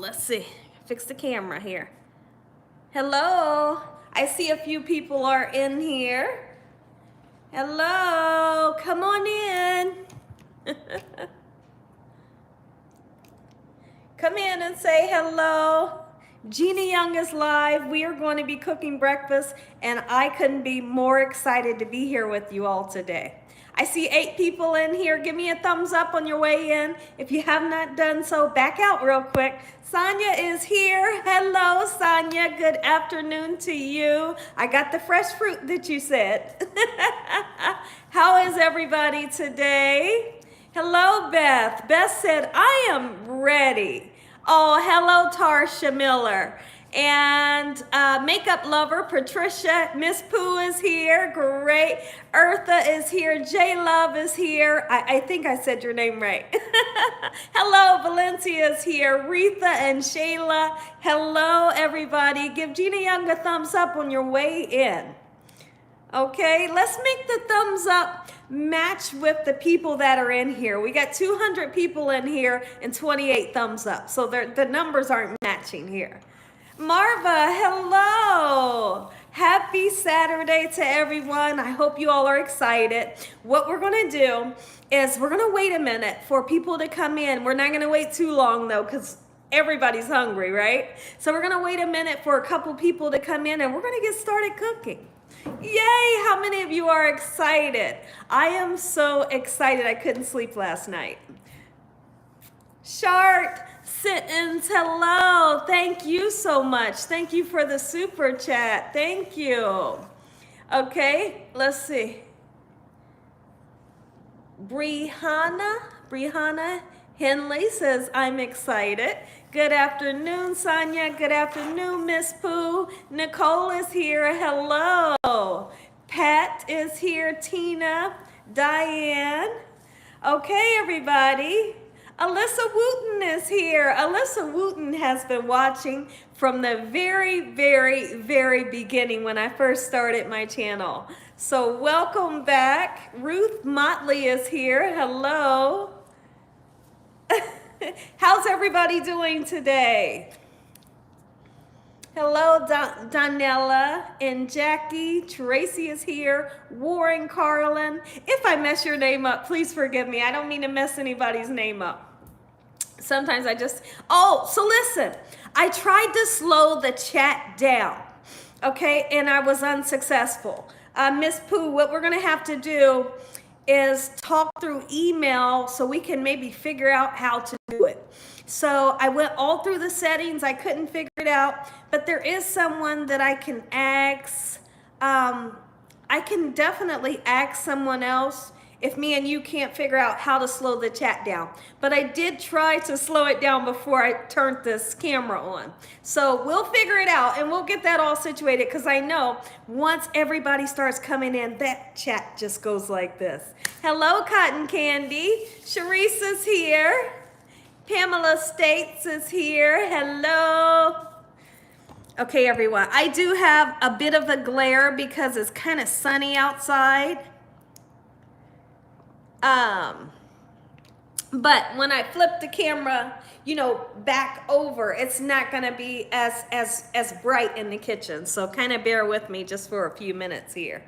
let's see. Fix the camera here. Hello. I see a few people are in here. Hello. Come on in. Come in and say hello. Gina Young is live. We are going to be cooking breakfast, and I couldn't be more excited to be here with you all today. I see 8 people in here. Give me a thumbs up on your way in. If you have not done so, back out real quick. Sonia is here. Hello, Sonia. Good afternoon to you. I got the fresh fruit that you said. How is everybody today? Hello, Beth. Beth said, I am ready. Oh, hello, Tarsha Miller. And makeup lover, Patricia, Miss Pooh is here, great. Eartha is here, J Love is here. I think I said your name right. Hello, Valencia is here, Retha and Shayla. Hello, everybody. Give Gina Young a thumbs up on your way in. Okay, let's make the thumbs up match with the people that are in here. We got 200 people in here and 28 thumbs up. So the numbers aren't matching here. Marva, hello. Happy Saturday to everyone. I hope you all are excited. What we're going to do is we're going to wait a minute for people to come in. We're not going to wait too long though, because everybody's hungry, right? So we're going to wait a minute for a couple people to come in and we're going to get started cooking. Yay! How many of you are excited? I am so excited. I couldn't sleep last night. Shart, Sittins, hello. Thank you so much. Thank you for the super chat. Thank you. Okay, let's see. Brihanna Henley says, I'm excited. Good afternoon, Sonia. Good afternoon, Miss Pooh. Nicole is here. Hello. Pat is here. Tina. Diane. Okay, everybody. Alyssa Wooten is here. Alyssa Wooten has been watching from the very beginning when I first started my channel. So welcome back. Ruth Motley is here. Hello. How's everybody doing today? Hello, Donella and Jackie. Tracy is here. Warren Carlin. If I mess your name up, please forgive me. I don't mean to mess anybody's name up. Sometimes I just, so listen. I tried to slow the chat down, okay, and I was unsuccessful. Miss Pooh, what we're going to have to do is talk through email so we can maybe figure out how to do it. So I went all through the settings. I couldn't figure it out, but there is someone that I can ask. I can definitely ask someone else if me and you can't figure out how to slow the chat down. But I did try to slow it down before I turned this camera on. So we'll figure it out and we'll get that all situated, because I know once everybody starts coming in, that chat just goes like this. Hello, Cotton Candy. Sharice is here. Pamela States is here. Hello. Okay, everyone. I do have a bit of a glare because it's kind of sunny outside. But when I flip the camera, back over, it's not going to be as bright in the kitchen. So kind of bear with me just for a few minutes here.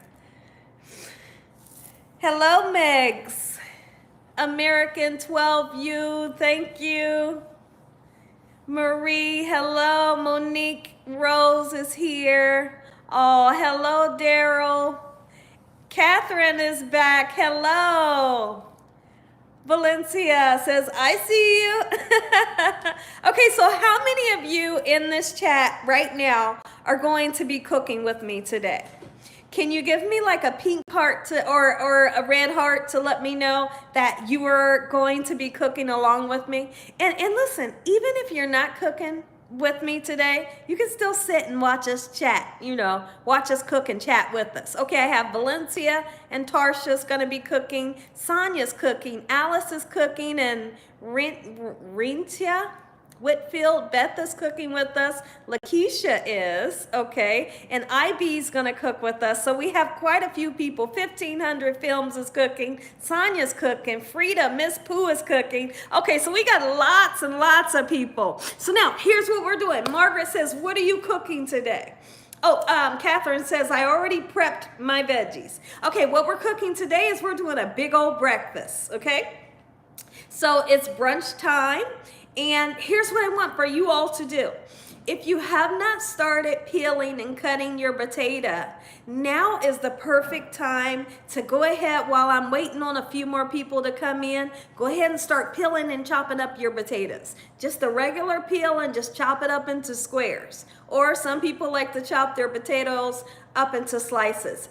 Hello, Megs. American 12U, thank you. Marie, hello. Monique Rose is here. Oh, hello, Daryl. Catherine is back. Hello. Valencia says, I see you. Okay, so how many of you in this chat right now are going to be cooking with me today? Can you give me like a pink heart or a red heart to let me know that you are going to be cooking along with me? And listen, even if you're not cooking with me today, you can still sit and watch us chat, watch us cook and chat with us. Okay, I have Valencia and Tarsha's gonna be cooking, Sonia's cooking, Alice is cooking, and Rintia, Whitfield, Beth is cooking with us. Lakeisha is, okay, and IB's gonna cook with us. So we have quite a few people. 1,500 Films is cooking. Sonia's cooking. Frida, Miss Pooh is cooking. Okay, so we got lots and lots of people. So now here's what we're doing. Margaret says, what are you cooking today? Oh, Catherine says, I already prepped my veggies. Okay, what we're cooking today is we're doing a big old breakfast, okay? So it's brunch time, and here's what I want for you all to do. If you have not started peeling and cutting your potato, now is the perfect time to go ahead while I'm waiting on a few more people to come in. Go ahead and start peeling and chopping up your potatoes. Just the regular peel and just chop it up into squares. Or some people like to chop their potatoes up into slices.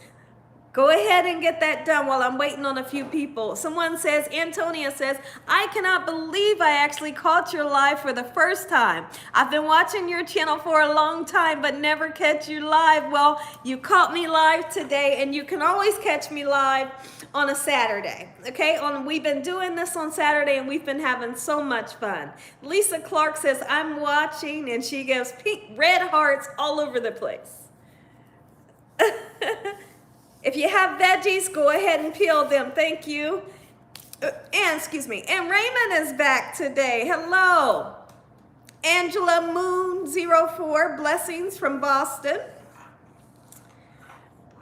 Go ahead and get that done while I'm waiting on a few people. Someone says, Antonia says, I cannot believe I actually caught your live for the first time. I've been watching your channel for a long time, but never catch you live. Well, you caught me live today, and you can always catch me live on a Saturday. Okay, we've been doing this on Saturday, and we've been having so much fun. Lisa Clark says, I'm watching, and she gives red hearts all over the place. If you have veggies, go ahead and peel them. Thank you. And Raymond is back today. Hello. Angela Moon 04, blessings from Boston.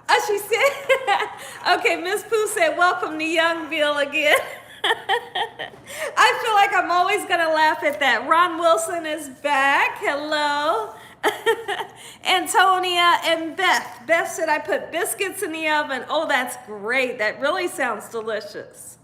Oh, she said, okay, Miss Pooh said, welcome to Youngville again. I feel like I'm always going to laugh at that. Ron Wilson is back. Hello. Antonia and Beth. Beth said I put biscuits in the oven. Oh, that's great. That really sounds delicious.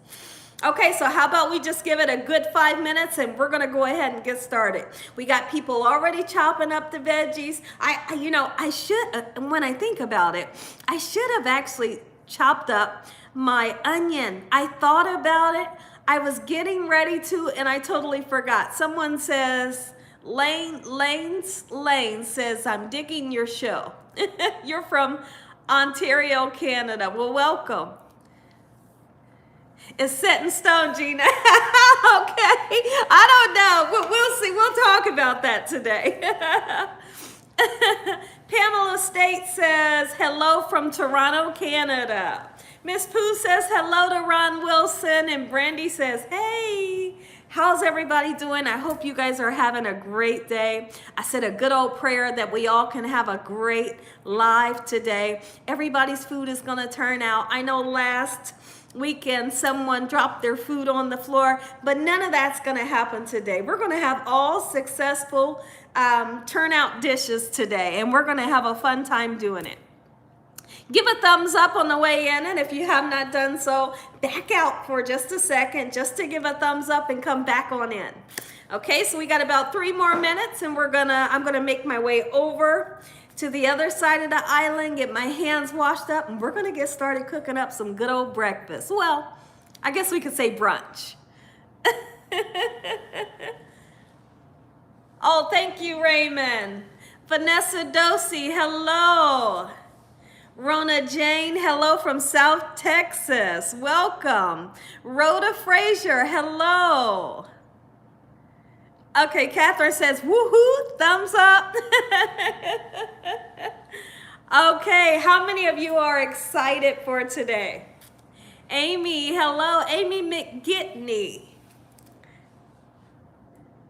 Okay, so how about we just give it a good 5 minutes and we're gonna go ahead and get started. We got people already chopping up the veggies. I should, when I think about it, I should have actually chopped up my onion. I thought about it. I was getting ready to, and I totally forgot. Someone says, Lane says, I'm digging your show. You're from Ontario, Canada. Well, welcome. It's set in stone, Gina. Okay. I don't know, but we'll see. We'll talk about that today. Pamela State says, hello from Toronto, Canada. Miss Pooh says, hello to Ron Wilson. And Brandy says, hey. How's everybody doing? I hope you guys are having a great day. I said a good old prayer that we all can have a great live today. Everybody's food is going to turn out. I know last weekend someone dropped their food on the floor, but none of that's going to happen today. We're going to have all successful turnout dishes today, and we're going to have a fun time doing it. Give a thumbs up on the way in, and if you have not done so, back out for just a second just to give a thumbs up and come back on in. Okay, so we got about 3 more minutes, and I'm gonna make my way over to the other side of the island, get my hands washed up, and we're gonna get started cooking up some good old breakfast. Well, I guess we could say brunch. Oh, thank you, Raymond. Vanessa Dosey, hello. Rona Jane, hello from South Texas. Welcome. Rhoda Frazier, hello. Okay, Catherine says, woohoo, thumbs up. Okay, how many of you are excited for today? Amy, hello. Amy McGitney.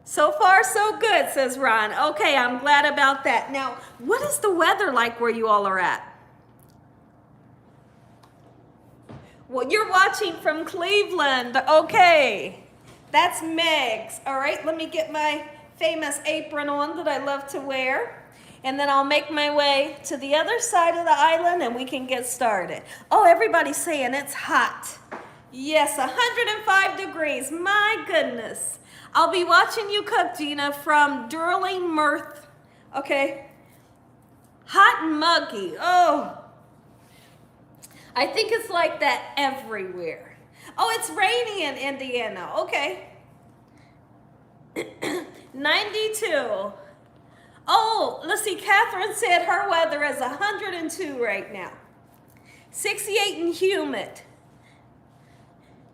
So far, so good, says Ron. Okay, I'm glad about that. Now, what is the weather like where you all are at? Well, you're watching from Cleveland. Okay, that's Meg's. All right, let me get my famous apron on that I love to wear. And then I'll make my way to the other side of the island and we can get started. Oh, everybody's saying it's hot. Yes, 105 degrees. My goodness. I'll be watching you cook, Gina, from Durling Mirth. Okay. Hot and muggy. Oh. I think it's like that everywhere. Oh, it's rainy in Indiana. Okay. 92. Oh, let's see. Catherine said her weather is 102 right now. 68 and humid.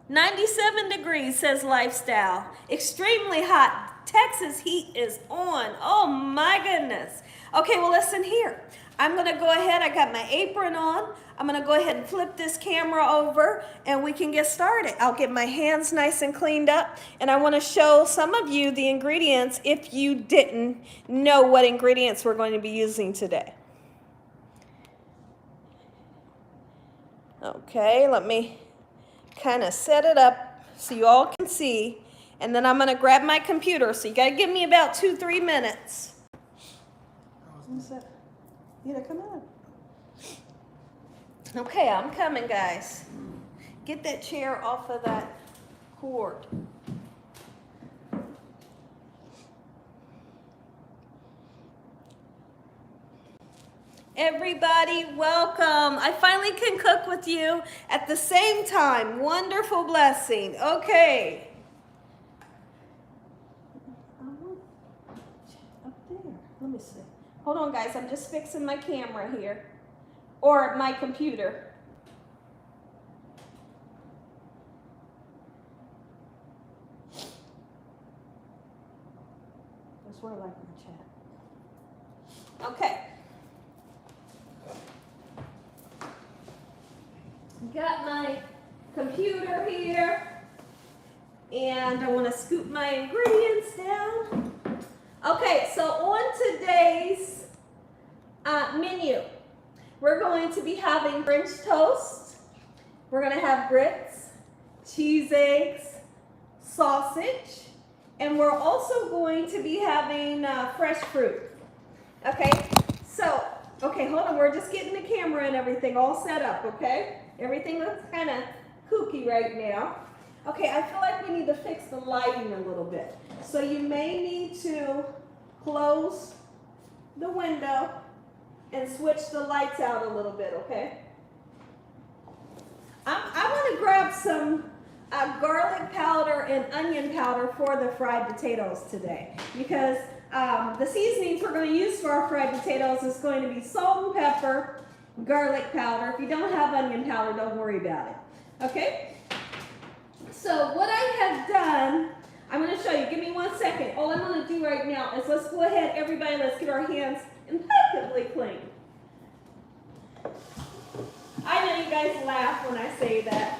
97 degrees, says Lifestyle. Extremely hot. Texas heat is on. Oh my goodness. Okay, well listen here. I'm gonna go ahead, I got my apron on. I'm gonna go ahead and flip this camera over and we can get started. I'll get my hands nice and cleaned up, and I wanna show some of you the ingredients if you didn't know what ingredients we're going to be using today. Okay, let me kind of set it up so you all can see, and then I'm gonna grab my computer, so you gotta give me about 2-3 minutes. You gotta come on. Okay, I'm coming, guys. Get that chair off of that cord. Everybody, welcome. I finally can cook with you at the same time. Wonderful blessing. Okay. Up there. Let me see. Hold on, guys. I'm just fixing my camera here. Or my computer. That's where I like my chat. Okay. Got my computer here. And I want to scoop my ingredients down. Okay, so on today's menu, we're going to be having French toast. We're going to have grits, cheese eggs, sausage, and we're also going to be having fresh fruit. Okay, so, okay, hold on. We're just getting the camera and everything all set up, okay? Everything looks kind of kooky right now. Okay, I feel like we need to fix the lighting a little bit. So you may need to close the window and switch the lights out a little bit, okay? I want to grab some garlic powder and onion powder for the fried potatoes today, because the seasonings we're going to use for our fried potatoes is going to be salt and pepper, garlic powder. If you don't have onion powder, don't worry about it, okay? So what I have done, I'm going to show you. Give me 1 second. All I'm going to do right now is let's go ahead, everybody, let's get our hands impeccably clean. I know you guys laugh when I say that.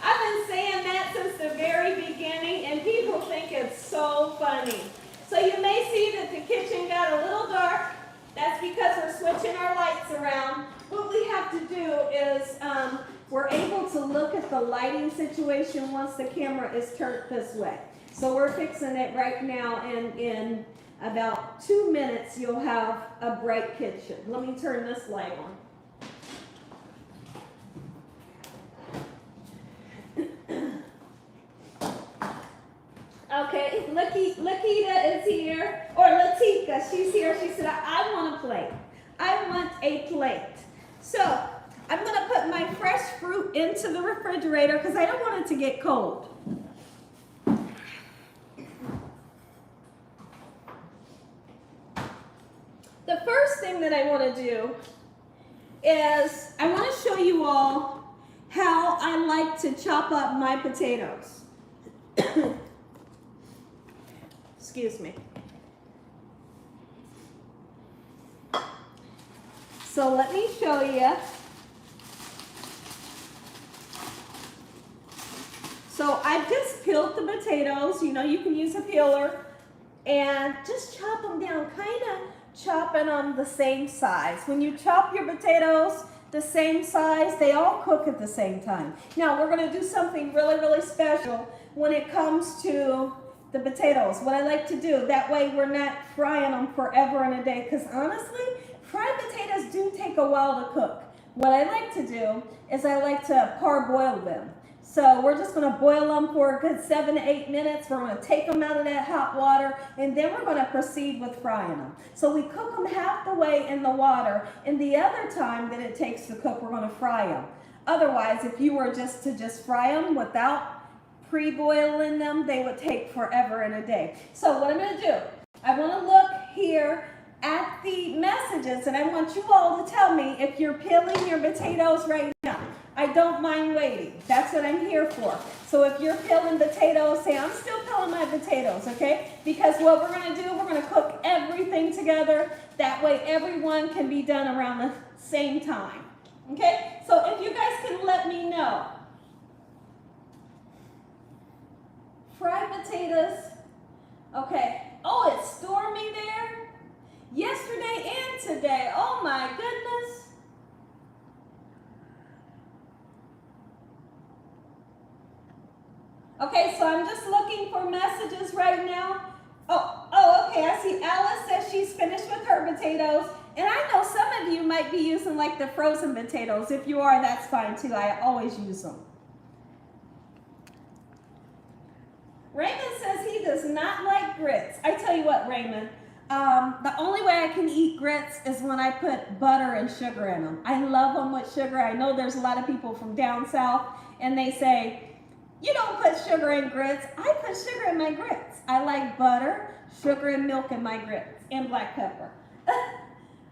I've been saying that since the very beginning, and people think it's so funny. So you may see that the kitchen got a little dark. That's because we're switching our lights around. What we have to do is we're able to look at the lighting situation once the camera is turned this way. So we're fixing it right now, and in about 2 minutes you'll have a bright kitchen. Let me turn this light on. Okay, Lakita is here, or Latika, she's here. She said, I want a plate. I want a plate. So I'm going to put my fresh fruit into the refrigerator because I don't want it to get cold. The first thing that I want to do is I want to show you all how I like to chop up my potatoes. Excuse me. So let me show you. So I just peeled the potatoes. You know, you can use a peeler and just chop them down, kind of chopping them the same size. When you chop your potatoes the same size, they all cook at the same time. Now we're going to do something really, really special when it comes to the potatoes. What I like to do, that way we're not frying them forever and a day, because honestly, fried potatoes do take a while to cook. What I like to do is I like to parboil them. So we're just going to boil them for a good 7 to 8 minutes. We're going to take them out of that hot water, and then we're going to proceed with frying them. So we cook them half the way in the water, and the other time that it takes to cook, we're going to fry them. Otherwise, if you were just to fry them without pre-boiling them, they would take forever and a day. So what I'm going to do, I want to look here at the messages, and I want you all to tell me if you're peeling your potatoes right now. I don't mind waiting. That's what I'm here for. So if you're peeling potatoes, say, I'm still peeling my potatoes, okay? Because what we're going to do, we're going to cook everything together. That way everyone can be done around the same time, okay? So if you guys can let me know. Fried potatoes. Okay. Oh, it's stormy there? Yesterday and today. Oh my goodness. Okay, so I'm just looking for messages right now. Oh, okay, I see Alice says she's finished with her potatoes. And I know some of you might be using like the frozen potatoes. If you are, that's fine too. I always use them. Raymond says he does not like grits. I tell you what, Raymond, the only way I can eat grits is when I put butter and sugar in them. I love them with sugar. I know there's a lot of people from down south and they say, you don't put sugar in grits. I put sugar in my grits. I like butter, sugar, and milk in my grits, and black pepper.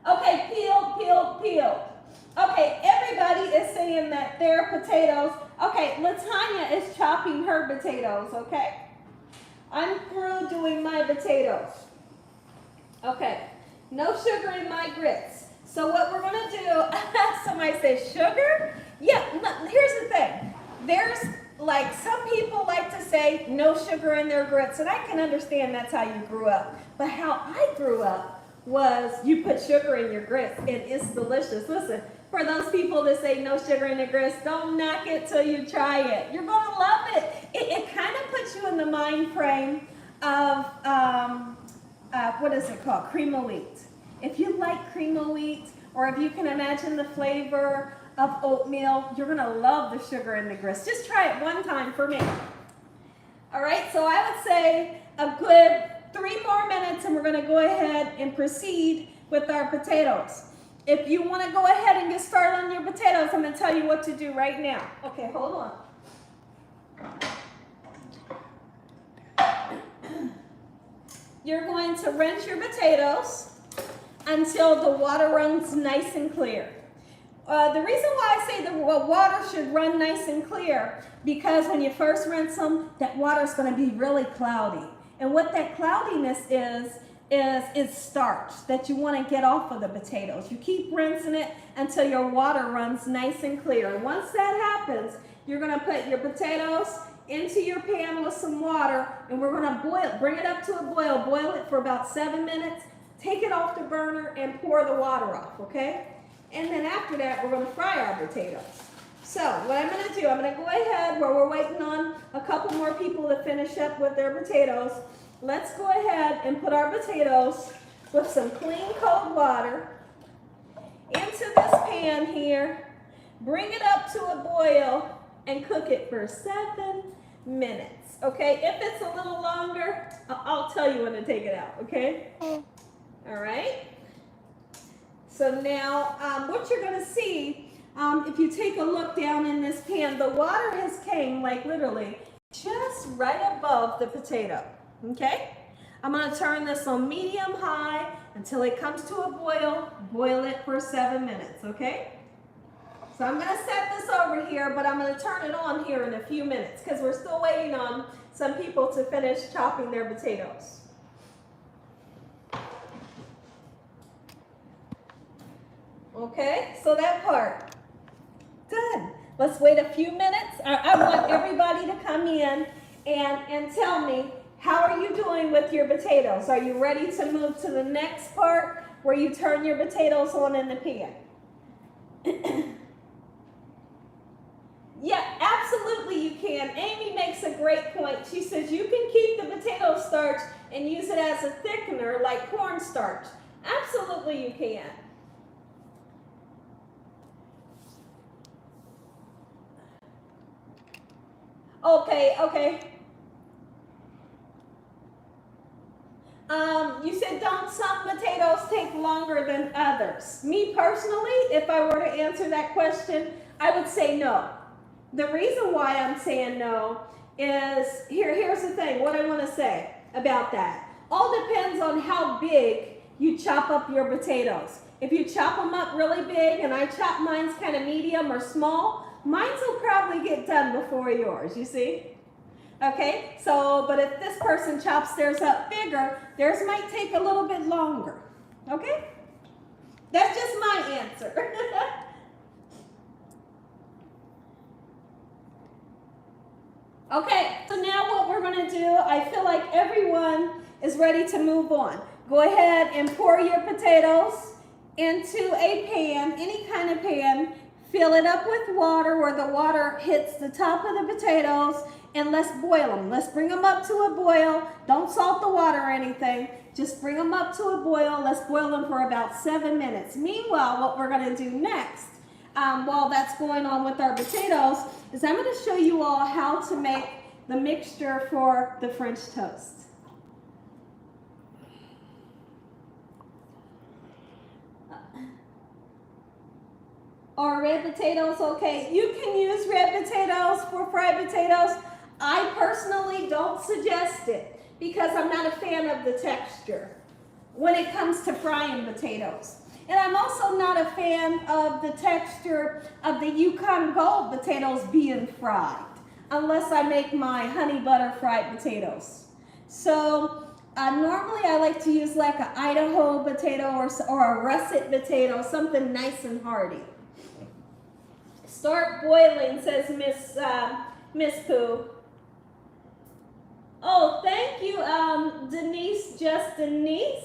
Okay, peeled. Okay, everybody is saying that their potatoes. Okay, Latanya is chopping her potatoes, okay? I'm through doing my potatoes. Okay, no sugar in my grits. So what we're gonna do, somebody says sugar? Yeah, here's the thing. There's like some people like to say no sugar in their grits, and I can understand that's how you grew up. But how I grew up was you put sugar in your grits, and it's delicious. Listen, for those people that say no sugar in their grits, don't knock it till you try it. You're gonna love it. It kind of puts you in the mind frame of, what is it called? Cream of wheat. If you like cream of wheat, or if you can imagine the flavor of oatmeal, you're gonna love the sugar in the grits. Just try it one time for me. All right, so I would say a good 3 more minutes and we're gonna go ahead and proceed with our potatoes. If you wanna go ahead and get started on your potatoes, I'm gonna tell you what to do right now. Okay, hold on. You're going to rinse your potatoes until the water runs nice and clear. The reason why I say the water should run nice and clear, because when you first rinse them, that water is going to be really cloudy. And what that cloudiness is starch that you want to get off of the potatoes. You keep rinsing it until your water runs nice and clear. And once that happens, you're going to put your potatoes into your pan with some water, and we're going to bring it up to a boil. Boil it for about 7 minutes. Take it off the burner and pour the water off, okay? And then after that, we're going to fry our potatoes. So what I'm going to do, I'm going to go ahead while we're waiting on a couple more people to finish up with their potatoes. Let's go ahead and put our potatoes with some clean cold water into this pan here. Bring it up to a boil and cook it for 7 minutes, okay? If it's a little longer, I'll tell you when to take it out, okay? All right. So now what you're going to see, if you take a look down in this pan, the water has came like literally just right above the potato, okay? I'm going to turn this on medium high until it comes to a boil. Boil it for 7 minutes, okay? So I'm going to set this over here, but I'm going to turn it on here in a few minutes because we're still waiting on some people to finish chopping their potatoes. Okay, so that part, done. Let's wait a few minutes. I want everybody to come in and tell me, how are you doing with your potatoes? Are you ready to move to the next part where you turn your potatoes on in the pan? Yeah, absolutely you can. Amy makes a great point. She says you can keep the potato starch and use it as a thickener like cornstarch. Absolutely you can. Okay. You said don't some potatoes take longer than others? Me personally, if I were to answer that question, I would say no. The reason why I'm saying no is, here's the thing, what I want to say about that. All depends on how big you chop up your potatoes. If you chop them up really big, and I chop mine's kind of medium or small, mine will probably get done before yours, you see? Okay, so, but if this person chops theirs up bigger, theirs might take a little bit longer. Okay? That's just my answer. Okay, so now what we're going to do, I feel like everyone is ready to move on. Go ahead and pour your potatoes into a pan, any kind of pan. Fill it up with water where the water hits the top of the potatoes, and let's boil them. Let's bring them up to a boil. Don't salt the water or anything. Just bring them up to a boil. Let's boil them for about 7 minutes. Meanwhile, what we're going to do next, while that's going on with our potatoes, is I'm going to show you all how to make the mixture for the French toast. Are red potatoes okay? You can use red potatoes for fried potatoes. I personally don't suggest it because I'm not a fan of the texture when it comes to frying potatoes. And I'm also not a fan of the texture of the Yukon Gold potatoes being fried, unless I make my honey butter fried potatoes. So normally I like to use like an Idaho potato or a russet potato, something nice and hearty. Start boiling, says Miss Pooh. Oh, thank you, Denise, just Denise.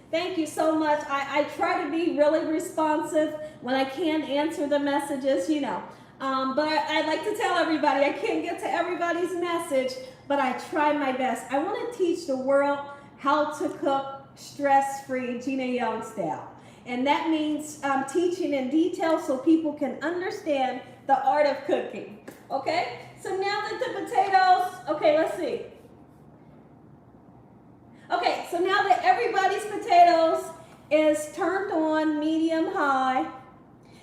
Thank you so much. I try to be really responsive when I can answer the messages, you know. But I'd like to tell everybody, I can't get to everybody's message, but I try my best. I want to teach the world how to cook stress-free Gina Young style. And that means teaching in detail so people can understand the art of cooking. Okay? So now that the potatoes, okay, let's see. Okay, so now that everybody's potatoes is turned on medium high,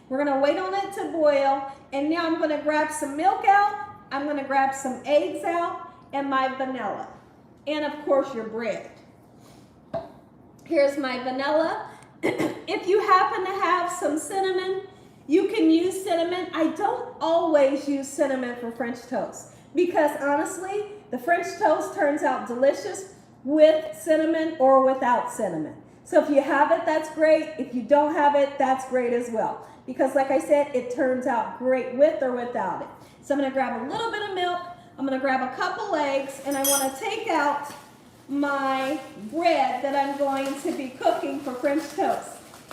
we're going to wait on it to boil. And now I'm going to grab some milk out. I'm going to grab some eggs out and my vanilla. And of course your bread. Here's my vanilla. If you happen to have some cinnamon, you can use cinnamon. I don't always use cinnamon for French toast because honestly, the French toast turns out delicious with cinnamon or without cinnamon. So if you have it, that's great. If you don't have it, that's great as well. Because like I said, it turns out great with or without it. So I'm going to grab a little bit of milk. I'm going to grab a couple eggs, and I want to take out my bread that I'm going to be cooking for French toast.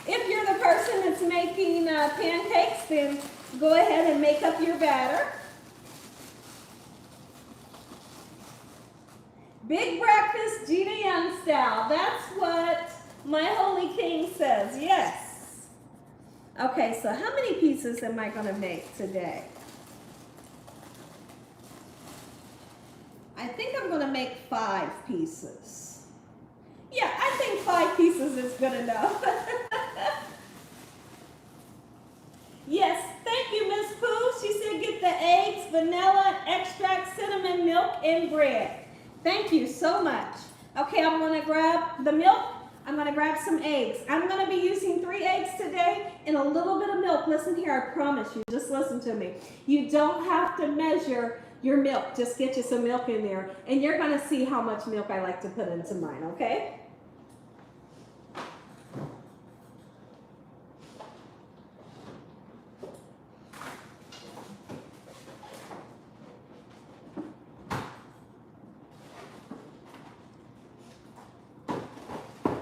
If you're the person that's making pancakes, then go ahead and make up your batter. Big breakfast, Gina Young style. That's what my Holy King says, yes. Okay, so how many pieces am I going to make today? I think I'm going to make 5 pieces. Yeah, I think 5 pieces is good enough. Yes, thank you, Miss Pooh. She said get the eggs, vanilla, extract, cinnamon, milk, and bread. Thank you so much. Okay, I'm going to grab the milk. I'm going to grab some eggs. I'm going to be using 3 eggs today and a little bit of milk. Listen here, I promise you. Just listen to me. You don't have to measure your milk. Just get you some milk in there, and you're going to see how much milk I like to put into mine, okay?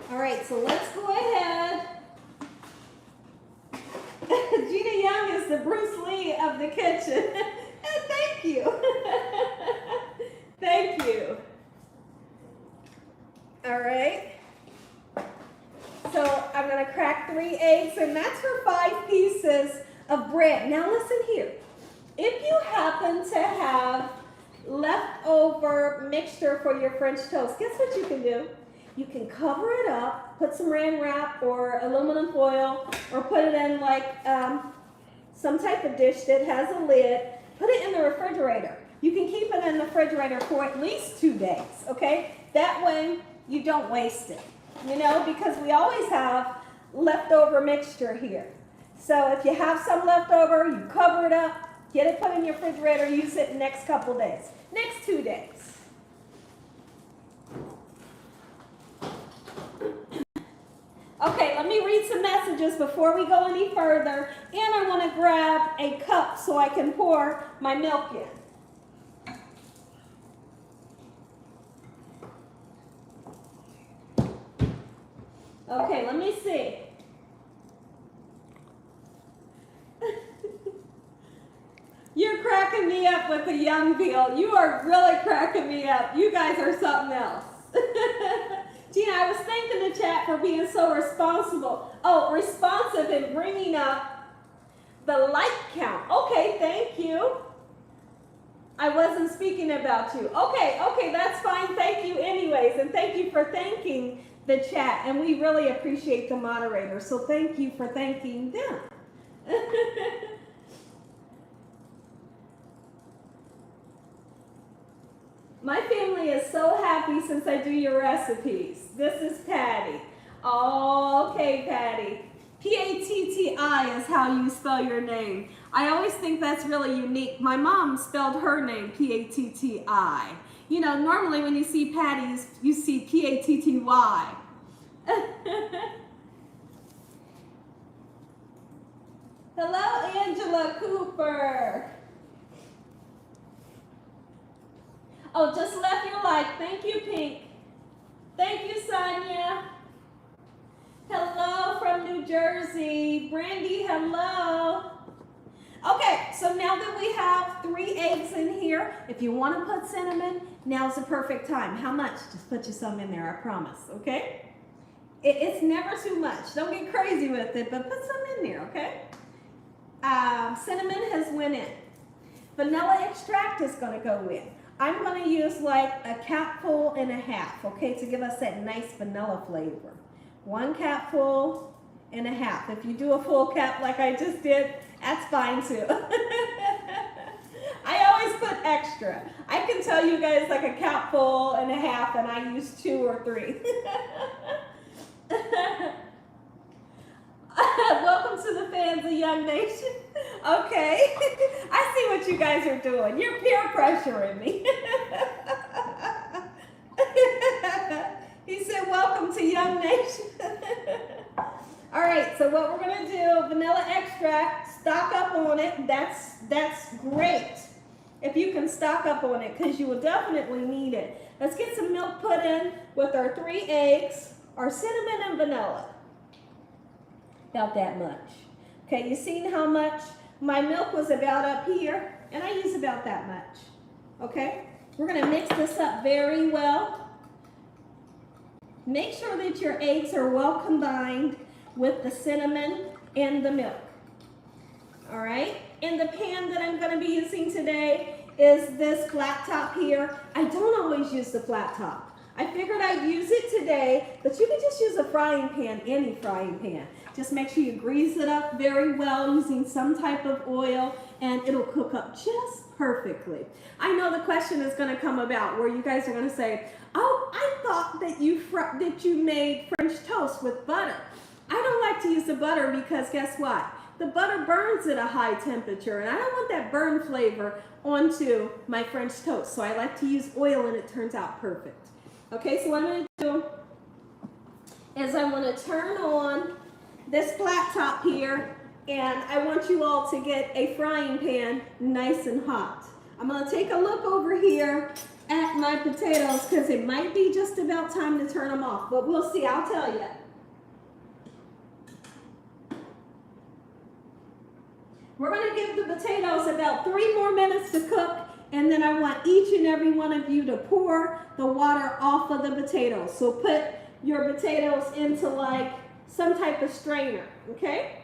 All right, so let's go ahead. Gina Young is the Bruce Lee of the kitchen. Thank you. Thank you. All right. So I'm going to crack 3 eggs, and that's for 5 pieces of bread. Now listen here. If you happen to have leftover mixture for your French toast, guess what you can do? You can cover it up, put some Saran wrap or aluminum foil, or put it in like some type of dish that has a lid. Put it in the refrigerator. You can keep it in the refrigerator for at least 2 days, okay? That way you don't waste it, you know, because we always have leftover mixture here. So if you have some leftover, you cover it up, Get it put in your refrigerator, use it in the next couple days. Next 2 days. Okay, let me read some messages before we go any further. And I want to grab a cup so I can pour my milk in. Okay, let me see. You're cracking me up with the young Bill. You are really cracking me up. You guys are something else. Gina, I was thanking the chat for being so responsible. Oh, responsive in bringing up the like count. Okay, thank you. I wasn't speaking about you. Okay, that's fine. Thank you anyways. And thank you for thanking the chat. And we really appreciate the moderators. So thank you for thanking them. My family is so happy since I do your recipes. This is Patty. Oh, okay, Patty. P-A-T-T-I is how you spell your name. I always think that's really unique. My mom spelled her name P-A-T-T-I. You know, normally when you see Patty, you see P-A-T-T-Y. Hello, Angela Cooper. Oh, just left your like. Thank you, Pink. Thank you, Sonia. Hello from New Jersey. Brandy, hello. Okay, so now that we have 3 eggs in here, if you want to put cinnamon, now's the perfect time. How much? Just put you some in there, I promise, okay? It's never too much. Don't get crazy with it, but put some in there, okay? Cinnamon has went in. Vanilla extract is going to go in. I'm going to use like a capful and a half, okay, to give us that nice vanilla flavor. 1 capful and a half. If you do a full cap like I just did, that's fine too. I always put extra. I can tell you guys like a capful and a half, and I use 2 or 3. Welcome to the fans of Young Nation. Okay. I see what you guys are doing. You're peer pressuring me. He said, welcome to Young Nation. All right, so what we're going to do, vanilla extract, stock up on it. That's great if you can stock up on it, because you will definitely need it. Let's get some milk put in with our 3 eggs, our cinnamon and vanilla. About that much. Okay, you seen how much my milk was about up here, and I use about that much. Okay, we're going to mix this up very well. Make sure that your eggs are well combined with the cinnamon and the milk. All right, and the pan that I'm going to be using today is this flat top here. I don't always use the flat top. I figured I'd use it today, but you can just use a frying pan, any frying pan. Just make sure you grease it up very well using some type of oil, and it'll cook up just perfectly. I know the question is going to come about where you guys are going to say, oh, I thought that you made French toast with butter. I don't like to use the butter because guess what? The butter burns at a high temperature, and I don't want that burn flavor onto my French toast. So I like to use oil, and it turns out perfect. Okay, so what I'm going to do is I want to turn on this flat top here, and I want you all to get a frying pan nice and hot. I'm going to take a look over here at my potatoes because it might be just about time to turn them off, but we'll see. I'll tell you. We're going to give the potatoes about 3 more minutes to cook, and then I want each and every one of you to pour the water off of the potatoes. So put your potatoes into like some type of strainer, okay?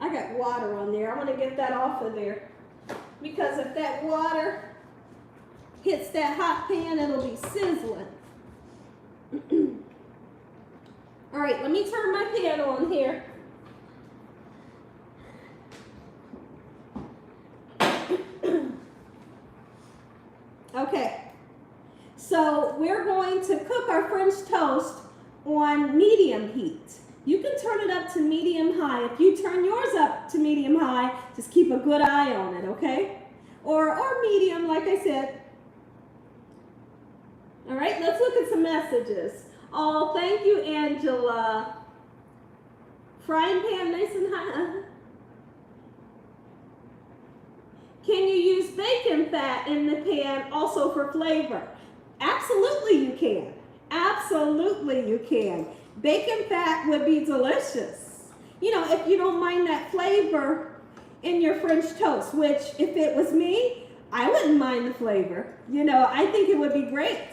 I got water on there. I want to get that off of there because if that water hits that hot pan, it'll be sizzling. All right, let me turn my pan on here. Okay, so we're going to cook our French toast on medium heat. You can turn it up to medium high. If you turn yours up to medium high, just keep a good eye on it, okay? Or medium, like I said. All right, let's look at some messages. Oh, thank you, Angela. Frying pan nice and hot. Can you use bacon fat in the pan also for flavor? Absolutely you can. Absolutely you can. Bacon fat would be delicious. You know, if you don't mind that flavor in your French toast, which if it was me, I wouldn't mind the flavor. You know, I think it would be great.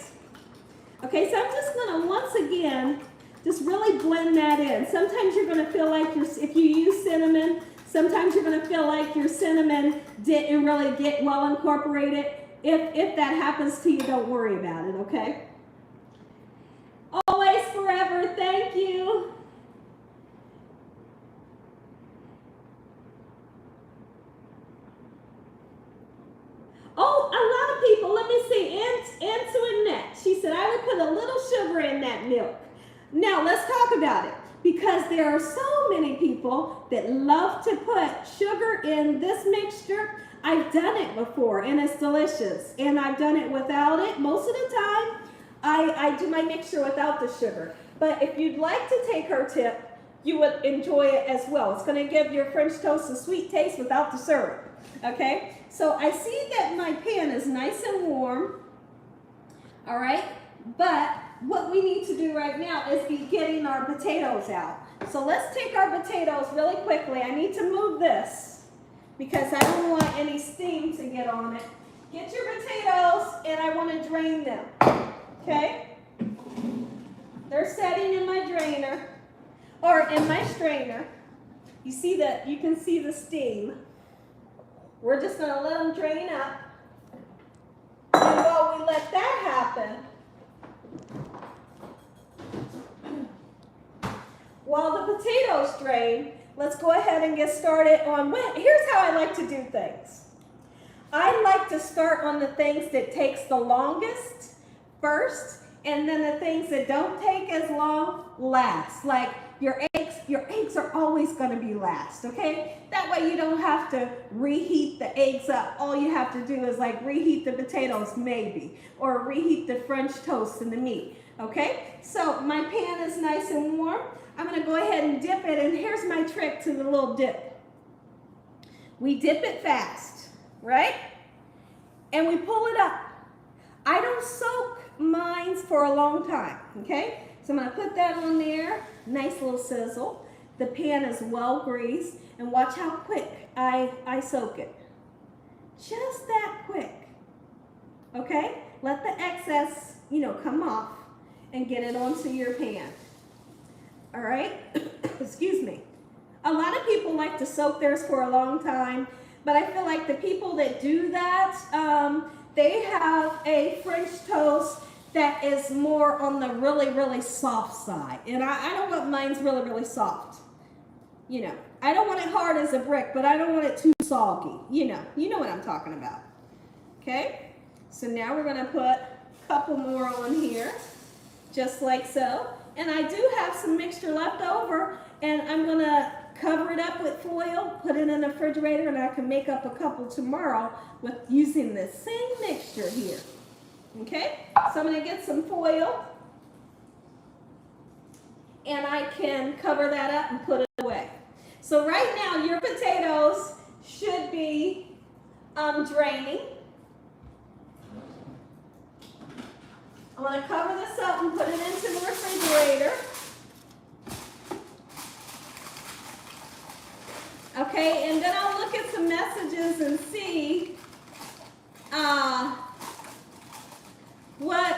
Okay, so I'm just gonna once again, just really blend that in. Sometimes you're gonna feel like if you use cinnamon, sometimes you're gonna feel like your cinnamon didn't really get well incorporated. If that happens to you, don't worry about it, okay? Always, forever, thank you. Oh, a lot of people, let me see, Antoinette, she said, I would put a little sugar in that milk. Now, let's talk about it, because there are so many people that love to put sugar in this mixture. I've done it before, and it's delicious, and I've done it without it. Most of the time, I do my mixture without the sugar, but if you'd like to take her tip, you would enjoy it as well. It's going to give your French toast a sweet taste without the syrup, okay? So I see that my pan is nice and warm, all right? But what we need to do right now is be getting our potatoes out. So let's take our potatoes really quickly. I need to move this because I don't want any steam to get on it. Get your potatoes, and I want to drain them, okay? They're setting in my drainer, or in my strainer. You see that, you can see the steam. We're just gonna let them drain up. And while we let that happen, while the potatoes drain, let's go ahead and get started on, here's how I like to do things. I like to start on the things that takes the longest first, and then the things that don't take as long last. Like your eggs are always going to be last, okay? That way you don't have to reheat the eggs up. All you have to do is like reheat the potatoes maybe, or reheat the French toast and the meat, okay? So my pan is nice and warm. I'm going to go ahead and dip it, and here's my trick to the little dip. We dip it fast, right? And we pull it up. I don't soak mine for a long time, okay? So I'm going to put that on there. Nice little sizzle. The pan is well greased, and watch how quick I soak it. Just that quick, okay? Let the excess, come off and get it onto your pan. All right? Excuse me. A lot of people like to soak theirs for a long time, but I feel like the people that do that, they have a French toast that is more on the really, really soft side. And I don't want mine's really, really soft. I don't want it hard as a brick, but I don't want it too soggy. You know what I'm talking about. Okay? So now we're gonna put a couple more on here, just like so. And I do have some mixture left over, and I'm gonna cover it up with foil, put it in the refrigerator, and I can make up a couple tomorrow with using the same mixture here. Okay, so I'm going to get some foil, and I can cover that up and put it away. So right now your potatoes should be draining. I'm going to cover this up and put it into the refrigerator. Okay, and then I'll look at some messages and see what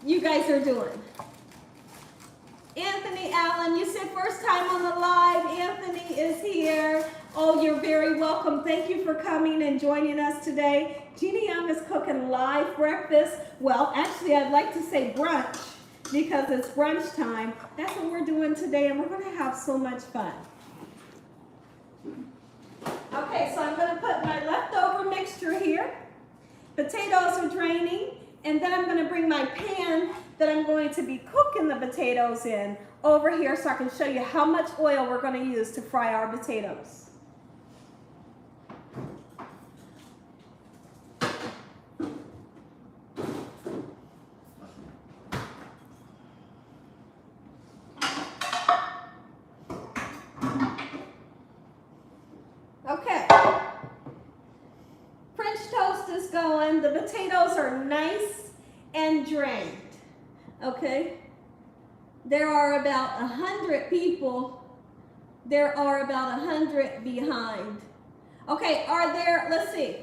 you guys are doing. Anthony Allen, you said first time on the live. Anthony is here. Oh, you're very welcome. Thank you for coming and joining us today. Gina Young is cooking live breakfast. Well, actually, I'd like to say brunch because it's brunch time. That's what we're doing today, and we're going to have so much fun. Okay, so I'm going to put my leftover mixture here. Potatoes are draining. And then I'm going to bring my pan that I'm going to be cooking the potatoes in over here so I can show you how much oil we're going to use to fry our potatoes. Okay, French toast is going. The potatoes are nice and drained, okay? There are about 100 people. There are about 100 behind. Okay, are there, let's see.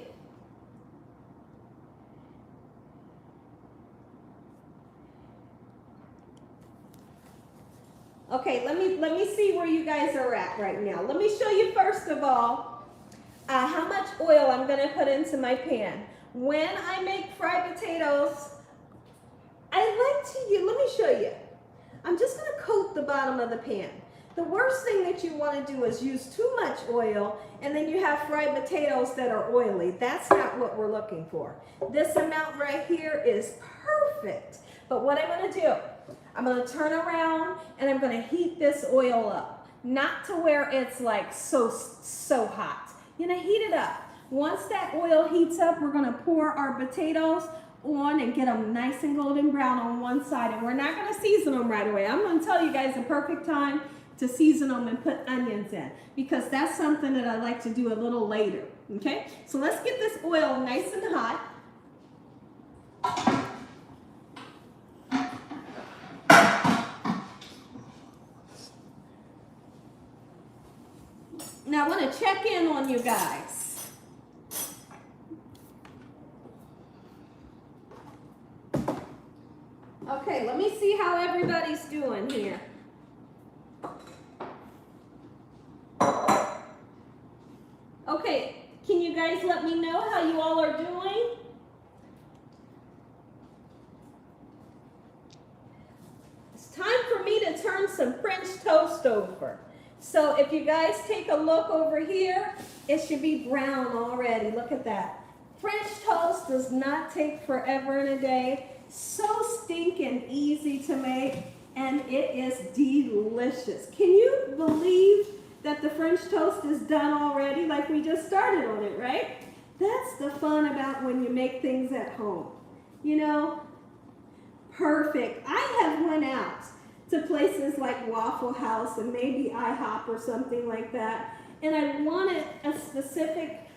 Okay, let me see where you guys are at right now. Let me show you first of all how much oil I'm going to put into my pan. When I make fried potatoes, let me show you. I'm just going to coat the bottom of the pan. The worst thing that you want to do is use too much oil and then you have fried potatoes that are oily. That's not what we're looking for. This amount right here is perfect. But what I'm going to do, I'm going to turn around and I'm going to heat this oil up. Not to where it's like so hot. You're going to heat it up. Once that oil heats up, we're going to pour our potatoes on and get them nice and golden brown on one side. And we're not going to season them right away. I'm going to tell you guys the perfect time to season them and put onions in, because that's something that I like to do a little later. Okay? So let's get this oil nice and hot. Now I want to check in on you guys. Okay, let me see how everybody's doing here. Okay, can you guys let me know how you all are doing? It's time for me to turn some French toast over. So if you guys take a look over here, it should be brown already. Look at that. French toast does not take forever and a day. So stinking easy to make, and it is delicious. Can you believe that the French toast is done already? Like we just started on it, right? That's the fun about when you make things at home. You know, perfect. I have went out to places like Waffle House and maybe IHOP or something like that, and I wanted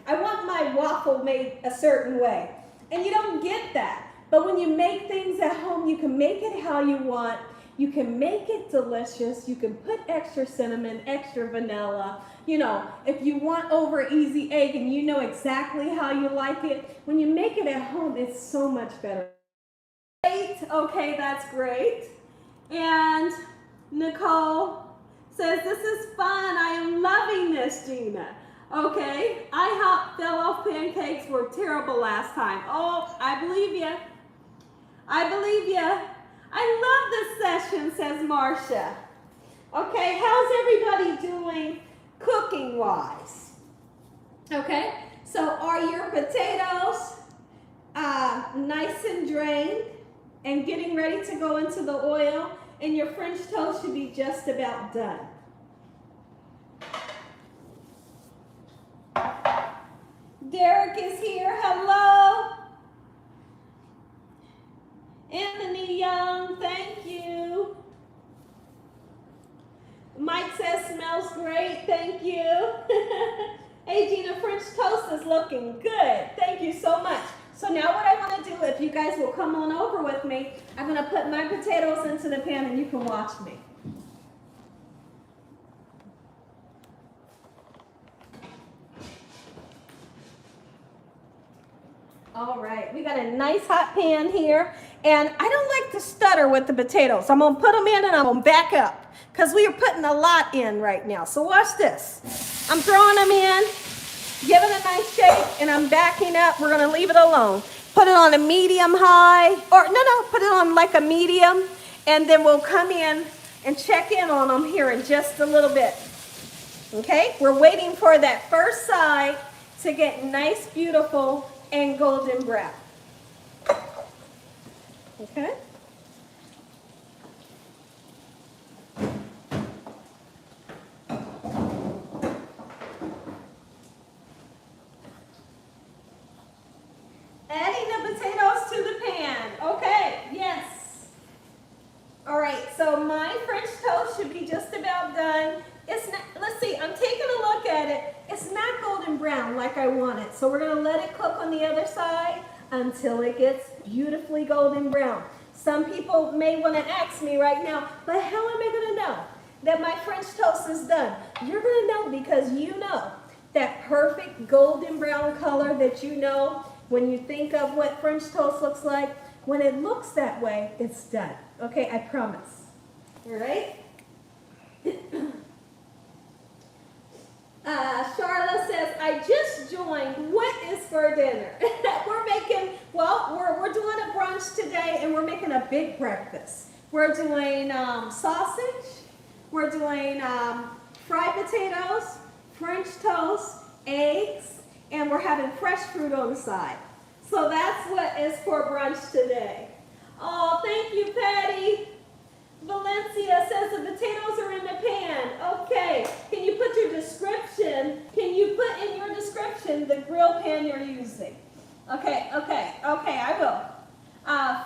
I want my waffle made a certain way. And you don't get that. But when you make things at home, you can make it how you want. You can make it delicious. You can put extra cinnamon, extra vanilla. You know, if you want over easy egg and you know exactly how you like it, when you make it at home, it's so much better. Great. Okay, that's great. And Nicole says, this is fun. I am loving this, Gina. Okay, IHOP fell-off pancakes were terrible last time. Oh, I believe you. I believe you. I love this session, says Marcia. Okay, how's everybody doing cooking-wise? Okay, so are your potatoes nice and drained and getting ready to go into the oil? And your French toast should be just about done. Derek is here. Hello. Anthony Young, thank you. Mike says smells great. Thank you. Hey, Gina, French toast is looking good. Thank you so much. So now what I want to do, if you guys will come on over with me, I'm going to put my potatoes into the pan and you can watch me. All right, we got a nice hot pan here, and I don't like to stutter with the potatoes. I'm going to put them in and I'm going to back up because we are putting a lot in right now. So watch this. I'm throwing them in, giving a nice shake, and I'm backing up. We're going to leave it alone. Put it on a medium high, or no, put it on like a medium, and then we'll come in and check in on them here in just a little bit. Okay, we're waiting for that first side to get nice, beautiful, and golden brown. Okay? Adding the potatoes to the pan. Okay, yes. All right, so my French toast should be just about done. It's not, let's see, I'm taking a look at it. It's not golden brown like I want it. So we're gonna let it cook on the other side until it gets beautifully golden brown. Some people may wanna ask me right now, but how am I gonna know that my French toast is done? You're gonna know because you know that perfect golden brown color that you know when you think of what French toast looks like. When it looks that way, it's done. Okay, I promise. All right? Charla says, I just joined. What is for dinner? We're making, well, we're doing a brunch today, and we're making a big breakfast. We're doing sausage. We're doing fried potatoes, French toast, eggs, and we're having fresh fruit on the side. So that's what is for brunch today. Oh, thank you, Patty. Valencia says the potatoes are in the pan. Okay. Can you put your description? Can you put in your description the grill pan you're using? Okay, I will.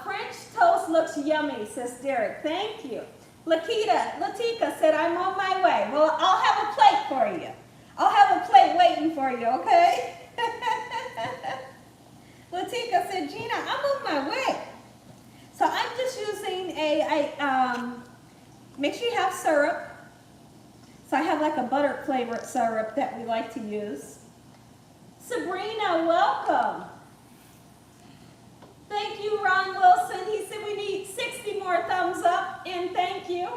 French toast looks yummy, says Derek. Thank you. Latika said, I'm on my way. Well, I'll have a plate for you. I'll have a plate waiting for you, okay? Latika said, Gina, I'm on my way. So I'm just using make sure you have syrup. So I have like a butter flavored syrup that we like to use. Sabrina, welcome. Thank you, Ron Wilson. He said we need 60 more thumbs up, and thank you.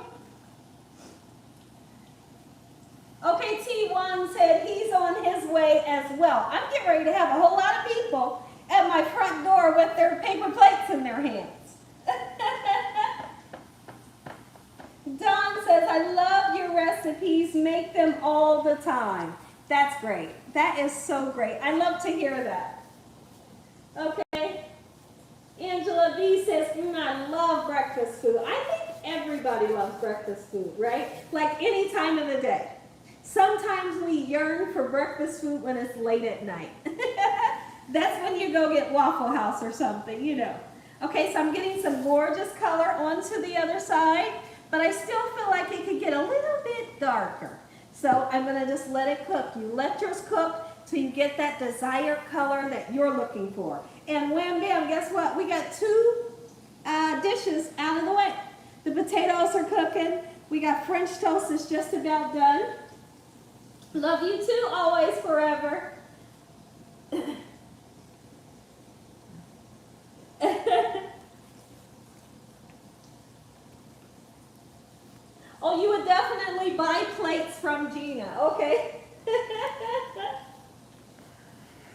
Okay, T1 said he's on his way as well. I'm getting ready to have a whole lot of people at my front door with their paper plates in their hands. Dawn says, I love your recipes. Make them all the time. That's great. That is so great. I love to hear that. Okay. Angela B says, I love breakfast food. I think everybody loves breakfast food, right? Like any time of the day. Sometimes we yearn for breakfast food when it's late at night. That's when you go get Waffle House or something, you know. Okay, so I'm getting some gorgeous color onto the other side, but I still feel like it could get a little bit darker. So I'm going to just let it cook. You let yours cook till you get that desired color that you're looking for. And wham bam, guess what? We got two dishes out of the way. The potatoes are cooking. We got French toast that's just about done. Love you too, always, forever. Oh, you would definitely buy plates from Gina, okay?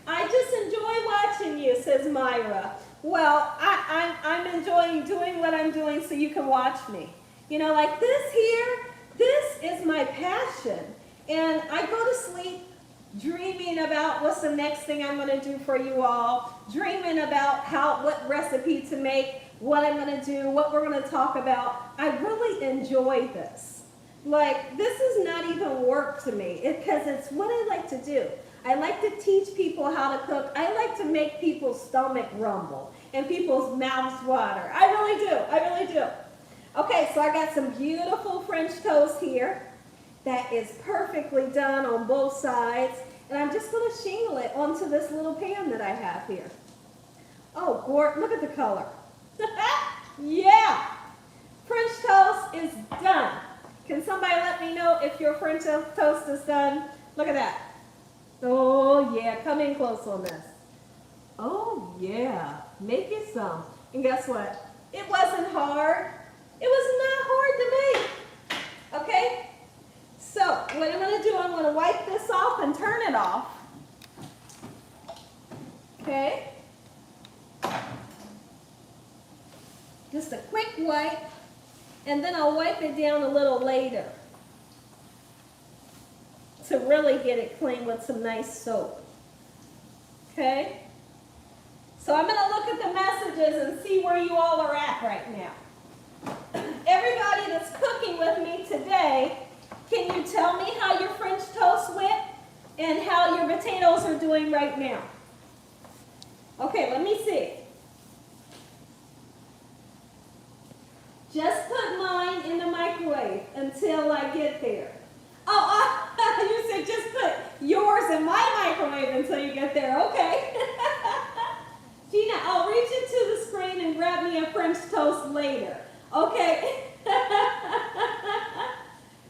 I just enjoy watching you, says Myra. Well, I'm enjoying doing what I'm doing so you can watch me. You know, like this here, this is my passion. And I go to sleep dreaming about what's the next thing I'm going to do for you all, dreaming about what recipe to make, what I'm going to do, what we're going to talk about. I really enjoy this. Like, this is not even work to me because it's what I like to do. I like to teach people how to cook. I like to make people's stomach rumble and people's mouths water. I really do. I really do. Okay, so I got some beautiful French toast here that is perfectly done on both sides. And I'm just going to shingle it onto this little pan that I have here. Oh, look at the color. Yeah. French toast is done. Can somebody let me know if your French toast is done? Look at that. Oh, yeah. Come in close on this. Oh, yeah. Make it some. And guess what? It wasn't hard. It was not hard to make. Okay? So, what I'm going to do, I'm going to wipe this off and turn it off. Okay? Just a quick wipe. And then I'll wipe it down a little later to really get it clean with some nice soap. Okay? So I'm going to look at the messages and see where you all are at right now. Everybody that's cooking with me today, can you tell me how your French toast went and how your potatoes are doing right now? Okay, let me see. Just put mine in the microwave until I get there. Oh, you said just put yours in my microwave until you get there. Okay. Gina, I'll reach into the screen and grab me a French toast later. Okay.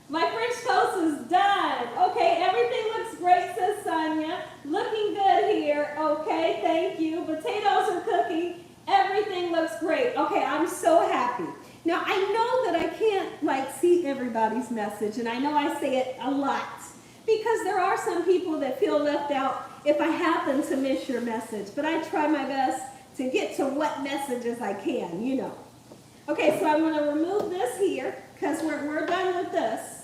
My French toast is done. Okay, everything looks great, says Sonia. Looking good here. Okay, thank you. Potatoes are cooking. Everything looks great. Okay, I'm so happy. Now, I know that I can't see everybody's message, and I know I say it a lot because there are some people that feel left out if I happen to miss your message, but I try my best to get to what messages I can, you know. Okay, so I'm going to remove this here because we're done with this.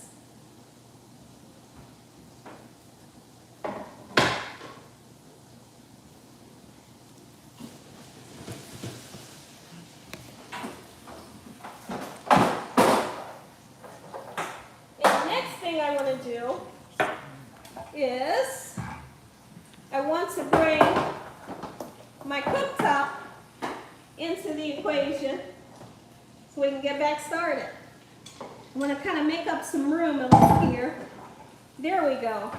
I want to do is I want to bring my cooktop into the equation so we can get back started. I want to kind of make up some room over here. There we go.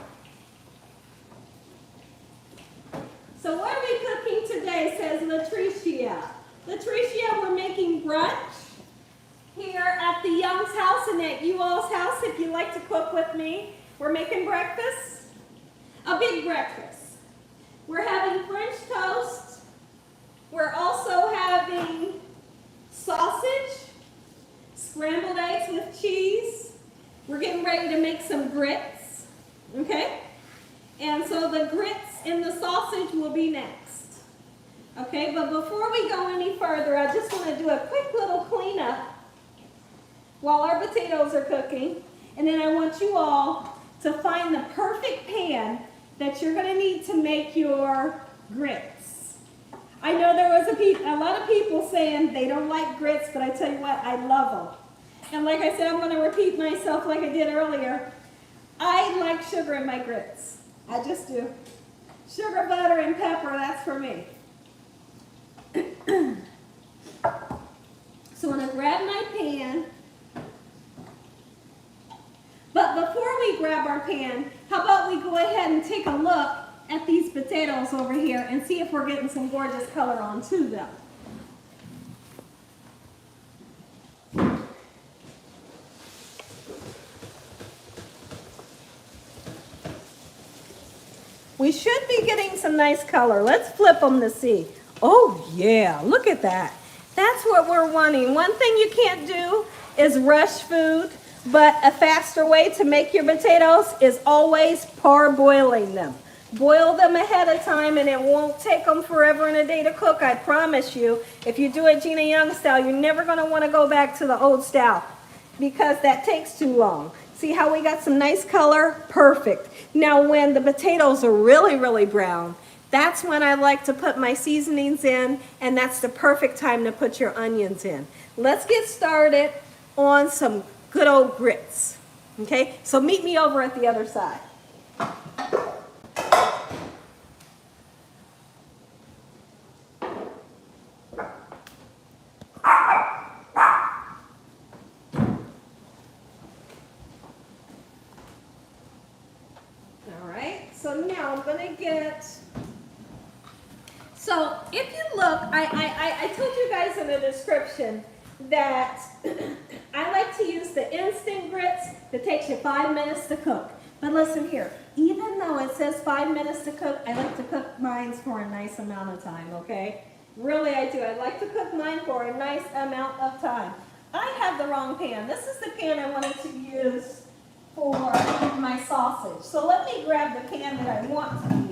So what are we cooking today, says Latricia. Latricia, we're making brunch here at the Young's house and at you all's house if you like to cook with me. We're making breakfast, a big breakfast. We're having French toast. We're also having sausage, scrambled eggs with cheese. We're getting ready to make some grits, okay? And so the grits and the sausage will be next. Okay, but before we go any further, I just want to do a quick little cleanup while our potatoes are cooking, and then I want you all to find the perfect pan that you're going to need to make your grits. I know there was a lot of people saying they don't like grits, but I tell you what, I love them. And like I said, I'm going to repeat myself like I did earlier. I like sugar in my grits. I just do. Sugar, butter, and pepper, that's for me. So I'm going to grab my pan. But before we grab our pan, how about we go ahead and take a look at these potatoes over here and see if we're getting some gorgeous color onto them. We should be getting some nice color. Let's flip them to see. Oh yeah, look at that. That's what we're wanting. One thing you can't do is rush food. But a faster way to make your potatoes is always parboiling them. Boil them ahead of time and it won't take them forever and a day to cook, I promise you. If you do it Gina Young style, you're never going to want to go back to the old style because that takes too long. See how we got some nice color? Perfect. Now when the potatoes are really, really brown, that's when I like to put my seasonings in, and that's the perfect time to put your onions in. Let's get started on some good old grits. Okay, so meet me over at the other side. All right, so now I'm going to get, so if you look, I told you guys in the description that I like to use the instant grits that takes you 5 minutes to cook. But listen here, even though it says 5 minutes to cook, I like to cook mine for a nice amount of time, okay? Really, I do. I like to cook mine for a nice amount of time. I have the wrong pan. This is the pan I wanted to use for my sausage. So let me grab the pan that I want to use.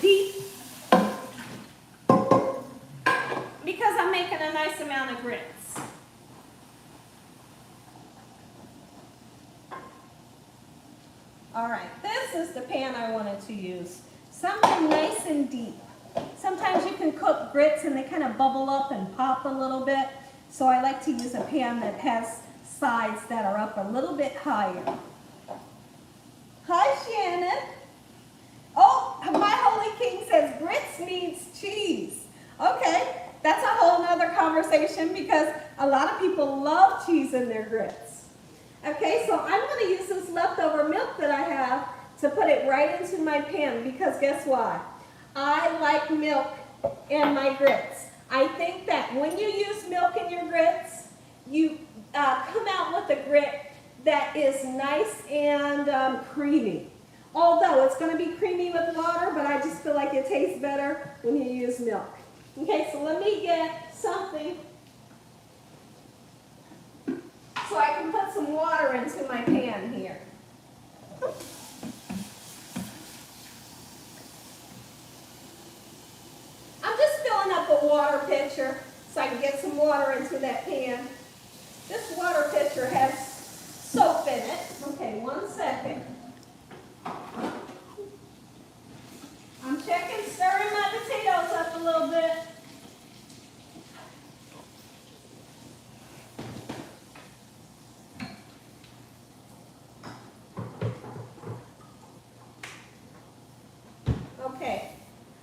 Deep because I'm making a nice amount of grits. All right, this is the pan I wanted to use. Something nice and deep. Sometimes you can cook grits and they kind of bubble up and pop a little bit. So I like to use a pan that has sides that are up a little bit higher. Hi, Shannon. Oh, my Holy King says grits means cheese. Okay, that's a whole nother conversation because a lot of people love cheese in their grits. Okay, so I'm going to use this leftover milk that I have to put it right into my pan because guess what? I like milk in my grits. I think that when you use milk in your grits, you come out with a grit that is nice and creamy. Although it's going to be creamy with water, but I just feel like it tastes better when you use milk. Okay, so let me get something so I can put some water into my pan here. I'm just filling up a water pitcher so I can get some water into that pan. This water pitcher has soap in it. Okay, 1 second. I'm stirring my potatoes up a little bit. Okay,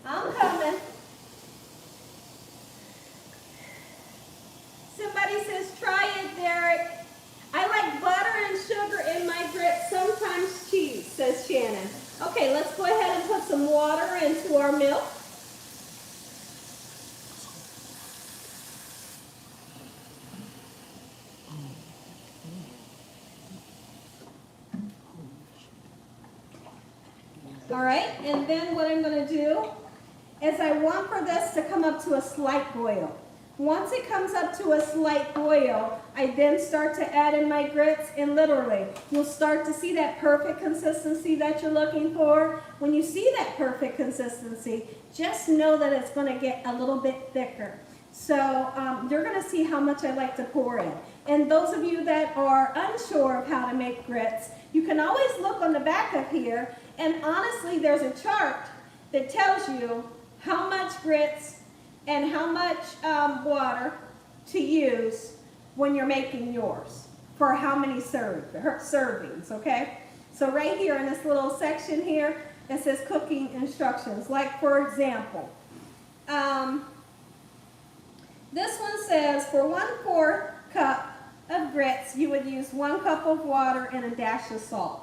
I'm coming. Somebody says, try it, Derek. I like butter and sugar in my grits, sometimes cheese, says Shannon. Okay, let's go ahead and put some water into our milk. All right, and then what I'm going to do is I want for this to come up to a slight boil. Once it comes up to a slight boil, I then start to add in my grits, and literally, you'll start to see that perfect consistency that you're looking for. When you see that perfect consistency, just know that it's going to get a little bit thicker. So you're going to see how much I like to pour in. And those of you that are unsure of how to make grits, you can always look on the back of here, and honestly, there's a chart that tells you how much grits and how much water to use when you're making yours for how many servings, okay? So right here in this little section here, it says cooking instructions. Like for example, this one says for 1/4 cup of grits, you would use 1 cup of water and a dash of salt,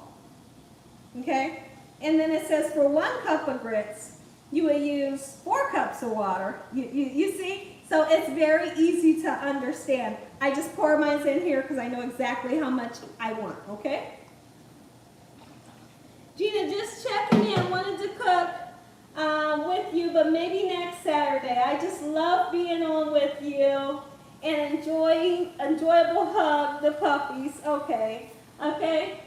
okay? And then it says for 1 cup of grits, you would use 4 cups of water. You see? So it's very easy to understand. I just pour mine in here because I know exactly how much I want, okay? Gina, just checking in. Wanted to cook with you, but maybe next Saturday. I just love being on with you and enjoyable hug the puppies. Okay. Okay?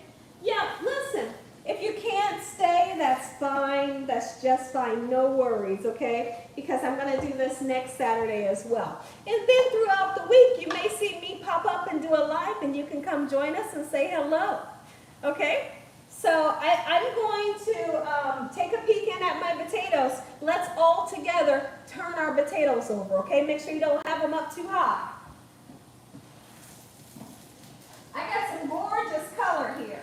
Yeah, listen. If you can't stay, that's fine. That's just fine. No worries, okay? Because I'm going to do this next Saturday as well. And then throughout the week, you may see me pop up and do a live, and you can come join us and say hello, okay? So I'm going to take a peek in at my potatoes. Let's all together turn our potatoes over, okay? Make sure you don't have them up too high. I got some gorgeous color here.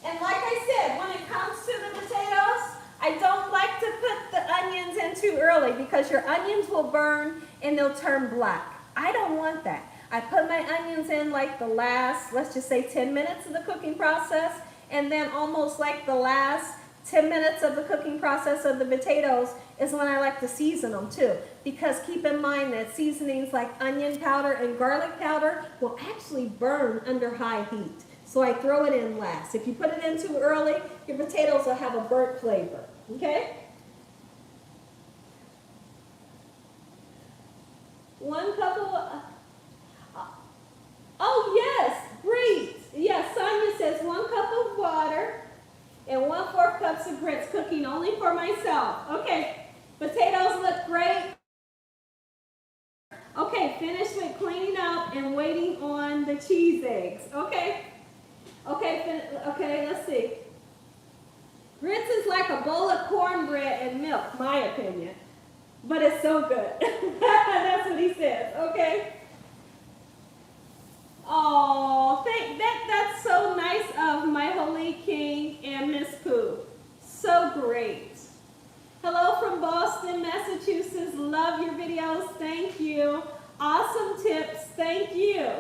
And like I said, when it comes to the potatoes, I don't like to put the onions in too early because your onions will burn and they'll turn black. I don't want that. I put my onions in like the last, let's just say 10 minutes of the cooking process, and then almost like the last 10 minutes of the cooking process of the potatoes is when I like to season them too. Because keep in mind that seasonings like onion powder and garlic powder will actually burn under high heat. So I throw it in last. If you put it in too early, your potatoes will have a burnt flavor, okay? 1 cup of, oh yes, great. Yes, Sonia says 1 cup of water and 1/4 cups of grits, cooking only for myself. Okay, potatoes look great. Okay, finished with cleaning up and waiting on the cheese. these eggs, okay? Okay, let's see. Grits is like a bowl of cornbread and milk, my opinion. But it's so good. That's what he says, okay? Oh, that's so nice of my Holy King and Miss Pooh. So great. Hello from Boston, Massachusetts. Love your videos. Thank you. Awesome tips. Thank you.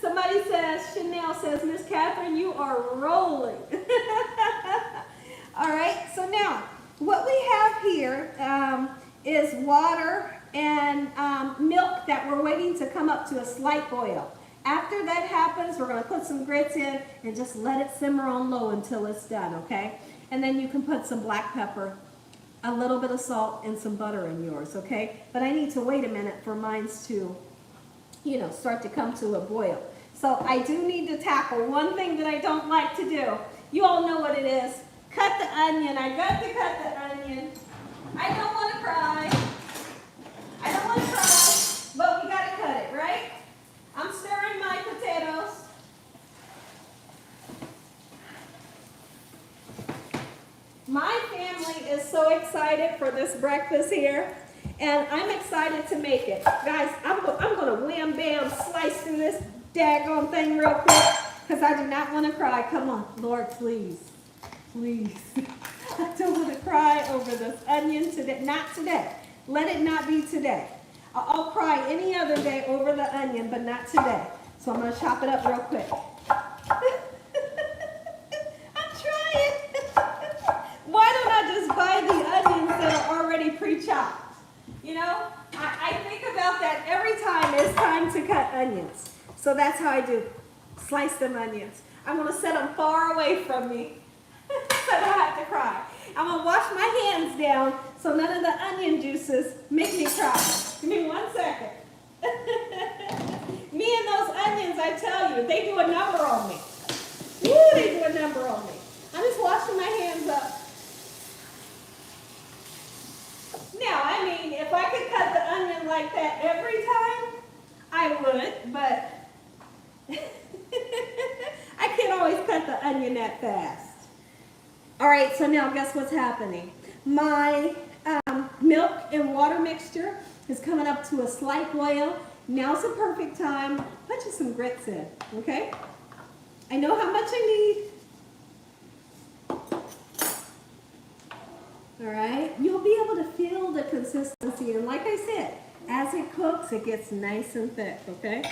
Somebody says, Chanel says, Miss Catherine, you are rolling. All right, so now what we have here is water and milk that we're waiting to come up to a slight boil. After that happens, we're going to put some grits in and just let it simmer on low until it's done, okay? And then you can put some black pepper, a little bit of salt, and some butter in yours, okay? But I need to wait a minute for mine to, you know, start to come to a boil. So I do need to tackle one thing that I don't like to do. You all know what it is. Cut the onion. I got to cut the onion. I don't want to cry. I don't want to cry, but we got to cut it, right? I'm stirring my potatoes. My family is so excited for this breakfast here, and I'm excited to make it. Guys, I'm going to wham bam slice through this daggone thing real quick because I do not want to cry. Come on, Lord, please. Please. I don't want to cry over this onion today. Not today. Let it not be today. I'll cry any other day over the onion, but not today. So I'm going to chop it up real quick. I'm trying. Why don't I just buy the onions that are already pre-chopped? You know, I think about that every time it's time to cut onions. So that's how I do. Slice them onions. I'm going to set them far away from me so I don't have to cry. I'm going to wash my hands down so none of the onion juices make me cry. Give me 1 second. Me and those onions, I tell you, they do a number on me. Woo, they do a number on me. I'm just washing my hands up. Now, I mean, if I could cut the onion like that every time, I would, but I can't always cut the onion that fast. All right, so now guess what's happening? My milk and water mixture is coming up to a slight boil. Now's the perfect time. Put you some grits in, okay? I know how much I need. All right, you'll be able to feel the consistency, and like I said, as it cooks, it gets nice and thick, okay?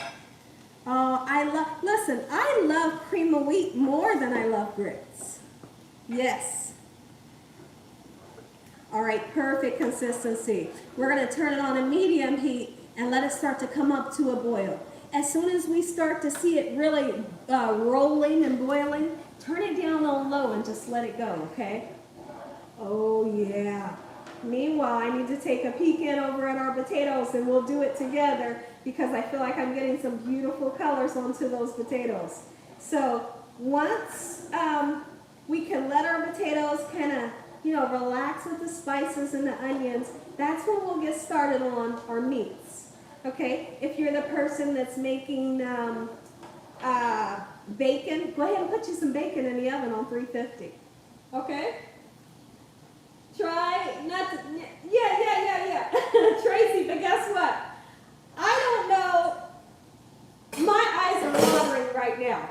Listen, I love cream of wheat more than I love grits. Yes. All right, perfect consistency. We're going to turn it on a medium heat and let it start to come up to a boil. As soon as we start to see it really rolling and boiling, turn it down on low and just let it go, okay? Oh, yeah. Meanwhile, I need to take a peek in over at our potatoes, and we'll do it together because I feel like I'm getting some beautiful colors onto those potatoes. So once we can let our potatoes kind of, you know, relax with the spices and the onions, that's when we'll get started on our meats. Okay? If you're the person that's making bacon, go ahead and put you some bacon in the oven on 350. Okay? Try not to, yeah. Tracy, but guess what? I don't know. My eyes are watering right now.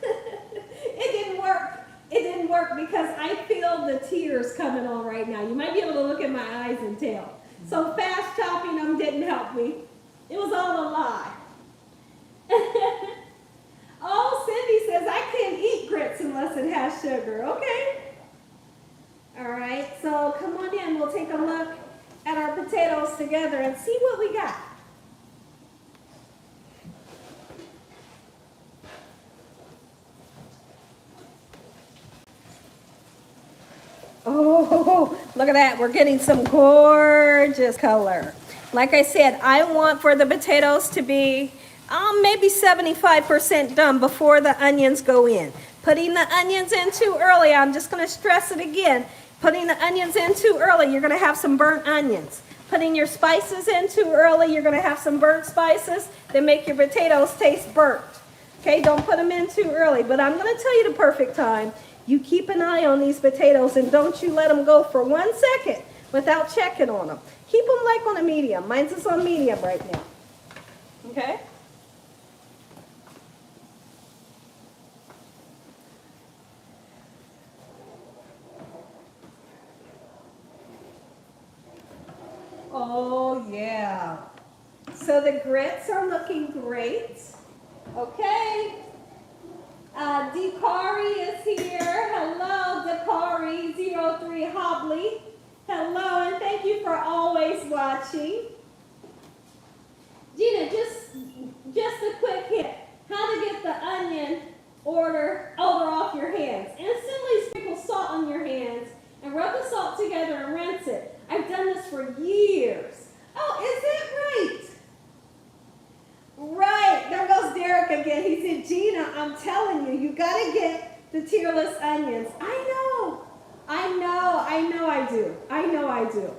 It didn't work. It didn't work because I feel the tears coming on right now. You might be able to look at my eyes and tell. So fast chopping them didn't help me. It was all a lie. Oh, Cindy says I can't eat grits unless it has sugar. Okay. All right, so come on in. We'll take a look at our potatoes together and see what we got. Oh, look at that. We're getting some gorgeous color. Like I said, I want for the potatoes to be maybe 75% done before the onions go in. Putting the onions in too early, I'm just going to stress it again. Putting the onions in too early, you're going to have some burnt onions. putting your spices in too early, you're gonna have some burnt spices that make your potatoes taste burnt. Okay, don't put them in too early, but I'm gonna tell you the perfect time. You keep an eye on these potatoes and don't you let them go for 1 second without checking on them. Keep them like on a medium. Mine's is on medium right now. Okay? Oh yeah. So the grits are looking great. Okay. Dakari is here. Hello, Dakari03 Hobley. Hello, and thank you for always watching. Gina, just a quick hint. How to get the onion odor off your hands. Instantly sprinkle salt on your hands and rub the salt together and rinse it. I've done this for years. Oh, is that right? Right, there goes Derek again. He said, Gina, I'm telling you, you gotta get the tearless onions. I know I do.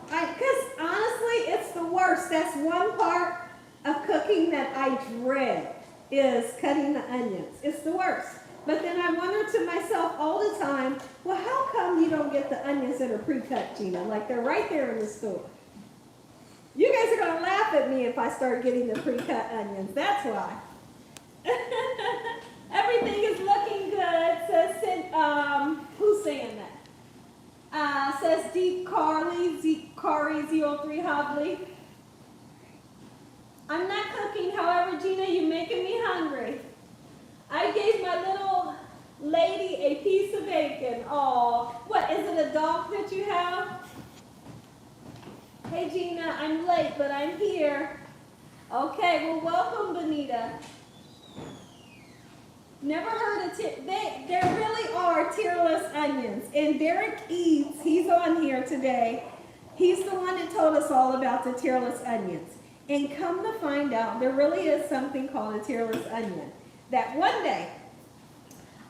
Because honestly, it's the worst. That's one part of cooking that I dread, is cutting the onions. It's the worst. But then I wonder to myself all the time, well, how come you don't get the onions that are pre-cut, Gina? Like they're right there in the store. You guys are going to laugh at me if I start getting the pre-cut onions. That's why. Everything is looking good, says, who's saying that? Says Deep Carly, Carly03 Hobley. I'm not cooking, however, Gina, you're making me hungry. I gave my little lady a piece of bacon. Oh, what, is it a dog that you have? Hey Gina, I'm late, but I'm here. Okay, well welcome, Benita. Never heard of there really are tearless onions. And Derek Eads, he's on here today. He's the one that told us all about the tearless onions. And come to find out, there really is something called a tearless onion. That one day,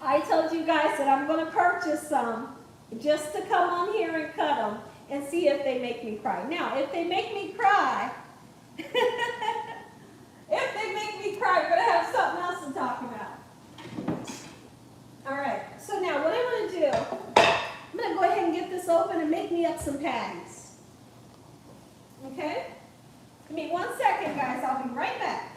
I told you guys that I'm going to purchase some just to come on here and cut them and see if they make me cry. Now, if they make me cry, we're going to have something else to talk about. All right, so now what I'm going to do, I'm going to go ahead and get this open and make me up some patties. Okay? Give me 1 second, guys. I'll be right back.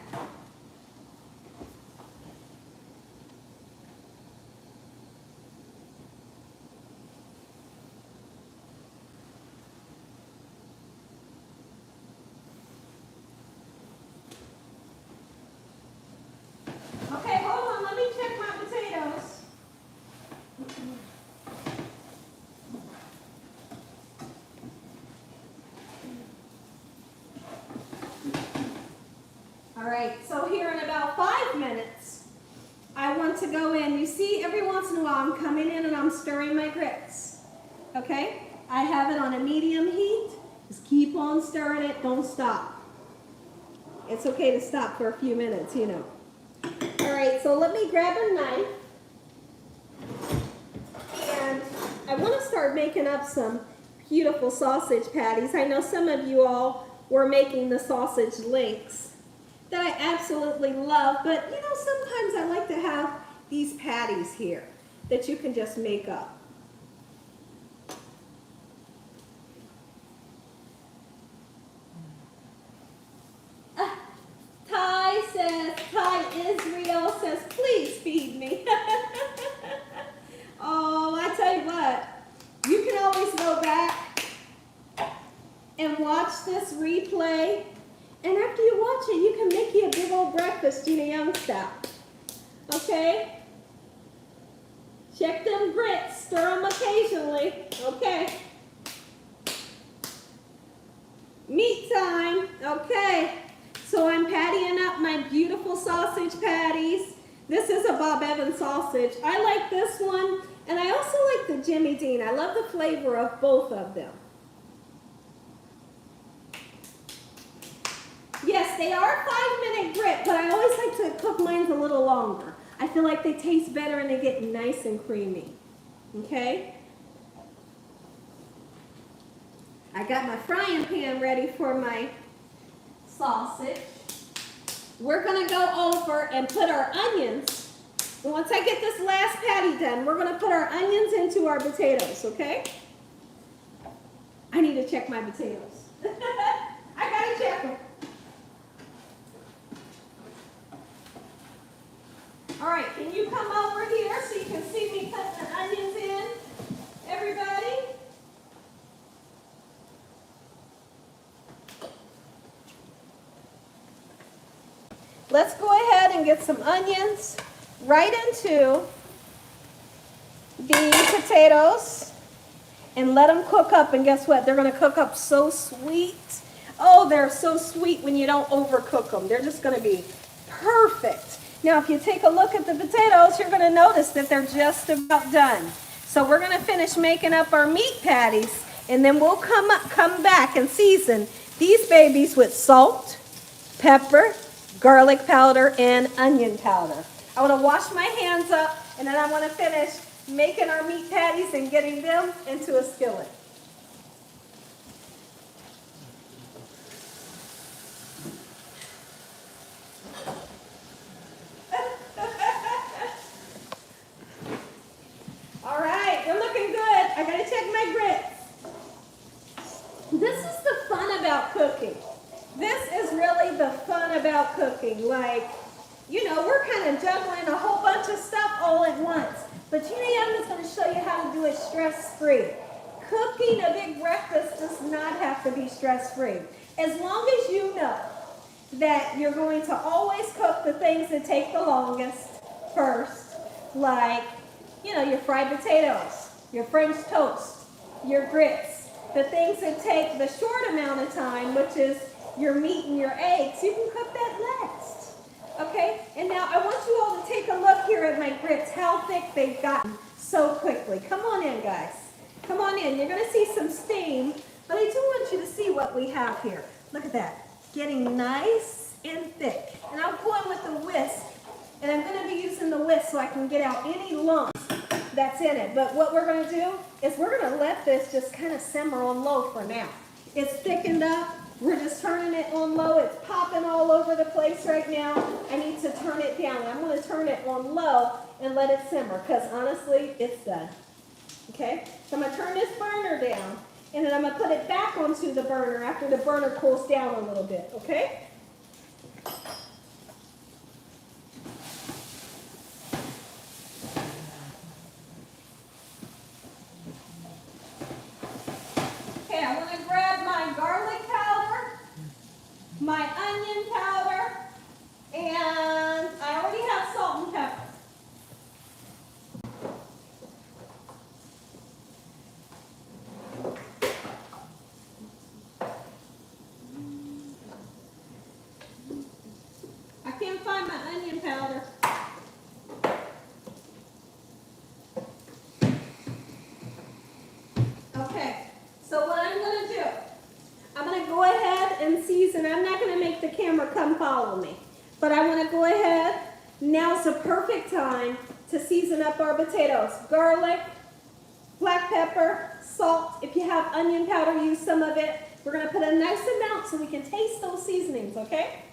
Okay, hold on. Let me check my potatoes. All right, so here in about 5 minutes, I want to go in. You see, every once in a while, I'm coming in and I'm stirring my grits. Okay? I have it on a medium heat. Just keep on stirring it. Don't stop. It's okay to stop for a few minutes, you know. All right, so let me grab a knife. And I want to start making up some beautiful sausage patties. I know some of you all were making the sausage links that I absolutely love, but you know, sometimes I like to have these patties here that you can just make up. Ty Israel says, please feed me. Oh, I tell you what, you can always go back and watch this replay. And after you watch it, you can make you a big old breakfast, Gina Young style. Okay? Check them grits. Stir them occasionally. Okay? Meat time. Okay. So I'm pattying up my beautiful sausage patties. This is a Bob Evans sausage. I like this one, and I also like the Jimmy Dean. I love the flavor of both of them. Yes, they are 5-minute grit, but I always like to cook mine a little longer. I feel like they taste better and they get nice and creamy. Okay? I got my frying pan ready for my sausage. We're gonna go over and put our onions. And once I get this last patty done, we're gonna put our onions into our potatoes, okay? I need to check my potatoes. I gotta check them. All right, can you come over here so you can see me put the onions in, everybody? Let's go ahead and get some onions right into the potatoes and let them cook up. And guess what? They're going to cook up so sweet. Oh, they're so sweet when you don't overcook them. They're just going to be perfect. Now, if you take a look at the potatoes, you're going to notice that they're just about done. So we're going to finish making up our meat patties, and then we'll come back and season these babies with salt, pepper, garlic powder, and onion powder. I want to wash my hands up, and then I want to finish making our meat patties and getting them into a skillet. All right, they're looking good. I gotta check my grits. This is the fun about cooking. This is really the fun about cooking. Like, you know, we're kind of juggling a whole bunch of stuff all at once. But Gina Young is going to show you how to do it stress-free. Cooking a big breakfast does not have to be stress-free. As long as you know that you're going to always cook the things that take the longest first, like, you know, your fried potatoes, your French toast, your grits, the things that take the short amount of time, which is your meat and your eggs, you can cook that next. Okay, and now I want you all to take a look here at my grits, how thick they've gotten so quickly. Come on in, guys. Come on in. You're going to see some steam, but I do want you to see what we have here. Look at that. Getting nice and thick. And I'm going with the whisk, and I'm going to be using the whisk so I can get out any lumps that's in it. But what we're going to do is we're going to let this just kind of simmer on low for now. It's thickened up. We're just turning it on low. It's popping all over the place right now. I need to turn it down. I'm going to turn it on low and let it simmer because honestly, it's done. Okay? So I'm going to turn this burner down and then I'm going to put it back onto the burner after the burner cools down a little bit. Okay? Okay, I'm going to grab my garlic powder, my onion powder, and I already have salt and pepper. I can't find my onion powder. Okay, so what I'm going to do, I'm going to go ahead and season. I'm not going to make the camera come follow me, but I want to go ahead. Now's the perfect time to season up our potatoes. Garlic, black pepper, salt. If you have onion powder, use some of it. We're going to put a nice amount so we can taste those seasonings, okay?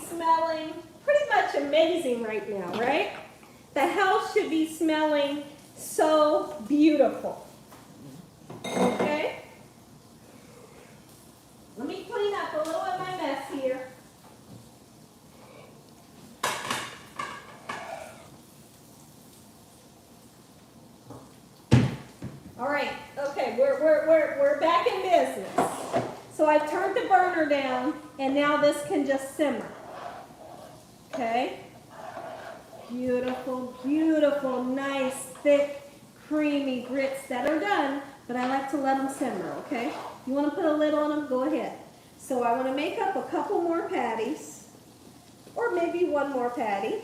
Smelling pretty much amazing right now, right? The house should be smelling so beautiful. Okay? Let me clean up a little of my mess here. All right, okay, we're back in business. So I turned the burner down and now this can just simmer. Okay, beautiful, beautiful, nice, thick, creamy grits that are done, but I like to let them simmer, okay? You want to put a lid on them, go ahead. So I want to make up a couple more patties, or maybe one more patty,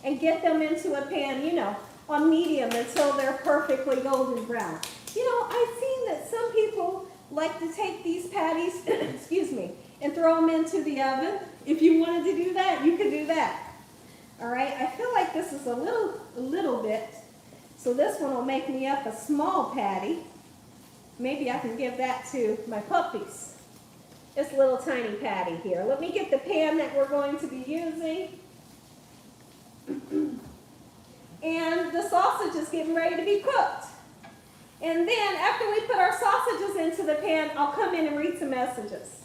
and get them into a pan. You know, on medium until they're perfectly golden brown. You know, I've seen that some people like to take these patties, excuse me, and throw them into the oven. If you wanted to do that, you could do that. All right, I feel like this is a little bit, so this one will make me up a small patty. Maybe I can give that to my puppies. This little tiny patty here. Let me get the pan that we're going to be using. And the sausage is getting ready to be cooked. And then after we put our sausages into the pan, I'll come in and read some messages.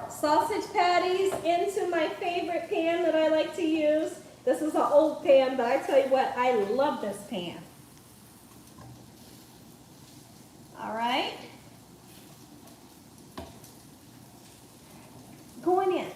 Sausage patties into my favorite pan that I like to use. This is an old pan, but I tell you what, I love this pan. All right. Going in.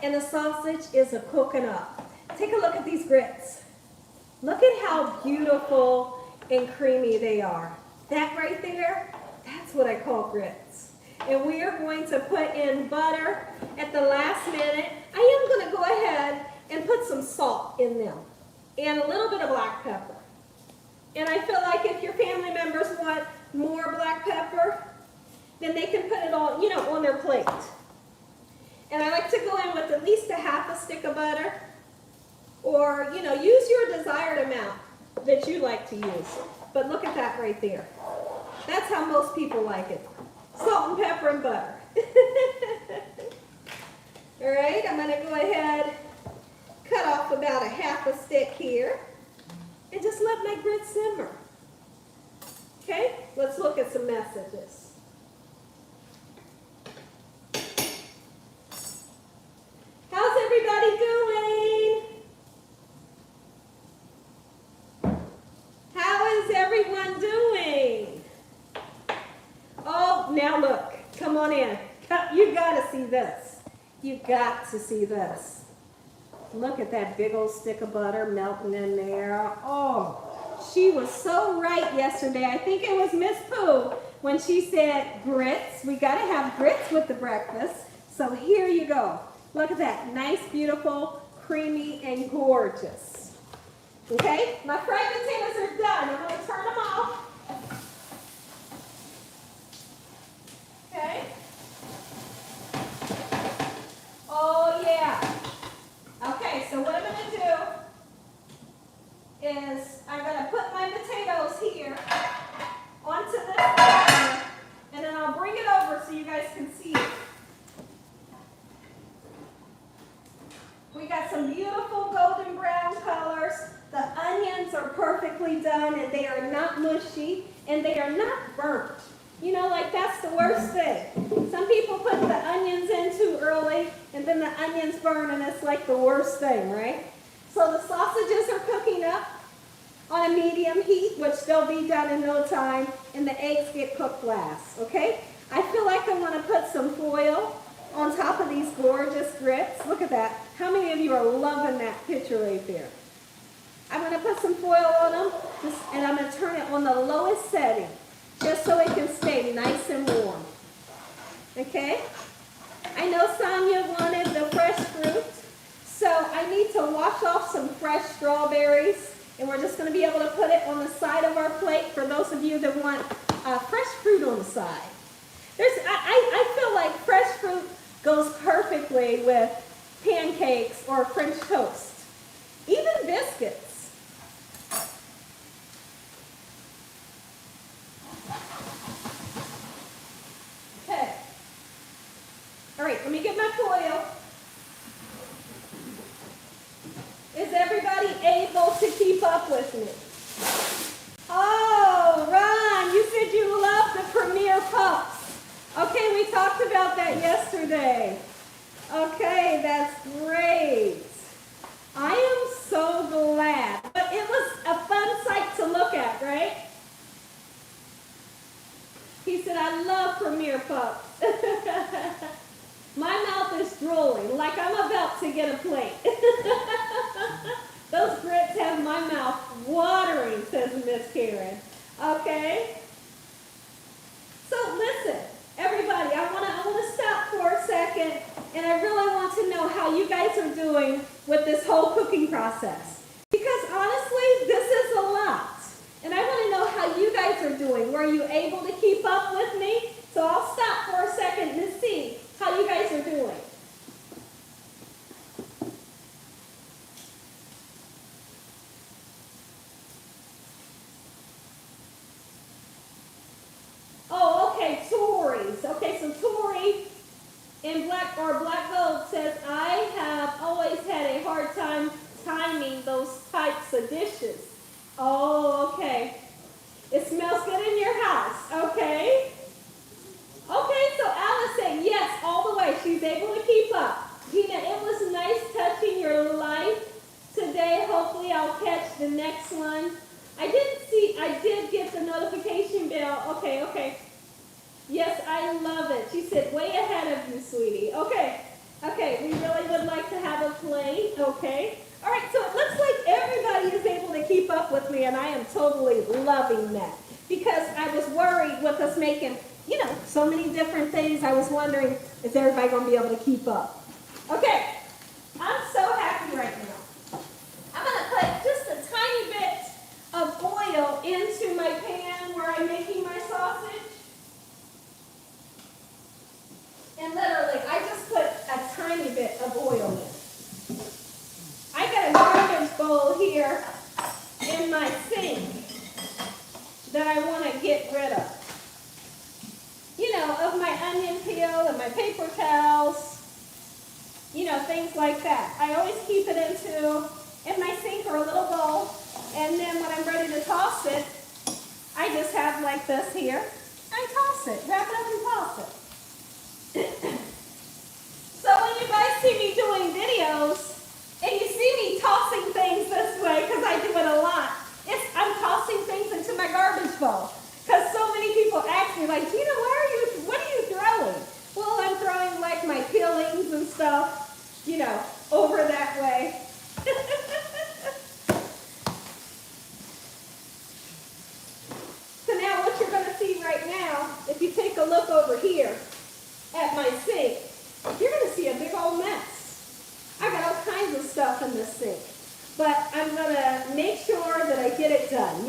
And the sausage is cooking up. Take a look at these grits. Look at how beautiful and creamy they are. That right there, that's what I call grits. And we are going to put in butter at the last minute. I am going to go ahead and put some salt in them and a little bit of black pepper. And I feel like if your family members want more black pepper, then they can put it all, you know, on their plate. And I like to go in with at least a half a stick of butter, or, you know, use your desired amount that you like to use. But look at that right there. That's how most people like it. Salt and pepper and butter. All right, I'm going to go ahead, cut off about a half a stick here, and just let my grits simmer. Okay, let's look at some messages. How's everybody doing? How is everyone doing? Oh, now look, come on in. You got to see this. You got to see this. Look at that big old stick of butter melting in there. Oh, she was so right yesterday. I think it was Miss Pooh when she said grits. We got to have grits with the breakfast. So here you go. Look at that. Nice, beautiful, creamy, and gorgeous. Okay? My fried potatoes are done. I'm going to turn them off. Okay? Oh, yeah. Okay, so what I'm going to do is I'm going to put my potatoes here onto this pan, and then I'll bring it over so you guys can see it. We got some beautiful golden brown colors. The onions are perfectly done, and they are not mushy, and they are not burnt. You know, like that's the worst thing. Some people put the onions in too early, and then the onions burn, and it's like the worst thing, right? So the sausages are cooking up on a medium heat, which they'll be done in no time, and the eggs get cooked last, okay? I feel like I want to put some foil on top of these gorgeous grits. Look at that. How many of you are loving that picture right there? I'm going to put some foil on them, and I'm going to turn it on the lowest setting, just so it can stay nice and warm. Okay? I know Sonia wanted the fresh fruit, so I need to wash off some fresh strawberries, and we're just going to be able to put it on the side of our plate for those of you that want fresh fruit on the side. I feel like fresh fruit goes perfectly with pancakes or French toast, even biscuits. much oil. Is everybody able to keep up with me? Oh, Ron, you said you love the Premier Puffs. Okay, we talked about that yesterday. Okay, that's great. I am so glad. But it was a fun sight to look at, right? He said, I love Premier Puffs. My mouth is drooling like I'm about to get a plate. Those grits have my mouth watering, says Miss Karen. Okay? So listen, everybody, I want to stop for a second, and I really want to know how you guys are doing with this whole cooking process. Because honestly, this is a lot. And I want to know how you guys are doing. Were you able to keep up with me? So I'll stop for a second to see how you guys are doing. Oh, okay, Tori's. Okay, so Tori in Black Gold says, I have always had a hard time timing those types of dishes. Oh, okay. It smells good in your house. Okay. Okay, so Alice said yes all the way. She's able to keep up. Gina, it was nice touching your life today. Hopefully I'll catch the next one. I did get the notification bell. Okay. Yes, I love it. She said, way ahead of you, sweetie. Okay, we really would like to have a plate. Okay. All right, so it looks like everybody is able to keep up with me, and I am totally loving that. Because I was worried with us making, so many different things. I was wondering, is everybody going to be able to keep up? Okay, I'm so happy right now. I'm going to put just a tiny bit of oil into my pan where I'm making my sausage. And literally, I just put a tiny bit of oil in. I got a garbage bowl here in my sink that I want to get rid of. Of my onion peel and my paper towels, things like that. I always keep it in my sink or a little bowl, and then when I'm ready to toss it, I just have like this here. I toss it, wrap it up and toss it. So when you guys see me doing videos, and you see me tossing things this way, because I do it a lot, I'm tossing things into my garbage bowl. Because so many people ask me, like, Gina, what are you throwing? Well, I'm throwing like my peelings and stuff, over that way. So now what you're going to see right now, if you take a look over here at my sink, you're going to see a big old mess. I got all kinds of stuff in this sink. But I'm going to make sure that I get it done,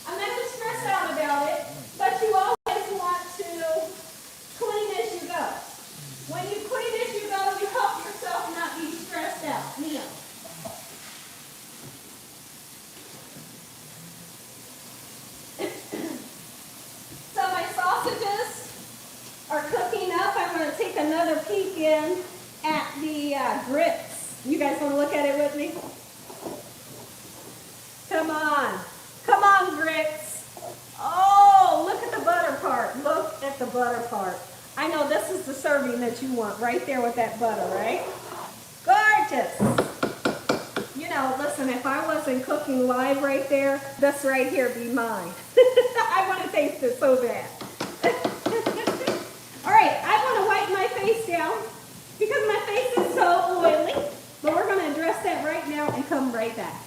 I'm not going to stress out about it, but you always want to clean as you go. When you clean as you go, you help yourself not be stressed out, So my sausages are cooking up. I'm going to take another peek in at the grits. You guys want to look at it with me? Come on, grits. Oh, look at the butter part. Look at the butter part. I know this is the serving that you want right there with that butter, right? Gorgeous. Listen, if I wasn't cooking live right there, this right here be mine. I want to taste it so bad. All right, I want to wipe my face down because my face is so oily, but we're going to address that right now and come right back.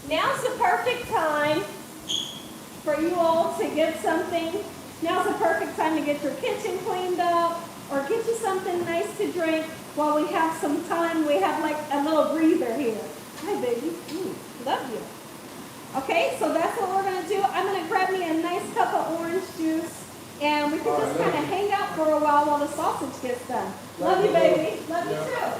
Now's the perfect time for you all to get something. Now's the perfect time to get your kitchen cleaned up or get you something nice to drink while we have some time. We have like a little breather here. Hi, baby. Love you. Okay, so that's what we're going to do. I'm going to grab me a nice cup of orange juice, and we can just kind of hang out for a while the sausage gets done. Love you, baby. Love you, too.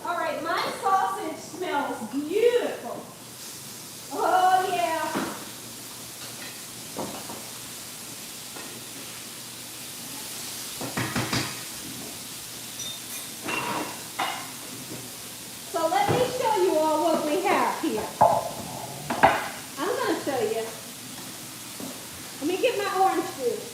All right, my sausage smells beautiful. Oh, yeah. So let me show you all what we have here. I'm going to show you. Let me get my orange juice.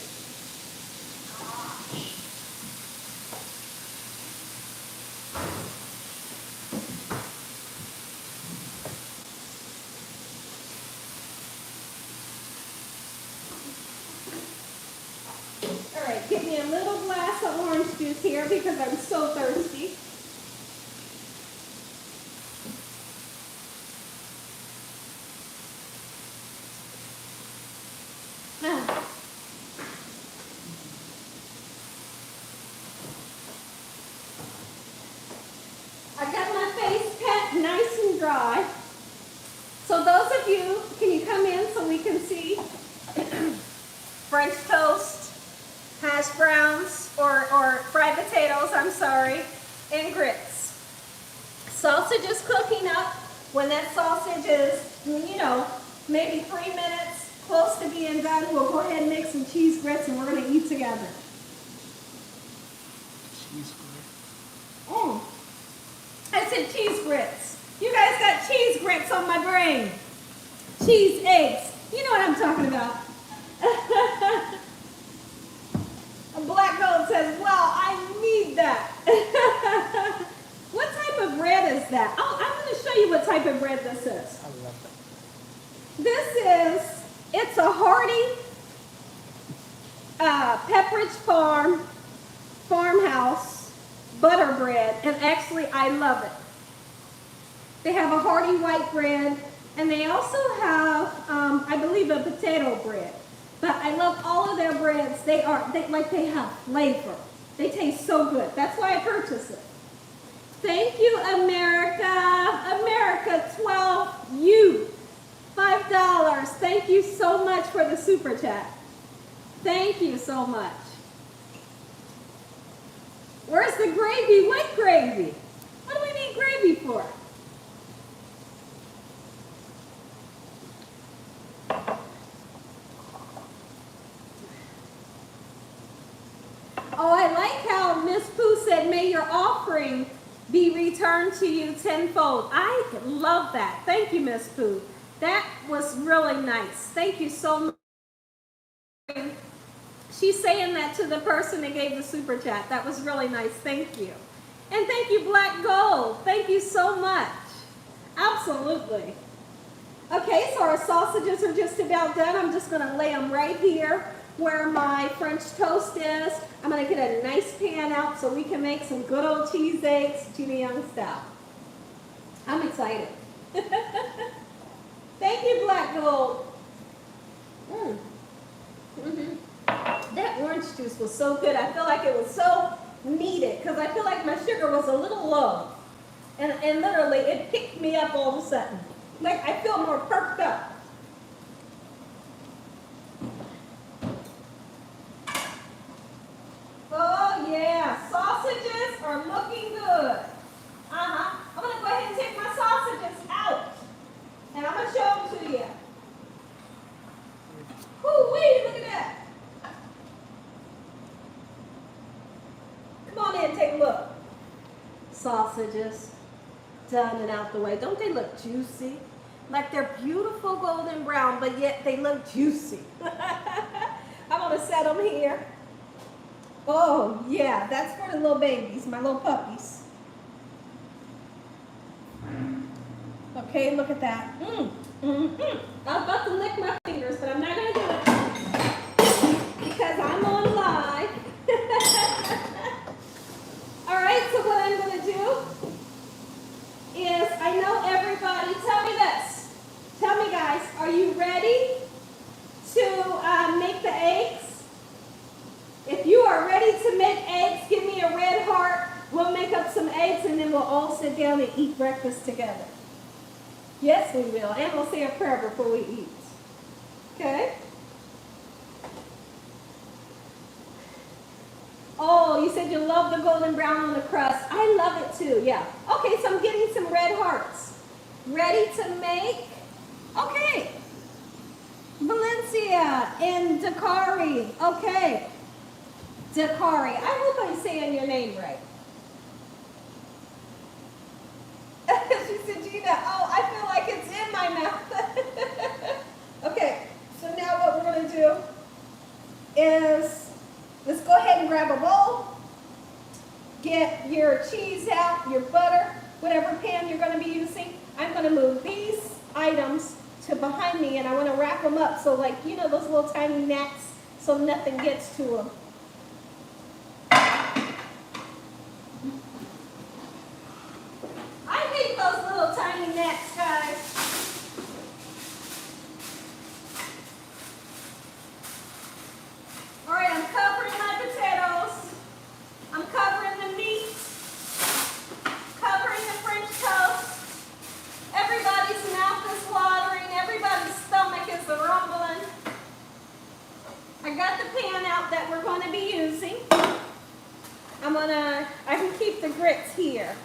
All right, give me a little glass of orange juice here because I'm so thirsty. I got my face pat nice and dry. So those of you, can you come in so we can see? French toast, hash browns, or fried potatoes, I'm sorry, and grits. Sausage is cooking up. When that sausage is, you know, maybe 3 minutes, close to being done, we'll go ahead and make some cheese grits and we're going to eat together. Cheese grits. Oh, I said cheese grits. You guys got cheese grits on my brain. Cheese eggs. You know what I'm talking about. A black gold says, well, I need that. What type of bread is that? Oh, I'm going to show you what type of bread this is. I love that. This is, it's a hearty Pepperidge farmhouse butter bread, and actually I love it. They have a hearty white bread, and they also have, I believe, a potato bread. But I love all of their breads. They have flavor. They taste so good. That's why I purchased it. Thank you, America. America 12U. $5. Thank you so much for the super chat. Thank you so much. Where's the gravy? What gravy? What do we need gravy for? Oh, I like how Miss Pooh said, may your offering be returned to you tenfold. I love that. Thank you, Miss Pooh. That was really nice. Thank you so much. She's saying that to the person that gave the super chat. That was really nice. Thank you. And thank you, Black Gold. Thank you so much. Absolutely. Okay, so our sausages are just about done. I'm just going to lay them right here where my French toast is. I'm going to get a nice pan out so we can make some good old cheese eggs, Gina Young style. I'm excited. Thank you, Black Gold. That orange juice was so good. I feel like it was so needed because I feel like my sugar was a little low. And literally, it picked me up all of a sudden. Like, I feel more perked up. Oh, yeah. Sausages are looking good. I'm going to go ahead and take my sausages out. And I'm going to show them to you. Woo-wee, look at that. Come on in, take a look. Sausages, done and out the way. Don't they look juicy? Like they're beautiful golden brown, but yet they look juicy. I'm going to set them here. Oh, yeah, that's for the little babies, my little puppies. Okay, look at that. I'm about to lick my fingers, but I'm not going to do it because I'm on live. sit down and eat breakfast together. Yes, we will. And we'll say a prayer before we eat. Okay? Oh, you said you love the golden brown on the crust. I love it too, yeah. Okay, so I'm getting some red hearts. Ready to make? Okay. Valencia and Dakari. Okay. Dakari. I hope I'm saying your name right. She said, Gina, oh, I feel like it's in my mouth. Okay, so now what we're going to do is, let's go ahead and grab a bowl. Get your cheese out, your butter, whatever pan you're going to be using. I'm going to move these items to behind me, and I want to wrap them up so, like, you know, those little tiny gnats, so nothing gets to them. I hate those little tiny gnats, guys. All right, I'm covering my potatoes. I'm covering the meat. Covering the French toast. Everybody's mouth is watering. Everybody's stomach is rumbling. I got the pan out that we're going to be using. I can keep the grits here.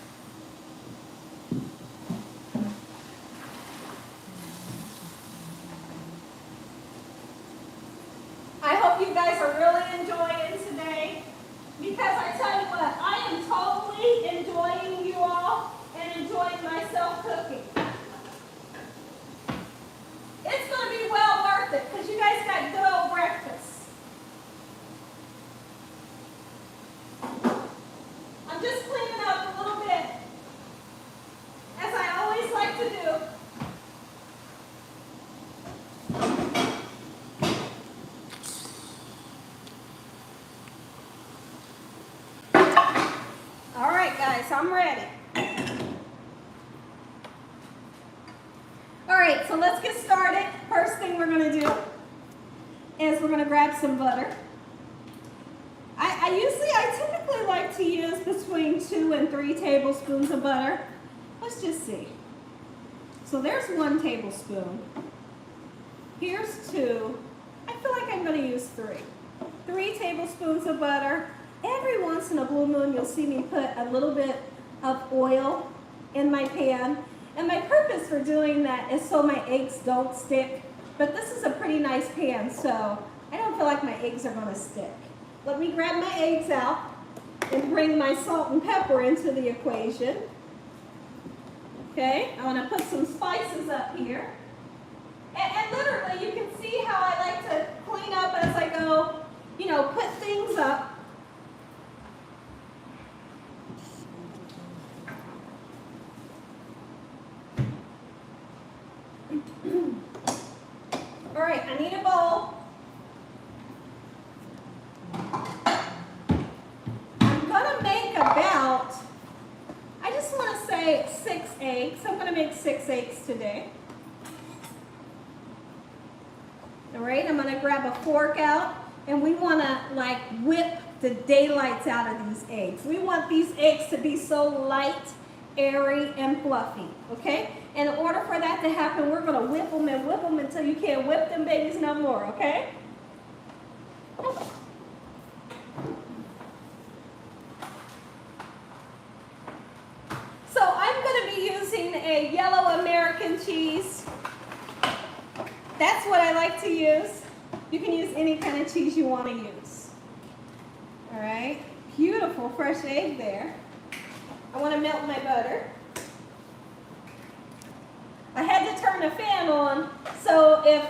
I hope you guys are really enjoying today, because I tell you what, I am totally enjoying you all and enjoying myself cooking. It's going to be well worth it because you guys got good old breakfast. I'm just cleaning up a little bit, as I always like to do. All right, guys, I'm ready. All right, so let's get started. First thing we're going to do is we're going to grab some butter. I typically like to use between 2 and 3 tablespoons of butter. Let's just see. So there's 1 tablespoon. Here's 2. I feel like I'm going to use 3. 3 tablespoons of butter. Every once in a blue moon, you'll see me put a little bit of oil in my pan. And my purpose for doing that is so my eggs don't stick. But this is a pretty nice pan, so I don't feel like my eggs are going to stick. Let me grab my eggs out and bring my salt and pepper into the equation. Okay, I want to put some spices up here. And literally, you can see how I like to clean up as I go, you know, put things up. All right, I need a bowl. I'm going to make about, I just want to say 6 eggs. I'm going to make 6 eggs today. All right, I'm going to grab a fork out, and we want to like whip the daylights out of these eggs. We want these eggs to be so light, airy, and fluffy, okay? And in order for that to happen, we're going to whip them and whip them until you can't whip them babies no more, okay? So I'm going to be using a yellow American cheese. That's what I like to use. You can use any kind of cheese you want to use. All right, beautiful fresh egg there. I want to melt my butter. I had to turn the fan on, so if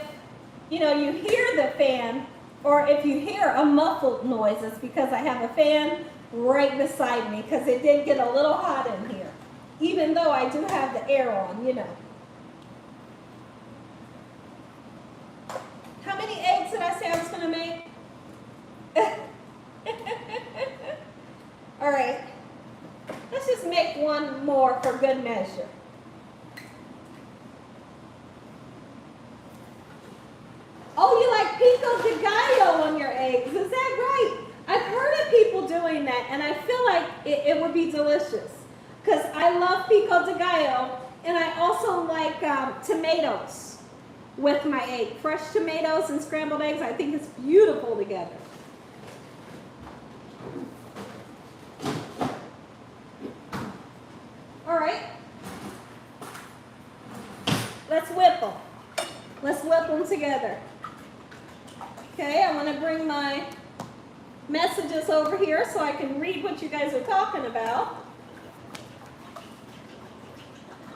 you hear the fan, or if you hear a muffled noise, it's because I have a fan right beside me, because it did get a little hot in here, even though I do have the air on, you know. How many eggs did I say I was going to make? All right, let's just make 1 more for good measure. Oh, you like pico de gallo on your eggs, is that right? I've heard of people doing that, and I feel like it would be delicious. because I love pico de gallo, and I also like tomatoes with my egg. Fresh tomatoes and scrambled eggs, I think it's beautiful together. All right. Let's whip them. Let's whip them together. Okay, I want to bring my messages over here so I can read what you guys are talking about.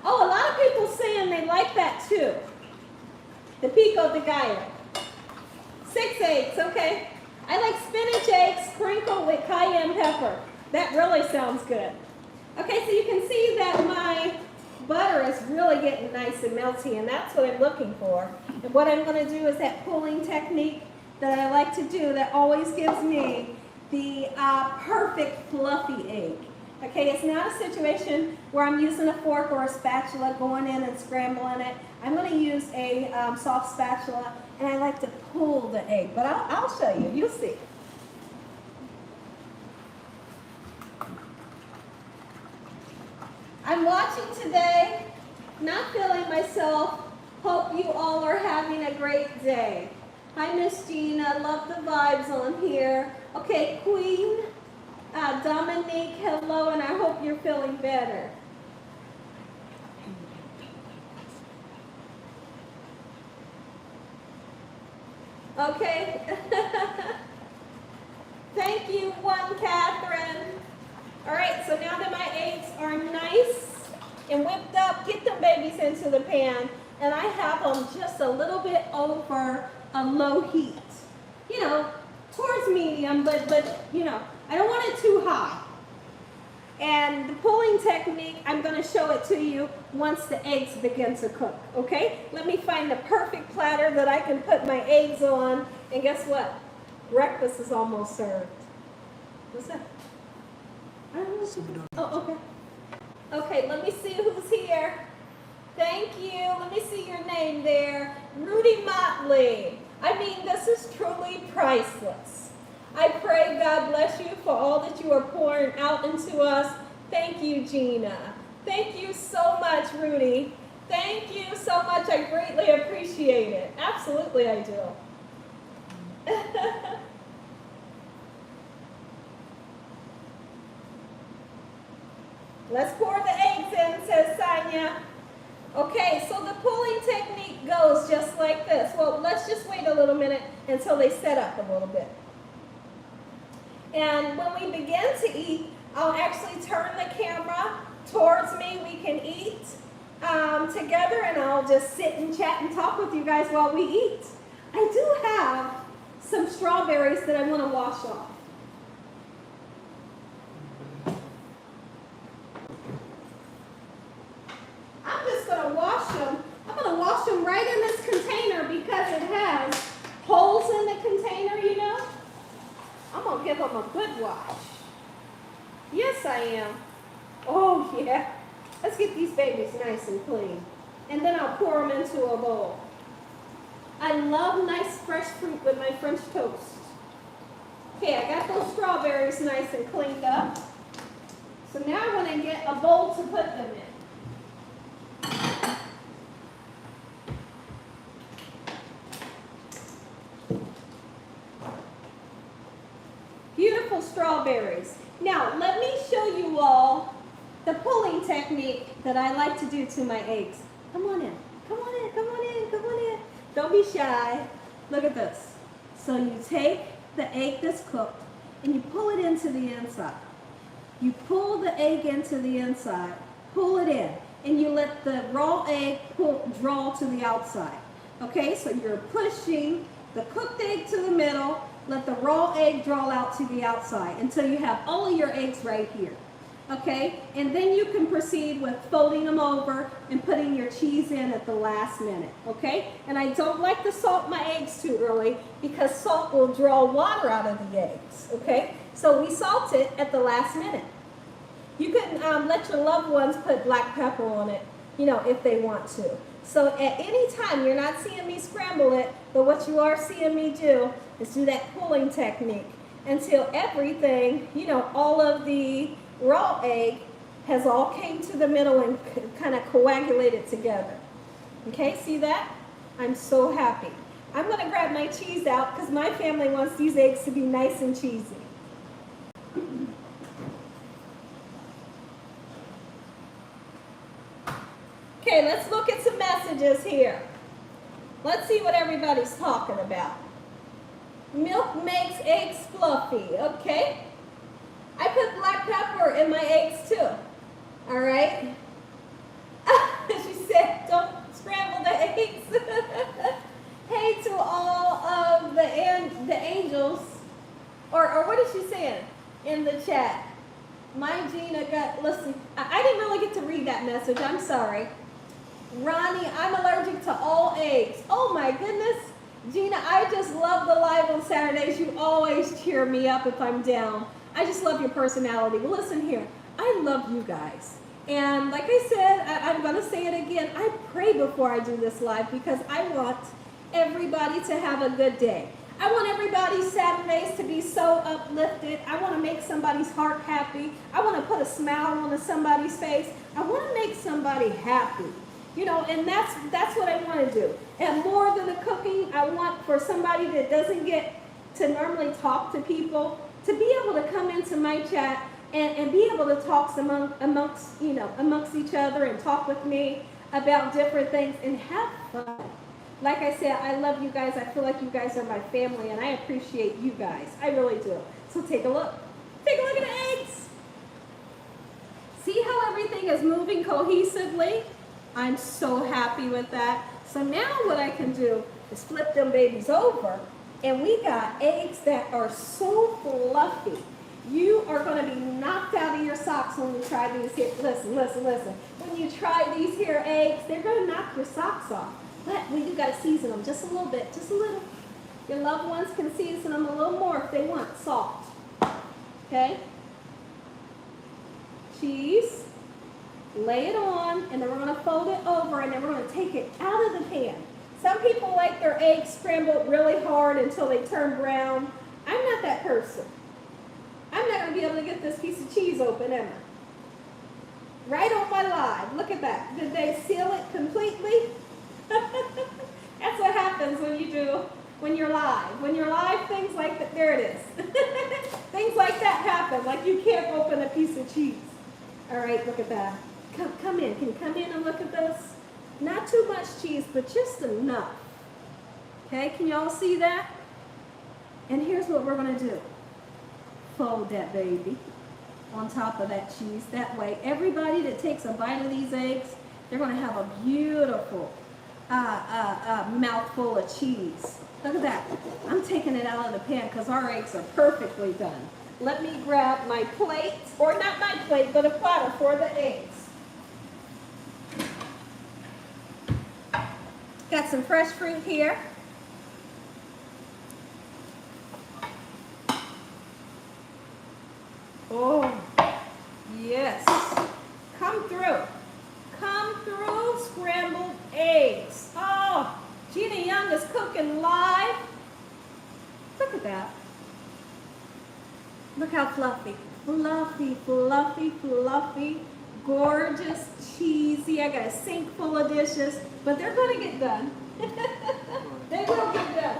Oh, a lot of people saying they like that too. The pico de gallo. 6 eggs, okay. I like spinach eggs sprinkled with cayenne pepper. That really sounds good. Okay, so you can see that my butter is really getting nice and melty, and that's what I'm looking for. And what I'm going to do is that pulling technique that I like to do that always gives me the perfect fluffy egg. Okay, it's not a situation where I'm using a fork or a spatula going in and scrambling it. I'm going to use a soft spatula, and I like to pull the egg. But I'll show you. You'll see. I'm watching today, not feeling myself. Hope you all are having a great day. Hi, Miss Gina. Love the vibes on here. Okay, Queen Dominique, hello, and I hope you're feeling better. Okay. Thank you, one Catherine. All right, so now that my eggs are nice and whipped up, get them babies into the pan, and I have them just a little bit over a low heat. You know, towards medium, but you know, I don't want it too high. And the pulling technique, I'm going to show it to you once the eggs begin to cook, okay? Let me find the perfect platter that I can put my eggs on, and guess what? Breakfast is almost served. What's that? I don't know. Oh, okay. Okay, let me see who's here. Thank you. Let me see your name there. Rudy Motley. I mean, this is truly priceless. I pray God bless you for all that you are pouring out into us. Thank you, Gina. Thank you so much, Rudy. Thank you so much. I greatly appreciate it. Absolutely, I do. Let's pour the eggs in, says Sonia. Okay, so the pulling technique goes just like this. Well, let's just wait a little minute until they set up a little bit. And when we begin to eat, I'll actually turn the camera towards me. We can eat together, and I'll just sit and chat and talk with you guys while we eat. I do have some strawberries that I want to wash off. I'm just going to wash them. I'm going to wash them right in this container because it has holes in the container, you know. I'm going to give them a good wash. Yes, I am. Oh, yeah. Let's get these babies nice and clean. And then I'll pour them into a bowl. I love nice fresh fruit with my French toast. Okay, I got those strawberries nice and cleaned up. So now I want to get a bowl to put them in. Beautiful strawberries. Now, let me show you all the pulling technique that I like to do to my eggs. Come on in. Come on in. Come on in. Come on in. Don't be shy. Look at this. So you take the egg that's cooked and you pull it into the inside. You pull the egg into the inside, pull it in, and you let the raw egg draw to the outside. Okay, so you're pushing the cooked egg to the middle, let the raw egg draw out to the outside until you have all of your eggs right here. Okay, and then you can proceed with folding them over and putting your cheese in at the last minute. Okay, and I don't like to salt my eggs too early because salt will draw water out of the eggs. Okay, so we salt it at the last minute. You can let your loved ones put black pepper on it, you know, if they want to. So at any time, you're not seeing me scramble it, but what you are seeing me do is do that pulling technique until everything, you know, all of the raw egg has all came to the middle and kind of coagulated together. Okay, see that? I'm so happy. I'm going to grab my cheese out because my family wants these eggs to be nice and cheesy. Okay, let's look at some messages here. Let's see what everybody's talking about. Milk makes eggs fluffy. Okay. I put black pepper in my eggs too. All right. She said, don't scramble the eggs. Hey to all of the angels. Or what is she saying in the chat? My Gina got, listen, I didn't really get to read that message. I'm sorry. Ronnie, I'm allergic to all eggs. Oh my goodness. Gina, I just love the live on Saturdays. You always cheer me up if I'm down. I just love your personality. Well, listen here. I love you guys. And like I said, I'm going to say it again. I pray before I do this live because I want everybody to have a good day. I want everybody's Saturdays to be so uplifted. I want to make somebody's heart happy. I want to put a smile on somebody's face. I want to make somebody happy. You know, and that's what I want to do. And more than the cooking, I want for somebody that doesn't get to normally talk to people to be able to come into my chat and be able to talk amongst each other and talk with me about different things and have fun. Like I said, I love you guys. I feel like you guys are my family, and I appreciate you guys. I really do. So take a look. Take a look at the eggs. See how everything is moving cohesively? I'm so happy with that. So now what I can do is flip them babies over, and we got eggs that are so fluffy. You are going to be knocked out of your socks when you try these here. Listen. When you try these here eggs, they're going to knock your socks off. But we do got to season them just a little bit, just a little. Your loved ones can season them a little more if they want salt. Okay? Cheese. Lay it on, and then we're going to fold it over, and then we're going to take it out of the pan. Some people like their eggs scrambled really hard until they turn brown. I'm not that person. I'm not going to be able to get this piece of cheese open, am I? Right on my live. Look at that. Did they seal it completely? That's what happens when you're live. When you're live, things like that, there it is. Things like that happen, like you can't open a piece of cheese. All right, look at that. Come in. Can you come in and look at this? Not too much cheese, but just enough. Okay, can y'all see that? And here's what we're going to do. Fold that baby on top of that cheese. That way, everybody that takes a bite of these eggs, they're going to have a beautiful mouthful of cheese. Look at that. I'm taking it out of the pan because our eggs are perfectly done. Let me grab my plate, or not my plate, but a platter for the eggs. Got some fresh fruit here. Oh, yes. Come through. Come through, scrambled eggs. Oh, Gina Young is cooking live. Look at that. Look how fluffy. Fluffy, fluffy, fluffy. Gorgeous, cheesy. I got a sink full of dishes, but they're going to get done. They will get done.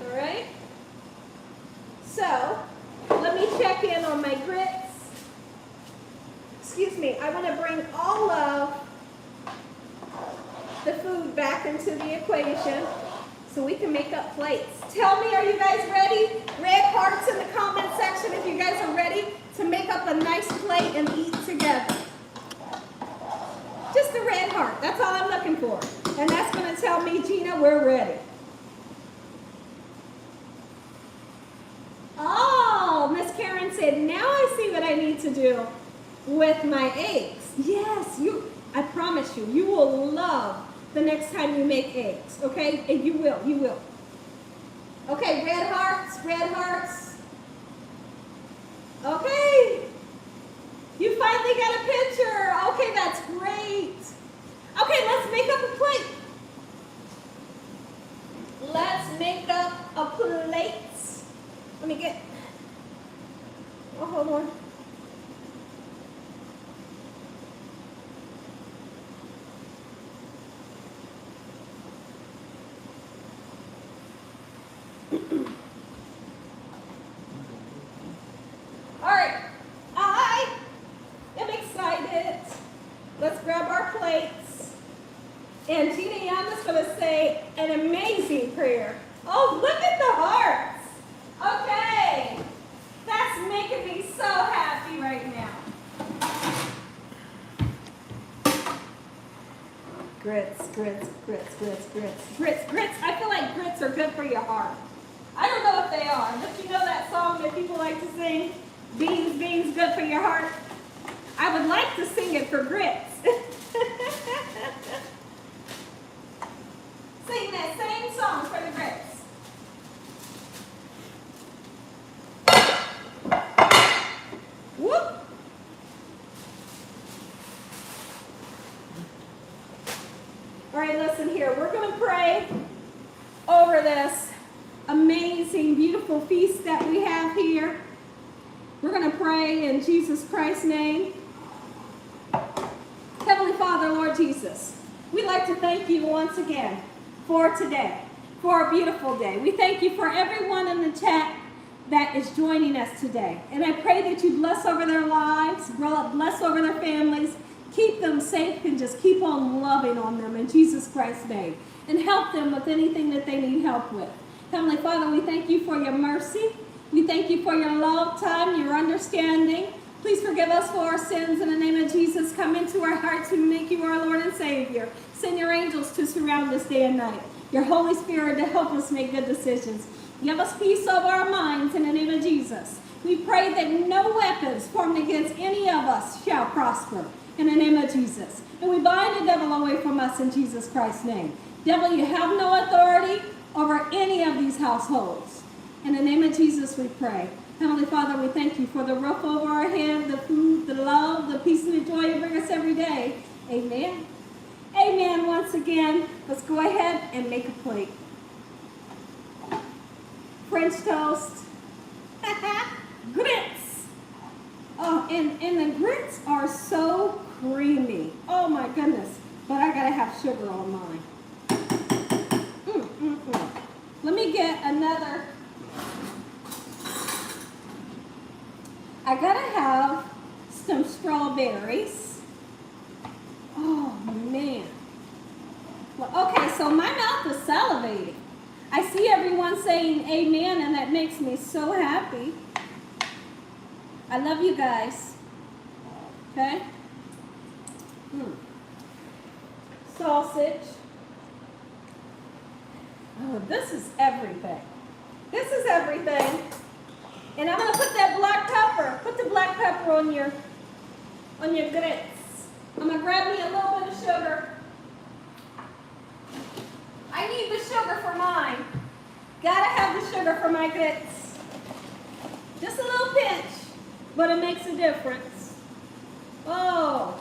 All right? So, let me check in on my grits. Excuse me, I want to bring all of the food back into the equation so we can make up plates. Tell me, are you guys ready? Red hearts in the comment section if you guys are ready to make up a nice plate and eat together. Just a red heart, that's all I'm looking for. And that's going to tell me, Gina, we're ready. Oh, Miss Karen said, now I see what I need to do with my eggs. Yes, I promise you, you will love the next time you make eggs, okay? And you will. Okay, red hearts. Okay, you finally got a picture. Okay, that's great. Okay, let's make up a plate. Let's make up a plate. Let me get, Oh, hold on. All right, I am excited. Let's grab our plates. And Gina Young is going to say an amazing prayer. Oh, look at the hearts. Okay. That's making me so happy right now. Grits, grits, grits, grits, grits, grits, grits. I feel like grits are good for your heart. I don't know if they are, but you know that song that people like to sing? Beans, beans, good for your heart. I would like to sing it for grits. Sing that same song for the grits. Whoop. All right, listen here. We're going to pray over this amazing, beautiful feast that we have here. We're going to pray in Jesus Christ's name. Heavenly Father, Lord Jesus, we'd like to thank you once again for today, for a beautiful day. We thank you for everyone in the chat that is joining us today. And I pray that you bless over their lives, bless over their families, keep them safe, and just keep on loving on them in Jesus Christ's name. And help them with anything that they need help with. Heavenly Father, we thank you for your mercy. We thank you for your love time, your understanding. Please forgive us for our sins in the name of Jesus. Come into our hearts and make you our Lord and Savior. Send your angels to surround us day and night. Your Holy Spirit to help us make good decisions. Give us peace over our minds in the name of Jesus. We pray that no weapons formed against any of us shall prosper in the name of Jesus. And we bind the devil away from us in Jesus Christ's name. Devil, you have no authority over any of these households. In the name of Jesus we pray. Heavenly Father, we thank you for the roof over our head, the food, the love, the peace and the joy you bring us every day. Amen. Amen. Once again, let's go ahead and make a plate. French toast. Grits. Oh, and the grits are so creamy. Oh my goodness. But I gotta have sugar on mine. Let me get another. I gotta have some strawberries. Oh man. Well, okay, so my mouth is salivating. I see everyone saying amen, and that makes me so happy. I love you guys. Okay? Sausage. Oh, this is everything. This is everything. And I'm going to put that black pepper. Put the black pepper on your grits. I'm going to grab me a little bit of sugar. I need the sugar for mine. Gotta have the sugar for my grits. Just a little pinch, but it makes a difference. Oh.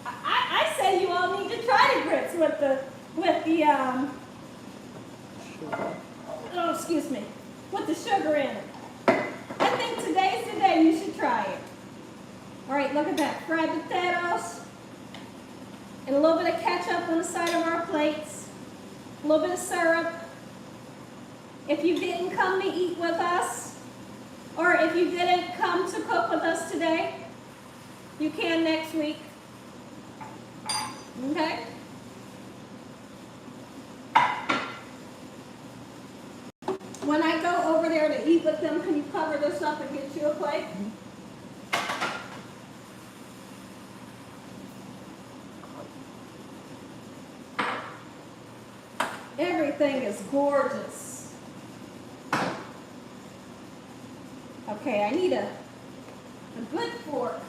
I say you all need to try the grits with the with the sugar in it. I think today's the day you should try it. All right, look at that. Fried potatoes and a little bit of ketchup on the side of our plates. A little bit of syrup. If you didn't come to eat with us, or if you didn't come to cook with us today, you can next week. Okay? When I go over there to eat with them, can you cover this up and get you a plate? Everything is gorgeous. Okay, I need a good fork.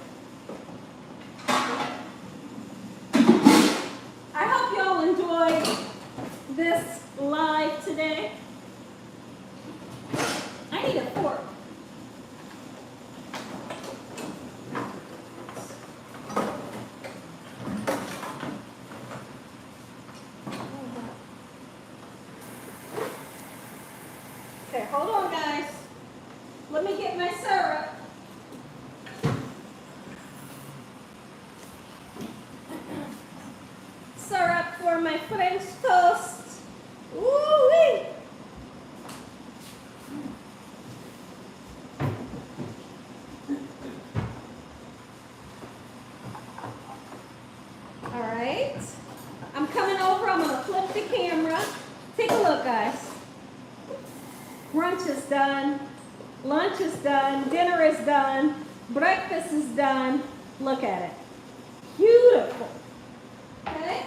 I hope y'all enjoyed this live today. I need a fork. hold on, guys. Let me get my syrup. Syrup for my French toast. Woo-wee! All right. I'm coming over. I'm going to flip the camera. Take a look, guys. Brunch is done. Lunch is done. Dinner is done. Breakfast is done. Look at it. Beautiful. Okay.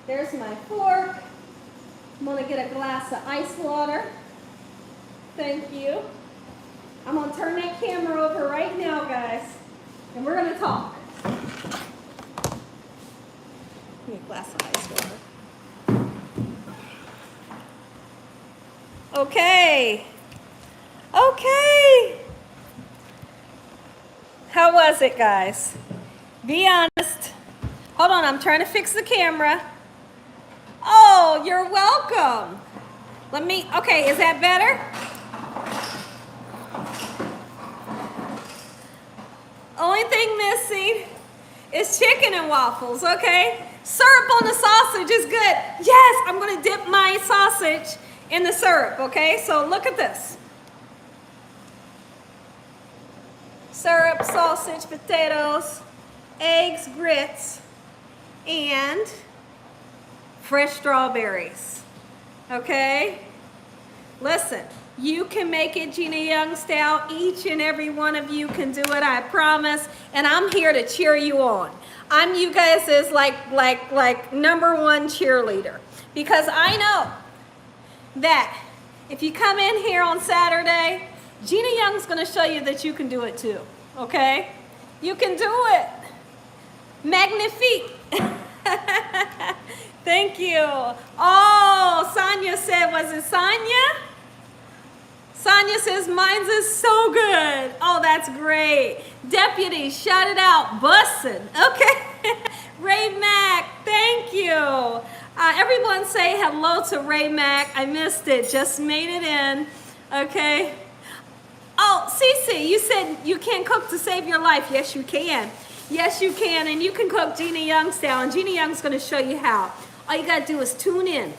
There's my fork. I'm going to get a glass of ice water. Thank you. I'm going to turn that camera over right now, guys. And we're going to talk. Give me a glass of ice water. Okay. Okay. How was it, guys? Be honest. Hold on, I'm trying to fix the camera. Oh, you're welcome. Okay, is that better? Only thing missing is chicken and waffles, okay? Syrup on the sausage is good. Yes, I'm gonna dip my sausage in the syrup, okay? So look at this. Syrup, sausage, potatoes, eggs, grits, and fresh strawberries, okay? Listen, you can make it Gina Young style. Each and every one of you can do it, I promise. And I'm here to cheer you on. I'm you guys' like #1 cheerleader. Because I know that if you come in here on Saturday, Gina Young's gonna show you that you can do it too, okay? You can do it. Magnifique. Thank you. Oh, Sonia said, was it Sonia? Sonia says, mine's is so good. Oh, that's great. Deputy, shout it out. Bussin'. Okay. Ray Mack, thank you. Everyone say hello to Ray Mack. I missed it. Just made it in. Okay. Oh, Cece, you said you can't cook to save your life. Yes, you can. Yes, you can. And you can cook Gina Young style. And Gina Young's going to show you how. All you got to do is tune in.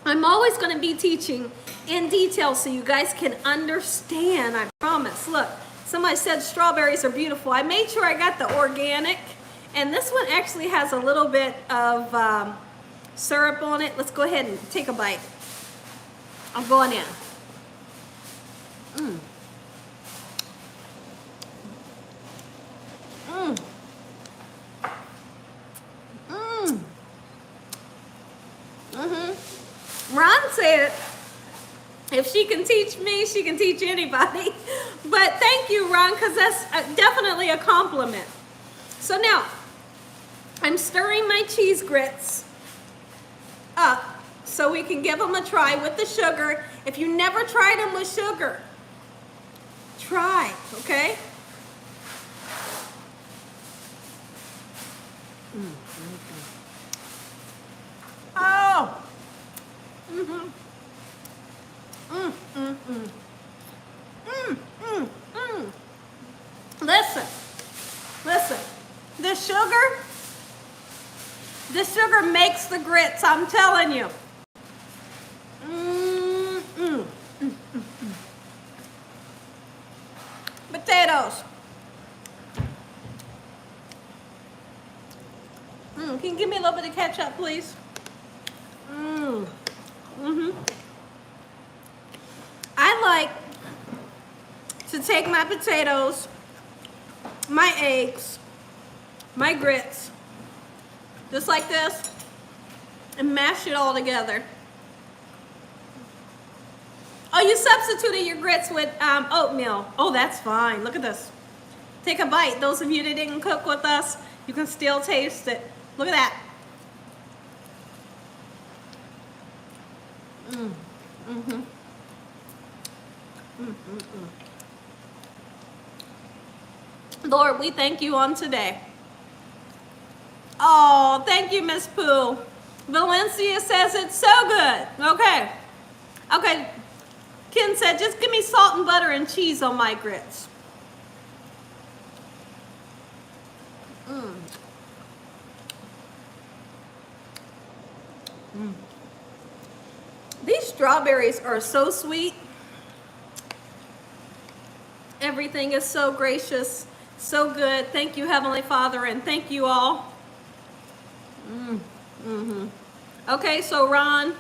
I'm always going to be teaching in detail so you guys can understand, I promise. Look, somebody said strawberries are beautiful. I made sure I got the organic. And this one actually has a little bit of syrup on it. Let's go ahead and take a bite. I'm going in. Mmm. Mmm. Mmm. Mm-hmm. Ron said, if she can teach me, she can teach anybody. But thank you, Ron, because that's definitely a compliment. So now, I'm stirring my cheese grits up so we can give them a try with the sugar. If you never tried them with sugar, try, okay? Oh! Mm-hmm. Listen, the sugar makes the grits, I'm telling you. Potatoes. Can you give me a little bit of ketchup, please? I like to take my potatoes, my eggs, my grits, just like this, and mash it all together. Oh, you substituted your grits with oatmeal. Oh, that's fine. Look at this. Take a bite. Those of you that didn't cook with us, you can still taste it. Look at that. Lord, we thank you on today. Oh, thank you, Miss Pooh. Valencia says it's so good. Okay. Okay, Ken said, just give me salt and butter and cheese on my grits. Mm. Mm. These strawberries are so sweet. Everything is so gracious, so good. Thank you, Heavenly Father, and thank you all. Okay, so Ron,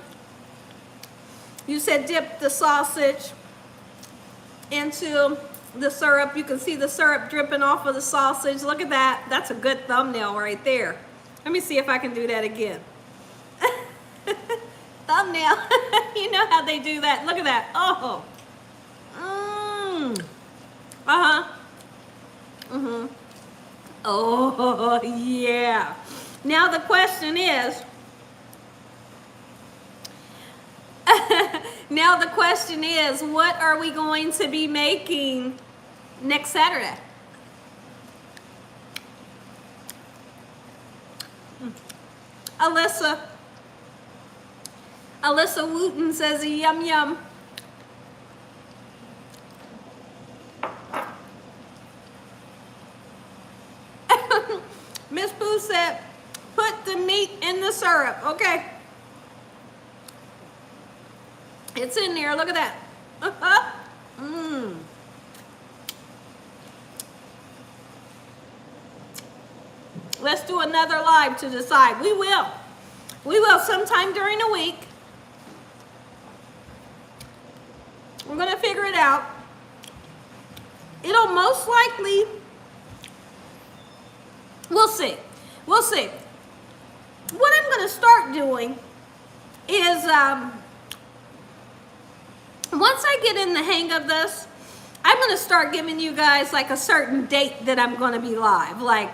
you said dip the sausage into the syrup. You can see the syrup dripping off of the sausage. Look at that. That's a good thumbnail right there. Let me see if I can do that again. Thumbnail. You know how they do that. Look at that. Oh. Oh, yeah. Now the question is, what are we going to be making next Saturday? Alyssa Wooten says yum yum. Miss Boo said, put the meat in the syrup. Okay. It's in there. Look at that. Let's do another live to decide. We will. We will sometime during the week. We're going to figure it out. It'll most likely, we'll see. We'll see. What I'm going to start doing is, once I get in the hang of this, I'm going to start giving you guys like a certain date that I'm going to be live. Like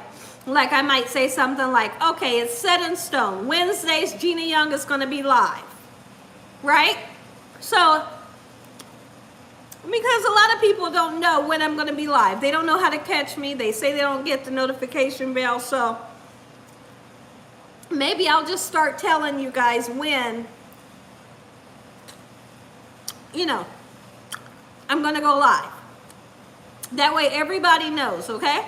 I might say something like, okay, it's set in stone. Wednesdays, Gina Young is going to be live. Right? So, because a lot of people don't know when I'm going to be live. They don't know how to catch me. They say they don't get the notification bell. So, maybe I'll just start telling you guys when, you know, I'm going to go live. That way everybody knows, okay?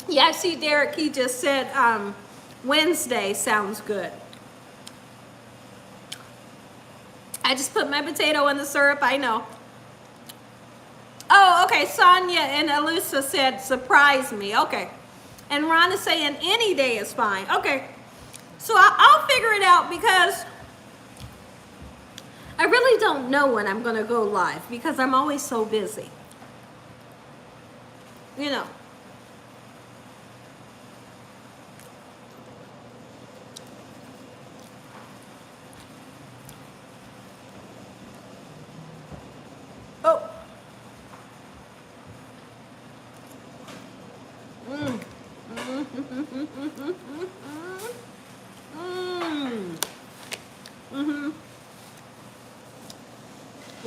Yeah, I see Derek, he just said Wednesday sounds good. I just put my potato in the syrup, I know. Oh, okay, Sonia and Alyssa said surprise me, okay. And Ron is saying any day is fine, okay. So I'll figure it out because I really don't know when I'm going to go live because I'm always so busy. You know. Oh.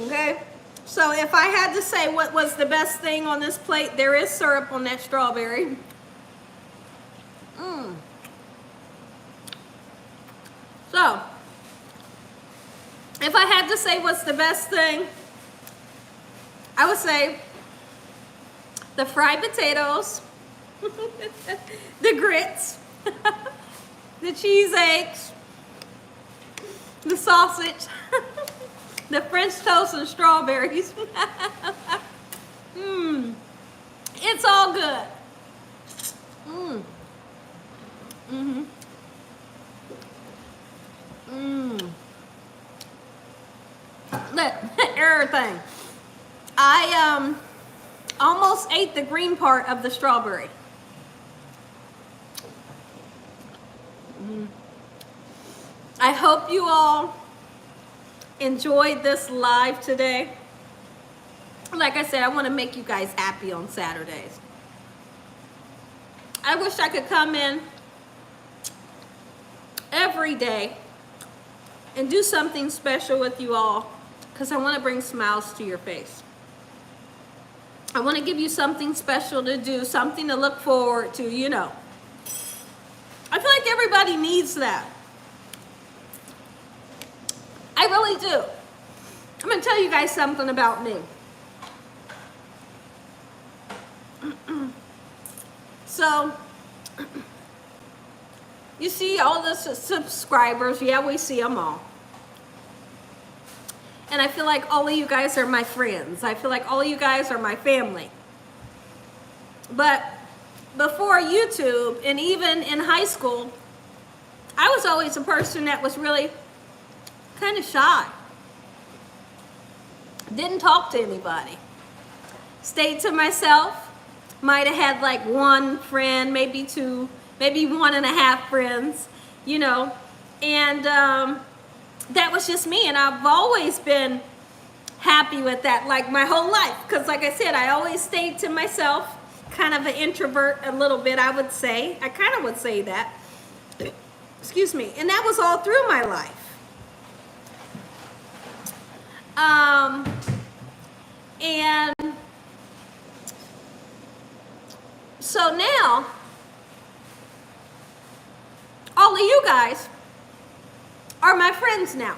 Okay, so if I had to say what was the best thing on this plate, there is syrup on that strawberry. So, if I had to say what's the best thing, I would say the fried potatoes, the grits, the cheese eggs, the sausage, the French toast and strawberries. It's all good. Look, everything. I almost ate the green part of the strawberry. I hope you all enjoyed this live today. Like I said, I want to make you guys happy on Saturdays. I wish I could come in every day and do something special with you all because I want to bring smiles to your face. I want to give you something special to do, something to look forward to, you know. I feel like everybody needs that. I really do. I'm going to tell you guys something about me. So, you see all the subscribers. Yeah, we see them all. And I feel like all of you guys are my friends. I feel like all of you guys are my family. But before YouTube, and even in high school, I was always a person that was really kind of shy. Didn't talk to anybody. Stayed to myself. Might have had like one friend, maybe two, maybe 1.5 friends, you know. And that was just me. And I've always been happy with that, like my whole life. Because like I said, I always stayed to myself. Kind of an introvert a little bit, I would say. I kind of would say that. Excuse me. And that was all through my life. And so now, all of you guys are my friends now.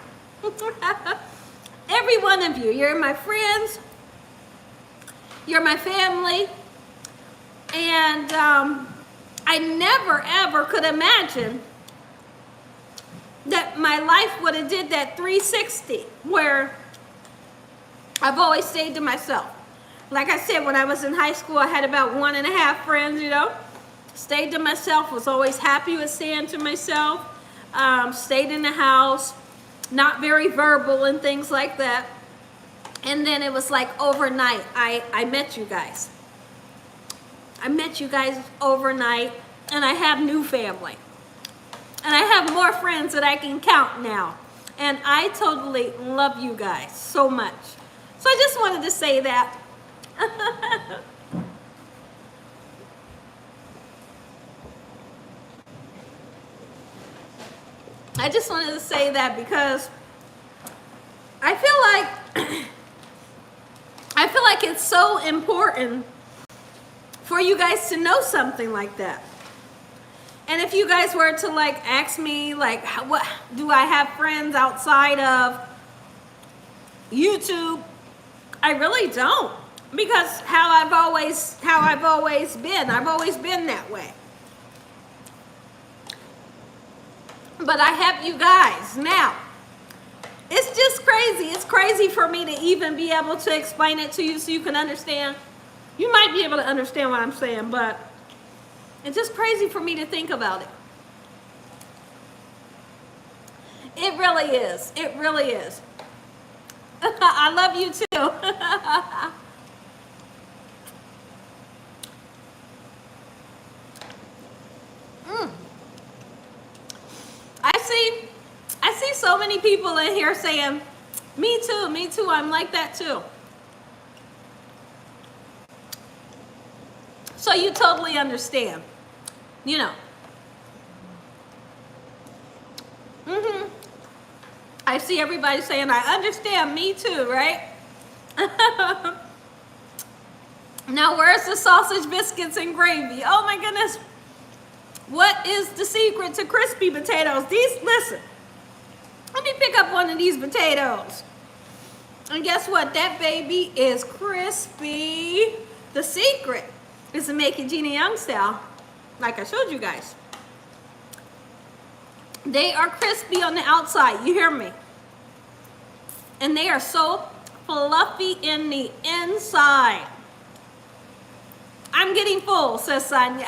Every one of you, you're my friends. You're my family. And I never ever could imagine that my life would have did that 360 where I've always stayed to myself. Like I said, when I was in high school, I had about 1.5 friends, you know. Stayed to myself, was always happy with staying to myself. Stayed in the house, not very verbal and things like that. And then it was like overnight, I met you guys. I met you guys overnight, and I have new family. And I have more friends that I can count now. And I totally love you guys so much. So I just wanted to say that. I just wanted to say that because I feel like it's so important for you guys to know something like that. And if you guys were to like ask me like, what do I have friends outside of YouTube? I really don't, because how I've always been. I've always been that way. But I have you guys now. It's just crazy. It's crazy for me to even be able to explain it to you so you can understand. You might be able to understand what I'm saying, but it's just crazy for me to think about it. It really is. It really is. I love you too. I see so many people in here saying, me too, I'm like that too. So you totally understand, you know. I see everybody saying, I understand, me too, right? Now, where's the sausage, biscuits, and gravy? Oh my goodness. What is the secret to crispy potatoes? Listen, let me pick up one of these potatoes. And guess what? That baby is crispy. The secret is to make it Gina Young style, like I showed you guys. They are crispy on the outside, you hear me? And they are so fluffy in the inside. I'm getting full, says Sonia.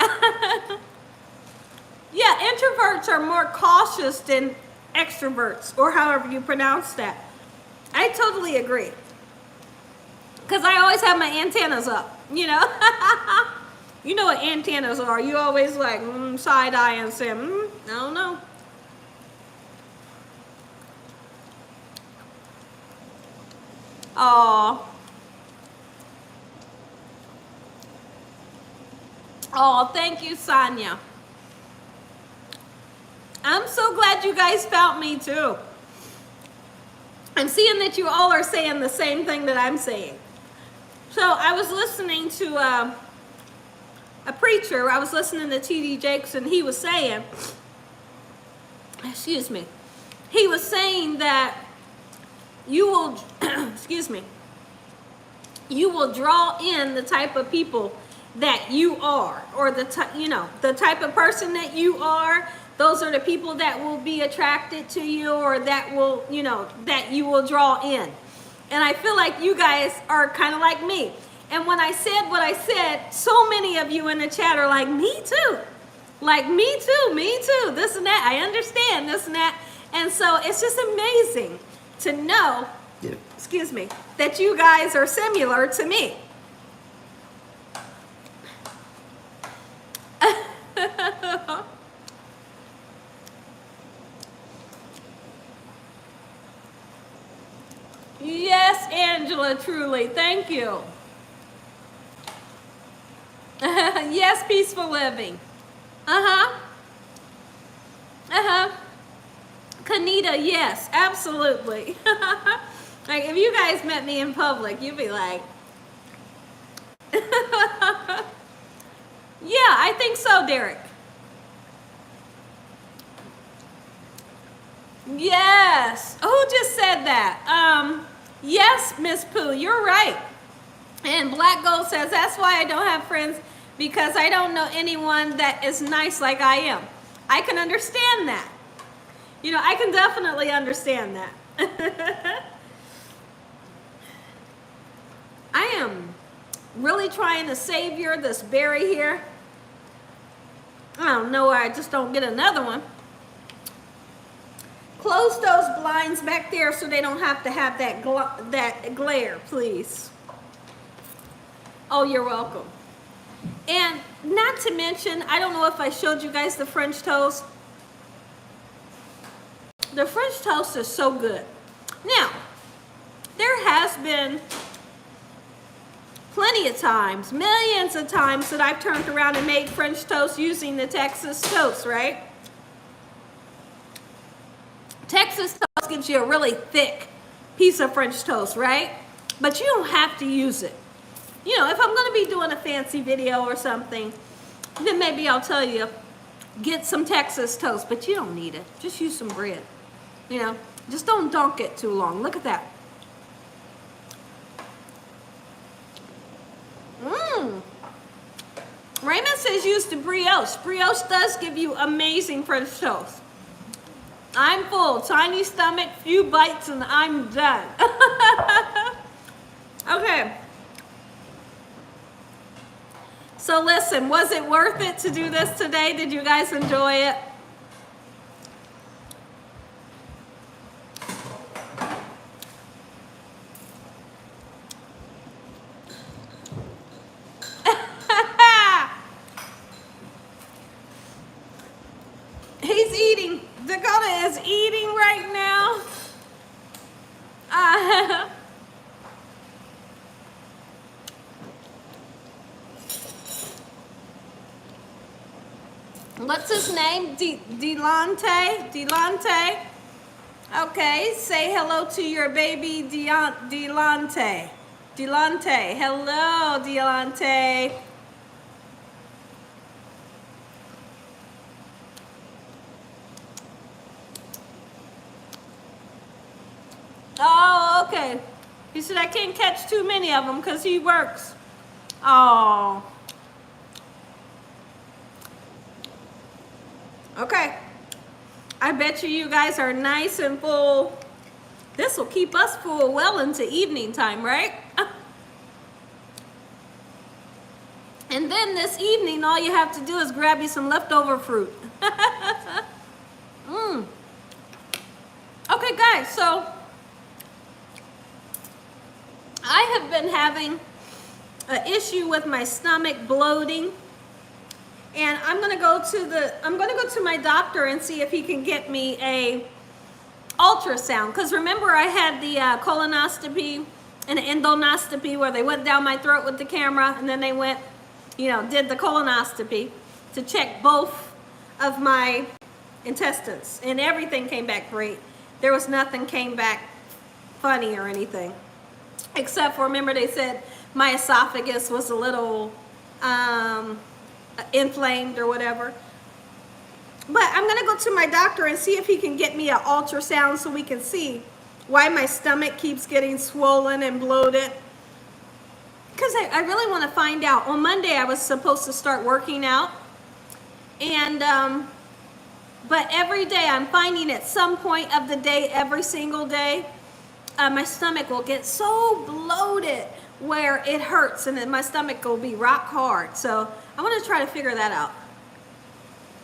Yeah, introverts are more cautious than extroverts, or however you pronounce that. I totally agree. Because I always have my antennas up, you know? You know what antennas are. You always like side-eye and say, I don't know. Oh. Oh, thank you, Sonia. I'm so glad you guys found me too. I'm seeing that you all are saying the same thing that I'm saying. So I was listening to a preacher. I was listening to T.D. Jakes, and he was saying, excuse me, he was saying that you will, excuse me, you will draw in the type of people that you are, or the type of person that you are. Those are the people that will be attracted to you, or that will, that you will draw in. And I feel like you guys are kind of like me. And when I said what I said, so many of you in the chat are like, me too. Like, me too, this and that. I understand this and that. And so it's just amazing to know, excuse me, that you guys are similar to me. Yes, Angela, truly. Thank you. Yes, peaceful living. Kanita, yes, absolutely. Like, if you guys met me in public, you'd be like, yeah, I think so, Derek. Yes. Who just said that? Yes, Miss Pooh, you're right. And Black Gold says, that's why I don't have friends, because I don't know anyone that is nice like I am. I can understand that. I can definitely understand that. I am really trying to savor this berry here. I don't know why I just don't get another one. Close those blinds back there so they don't have to have that glare, please. Oh, you're welcome. And not to mention, I don't know if I showed you guys the French toast. The French toast is so good. Now, there has been plenty of times, millions of times, that I've turned around and made French toast using the Texas toast, right? Texas toast gives you a really thick piece of French toast, right? But you don't have to use it. If I'm going to be doing a fancy video or something, then maybe I'll tell you, get some Texas toast, but you don't need it. Just use some bread. Just don't dunk it too long. Look at that. Raymond says use the brioche. Brioche does give you amazing French toast. I'm full, tiny stomach, few bites, and I'm done. Okay. So listen, was it worth it to do this today? Did you guys enjoy it? He's eating. Dakota is eating right now. What's his name? Delante? Delante? Okay, say hello to your baby Delante. Delante. Hello, Delante. Oh, okay. He said I can't catch too many of them because he works. Oh. Okay. I bet you guys are nice and full. This will keep us full well into evening time, right? And then this evening, all you have to do is grab you some leftover fruit. Okay, guys, so I have been having an issue with my stomach bloating, and I'm gonna go to my doctor and see if he can get me a ultrasound. Because remember, I had the colonoscopy and endoscopy where they went down my throat with the camera, and then they went, did the colonoscopy to check both of my intestines, and everything came back great. There was nothing came back funny or anything. Except for, remember they said my esophagus was a little inflamed or whatever. But I'm gonna go to my doctor and see if he can get me an ultrasound so we can see why my stomach keeps getting swollen and bloated. Because I really want to find out. On Monday I was supposed to start working out, and but every day I'm finding at some point of the day, every single day, my stomach will get so bloated where it hurts, and then my stomach will be rock hard. So I want to try to figure that out.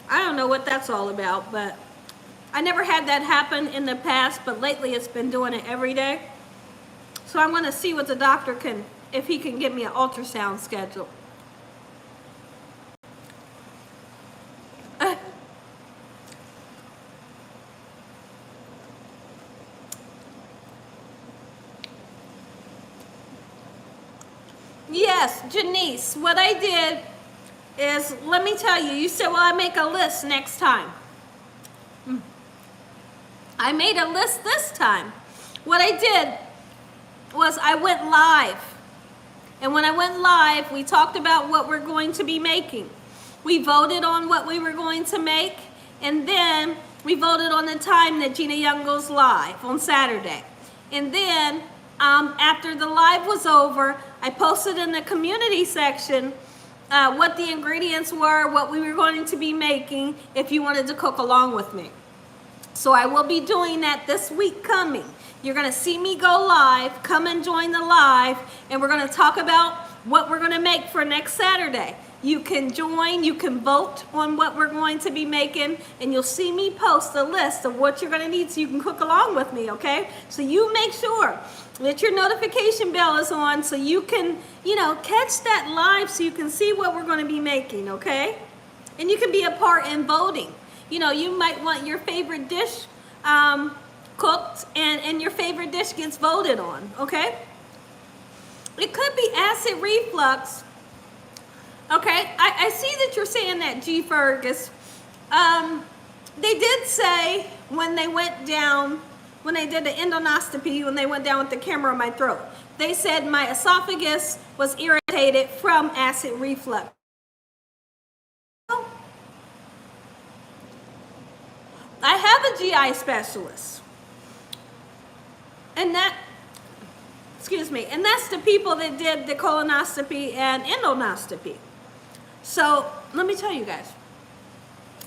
I don't know what that's all about, but I never had that happen in the past, but lately it's been doing it every day. So I'm going to see what the doctor can, if he can give me an ultrasound schedule. Yes, Janice, what I did is, let me tell you, you said, well, I make a list next time. I made a list this time. What I did was I went live. And when I went live, we talked about what we're going to be making. We voted on what we were going to make, and then we voted on the time that Gina Young goes live on Saturday. And then after the live was over, I posted in the community section what the ingredients were, what we were going to be making, if you wanted to cook along with me. So I will be doing that this week coming. You're going to see me go live. Come and join the live, and we're going to talk about what we're going to make for next Saturday. You can join, you can vote on what we're going to be making, and you'll see me post a list of what you're going to need so you can cook along with me, okay? So you make sure that your notification bell is on so you can, catch that live so you can see what we're going to be making, okay? And you can be a part in voting. You might want your favorite dish cooked, and your favorite dish gets voted on, okay? It could be acid reflux. Okay, I see that you're saying that, G. Fergus. They did say when they went down, when they did the endoscopy, when they went down with the camera on my throat, they said my esophagus was irritated from acid reflux. I have a GI specialist, and that's the people that did the colonoscopy and endoscopy. So let me tell you guys,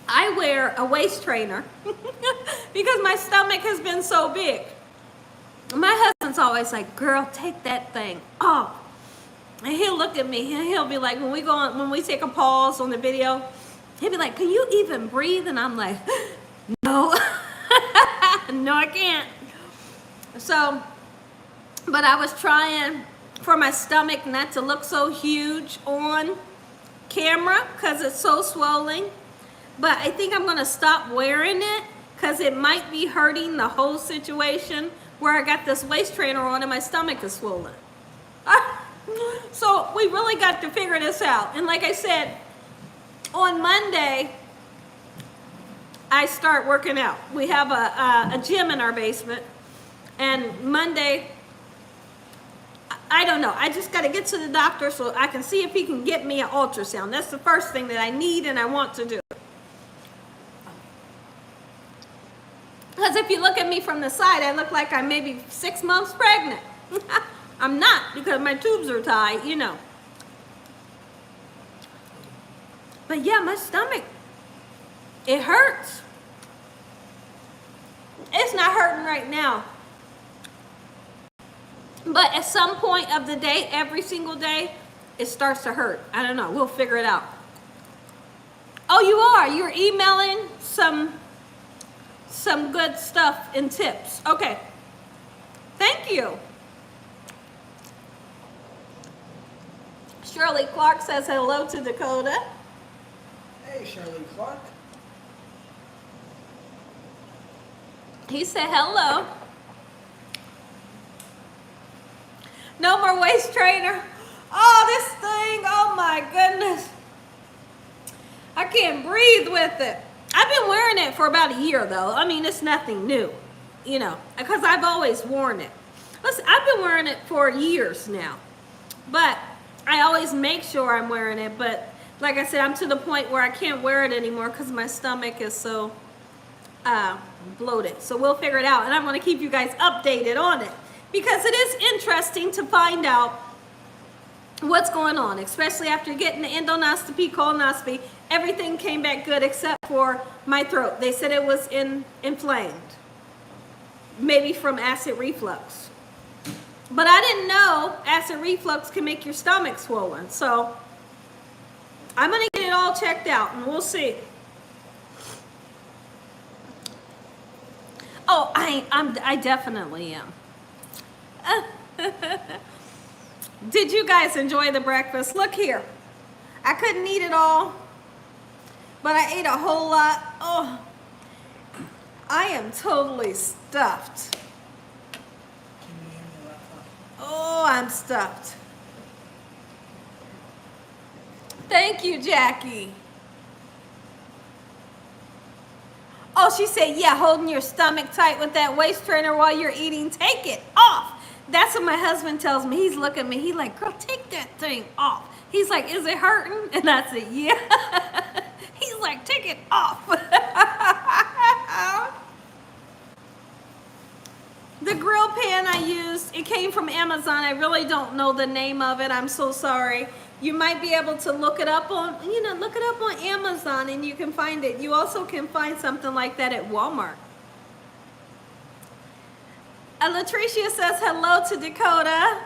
I wear a waist trainer because my stomach has been so big. My husband's always like, girl, take that thing off. And he'll look at me and he'll be like, when we take a pause on the video, he'll be like, can you even breathe? And I'm like, no, no, I can't. So, but I was trying for my stomach not to look so huge on camera because it's so swollen. But I think I'm going to stop wearing it because it might be hurting the whole situation where I got this waist trainer on and my stomach is swollen. So we really got to figure this out. And like I said, on Monday, I start working out. We have a gym in our basement. And Monday, I don't know. I just got to get to the doctor so I can see if he can get me an ultrasound. That's the first thing that I need and I want to do. Because if you look at me from the side, I look like I'm maybe 6 months pregnant. I'm not, because my tubes are tied, But yeah, my stomach, it hurts. It's not hurting right now. But at some point of the day, every single day, it starts to hurt. I don't know. We'll figure it out. Oh, you are. You're emailing some good stuff and tips. Okay. Thank you. Shirley Clark says hello to Dakota. Hey, Shirley Clark. He said hello. No more waist trainer. Oh, this thing, oh my goodness. I can't breathe with it. I've been wearing it for about a year though. I mean, it's nothing new, because I've always worn it. Listen, I've been wearing it for years now. But I always make sure I'm wearing it. But like I said, I'm to the point where I can't wear it anymore because my stomach is so bloated. So we'll figure it out. And I'm going to keep you guys updated on it because it is interesting to find out what's going on, especially after getting the endoscopy, colonoscopy. Everything came back good except for my throat. They said it was inflamed, maybe from acid reflux. But I didn't know acid reflux can make your stomach swollen. So I'm going to get it all checked out and we'll see. Oh, I definitely am. Did you guys enjoy the breakfast? Look here. I couldn't eat it all, but I ate a whole lot. Oh, I am totally stuffed. Can you hand me the laptop? Oh, I'm stuffed. Thank you, Jackie. Oh, she said, yeah, holding your stomach tight with that waist trainer while you're eating. Take it off. That's what my husband tells me. He's looking at me. He's like, girl, take that thing off. He's like, is it hurting? And I said, yeah. He's like, take it off. The grill pan I used, it came from Amazon. I really don't know the name of it. I'm so sorry. You might be able to look it up on, look it up on Amazon and you can find it. You also can find something like that at Walmart. Latricia says hello to Dakota.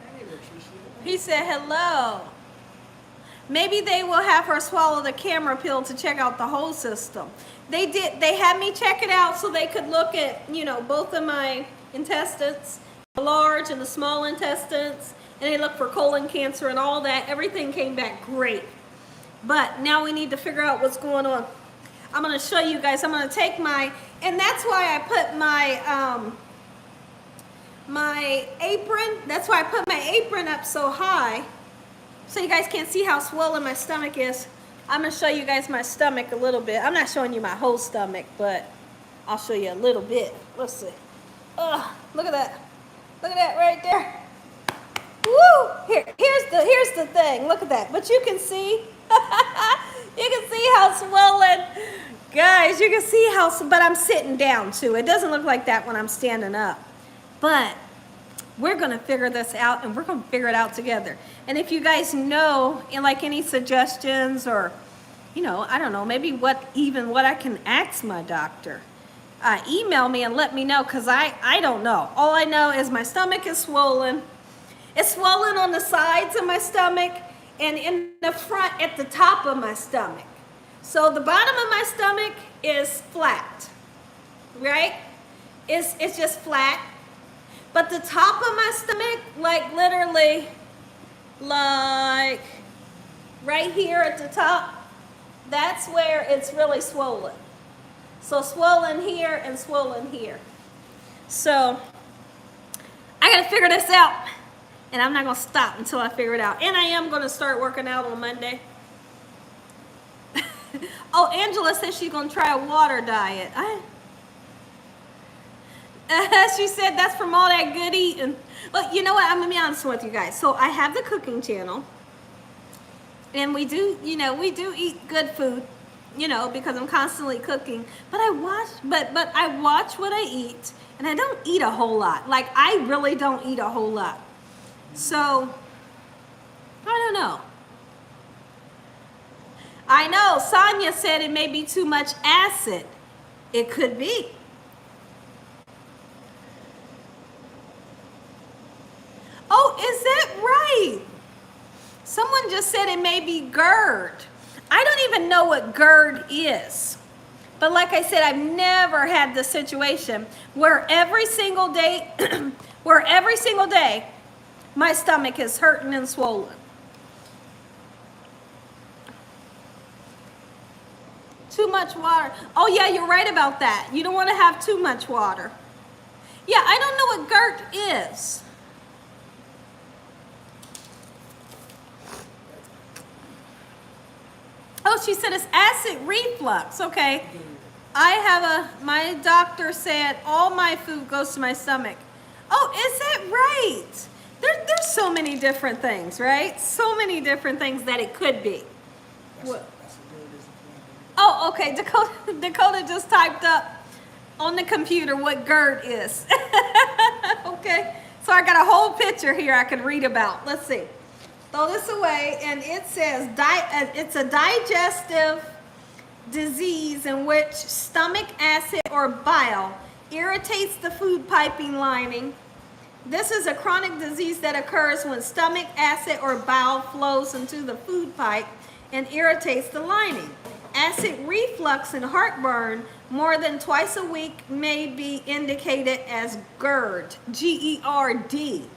Hey, Latricia. He said hello. Maybe they will have her swallow the camera pill to check out the whole system. They did. They had me check it out so they could look at, both of my intestines, the large and the small intestines, and they looked for colon cancer and all that. Everything came back great. But now we need to figure out what's going on. I'm going to show you guys. I'm going to take and that's why I put my apron. That's why I put my apron up so high, so you guys can't see how swollen my stomach is. I'm going to show you guys my stomach a little bit. I'm not showing you my whole stomach, but I'll show you a little bit. Let's see. Oh, look at that. Look at that right there. Woo! Here's the thing. Look at that. But you can see. You can see how swollen. Guys, you can see but I'm sitting down too. It doesn't look like that when I'm standing up. But we're going to figure this out, and we're going to figure it out together. And if you guys know, like any suggestions or, I don't know, maybe what I can ask my doctor, email me and let me know, because I don't know. All I know is my stomach is swollen. It's swollen on the sides of my stomach and in the front at the top of my stomach. So the bottom of my stomach is flat, right? It's just flat. But the top of my stomach, like literally, like right here at the top, that's where it's really swollen. So swollen here and swollen here. So I gotta figure this out. And I'm not gonna stop until I figure it out. And I am gonna start working out on Monday. Oh, Angela says she's gonna try a water diet. She said that's from all that good eating. Well, you know what? I'm gonna be honest with you guys. So I have the cooking channel, and we do eat good food, because I'm constantly cooking. But I watch what I eat, and I don't eat a whole lot. Like, I really don't eat a whole lot. So I don't know. I know Sonia said it may be too much acid. It could be. Oh, is that right? Someone just said it may be GERD. I don't even know what GERD is. But like I said, I've never had the situation where every single day, my stomach is hurting and swollen. Too much water. Oh yeah, you're right about that. You don't want to have too much water. Yeah, I don't know what GERD is. Oh, she said it's acid reflux. Okay. My doctor said all my food goes to my stomach. Oh, is that right? There's so many different things, right? So many different things that it could be. That's What? that's a good as if Oh, okay. Dakota just typed up on the computer what GERD is. Okay. So I got a whole picture here I can read about. Let's see. Throw this away, and it says it's a digestive disease in which stomach acid or bile irritates the food piping lining. This is a chronic disease that occurs when stomach acid or bile flows into the food pipe and irritates the lining. Acid reflux and heartburn more than twice a week may be indicated as GERD, G-E-R-D.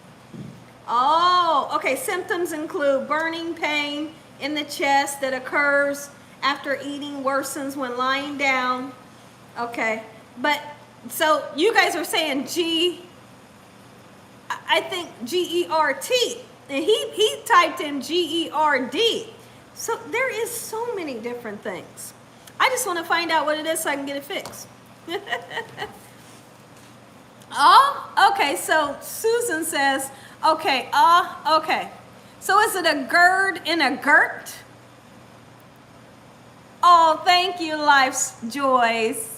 Oh, okay. Symptoms include burning pain in the chest that occurs after eating, worsens when lying down. Okay, but so you guys are saying I think G-E-R-T, and he typed in G-E-R-D. So there is so many different things. I just want to find out what it is so I can get it fixed. Oh, okay. So Susan says, okay, okay. So is it a GERD and a GERT? Oh, thank you, Life's Joys.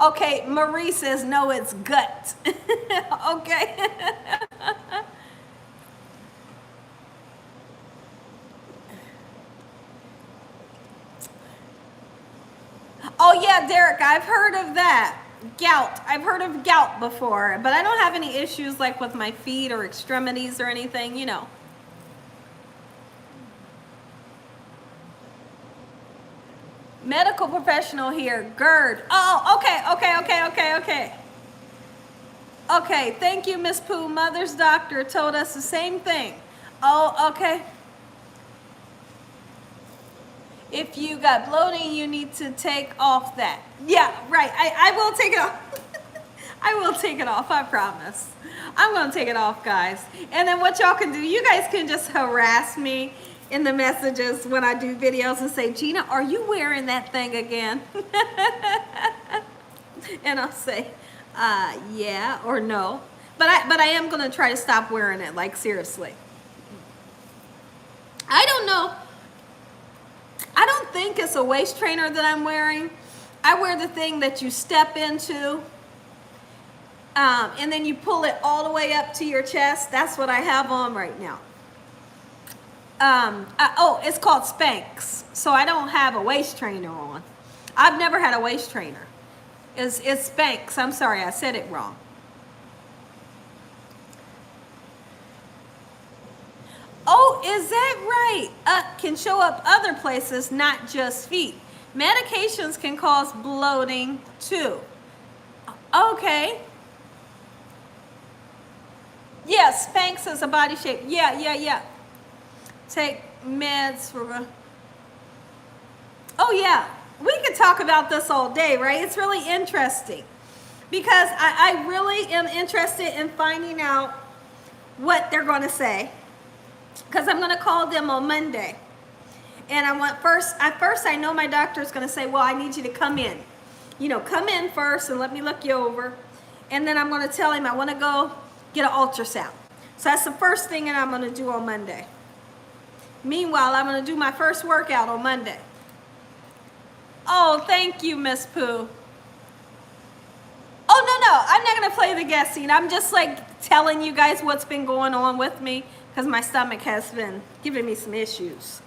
Okay, Marie says, no, it's gut. Okay. Oh, yeah, Derek, I've heard of that. Gout. I've heard of gout before, but I don't have any issues like with my feet or extremities or anything, you know. Medical professional here, GERD. Oh, okay. Okay, thank you, Miss Pooh. Mother's doctor told us the same thing. Oh, okay. If you got bloating, you need to take off that. Yeah, right. I will take it off. I will take it off, I promise. I'm going to take it off, guys. And then what y'all can do, you guys can just harass me in the messages when I do videos and say, Gina, are you wearing that thing again? And I'll say, yeah or no. But I am going to try to stop wearing it, like seriously. I don't know. I don't think it's a waist trainer that I'm wearing. I wear the thing that you step into, and then you pull it all the way up to your chest. That's what I have on right now. Oh, it's called Spanx. So I don't have a waist trainer on. I've never had a waist trainer. It's Spanx. I'm sorry, I said it wrong. Oh, is that right? Can show up other places, not just feet. Medications can cause bloating too. Okay. Yes, Spanx is a body shape. Yeah. Take meds for... Oh yeah, we could talk about this all day, right? It's really interesting because I really am interested in finding out what they're going to say, because I'm going to call them on Monday. And I want I know my doctor's going to say, well, I need you to come in. You know, come in first and let me look you over. And then I'm going to tell him I want to go get an ultrasound. So that's the first thing that I'm going to do on Monday. Meanwhile, I'm going to do my first workout on Monday. Oh, thank you, Miss Pooh. Oh, no, I'm not going to play the guessing. I'm just like telling you guys what's been going on with me, because my stomach has been giving me some issues.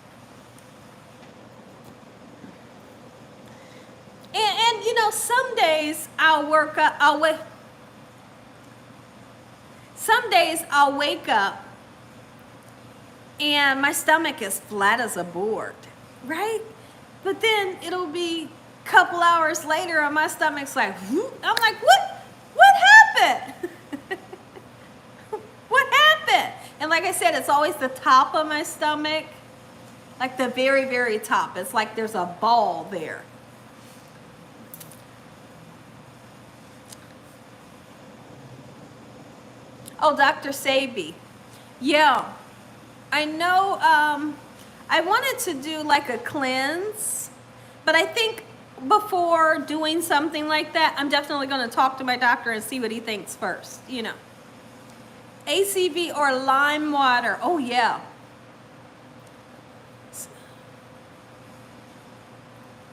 And you know, some days I'll work up, some days I'll wake up and my stomach is flat as a board, right? But then it'll be a couple hours later and my stomach's like, whoop. I'm like, what happened? What happened? And like I said, it's always the top of my stomach, like the very, very top. It's like there's a ball there. Oh, Dr. Sabi. Yeah, I know. I wanted to do like a cleanse, but I think before doing something like that, I'm definitely going to talk to my doctor and see what he thinks first, you know. ACV or lime water. Oh, yeah.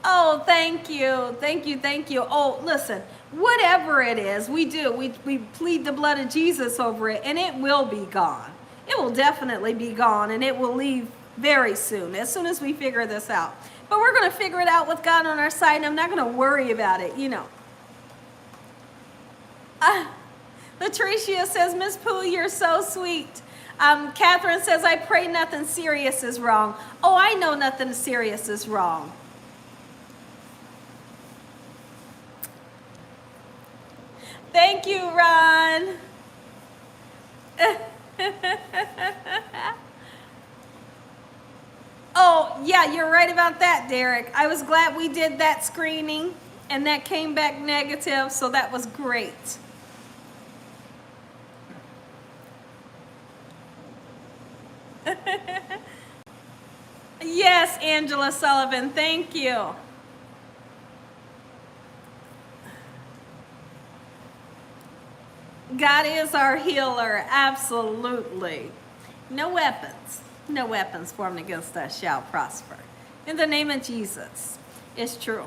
Oh, thank you. Thank you. Thank you. Oh, listen, whatever it is, we do. We plead the blood of Jesus over it, and it will be gone. It will definitely be gone, and it will leave very soon as we figure this out. But we're going to figure it out with God on our side, and I'm not going to worry about it, you know. Latricia says, Miss Pooh, you're so sweet. Catherine says, I pray nothing serious is wrong. Oh, I know nothing serious is wrong. Thank you, Ron. Oh, yeah, you're right about that, Derek. I was glad we did that screening and that came back negative, so that was great. Yes, Angela Sullivan, thank you. God is our healer, absolutely. No weapons formed against us shall prosper. In the name of Jesus, it's true.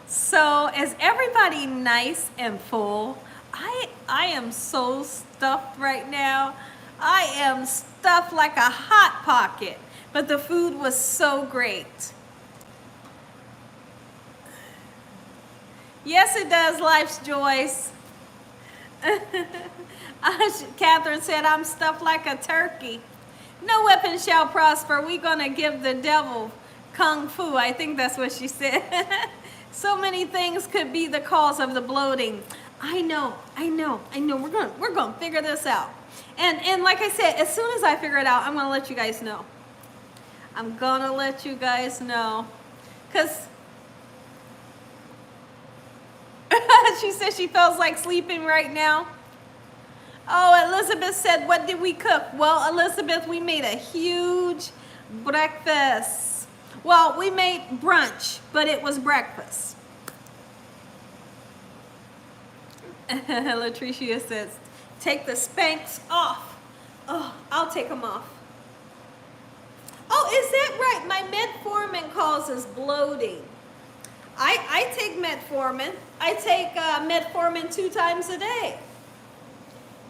So, is everybody nice and full? I am so stuffed right now. I am stuffed like a hot pocket, but the food was so great. Yes, it does, Life's Joyce. Catherine said, I'm stuffed like a turkey. No weapon shall prosper. We're going to give the devil kung fu. I think that's what she said. So many things could be the cause of the bloating. I know. We're going to figure this out. And like I said, as soon as I figure it out, I'm going to let you guys know. I'm going to let you guys know. Because she says she feels like sleeping right now. Oh, Elizabeth said, what did we cook? Well, Elizabeth, we made a huge breakfast. Well, we made brunch, but it was breakfast. Latricia says, take the Spanx off. Oh, I'll take them off. Oh, is that right? My metformin causes bloating. I take metformin. I take metformin 2 times a day.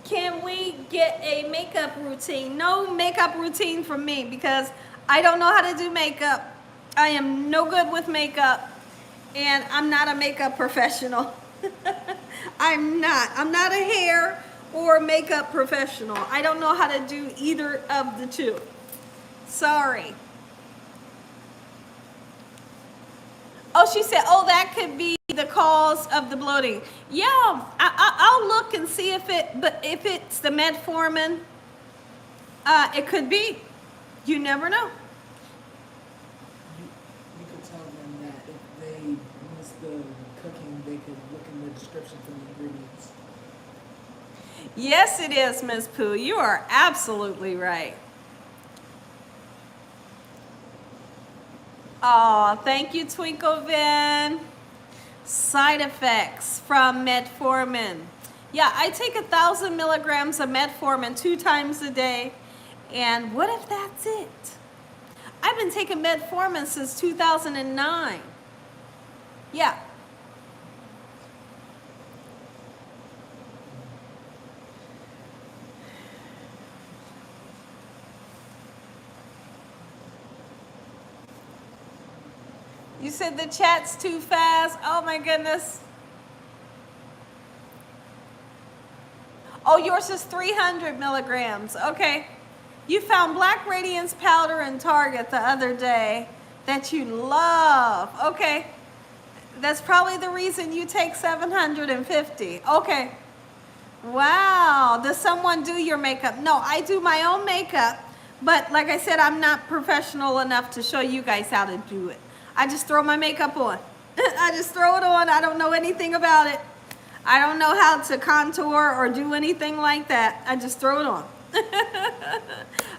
Can we get a makeup routine? No makeup routine from me because I don't know how to do makeup. I am no good with makeup, and I'm not a makeup professional. I'm not a hair or makeup professional. I don't know how to do either of the two. Sorry. Oh, she said, oh, that could be the cause of the bloating. Yeah, I'll look and see if it's the metformin, it could be. You never know. You could tell them that if they miss the cooking, they could look in the description for the ingredients. Yes, it is, Ms. Pooh. You are absolutely right. Oh, thank you, Twinkle Vin. Side effects from metformin. Yeah, I take 1,000 milligrams of metformin 2 times a day. And what if that's it? I've been taking metformin since 2009. Yeah. You said the chat's too fast. Oh my goodness. Oh, yours is 300 milligrams. Okay. You found Black Radiance powder in Target the other day that you love. Okay. That's probably the reason you take 750. Okay. Wow. Does someone do your makeup? No, I do my own makeup. But like I said, I'm not professional enough to show you guys how to do it. I just throw my makeup on. I just throw it on. I don't know anything about it. I don't know how to contour or do anything like that. I just throw it on.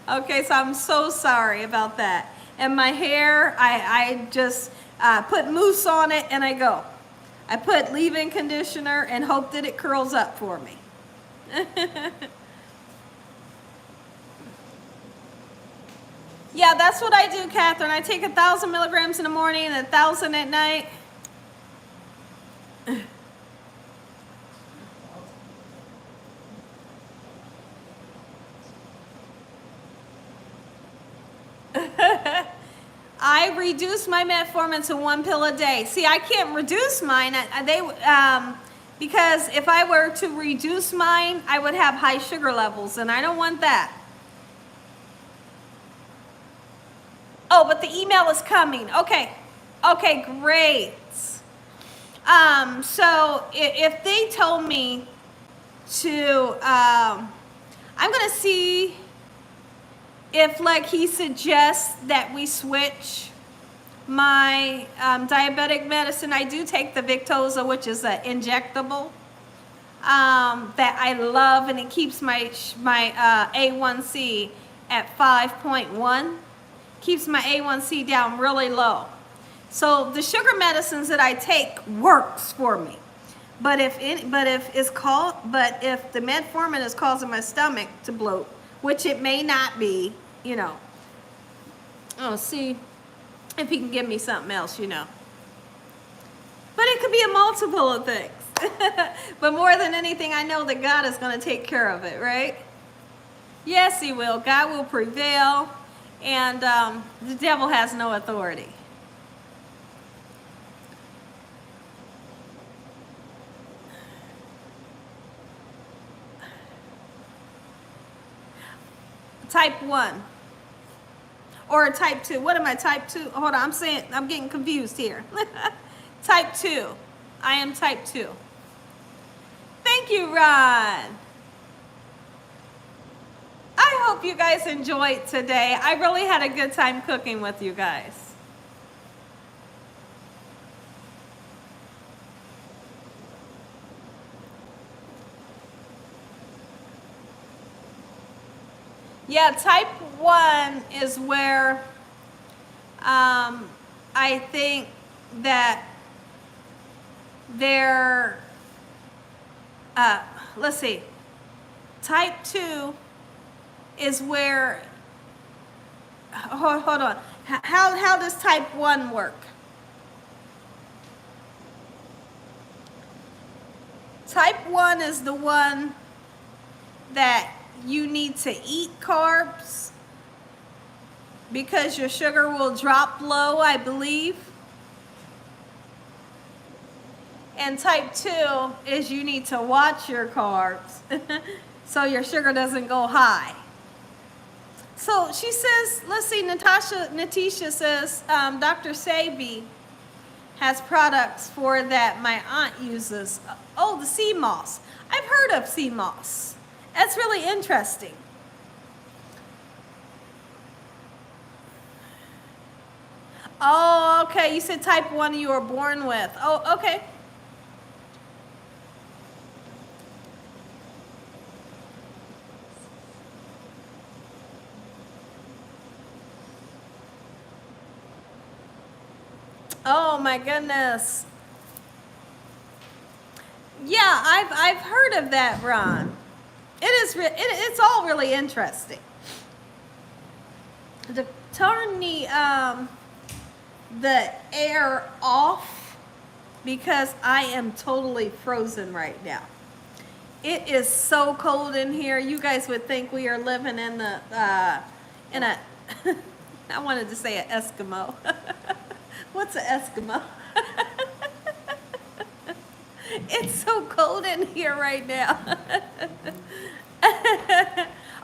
Okay, so I'm so sorry about that. And my hair, I just put mousse on it and I go. I put leave-in conditioner and hope that it curls up for me. Yeah, that's what I do, Catherine. I take 1,000 milligrams in the morning and 1,000 at night. I reduce my metformin to 1 pill a day. See, I can't reduce mine. Because if I were to reduce mine, I would have high sugar levels, and I don't want that. Oh, but the email is coming. Okay. Okay, great. So if they told me to, I'm going to see if, like, he suggests that we switch my diabetic medicine. I do take the Victoza, which is an injectable that I love, and it keeps my A1C at 5.1. Keeps my A1C down really low. So the sugar medicines that I take works for me. But if the metformin is causing my stomach to bloat, which it may not be, you know. Oh, see if he can give me something else, you know. But it could be a multiple of things. But more than anything, I know that God is going to take care of it, right? Yes, he will. God will prevail. And the devil has no authority. Type 1 or type 2. What am I, type 2? Hold on, I'm getting confused here. Type 2. I am type 2. Thank you, Ron. I hope you guys enjoyed today. I really had a good time cooking with you guys. Yeah, type 1 is where I think that they're, let's see, type 2 is where, hold on, how does type 1 work? Type 1 is the one that you need to eat carbs because your sugar will drop low, I believe. And type 2 is you need to watch your carbs so your sugar doesn't go high. So she says, let's see, Natisha says, Dr. Sabi has products for that my aunt uses. Oh, the sea moss. I've heard of sea moss. That's really interesting. Oh, okay. You said type 1 you were born with. Oh, okay. Oh my goodness. Yeah, I've heard of that, Ron. It's all really interesting. To turn the air off because I am totally frozen right now. It is so cold in here. You guys would think we are living in a I wanted to say an Eskimo. What's an Eskimo? It's so cold in here right now.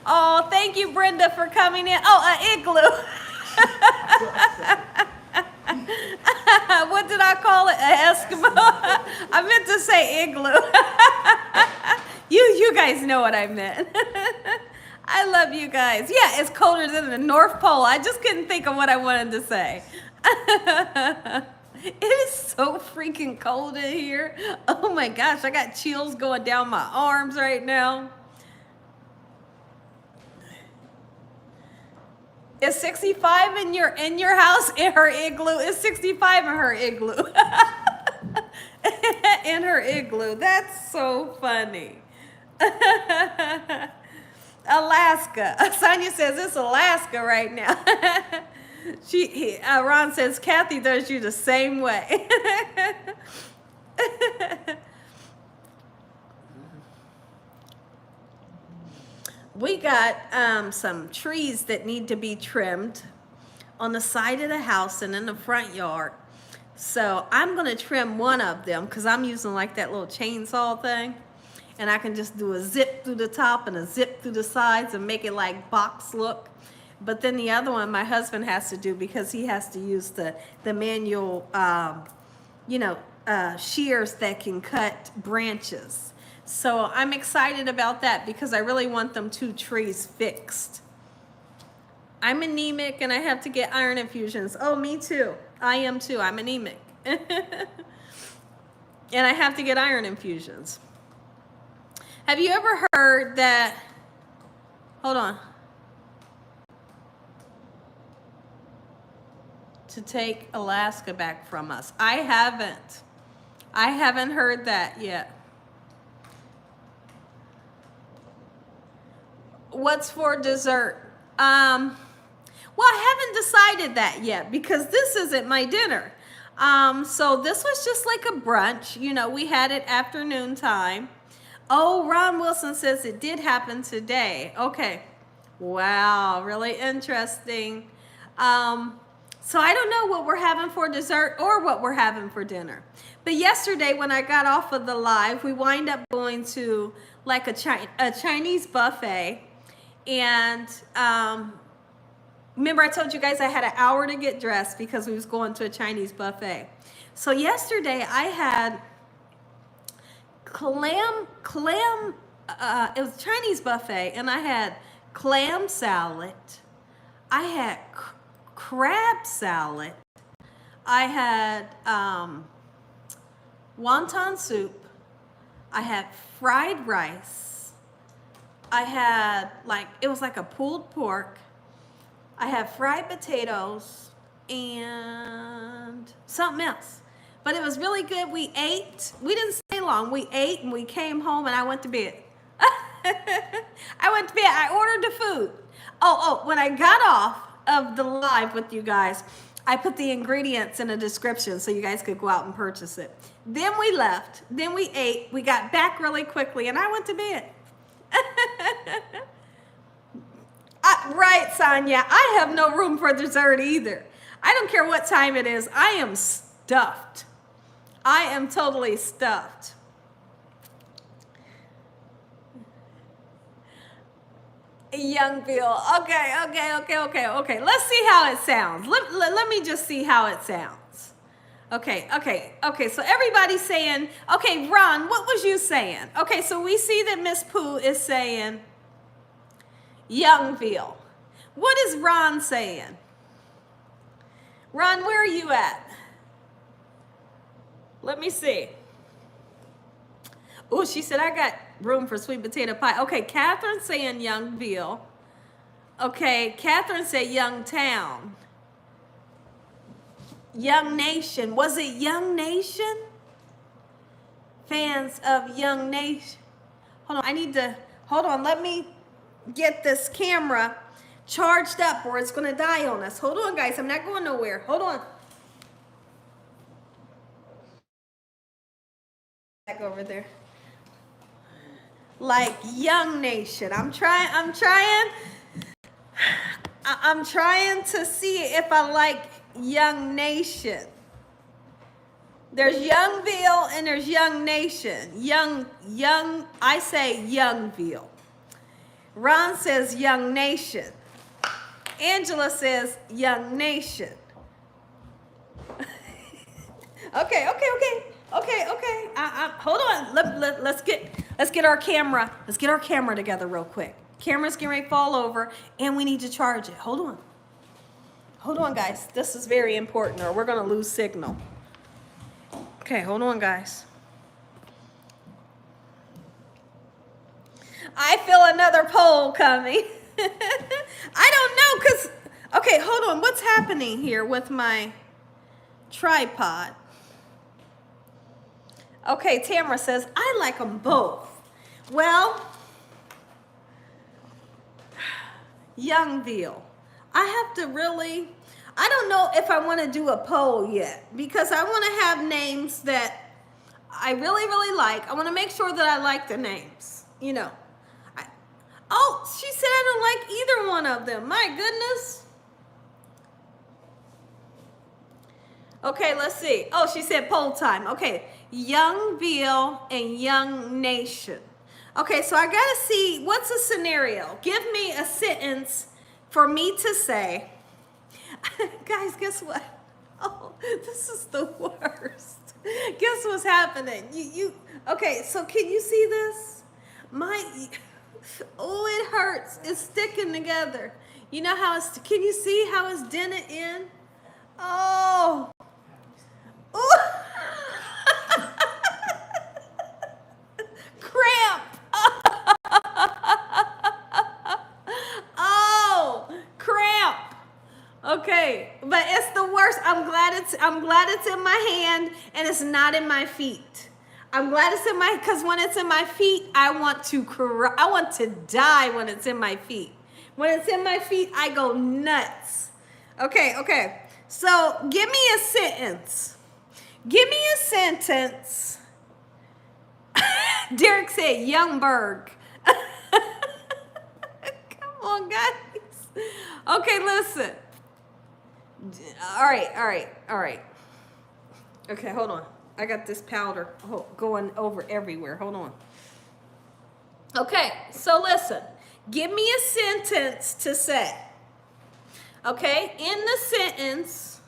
Oh, thank you, Brenda, for coming in. Oh, an igloo. What did I call it? An Eskimo? I meant to say igloo. You guys know what I meant. I love you guys. Yeah, it's colder than the North Pole. I just couldn't think of what I wanted to say. It is so freaking cold in here. Oh my gosh, I got chills going down my arms right now. Is 65 in your house in her igloo? Is 65 in her igloo? In her igloo. That's so funny. Alaska. Sonia says it's Alaska right now. Ron says Kathy does you the same way. We got some trees that need to be trimmed on the side of the house and in the front yard. So I'm gonna trim one of them because I'm using like that little chainsaw thing. And I can just do a zip through the top and a zip through the sides and make it like box look. But then the other one my husband has to do because he has to use the manual, shears that can cut branches. So I'm excited about that because I really want them 2 trees fixed. I'm anemic and I have to get iron infusions. Oh, me too. I am too. I'm anemic. And I have to get iron infusions. Have you ever heard that, hold on, to take Alaska back from us? I haven't heard that yet. What's for dessert? Well, I haven't decided that yet because this isn't my dinner. So this was just like a brunch. You know, we had it afternoon time. Oh, Ron Wilson says it did happen today. Okay. Wow, really interesting. So I don't know what we're having for dessert or what we're having for dinner. But yesterday when I got off of the live, we wind up going to like a Chinese buffet. And remember I told you guys I had an hour to get dressed because we was going to a Chinese buffet. So yesterday I had it was a Chinese buffet, and I had clam salad, I had crab salad, I had wonton soup, I had fried rice, I had it was like a pulled pork, I had fried potatoes, and something else. But it was really good. We ate. We didn't stay long. We ate and we came home and I went to bed. I went to bed. I ordered the food. Oh, when I got off of the live with you guys, I put the ingredients in the description so you guys could go out and purchase it. Then we left. Then we ate. We got back really quickly and I went to bed. Right, Sonia. I have no room for dessert either. I don't care what time it is. I am stuffed. I am totally stuffed. Youngville. Okay. Let's see how it sounds. Let me just see how it sounds. Okay. So everybody's saying, okay, Ron, what was you saying? Okay, so we see that Miss Pooh is saying Youngville. What is Ron saying? Ron, where are you at? Let me see. Oh, she said, I got room for sweet potato pie. Okay, Catherine saying Youngville. Okay, Catherine said Youngtown. Young Nation. Was it Young Nation? Fans of Young Nation. Hold on, let me get this camera charged up or it's going to die on us. Hold on, guys. I'm not going nowhere. Hold on. Back over there. Like Young Nation. I'm trying to see if I like Young Nation. There's Youngville and there's Young Nation. I say Youngville. Ron says Young Nation. Angela says Young Nation. Okay. Hold on. Let's get our camera. Let's get our camera together real quick. Camera's getting ready to fall over, and we need to charge it. Hold on, guys. This is very important, or we're gonna lose signal. Okay, hold on, guys. I feel another poll coming. I don't know, because Okay, hold on. What's happening here with my tripod? Okay, Tamara says, I like them both. Well, young veal. I have to really, I don't know if I want to do a poll yet because I want to have names that I really, really like. I want to make sure that I like the names, you know. Oh, she said I don't like either one of them. My goodness. Okay, let's see. Oh, she said poll time. Okay, young veal and young nation. Okay, so I gotta see, what's a scenario? Give me a sentence for me to say. Guys, guess what? Oh, this is the worst. Guess what's happening? Okay, so can you see this? Oh, it hurts. It's sticking together. You know how can you see how it's dented in? Oh. Ooh. Cramp. Oh, cramp. Okay, but it's the worst. I'm glad it's in my hand and it's not in my feet. I'm glad it's in my, because when it's in my feet, I want to die when it's in my feet. When it's in my feet, I go nuts. Okay. So give me a sentence. Give me a sentence. Derek said, Youngberg. Come on, guys. Okay, listen. All right. Okay, hold on. I got this powder going over everywhere. Hold on. Okay, so listen. Give me a sentence to say. Okay, in the sentence,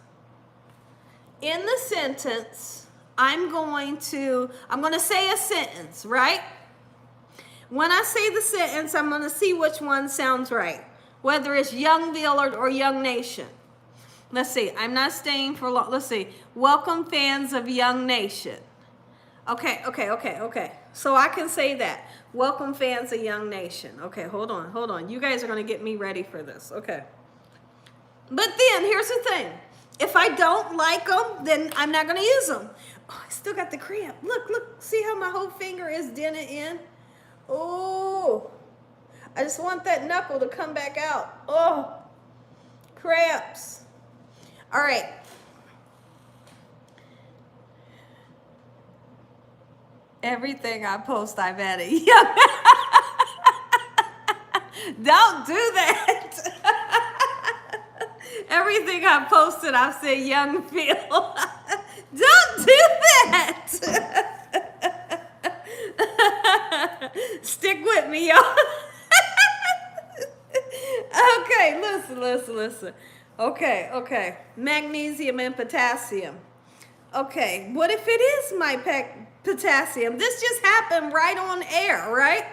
I'm going to say a sentence, right? When I say the sentence, I'm going to see which one sounds right, whether it's young veal or young nation. Let's see. I'm not staying for long. Let's see. Welcome fans of Young Nation. Okay. So I can say that. Welcome fans of Young Nation. Okay, hold on. You guys are going to get me ready for this. Okay. But then, here's the thing. If I don't like them, then I'm not going to use them. Oh, I still got the cramp. Look. See how my whole finger is dented in? Oh, I just want that knuckle to come back out. Oh, cramps. All right. Everything I post, I've added. Yeah. Don't do that. Everything I posted, I've said young veal. Don't do that. Stick with me, y'all. Okay, listen. Okay. Magnesium and potassium. Okay, what if it is my potassium? This just happened right on air, right?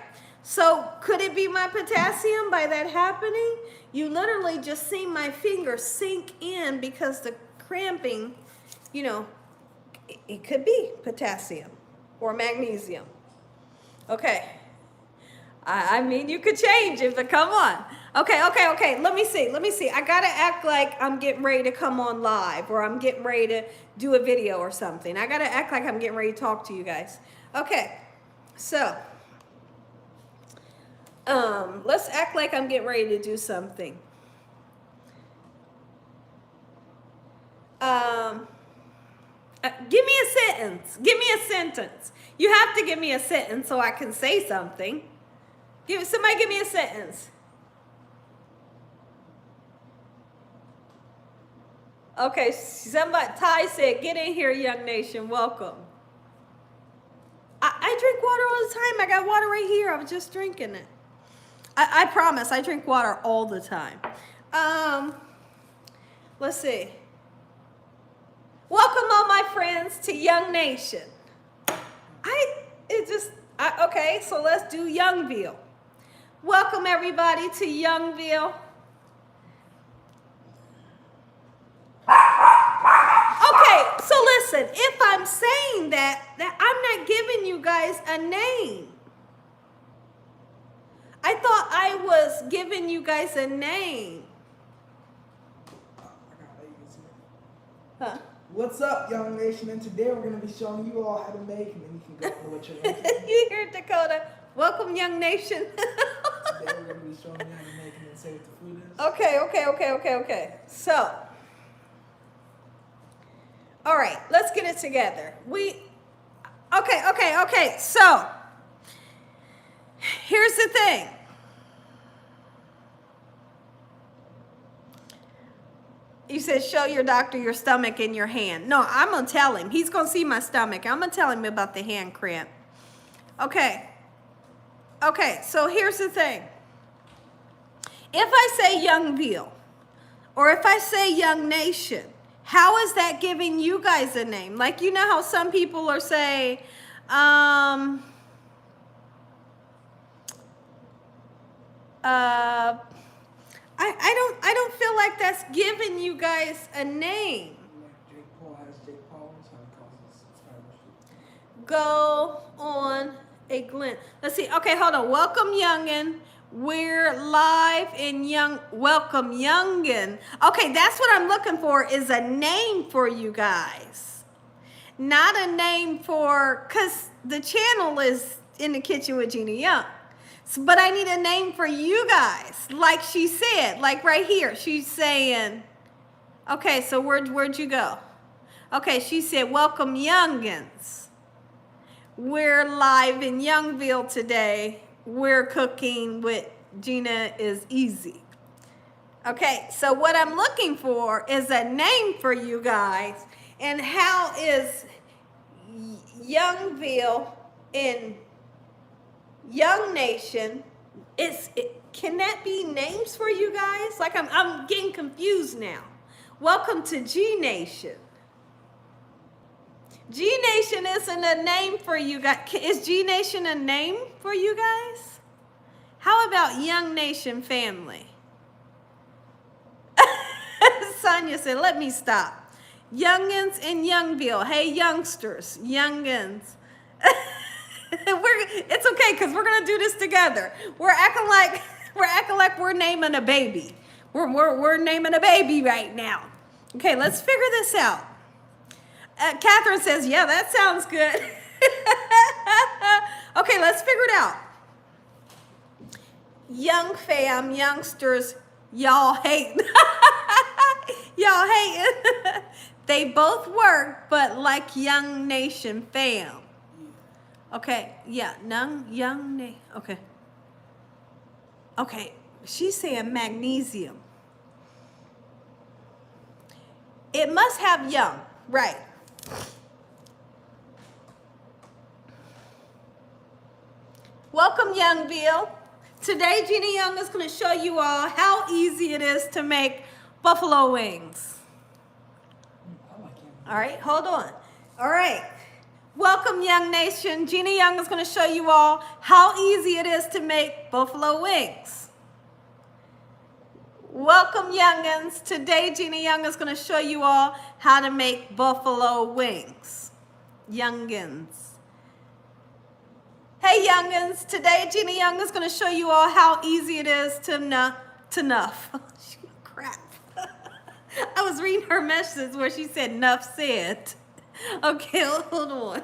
So could it be my potassium by that happening? You literally just see my finger sink in because the cramping, you know, it could be potassium or magnesium. Okay. I mean, you could change it, but come on. Okay. Let me see. I gotta act like I'm getting ready to come on live or I'm getting ready to do a video or something. I gotta act like I'm getting ready to talk to you guys. Okay, so let's act like I'm getting ready to do something. Give me a sentence. You have to give me a sentence so I can say something. Somebody give me a sentence. Okay, Ty said, get in here, Young Nation, welcome. I drink water all the time. I got water right here. I was just drinking it. I promise, I drink water all the time. Let's see. Welcome all my friends to Young Nation. Okay, so let's do Young veal. Welcome everybody to Young veal. Okay, so listen, if I'm saying that I'm not giving you guys a name. I thought I was giving you guys a name. Huh? What's up, Young Nation? And today we're going to be showing you all how to make, and then you can go on to what you're into. You hear Dakota? Welcome, Young Nation. Today we're going to be showing you how to make and then say what the food is. Okay. So, all right, let's get it together. Okay. So, here's the thing. You said, show your doctor your stomach and your hand. No, I'm going to tell him. He's going to see my stomach. I'm going to tell him about the hand cramp. Okay, so here's the thing. If I say Youngville, or if I say Young Nation, how is that giving you guys a name? Like, you know how some people are saying, I don't feel like that's giving you guys a name. Like Jake Paul has Jake Paul, that's how he calls his subscribers. Go on a glint. Let's see. Okay, hold on. Welcome, Youngin. We're live in Welcome, Youngin. Okay, that's what I'm looking for, is a name for you guys. Not a name for, because the channel is in the Kitchen with Gina Young. But I need a name for you guys. Like she said, like right here, she's saying, okay, so where'd you go? Okay, she said, welcome, Youngins. We're live in Youngville today. We're cooking with Gina is easy. Okay, so what I'm looking for is a name for you guys. And how is Youngville in Young Nation? Can that be names for you guys? Like I'm getting confused now. Welcome to G Nation. G Nation isn't a name for you guys. Is G Nation a name for you guys? How about Young Nation family? Sonia said, let me stop. Youngins in Youngville. Hey, youngsters, youngins. It's okay, because we're gonna do this together. We're acting like we're naming a baby. We're naming a baby right now. Okay, let's figure this out. Catherine says, yeah, that sounds good. Okay, let's figure it out. Young fam, youngsters, y'all hate. Y'all hate. They both work, but like Young Nation fam. Okay, yeah, okay. Okay, she's saying magnesium. It must have young, right. Welcome, Youngville. Today, Gina Young is going to show you all how easy it is to make buffalo wings. All right, hold on. All right. Welcome, Young Nation. Gina Young is going to show you all how easy it is to make buffalo wings. Welcome, Youngins. Today, Gina Young is going to show you all how to make buffalo wings. Youngins. Hey, Youngins. Today, Gina Young is going to show you all how easy it is to nuff. Crap. I was reading her message where she said, "Nuff said." Okay, hold on.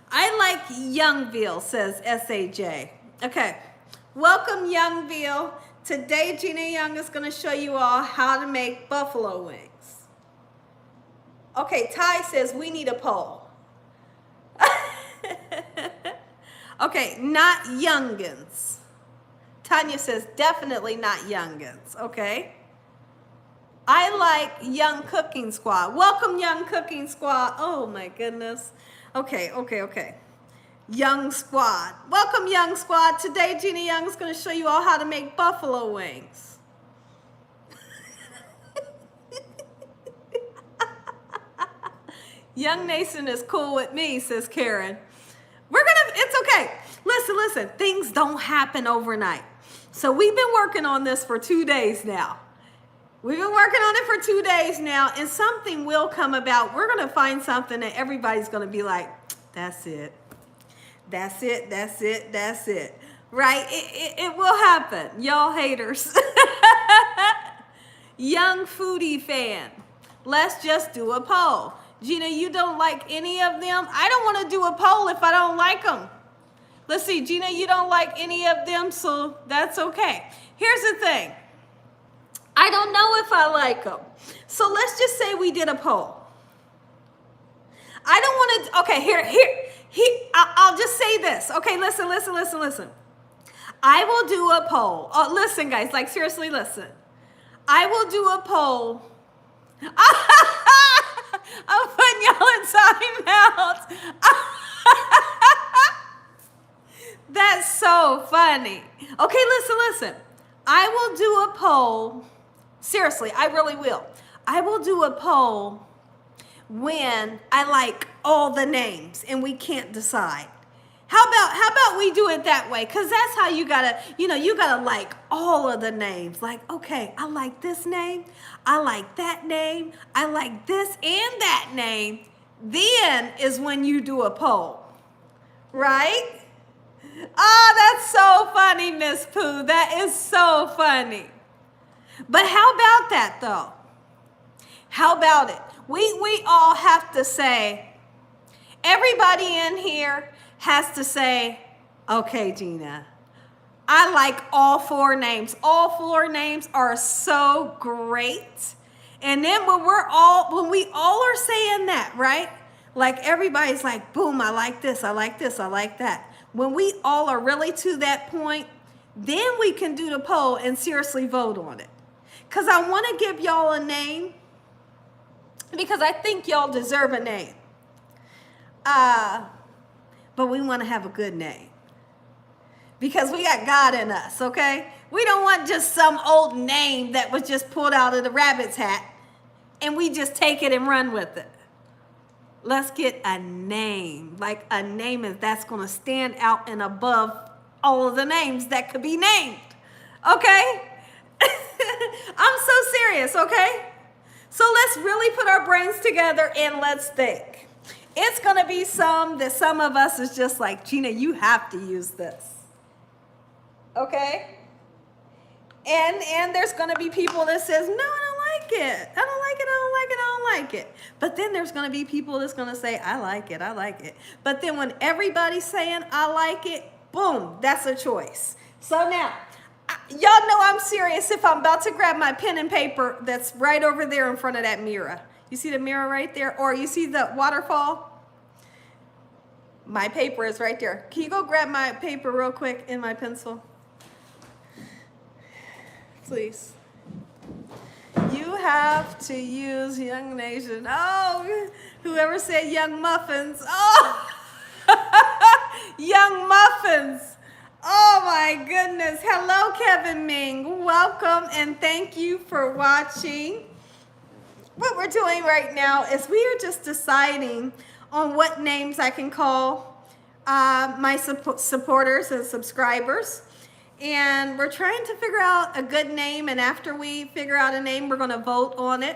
I like Youngville, says SAJ. Okay, welcome, Youngville. Today, Gina Young is going to show you all how to make buffalo wings. Okay, Ty says we need a poll. Okay, not youngins. Tanya says definitely not youngins. Okay. I like Young Cooking Squad. Welcome, Young Cooking Squad. Oh, my goodness. Okay. Young Squad. Welcome, Young Squad. Today, Gina Young is going to show you all how to make buffalo wings. Young Nation is cool with me, says Karen. It's okay. Listen. Things don't happen overnight. So we've been working on this for 2 days now. We've been working on it for 2 days now, and something will come about. We're going to find something that everybody's going to be like, that's it. That's it. Right? It will happen. Y'all haters. Young foodie fan. Let's just do a poll. Gina, you don't like any of them? I don't want to do a poll if I don't like them. Let's see, Gina, you don't like any of them, so that's okay. Here's the thing. I don't know if I like them. So let's just say we did a poll. I don't want to, okay, here, I'll just say this. Okay, listen. I will do a poll. Oh, listen, guys, like seriously, listen. I will do a poll. I'm putting y'all in timeout. That's so funny. Okay, listen. I will do a poll. Seriously, I really will. I will do a poll when I like all the names and we can't decide. How about we do it that way? Because that's how you gotta like all of the names. Like, okay, I like this name, I like that name, I like this and that name. Then is when you do a poll, right? Oh, that's so funny, Miss Pooh. That is so funny. But how about that though? How about it? We all have to say, everybody in here has to say, okay, Gina, I like all 4 names. All 4 names are so great. And then when we all are saying that, right? Like everybody's like, boom, I like this, I like this, I like that. When we all are really to that point, then we can do the poll and seriously vote on it. Because I want to give y'all a name because I think y'all deserve a name. But we want to have a good name because we got God in us, okay? We don't want just some old name that was just pulled out of the rabbit's hat and we just take it and run with it. Let's get a name, like a name that's going to stand out and above all of the names that could be named, okay? I'm so serious, okay? So let's really put our brains together and let's think. It's going to be some that some of us is just like, Gina, you have to use this, okay? And there's going to be people that says, no, I don't like it. I don't like it, I don't like it, I don't like it. But then there's going to be people that's going to say, I like it, I like it. But then when everybody's saying, I like it, boom, that's a choice. So now, y'all know I'm serious if I'm about to grab my pen and paper that's right over there in front of that mirror. You see the mirror right there? Or you see the waterfall? My paper is right there. Can you go grab my paper real quick and my pencil? Please. You have to use Young Nation. Oh, whoever said Young Muffins. Oh, Young Muffins. Oh my goodness. Hello, Kevin Ming. Welcome and thank you for watching. What we're doing right now is we are just deciding on what names I can call my supporters and subscribers. And we're trying to figure out a good name, and after we figure out a name, we're going to vote on it,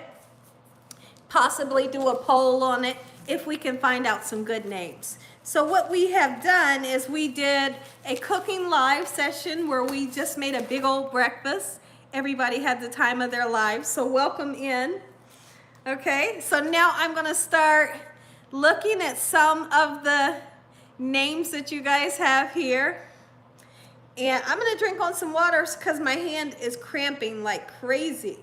possibly do a poll on it if we can find out some good names. So what we have done is we did a cooking live session where we just made a big old breakfast. Everybody had the time of their lives, so welcome in. Okay, so now I'm going to start looking at some of the names that you guys have here. And I'm going to drink on some water because my hand is cramping like crazy.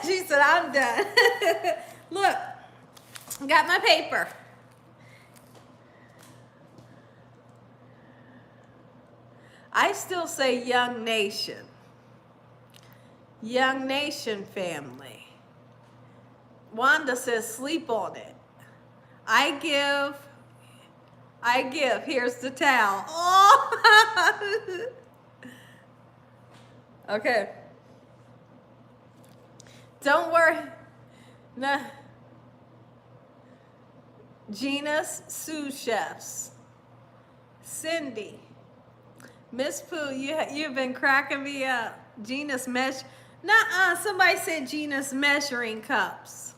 She said, I'm done. Look, got my paper. I still say Young Nation. Young Nation family. Wanda says sleep on it. I give. Here's the towel. Oh. Okay. Don't worry. Nah. Gina's sous chefs. Cindy. Miss Pooh, you've been cracking me up. Gina's mesh. Nuh-uh, somebody said Gina's measuring cups.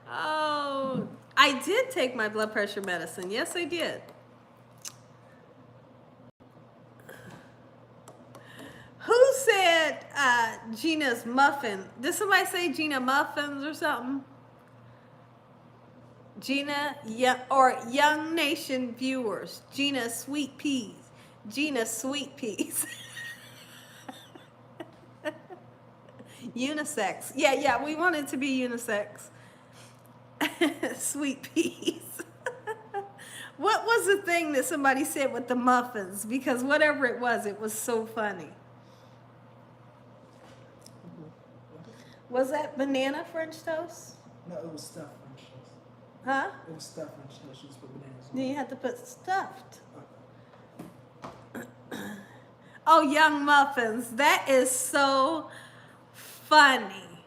Oh, I did take my blood pressure medicine. Yes, I did. Who said Gina's muffin? Did somebody say Gina muffins or something? Gina, yeah, or Young Nation viewers. Gina sweet peas. Gina sweet peas. Unisex. Yeah, we want it to be unisex. Sweet peas. What was the thing that somebody said with the muffins? Because whatever it was so funny. Was that banana French toast? No, it was stuffed French toast. Huh? It was stuffed French toast. She just put bananas on Then it. you have to put stuffed. Oh, young muffins. That is so funny.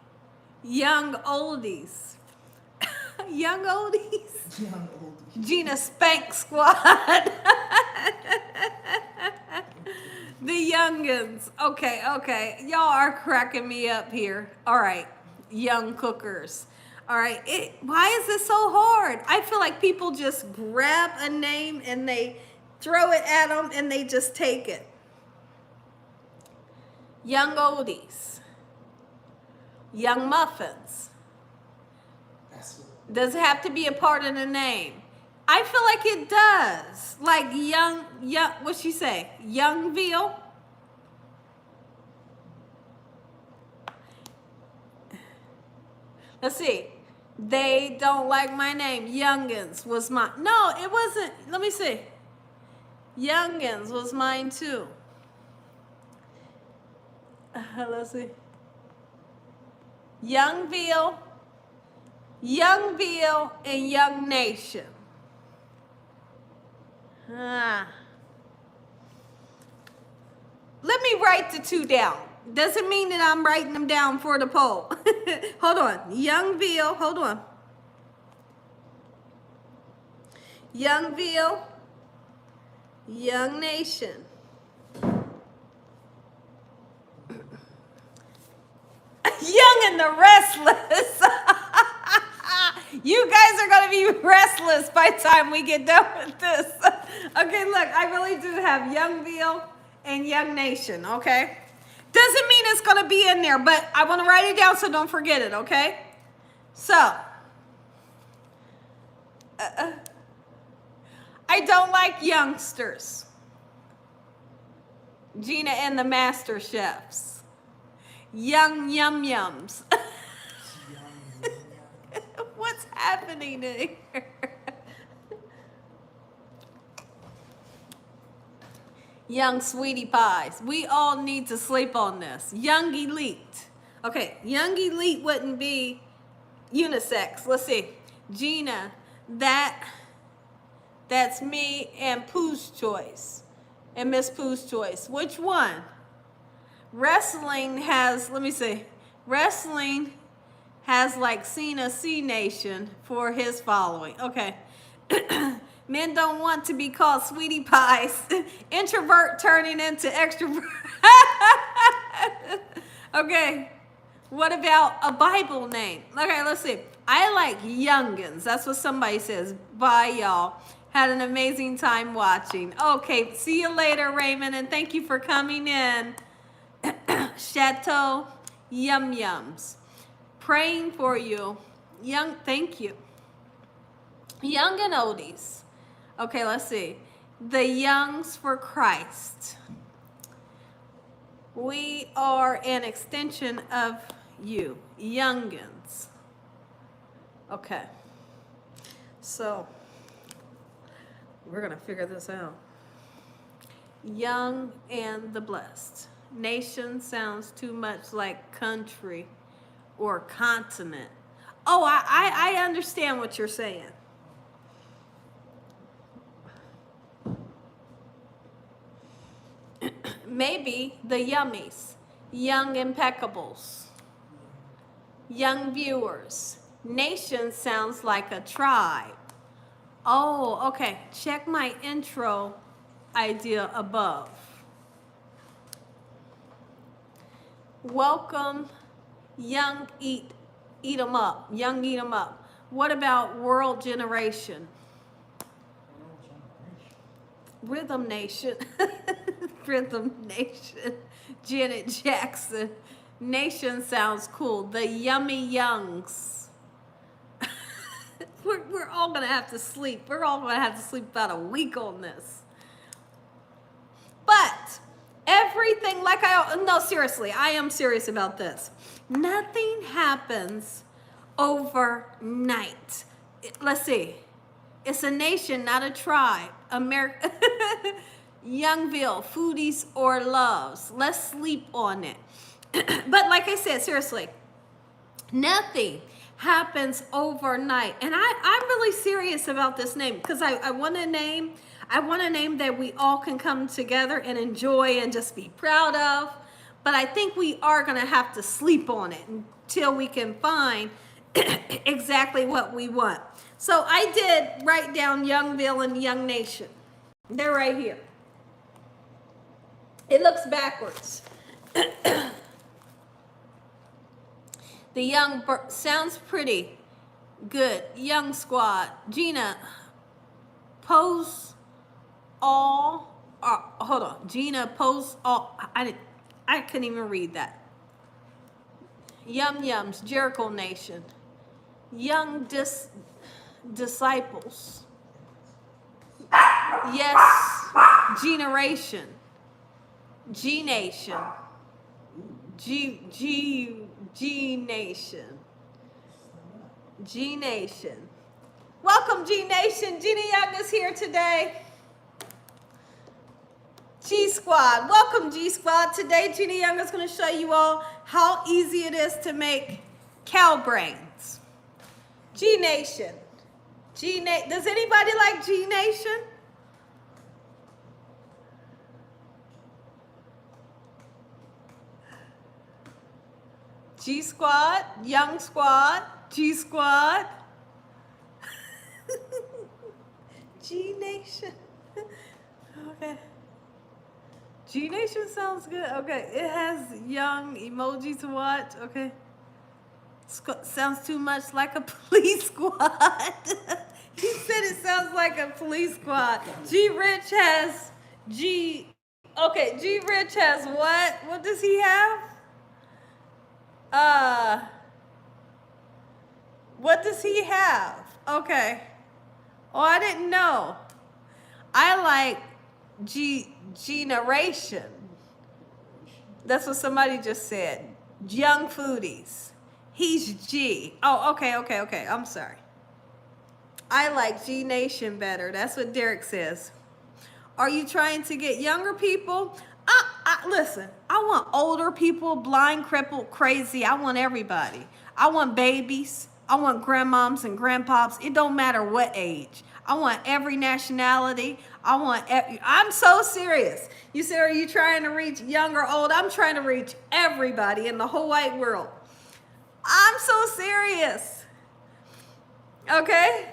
Young oldies. Young oldies. Young old. Gina Spank Squad. The youngins. Okay. Y'all are cracking me up here. All right. Young cookers. All right. Why is this so hard? I feel like people just grab a name and they throw it at them and they just take it. Young oldies. Young muffins. That's what. Does it have to be a part of the name? I feel like it does. Like young, what'd she say? Youngville? Let's see. They don't like my name. Youngins was mine. No, it wasn't. Let me see. Youngins was mine too. Let's see. Youngville, and Young Nation. Let me write the two down. Doesn't mean that I'm writing them down for the poll. Hold on. Youngville, hold on. Youngville, Young Nation. Young and the Restless. You guys are going to be restless by the time we get done with this. Okay, look, I really do have Youngville and Young Nation, okay? Doesn't mean it's going to be in there, but I want to write it down so don't forget it, okay? So, I don't like youngsters. Gina and the Master Chefs. Young Yum Yums. What's happening here? Young Sweetie Pies. We all need to sleep on this. Young Elite. Okay, Young Elite wouldn't be unisex. Let's see. Gina, that's me and Pooh's Choice. And Miss Pooh's Choice. Which one? Wrestling has, let me see. Wrestling has like Cena C Nation for his following. Okay. Men don't want to be called sweetie pies. Introvert turning into extrovert. Okay. What about a Bible name? Okay, let's see. I like youngins. That's what somebody says. Bye, y'all. Had an amazing time watching. Okay, see you later, Raymond, and thank you for coming in. Chateau Yum Yums. Praying for you. Young, thank you. Young and oldies. Okay, let's see. The Youngs for Christ. We are an extension of you. Youngins. Okay. So, we're going to figure this out. Young and the Blessed. Nation sounds too much like country or continent. Oh, I understand what you're saying. Maybe the Yummies. Young Impeccables. Young Viewers. Nation sounds like a tribe. Oh, okay. Check my intro idea above. Welcome, Young Eat 'em Up. Young Eat 'em Up. What about world generation? Rhythm Nation. Rhythm Nation. Janet Jackson. Nation sounds cool. The Yummy Youngs. We're all going to have to sleep. We're all going to have to sleep about a week on this. But everything, no, seriously, I am serious about this. Nothing happens overnight. Let's see. It's a nation, not a tribe. America, Youngville, foodies or loves. Let's sleep on it. But like I said, seriously, nothing happens overnight. And I'm really serious about this name because I want a name. I want a name that we all can come together and enjoy and just be proud of. But I think we are going to have to sleep on it until we can find exactly what we want. So I did write down Youngville and Young Nation. They're right here. It looks backwards. The Young sounds pretty good. Young Squad. Gina, pose all. Hold on. Gina, pose all. I couldn't even read that. Yum Yums, Jericho Nation. Young Disciples. Yes, Generation. G Nation. G Nation. G Nation. Welcome, G Nation. Gina Young is here today. G Squad. Welcome, G Squad. Today, Gina Young is going to show you all how easy it is to make cow brains. G Nation. Does anybody like G Nation? G Squad, Young Squad, G Squad. G Nation. Okay. G Nation sounds good. Okay, it has young emoji to watch. Okay. Sounds too much like a police squad. He said it sounds like a police squad. G Rich has G. Okay, G Rich has what? What does he have? What does he have? Okay. Oh, I didn't know. I like Generation. That's what somebody just said. Young foodies. He's G. Oh, okay. I'm sorry. I like G Nation better. That's what Derek says. Are you trying to get younger people? Listen, I want older people, blind, crippled, crazy. I want everybody. I want babies. I want grandmoms and grandpops. It don't matter what age. I want every nationality. I'm so serious. You said, are you trying to reach young or old? I'm trying to reach everybody in the whole wide world. I'm so serious. Okay?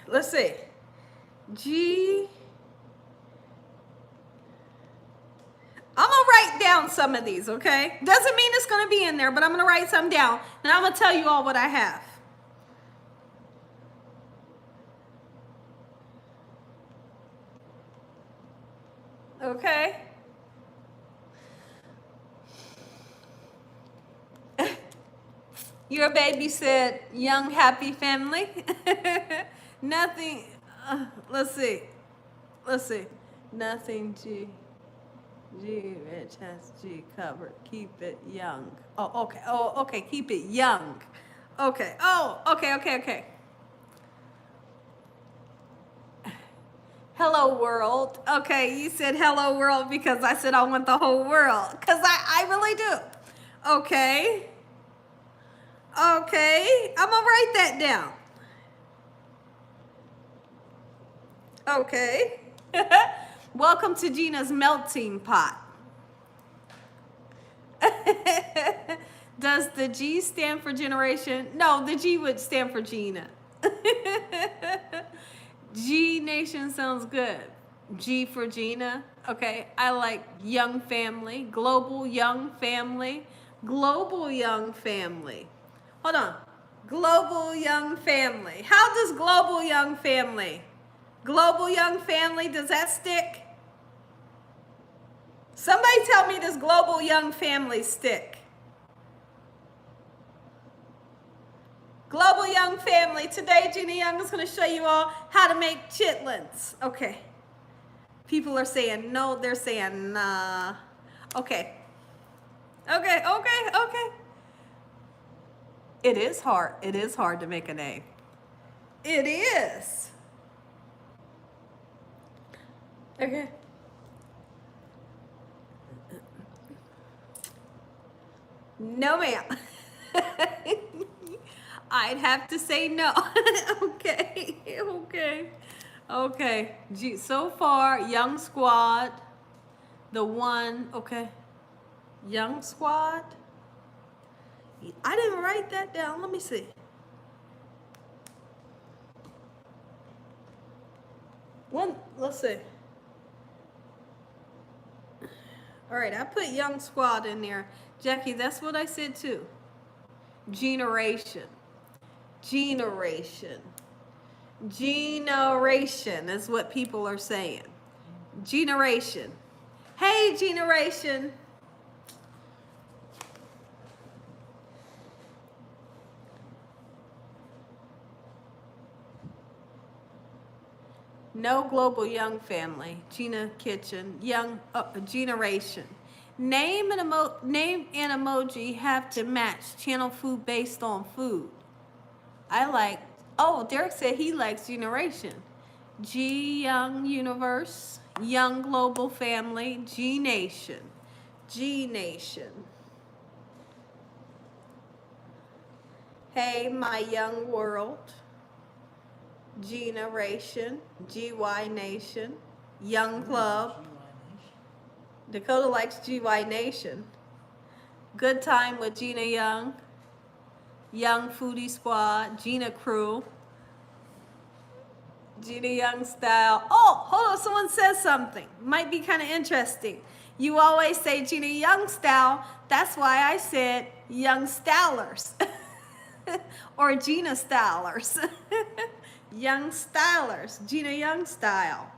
Let's see. I'm going to write down some of these, okay? Doesn't mean it's going to be in there, but I'm going to write some down. And I'm going to tell you all what I have. Okay? Your baby said, young, happy family. Nothing. Let's see. Nothing G Rich has G covered. Keep it young. Oh, okay. Keep it young. Okay. Oh, okay. Hello world. Okay, you said hello world because I said I want the whole world. Because I really do. Okay. I'm gonna write that down. Okay. Welcome to Gina's melting pot. Does the G stand for generation? No, the G would stand for Gina. G Nation sounds good. G for Gina. Okay, I like young family, global young family. Global Young Family. Hold on. Global Young Family. How does Global Young Family? Global Young Family, does that stick? Somebody tell me, does Global Young Family stick? Global Young Family. Today, Gina Young is going to show you all how to make chitlins. Okay. People are saying no, they're saying nah. Okay. Okay. It is hard. It is hard to make an egg. It is. Okay. No, ma'am. I'd have to say no. Okay. So far, Young Squad, the one, okay. Young Squad. I didn't write that down. Let me see. Let's see. All right, I put Young Squad in there. Jackie, that's what I said too. Generation is what people are saying. Generation. Hey, Generation. No Global Young Family. Gina Kitchen. Young Generation. Name and emoji have to match channel food based on food. I like, oh, Derek said he likes Generation. G Young Universe, Young Global Family, G Nation. Hey, my young world. Generation, GY Nation, Young Club. Dakota likes GY Nation. Good Time with Gina Young. Young Foodie Squad, Gina Crew. Gina Young Style. Oh, hold on, someone says something. Might be kind of interesting. You always say Gina Young Style. That's why I said Young Stylers. Or Gina Stylers. Young Stylers, Gina Young Style.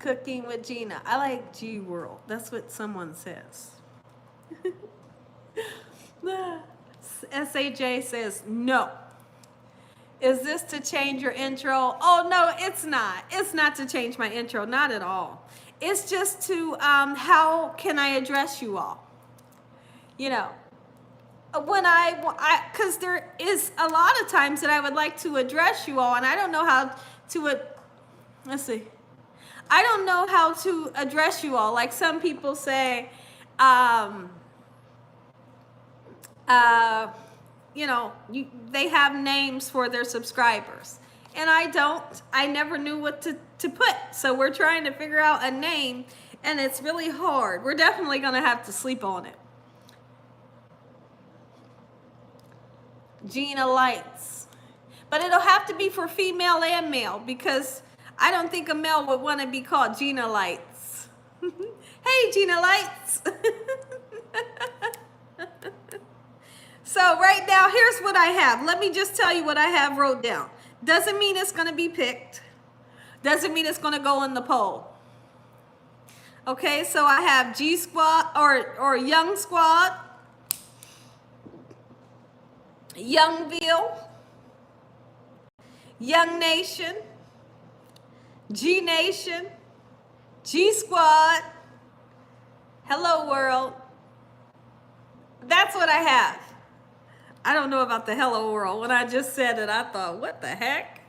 Cooking with Gina. I like G World. That's what someone says. SAJ says no. Is this to change your intro? Oh, no, it's not. It's not to change my intro. Not at all. It's just to, how can I address you all? You know, because there is a lot of times that I would like to address you all, and I don't know how to, let's see. I don't know how to address you all. Like some people say, you know, they have names for their subscribers. And I don't. I never knew what to put. So we're trying to figure out a name, and it's really hard. We're definitely going to have to sleep on it. Gina Lights. But it'll have to be for female and male, because I don't think a male would want to be called Gina Lights. Hey, Gina Lights. So right now, here's what I have. Let me just tell you what I have wrote down. Doesn't mean it's going to be picked. Doesn't mean it's going to go in the poll. Okay, so I have G Squad or Young Squad, Youngville, Young Nation, G Nation, G Squad, Hello World. That's what I have. I don't know about the Hello World. When I just said it, I thought, what the heck?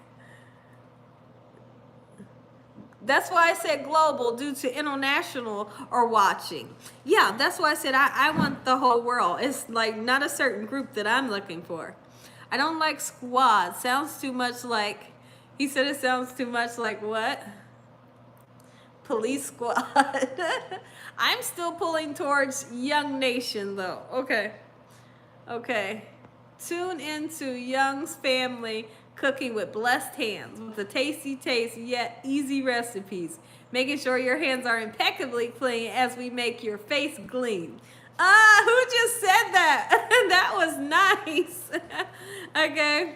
That's why I said global, due to international or watching. Yeah, that's why I said I want the whole world. It's like not a certain group that I'm looking for. I don't like squad. Sounds too much like, he said it sounds too much like what? Police squad. I'm still pulling towards Young Nation though. Okay. Tune into Young's family cooking with blessed hands, with the tasty taste yet easy recipes, making sure your hands are impeccably clean as we make your face gleam. Who just said that? That was nice. Okay.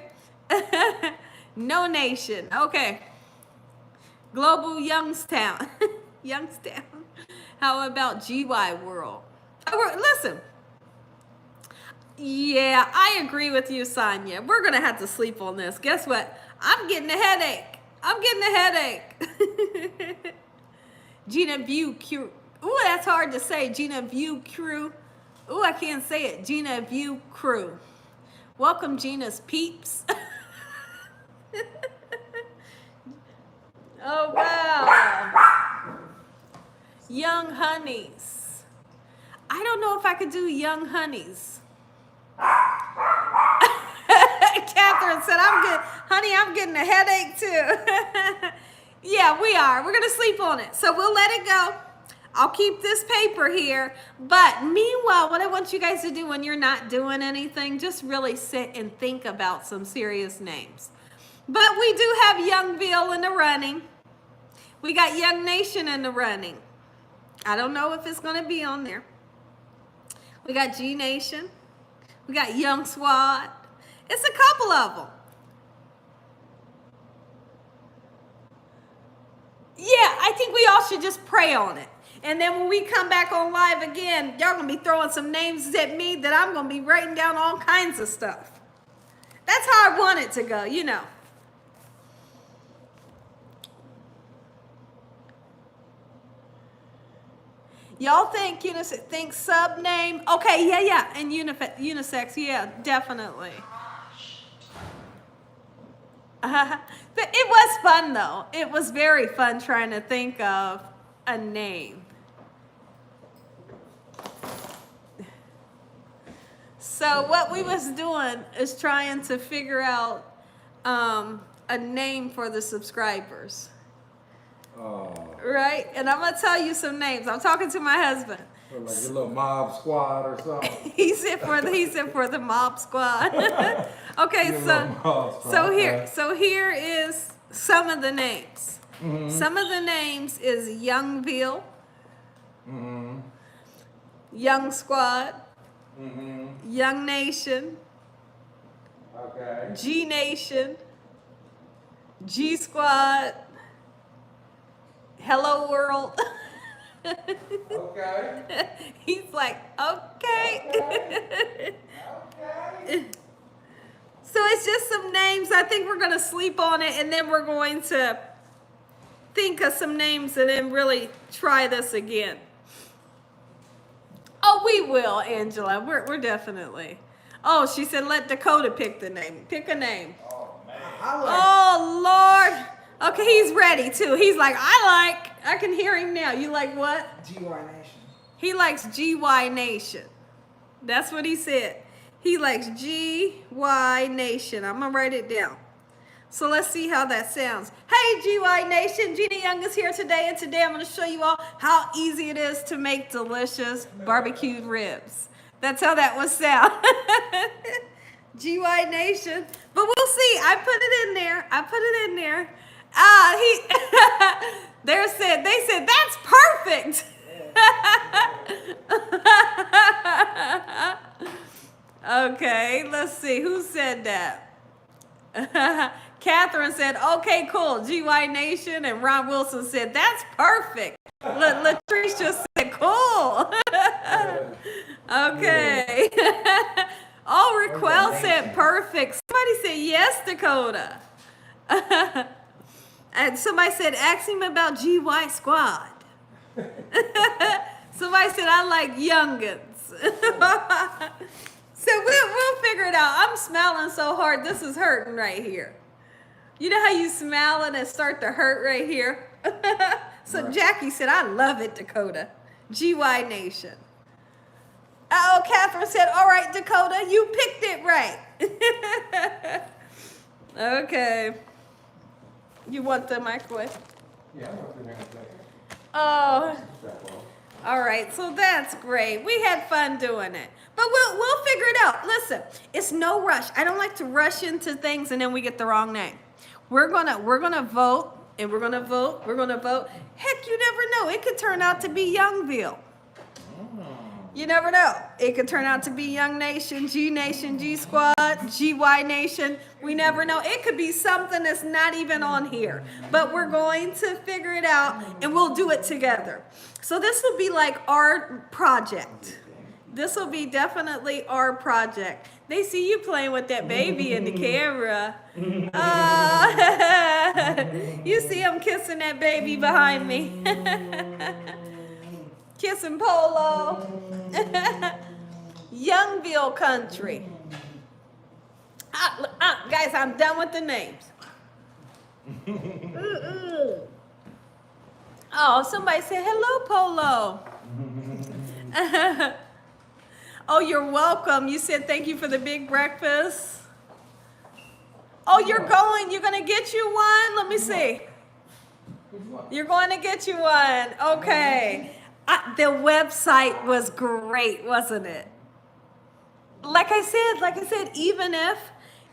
No Nation. Okay. Global Youngstown. Youngstown. How about GY World? Listen. Yeah, I agree with you, Sonia. We're going to have to sleep on this. Guess what? I'm getting a headache. I'm getting a headache. Gina View Crew. Ooh, that's hard to say. Gina View Crew. Ooh, I can't say it. Gina View Crew. Welcome, Gina's peeps. Oh, wow. Young Honeys. I don't know if I could do Young Honeys. Catherine said, I'm getting a headache too. Yeah, we are. We're going to sleep on it. So we'll let it go. I'll keep this paper here. But meanwhile, what I want you guys to do when you're not doing anything, just really sit and think about some serious names. But we do have Youngville in the running. We got Young Nation in the running. I don't know if it's going to be on there. We got G Nation. We got Young Squad. It's a couple of them. Yeah, I think we all should just pray on it. And then when we come back on live again, y'all going to be throwing some names at me that I'm going to be writing down all kinds of stuff. That's how I want it to go, you know. Y'all think sub name? Okay, yeah, and unisex, yeah, definitely. But it was fun though. It was very fun trying to think of a name. So what we was doing is trying to figure out a name for the subscribers. Right? And I'm going to tell you some names. I'm talking to my husband. Or like a little mob squad or something. He said for the mob squad. Okay, so here is some of the names. Mm-hmm. Some of the names is Youngville, mm-hmm. Young Squad, mm-hmm. Young Nation, okay. G Nation, G Squad, Hello World. Okay. He's like, okay. Okay. So it's just some names. I think we're going to sleep on it, and then we're going to think of some names and then really try this again. Oh, we will, Angela. We're definitely. Oh, she said let Dakota pick the name. Pick a name. Oh, man. Oh, Lord. Okay, he's ready, too. He's like, I can hear him now. You like what? GY Nation. He likes GY Nation. That's what he said. He likes GY Nation. I'm going to write it down. So let's see how that sounds. Hey, GY Nation. Gina Young is here today. And today I'm going to show you all how easy it is to make delicious barbecued ribs. That's how that would sound. GY Nation. But we'll see. I put it in there. They said, that's perfect. Okay, let's see. Who said that? Catherine said, okay, cool. GY Nation. And Ron Wilson said, that's perfect. Latrice just said, cool. Okay. Oh, Raquel said, perfect. Somebody said, yes, Dakota. And somebody said, ask him about GY Squad. Somebody said, I like youngins. So we'll figure it out. I'm smiling so hard. This is hurting right here. You know how you smile and it start to hurt right here? So right. Jackie said, I love it, Dakota. GY Nation. Oh, Catherine said, all right, Dakota, you picked it right. Okay. You want the microwave? Yeah, I want the microwave. Oh. All right, so that's great. We had fun doing it. But we'll figure it out. Listen. listen, it's no rush. I don't like to rush into things and then we get the wrong name. We're gonna vote, and we're gonna vote. Heck, you never know. It could turn out to be Youngville. You never know. It could turn out to be Young Nation, G Squad, GY Nation. We never know. It could be something that's not even on here. But we're going to figure it out, and we'll do it together. So this will be like our project. This will be definitely our project. They see you playing with that baby in the camera. You see him kissing that baby behind me. Kissing Polo. Youngville country. Guys, I'm done with the names. Oh, somebody said hello, Polo. Oh, you're welcome. You said thank you for the big breakfast. Oh, you're going to get you one? Let me see. You're going to get you one. Okay. The website was great, wasn't it? Like I said, even if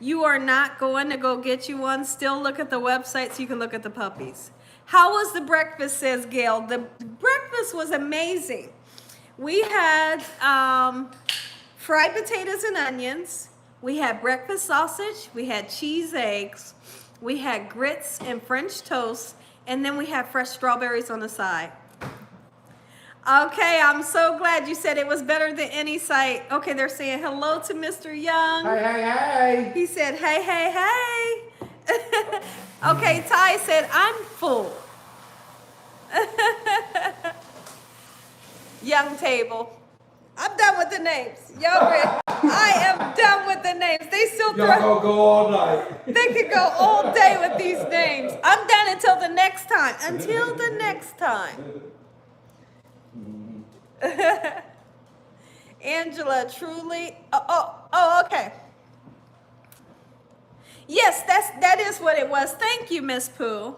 you are not going to go get you one, still look at the website so you can look at the puppies. How was the breakfast, says Gail? The breakfast was amazing. We had fried potatoes and onions. We had breakfast sausage. We had cheese eggs. We had grits and French toast. And then we had fresh strawberries on the side. Okay, I'm so glad you said it was better than any site. Okay, they're saying hello to Mr. Young. Hey. He said, hey. Okay, Ty said, I'm full. Young table. I'm done with the names. Y'all ready? I am done with the names. They still Y'all gonna go all night. They could go all day with these names. I'm done until the next time. Until the next time. Angela, truly. Oh, okay. Yes, that is what it was. Thank you, Miss Pooh.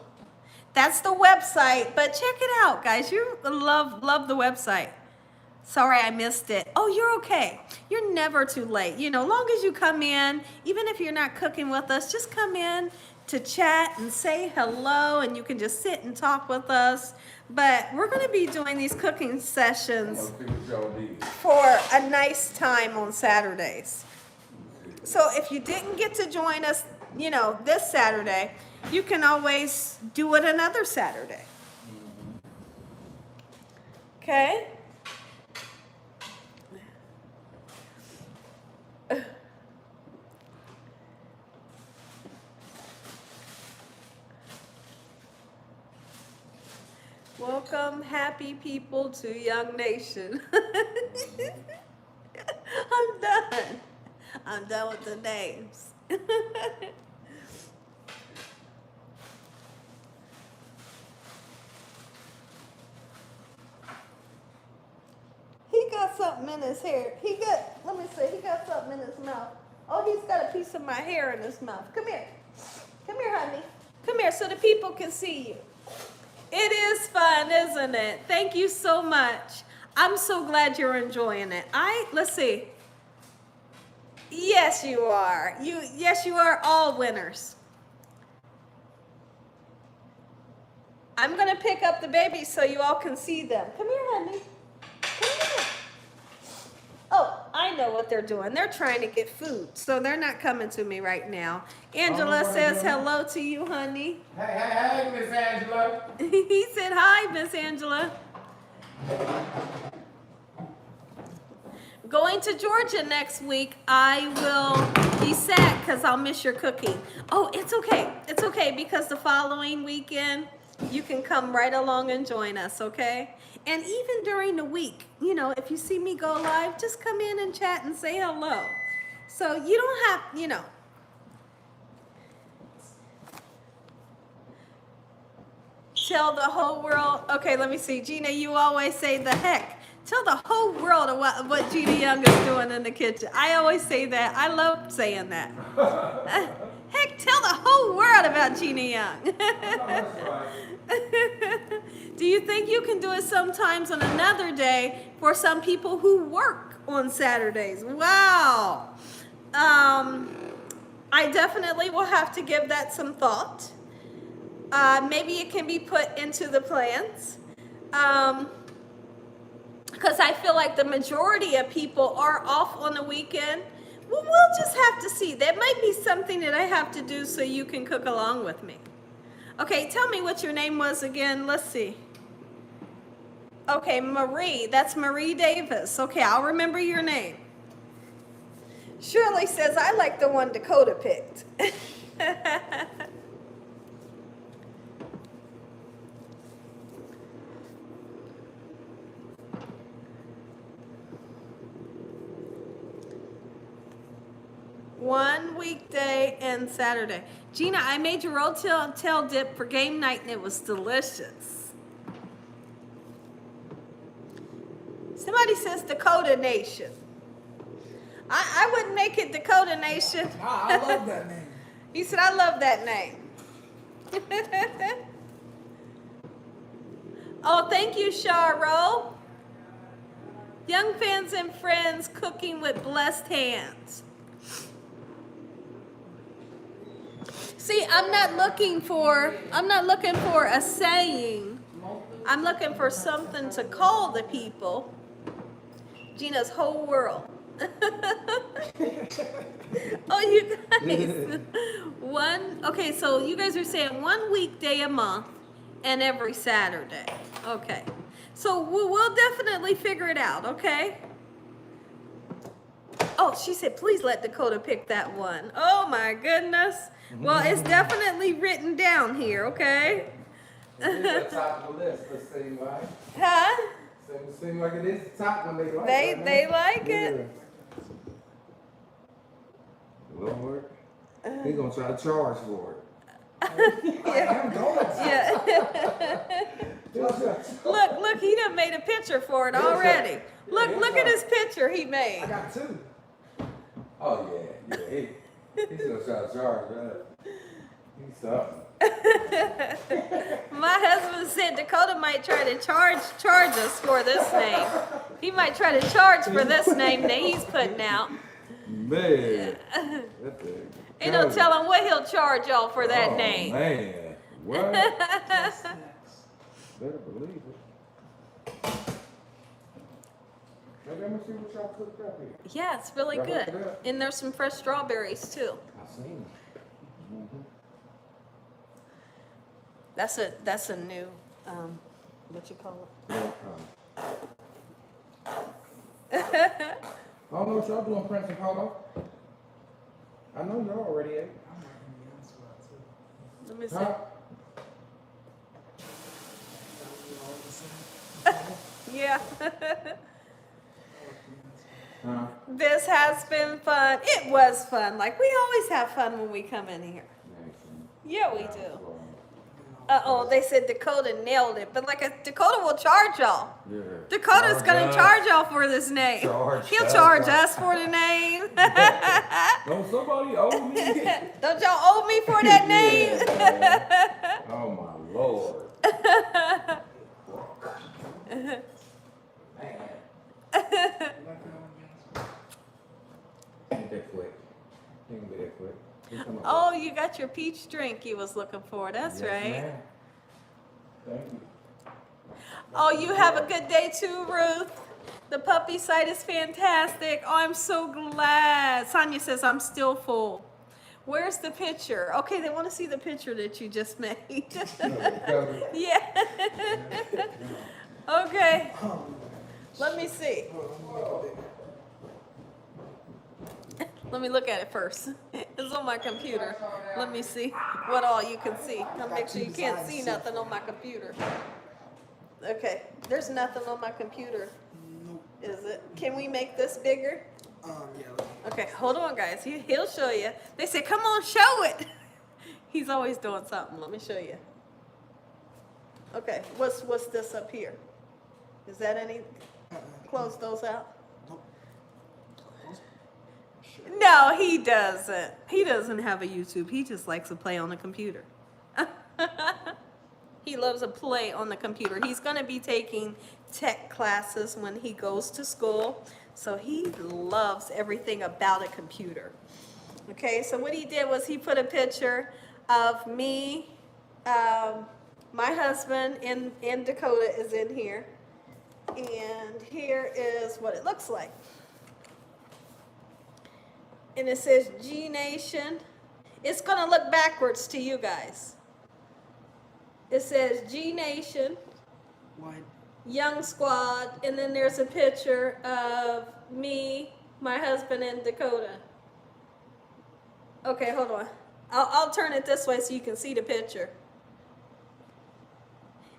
That's the website, but check it out, guys. You love the website. Sorry, I missed it. Oh, you're okay. You're never too late. You know, long as you come in, even if you're not cooking with us, just come in to chat and say hello, and you can just sit and talk with us. But we're going to be doing these cooking sessions for a nice time on Saturdays. So if you didn't get to join us, you know, this Saturday, you can always do it another Saturday. Okay? Welcome, happy people, to Young Nation. I'm done. I'm done with the names. He got something in his hair. Let me see, he got something in his mouth. Oh, he's got a piece of my hair in his mouth. Come here. Come here, honey. Come here so the people can see you. It is fun, isn't it? Thank you so much. I'm so glad you're enjoying it. Let's see. Yes, you are. Yes, you are all winners. I'm going to pick up the babies so you all can see them. Come here, honey. Come here. Oh, I know what they're doing. They're trying to get food, so they're not coming to me right now. Angela says hello to you, honey. Hey, Miss Angela. He said hi, Miss Angela. Going to Georgia next week. I will be sad because I'll miss your cooking. Oh, it's okay. It's okay because the following weekend, you can come right along and join us, okay? And even during the week, you know, if you see me go live, just come in and chat and say hello. So you don't have, you know. Tell the whole world. Okay, let me see. Gina, you always say the heck. Tell the whole world of what Gina Young is doing in the kitchen. I always say that. I love saying that. Heck, tell the whole world about Gina Young. Do you think you can do it sometimes on another day for some people who work on Saturdays? Wow. I definitely will have to give that some thought. Maybe it can be put into the plans. Because I feel like the majority of people are off on the weekend. Well, we'll just have to see. That might be something that I have to do so you can cook along with me. Okay, tell me what your name was again. Let's see. Okay, Marie. That's Marie Davis. Okay, I'll remember your name. Shirley says, I like the one Dakota picked. One weekday and Saturday. Gina, I made your rotel dip for game night and it was delicious. Somebody says Dakota Nation. I wouldn't make it Dakota Nation. I love that name. He said, I love that name. Oh, thank you, Charo. Young fans and friends cooking with blessed hands. See, I'm not looking for a saying. I'm looking for something to call the people. Gina's whole world. Oh, you guys. Okay, so you guys are saying 1 weekday a month and every Saturday. Okay. So we'll definitely figure it out, okay? Oh, she said, please let Dakota pick that one. Oh my goodness. Well, it's definitely written down here, okay? It's the top of the list, it seems like. Huh? It seems like it is the top when they like it. They like it. Lord, he's gonna try to charge for it. I'm going. Yeah. Look, he done made a picture for it already. Look at his picture he made. I got 2. Oh yeah, he's gonna try to charge that. He's something. My husband said Dakota might try to charge us for this name. He might try to charge for this name that he's putting out. Man, Ain't no telling what he'll charge y'all for that name. Man, what? Better believe it. Maybe I'm gonna see what y'all cooked up here. Yeah, it's really Y'all hook good. it up? And there's some fresh strawberries too. I seen it. That's a new what you call it? I don't know what y'all doing, Prince and Polo. I know y'all already ate. I'm not going to be honest with that, too. Let me see. Huh? Yeah. Huh? This has been fun. It was fun. Like we always have fun when we come in here. Yeah, we do. Uh-oh, they said Dakota nailed it. But like Dakota will charge y'all. Yeah. Dakota's gonna charge y'all for this name. He'll charge us for the name. Don't somebody owe me? Don't y'all owe me for that name? Yeah, oh my Lord. Man. Ain't that quick. Ain't be that quick. Oh, you got your peach drink you was looking for. That's Yes, right. ma'am. Thank you. Oh, you have a good day too, Ruth. The puppy site is fantastic. Oh, I'm so glad. Sonia says I'm still full. Where's the picture? Okay, they want to see the picture that you just made. Yeah. Okay. Let me see. Let me look at it first. It's on my computer. Let me see what all you can see. I'll make sure you can't see nothing on my computer. Okay, there's nothing on my computer. Is it? Can we make this bigger? Yeah. Okay, hold on, guys. He'll show you. They said, come on, show it. He's always doing something. Let me show you. Okay, what's this up here? Is that any? Close those out. No, he doesn't. He doesn't have a YouTube. He just likes to play on the computer. He loves to play on the computer. He's going to be taking tech classes when he goes to school. So he loves everything about a computer. Okay, so what he did was he put a picture of me, my husband, and Dakota is in here. And here is what it looks like. And it says G Nation. It's going to look backwards to you guys. It says G Nation, Why? Young Squad, and then there's a picture of me, my husband, and Dakota. Okay, hold on. I'll turn it this way so you can see the picture.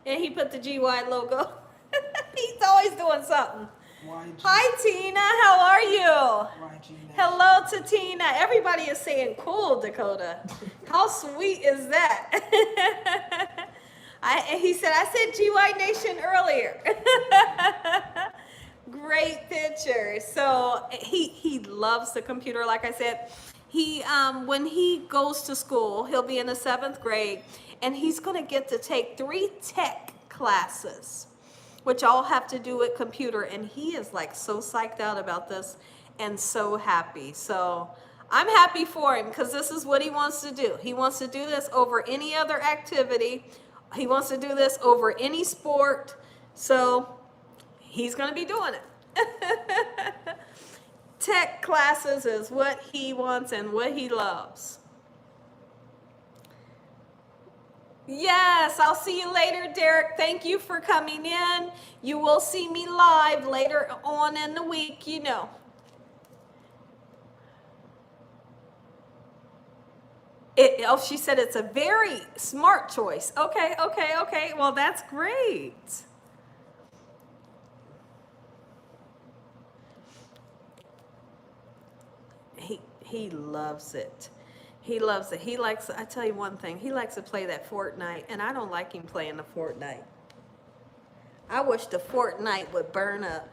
And he put the GY logo. He's always doing something. Why? Hi, Tina. How are you? Why G Nation? Hello to Tina. Everybody is saying cool, Dakota. How sweet is that? He said, I said GY Nation earlier. Great picture. So he loves the computer. Like I said, he when he goes to school, he'll be in the 7th grade, and he's going to get to take 3 tech classes, which all have to do with computer. And he is like so psyched out about this and so happy. So I'm happy for him because this is what he wants to do. He wants to do this over any other activity. He wants to do this over any sport. So he's going to be doing it. Tech classes is what he wants and what he loves. Yes, I'll see you later, Derek. Thank you for coming in. You will see me live later on in the week, you know. Oh, she said it's a very smart choice. Okay. Well, that's great. He loves it. He loves it. He likes, I tell you one thing, he likes to play that Fortnite, and I don't like him playing the Fortnite. I wish the Fortnite would burn up.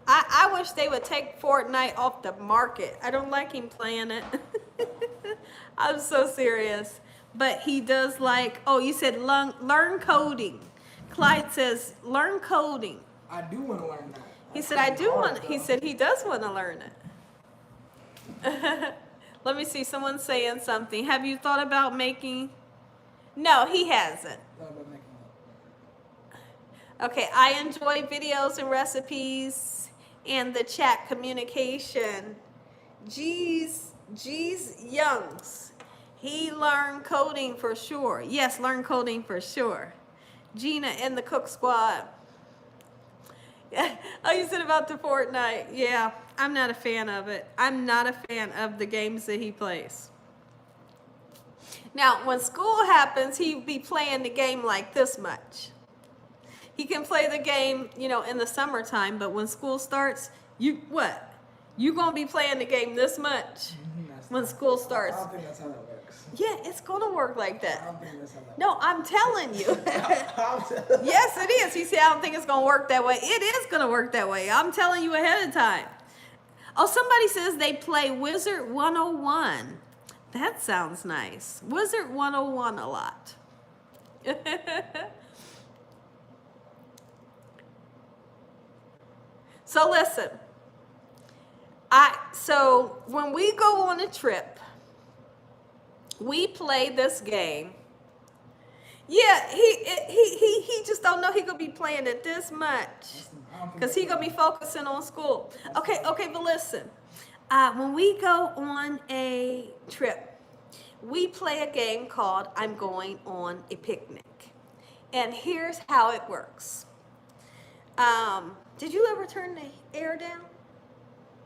I wish they would take Fortnite off the market. I don't like him playing it. I'm so serious. But he does like, oh, you said learn coding. Clyde says, learn coding. I do want to learn that. He said, I do want, he said he does want to learn it. Let me see, someone's saying something. Have you thought about making? No, he hasn't. Okay, I enjoy videos and recipes and the chat communication. G's Youngs. He learned coding for sure. Yes, learn coding for sure. Gina in the cook squad. Oh, you said about the Fortnite. Yeah, I'm not a fan of it. I'm not a fan of the games that he plays. Now, when school happens, he'll be playing the game like this much. He can play the game, you know, in the summertime, but when school starts, you going to be playing the game this much when school starts. I don't think that's how that works. Yeah, it's going to work like I that. don't think that's how that works. No, I'm telling you. Yes, it is. He said, I don't think it's going to work that way. It is going to work that way. I'm telling you ahead of time. Oh, somebody says they play Wizard 101. That sounds nice. Wizard 101 a lot. So listen. So when we go on a trip, we play this game. Yeah, he just don't know he gonna be playing it this much because he gonna be focusing on school. Okay, but listen, when we go on a trip, we play a game called I'm Going on a Picnic, and here's how it works. Did you ever turn the air down?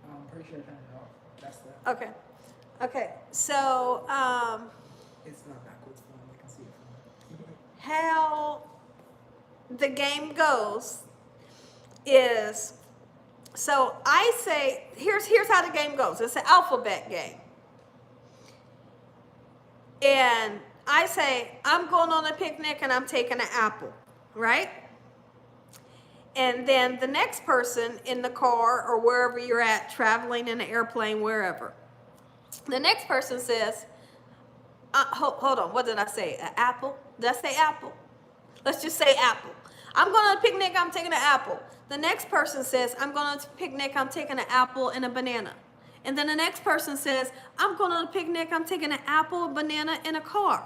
I'm pretty sure I turned it off. That's that. Okay. So, It's not backwards for them. They can see it from there. how the game goes is, so I say, here's how the game goes. It's an alphabet game. And I say, I'm going on a picnic and I'm taking an apple, right? And then the next person in the car or wherever you're at, traveling in an airplane, wherever, the next person says, hold on, what did I say? An apple? Did I say apple? Let's just say apple. I'm going on a picnic, I'm taking an apple. The next person says, I'm going on a picnic, I'm taking an apple and a banana. And then the next person says, I'm going on a picnic, I'm taking an apple, a banana, and a car.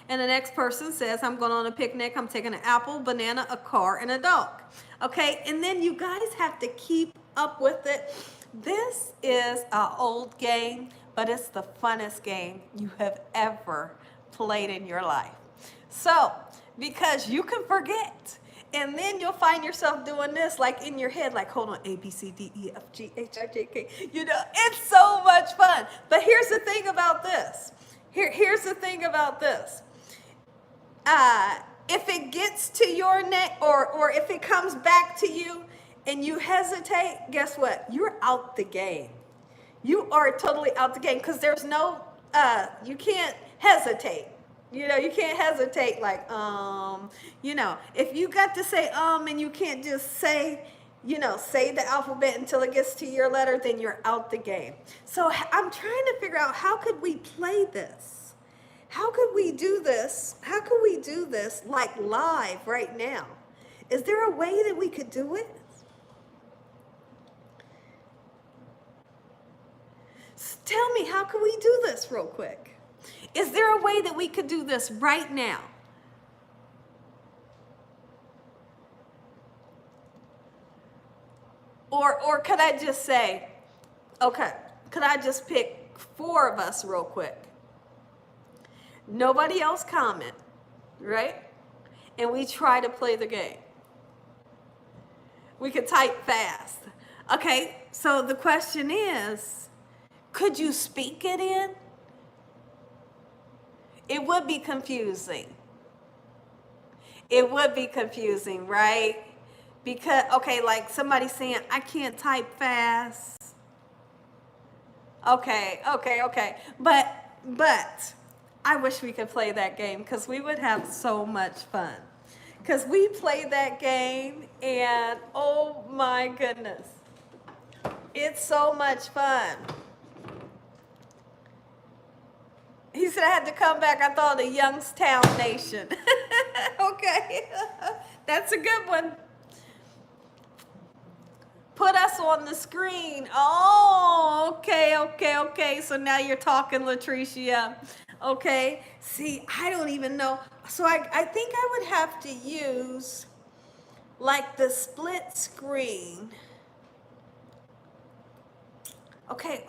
And the next person says, I'm going on a picnic, I'm taking an apple, banana, a car, and a dog. Okay, and then you guys have to keep up with it. This is an old game, but it's the funnest game you have ever played in your life. So, because you can forget, and then you'll find yourself doing this, like in your head, like, hold on, A, B, C, D, E, F, G, H, I, J, K. You know, it's so much fun. But here's the thing about this. Here's the thing about this. If it gets to your neck, or if it comes back to you and you hesitate, guess what? You're out the game. You are totally out the game, because there's no, you can't hesitate. You know, you can't hesitate like, you know, if you got to say, and you can't just say, you know, say the alphabet until it gets to your letter, then you're out the game. So I'm trying to figure out, how could we play this? How could we do this? How could we do this like live right now? Is there a way that we could do it? Tell me, how can we do this real quick? Is there a way that we could do this right now? Or could I just say, okay, could I just pick 4 of us real quick? Nobody else comment, right? And we try to play the game. We could type fast. Okay, so the question is, could you speak it in? It would be confusing. It would be confusing, right? Because, okay, like somebody saying, I can't type fast. Okay. But I wish we could play that game, because we would have so much fun. Because we played that game, and oh my goodness, it's so much fun. He said I had to come back. I thought of Youngstown Nation. Okay, that's a good one. Put us on the screen. Oh, okay. So now you're talking, Latricia. Okay, see, I don't even know. So I think I would have to use like the split screen. Okay.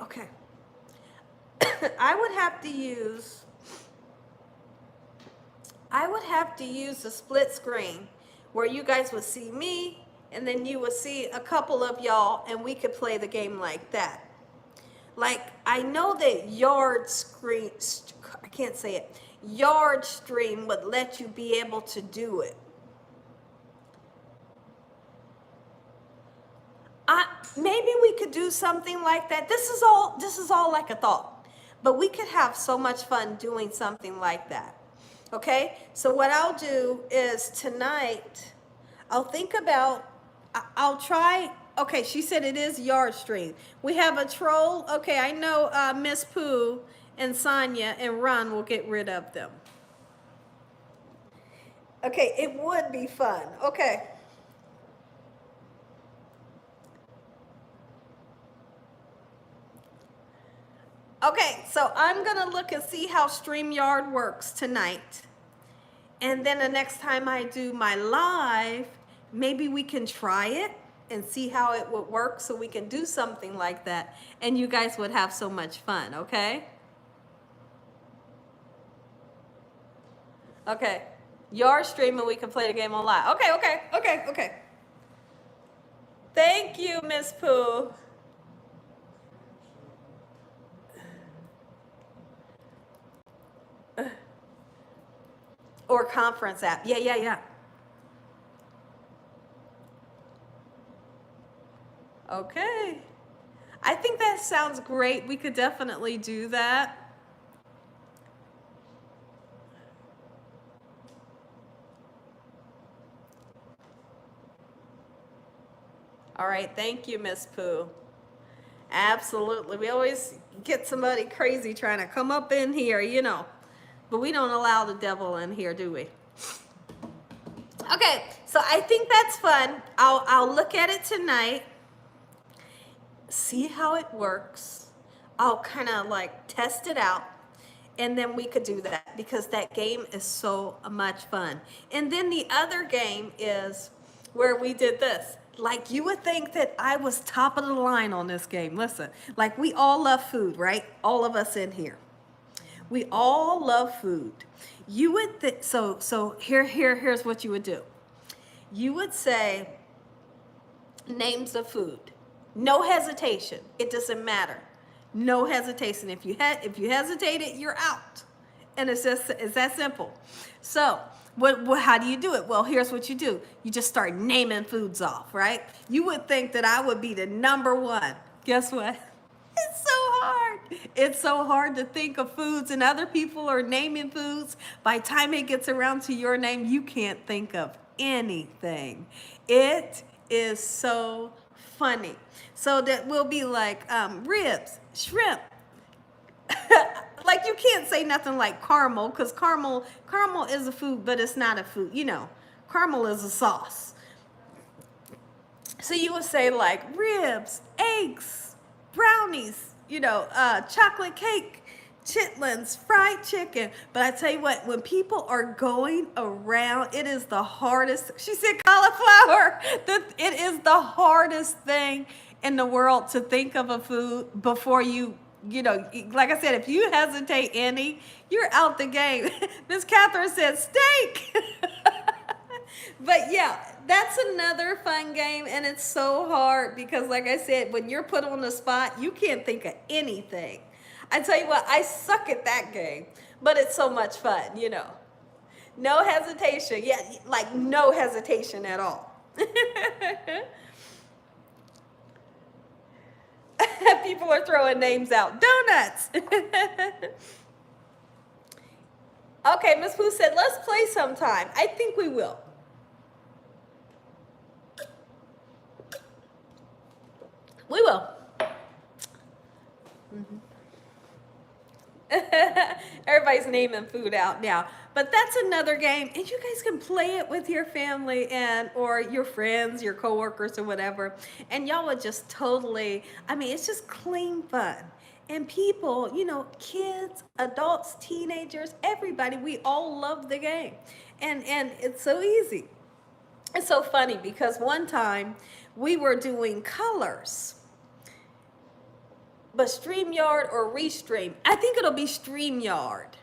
I would have to use the split screen where you guys would see me, and then you would see a couple of y'all, and we could play the game like that. Like, I know that Yard Stream would let you be able to do it. Maybe we could do something like that. This is all like a thought, but we could have so much fun doing something like that. Okay, so what I'll do is tonight, I'll try. Okay, she said it is Yard Stream. We have a troll. Okay, I know Miss Pooh and Sonia and Ron will get rid of them. Okay, it would be fun. Okay. Okay, so I'm going to look and see how StreamYard works tonight. And then the next time I do my live, maybe we can try it and see how it would work, so we can do something like that. And you guys would have so much fun, okay? Okay, you're streaming, we can play the game on live. Okay. Thank you, Miss Pooh. Or conference app. Yeah. Okay. I think that sounds great. We could definitely do that. All right. Thank you, Miss Pooh. Absolutely. We always get somebody crazy trying to come up in here, you know. But we don't allow the devil in here, do we? Okay, so I think that's fun. I'll look at it tonight, see how it works. I'll kind of like test it out, and then we could do that because that game is so much fun. And then the other game is where we did this. Like, you would think that I was top of the line on this game. Listen, like, we all love food, right? All of us in here. We all love food. You would here's what you would do. You would say names of food. No hesitation. It doesn't matter. No hesitation. If you hesitated, you're out. And it's that simple. So how do you do it? Well, here's what you do. You just start naming foods off, right? You would think that I would be the number one. Guess what? It's so hard. It's so hard to think of foods, and other people are naming foods. By the time it gets around to your name, you can't think of anything. It is so funny. So that will be like ribs, shrimp. Like, you can't say nothing like caramel, because caramel is a food, but it's not a food. You know, caramel is a sauce. So you would say like ribs, eggs, brownies, chocolate cake, chitlins, fried chicken. But I tell you what, when people are going around, it is the hardest. She said cauliflower. It is the hardest thing in the world to think of a food before like I said, if you hesitate any, you're out the game. Miss Catherine said steak. But yeah, that's another fun game, and it's so hard because, like I said, when you're put on the spot, you can't think of anything. I tell you what, I suck at that game, but it's so much fun, No hesitation. Yeah, like no hesitation at all. People are throwing names out. Donuts. Okay, Miss Pooh said, let's play sometime. I think we will. We will. Everybody's naming food out now. But that's another game, and you guys can play it with your family or your friends, your coworkers, or whatever. And y'all would just totally, it's just clean fun. And people, kids, adults, teenagers, everybody, we all love the game. And it's so easy. It's so funny because one time we were doing colors. But StreamYard or Restream, I think it'll be StreamYard.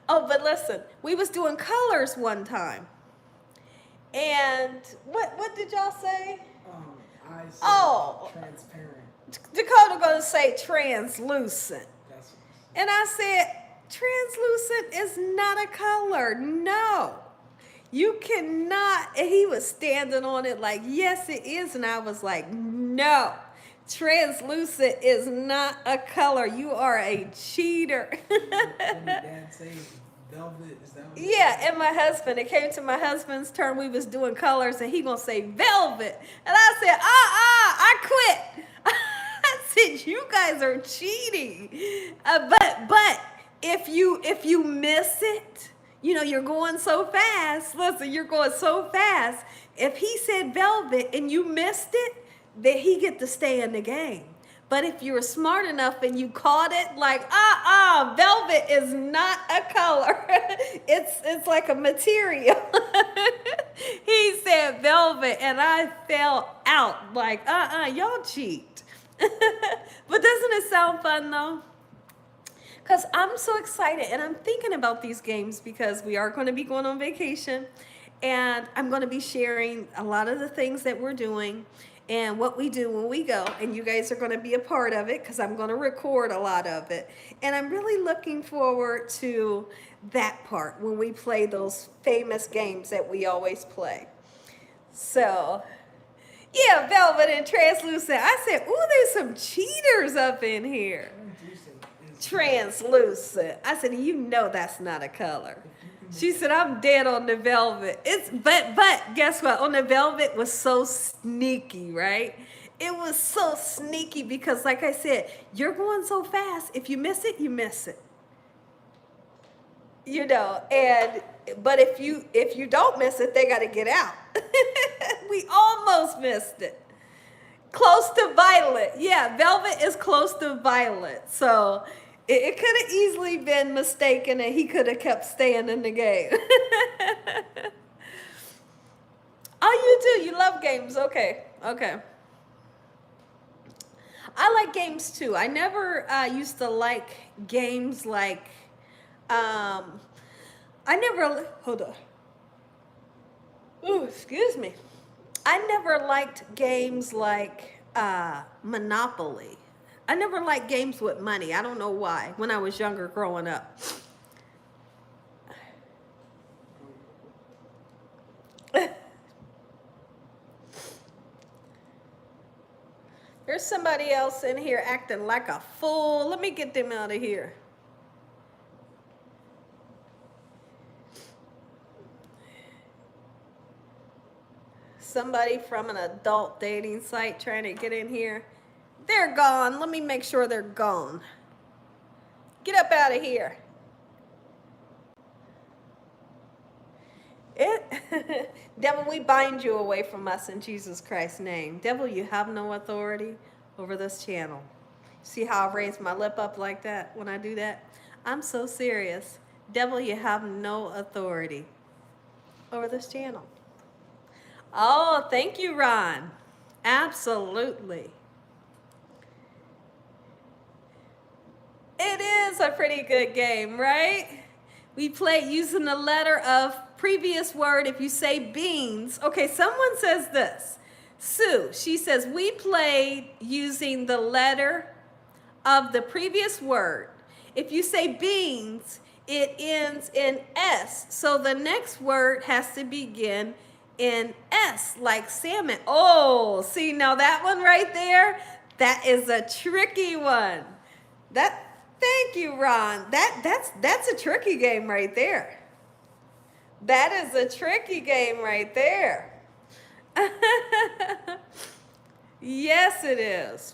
Oh, but listen, we was doing colors one time. And what did y'all say? I said transparent. Dakota gonna say translucent. That's And I said, translucent is not a color. No. You cannot. And he was standing on it like, yes, it is. And I was like, no. Translucent is not a color. You are a cheater. Dad say velvet. Is that what Yeah, and my husband, it came to my husband's turn. We was doing colors, and he gonna say velvet. And I said, I quit. I said, you guys are cheating. But if you miss it, you're going so fast. Listen, you're going so fast. If he said velvet and you missed it, then he get to stay in the game. But if you were smart enough and you caught it, like, velvet is not a color. It's like a material. He said velvet, and I fell out like, y'all cheat. But doesn't it sound fun, though? Because I'm so excited, and I'm thinking about these games because we are going to be going on vacation, and I'm going to be sharing a lot of the things that we're doing and what we do when we go, and you guys are going to be a part of it because I'm going to record a lot of it. And I'm really looking forward to that part when we play those famous games that we always play. So, yeah, velvet and translucent. I said, ooh, there's some cheaters up in here. Translucent. I said, that's not a color. She said, I'm dead on the velvet. But guess what? On the velvet was so sneaky, right? It was so sneaky because, like I said, you're going so fast. If you miss it, you miss it. But if you don't miss it, they got to get out. We almost missed it. Close to violet. Yeah, velvet is close to violet. So it could have easily been mistaken and he could have kept staying in the game. Oh, you do? You love games. Okay. Okay. I like games too. I never used to like games like, I never, hold on. Ooh, excuse me. I never liked games like Monopoly. I never liked games with money. I don't know why, when I was younger growing up. There's somebody else in here acting like a fool. Let me get them out of here. Somebody from an adult dating site trying to get in here. They're gone. Let me make sure they're gone. Get up out of here. Devil, we bind you away from us in Jesus Christ's name. Devil, you have no authority over this channel. See how I raise my lip up like that when I do that? I'm so serious. Devil, you have no authority over this channel. Oh, thank you, Ron. Absolutely. It is a pretty good game, right? We play using the letter of previous word. If you say beans, okay, someone says this. Sue, she says, we played using the letter of the previous word. If you say beans, it ends in S. So the next word has to begin in S, like salmon. Oh, see, now that one right there, that is a tricky one. Thank you, Ron. That's a tricky game right there. That is a tricky game right there. Yes, it is.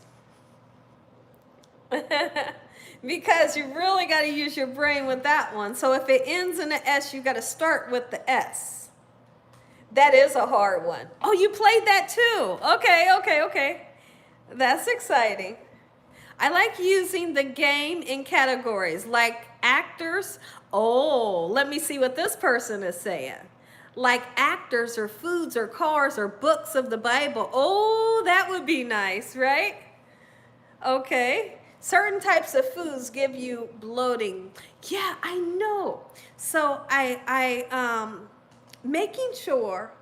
Because you really got to use your brain with that one. So if it ends in an S, you got to start with the S. That is a hard one. Oh, you played that too. Okay. That's exciting. I like using the game in categories like actors. Oh, let me see what this person is saying. Like actors or foods or cars or books of the Bible. Oh, that would be nice, right? Okay. Certain types of foods give you bloating. Yeah, I know. So I making sure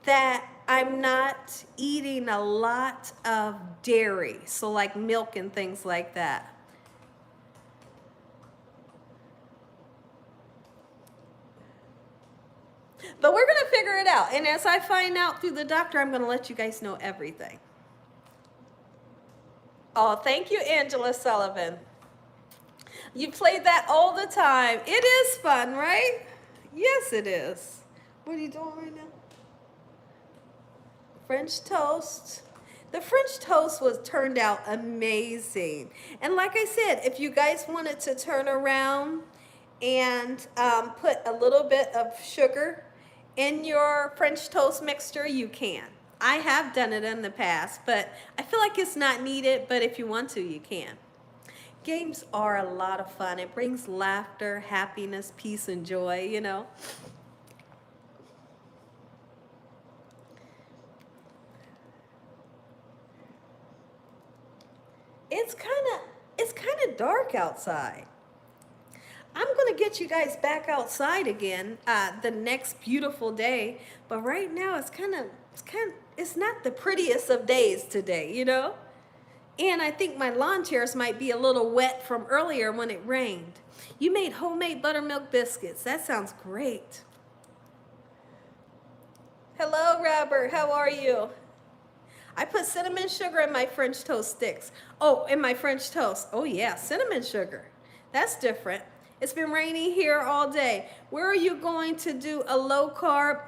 that I'm not eating a lot of dairy, so like milk and things like that. But we're going to figure it out. And as I find out through the doctor, I'm going to let you guys know everything. Oh, thank you, Angela Sullivan. You played that all the time. It is fun, right? Yes, it is. What are you doing right now? French toast. The French toast turned out amazing. And like I said, if you guys wanted to turn around and put a little bit of sugar in your French toast mixture, you can. I have done it in the past, but I feel like it's not needed, but if you want to, you can. Games are a lot of fun. It brings laughter, happiness, peace, and joy, you know. It's kind of dark outside. I'm going to get you guys back outside again the next beautiful day, but right now it's not the prettiest of days today, you know? And I think my lawn chairs might be a little wet from earlier when it rained. You made homemade buttermilk biscuits. That sounds great. Hello, Robert. How are you? I put cinnamon sugar in my French toast sticks. Oh, in my French toast. Oh, yeah, cinnamon sugar. That's different. It's been raining here all day. Where are you going to do a low carb?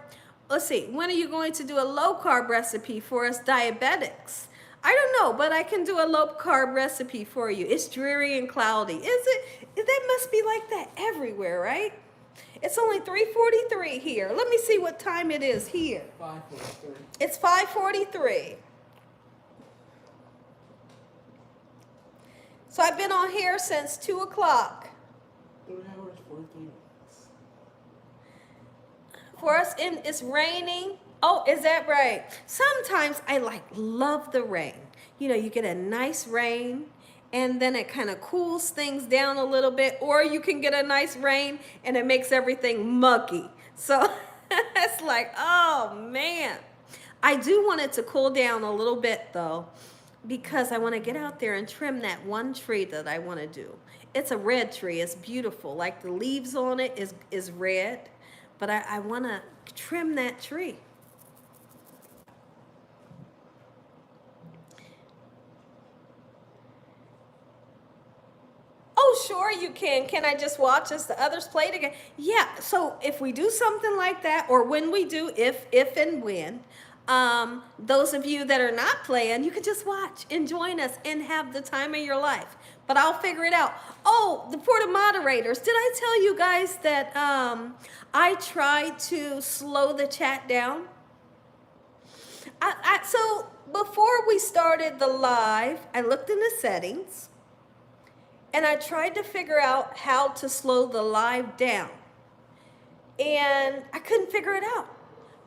Let's see. When are you going to do a low carb recipe for us diabetics? I don't know, but I can do a low carb recipe for you. It's dreary and cloudy. Is it? That must be like that everywhere, right? It's only 3:43 here. Let me see what time it is here. 5:43. It's 5:43. So I've been on here since 2 o'clock. 3 hours, 43 minutes. For us, it's raining. Oh, is that right? Sometimes I love the rain. You know, you get a nice rain and then it kind of cools things down a little bit, or you can get a nice rain and it makes everything muggy. So it's like, oh man. I do want it to cool down a little bit though, because I want to get out there and trim that one tree that I want to do. It's a red tree. It's beautiful. Like the leaves on it is red, but I want to trim that tree. Oh, sure you can. Can I just watch as the others play it again? Yeah, so if we do something like that, or when we do, if and when, those of you that are not playing, you can just watch and join us and have the time of your life. But I'll figure it out. Oh, for the moderators, did I tell you guys that I tried to slow the chat down? So before we started the live, I looked in the settings and I tried to figure out how to slow the live down. And I couldn't figure it out.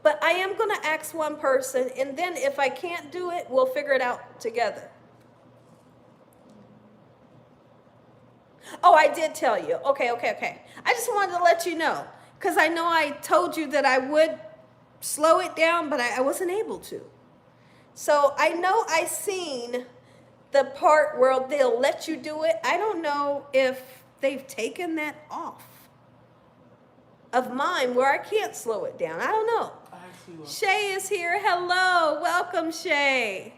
But I am going to ask one person, and then if I can't do it, we'll figure it out together. Oh, I did tell you. Okay. I just wanted to let you know, because I know I told you that I would slow it down, but I wasn't able to. So I know I seen the part where they'll let you do it. I don't know if they've taken that off of mine where I can't slow it down. I don't know. Shay is here. Hello. Welcome, Shay.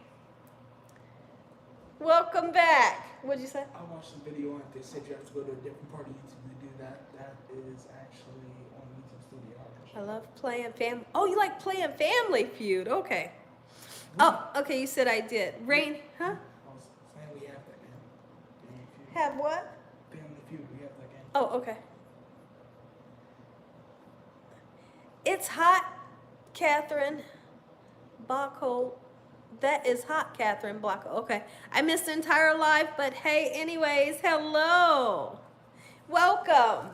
Welcome back. What'd you say? I watched the video on it. They said you have to go to a different part of YouTube to do that. That is actually on YouTube Studio. I love playing family. Oh, you like playing Family Feud. Okay. Oh, okay. You said I did. Rain, huh? I was saying we have that game. Have what? Family Feud, we have that game. Oh, okay. It's hot, Catherine Bacco. That is hot, Catherine Bacco. Okay. I missed the entire live, but hey, anyways, hello. Welcome.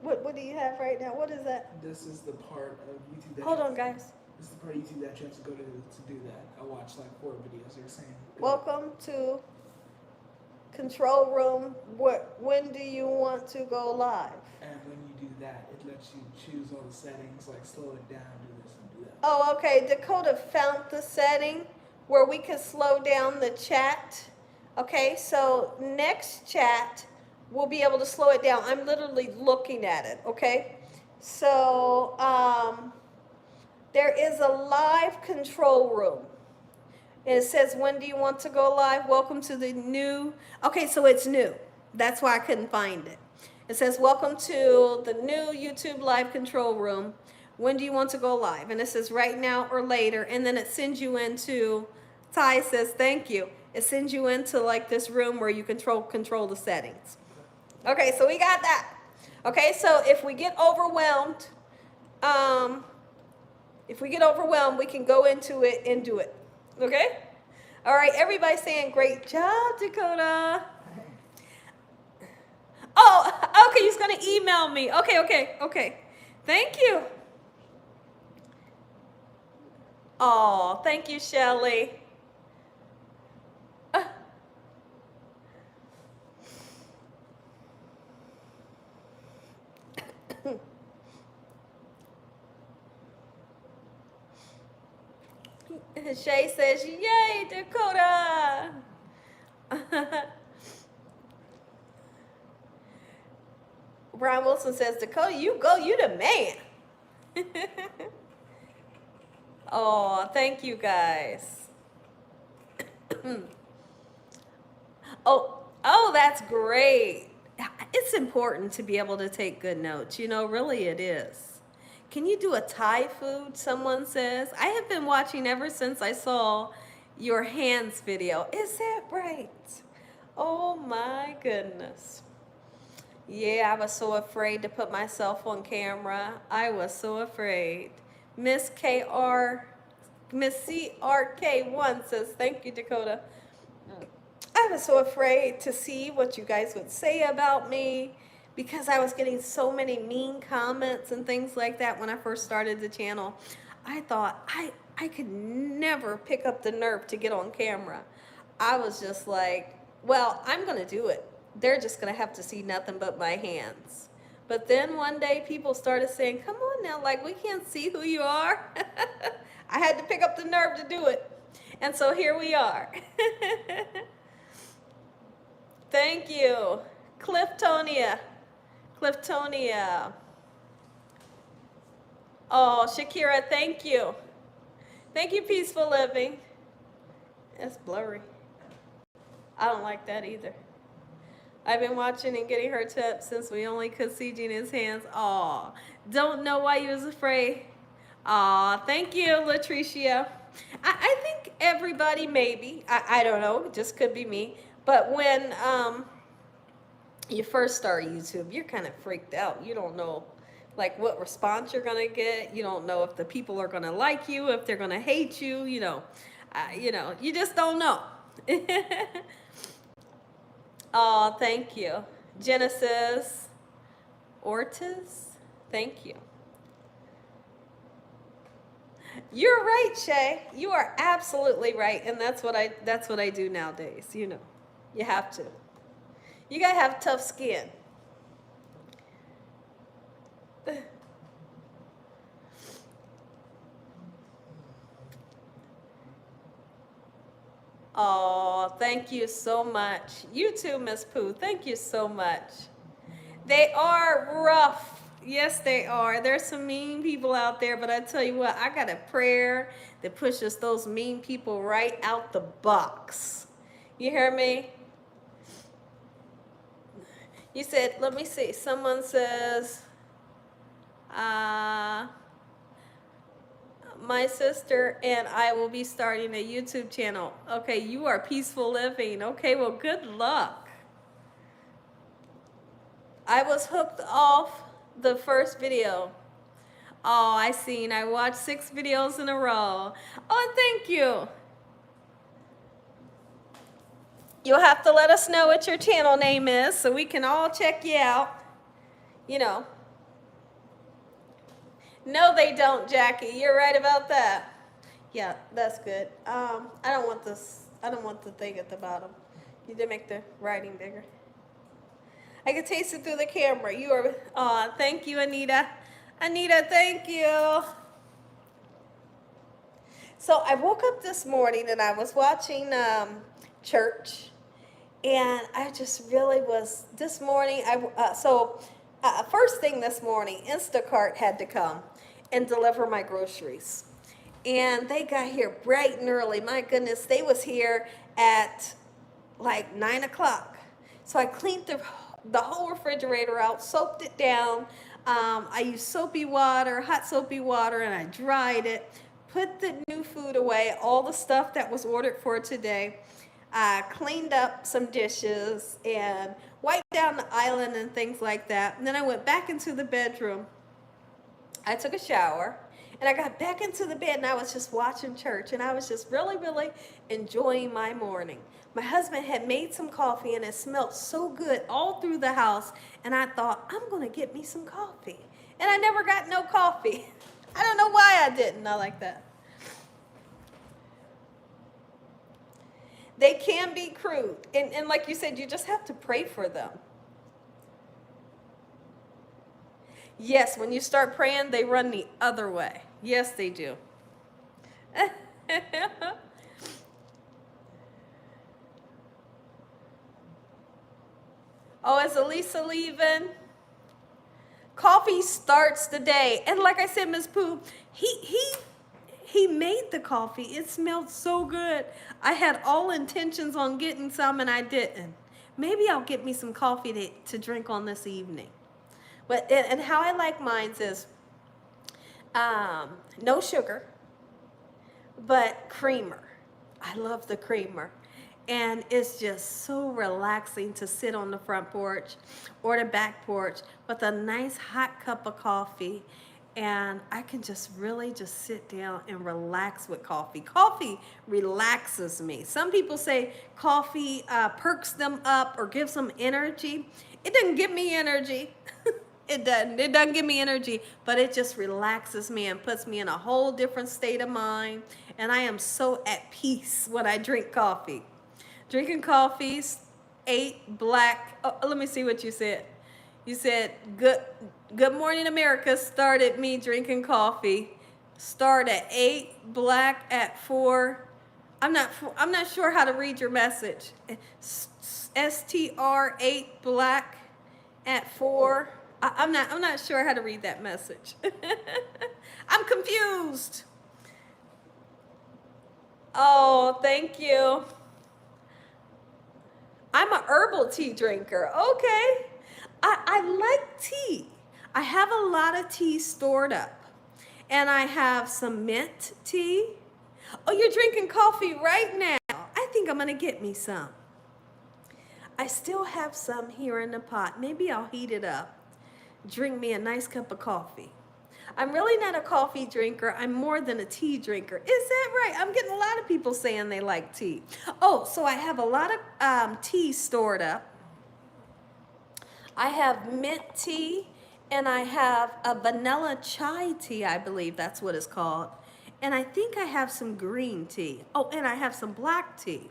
What do you have right now? What is that? This is the part of YouTube that Hold on, guys. This is the part of YouTube that you have to go to do that. I watched like 4 videos. You're saying. Welcome to control room. When do you want to go live? And when you do that, it lets you choose all the settings, like slow it down, do this and do that. Oh, okay. Dakota found the setting where we can slow down the chat. Okay, so next chat, we'll be able to slow it down. I'm literally looking at it, okay? So there is a live control room. And it says, when do you want to go live? Welcome to the new, okay, so it's new. That's why I couldn't find it. It says, welcome to the new YouTube live control room. When do you want to go live? And it says right now or later. And then it sends you into, Ty says, thank you. It sends you into like this room where you control the settings. Okay, so we got that. Okay, so if we get overwhelmed, we can go into it and do it. Okay? All right, everybody saying great job, Dakota. Oh, okay, he's going to email me. Okay. Thank you. Oh, thank you, Shelly. Shay says, yay, Dakota. Brian Wilson says, Dakota, you go, you the man. Oh, thank you guys. Oh, that's great. It's important to be able to take good notes. You know, really it is. Can you do a Thai food, someone says? I have been watching ever since I saw your hands video. Is that right? Oh my goodness. Yeah, I was so afraid to put myself on camera. I was so afraid. Miss CRK1 says, thank you, Dakota. I was so afraid to see what you guys would say about me because I was getting so many mean comments and things like that when I first started the channel. I thought I could never pick up the nerve to get on camera. I was just like, well, I'm going to do it. They're just going to have to see nothing but my hands. But then one day people started saying, come on now, like we can't see who you are. I had to pick up the nerve to do it. And so here we are. Thank you. Cliftonia. Cliftonia. Oh, Shakira, thank you. Thank you, Peaceful Living. It's blurry. I don't like that either. I've been watching and getting her tips since we only could see Gina's hands. Aw, don't know why you was afraid. Aw, thank you, Latricia. I think everybody maybe, I don't know, it just could be me, but when you first start YouTube, you're kind of freaked out. You don't know like what response you're gonna get. You don't know if the people are gonna like you, if they're gonna hate you. You just don't know. Oh, thank you, Genesis Ortiz. Thank you. You're right, Shay. You are absolutely right, and that's what I do nowadays. You have to. You gotta have tough skin. Oh, thank you so much. You too, Miss Pooh. Thank you so much. They are rough. Yes, they are. There's some mean people out there, but I tell you what, I got a prayer that pushes those mean people right out the box. You hear me? You said, let me see. Someone says, my sister and I will be starting a YouTube channel. Okay, you are Peaceful Living. Okay, well, good luck. I was hooked off the first video. Oh, I seen. I watched 6 videos in a row. Oh, thank you. You'll have to let us know what your channel name is so we can all check you out. No, they don't, Jackie. You're right about that. Yeah, that's good. I don't want this. I don't want the thing at the bottom. You did make the writing bigger. I can taste it through the camera. You are. Thank you, Anita. Anita, thank you. So I woke up this morning and I was watching church, and I just really was. This morning, first thing this morning, Instacart had to come and deliver my groceries. And they got here bright and early. My goodness, they was here at like 9 o'clock. So I cleaned the whole refrigerator out, soaked it down. I used soapy water, hot soapy water, and I dried it. Put the new food away, all the stuff that was ordered for today. Cleaned up some dishes and wiped down the island and things like that. And then I went back into the bedroom. I took a shower and I got back into the bed and I was just watching church, and I was just really, really enjoying my morning. My husband had made some coffee and it smelled so good all through the house, and I thought, I'm going to get me some coffee. And I never got no coffee. I don't know why I didn't. I like that. They can be crude. And like you said, you just have to pray for them. Yes, when you start praying, they run the other way. Yes, they do. Oh, is Elisa leaving? Coffee starts the day. And like I said, Ms. Pooh, he made the coffee. It smelled so good. I had all intentions on getting some and I didn't. Maybe I'll get me some coffee to drink on this evening. But and how I like mine is no sugar, but creamer. I love the creamer. And it's just so relaxing to sit on the front porch or the back porch with a nice hot cup of coffee and I can just really just sit down and relax with coffee. Coffee relaxes me. Some people say coffee perks them up or gives them energy. It doesn't give me energy. It doesn't. It doesn't give me energy, but it just relaxes me and puts me in a whole different state of mind. And I am so at peace when I drink coffee. Drinking coffees, 8 black. Oh, let me see what you said. You said Good Morning America started me drinking coffee. Start at 8, black at 4. I'm not sure how to read your message. STR 8 black at 4. I'm not sure how to read that message. I'm confused. Oh, thank you. I'm a herbal tea drinker. Okay. I like tea. I have a lot of tea stored up. And I have some mint tea. Oh, you're drinking coffee right now. I think I'm going to get me some. I still have some here in the pot. Maybe I'll heat it up. Drink me a nice cup of coffee. I'm really not a coffee drinker. I'm more than a tea drinker. Is that right? I'm getting a lot of people saying they like tea. Oh, so I have a lot of tea stored up. I have mint tea, and I have a vanilla chai tea, I believe that's what it's called. And I think I have some green tea. Oh, and I have some black tea.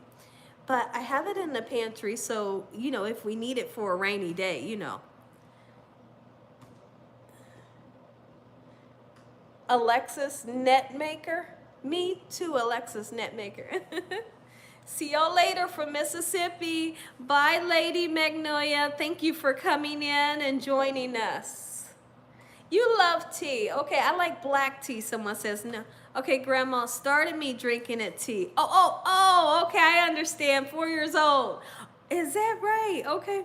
But I have it in the pantry, so, if we need it for a rainy day, Alexis Netmaker. Me too, Alexis Netmaker. See y'all later from Mississippi. Bye, Lady Magnolia. Thank you for coming in and joining us. You love tea. Okay, I like black tea, someone says. No. Okay, Grandma started me drinking it tea. Oh, okay, I understand. 4 years old. Is that right? Okay.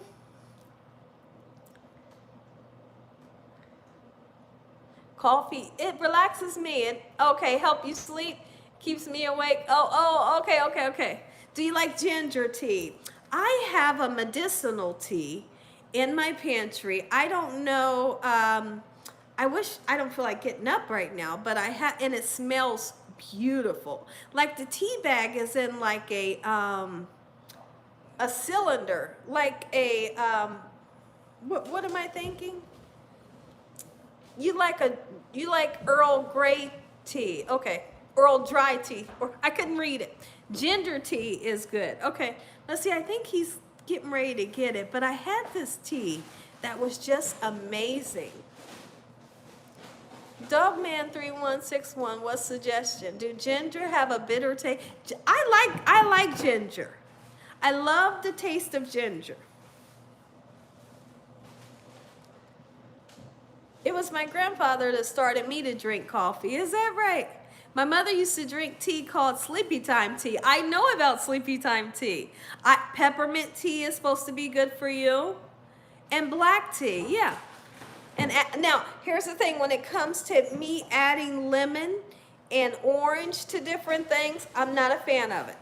Coffee, it relaxes me. Okay, help you sleep, keeps me awake. Okay. Do you like ginger tea? I have a medicinal tea in my pantry. I don't know, I don't feel like getting up right now, but and it smells beautiful. Like the tea bag is in like a cylinder, like what am I thinking? You like Earl Grey tea. Okay. Earl Dry tea. Or I couldn't read it. Ginger tea is good. Okay. Let's see. I think he's getting ready to get it. But I had this tea that was just amazing. Dogman3161, what suggestion? Do ginger have a bitter taste? I like ginger. I love the taste of ginger. It was my grandfather that started me to drink coffee. Is that right? My mother used to drink tea called sleepy time tea. I know about sleepy time tea. Peppermint tea is supposed to be good for you. And black tea, yeah. And now, here's the thing. When it comes to me adding lemon and orange to different things, I'm not a fan of it.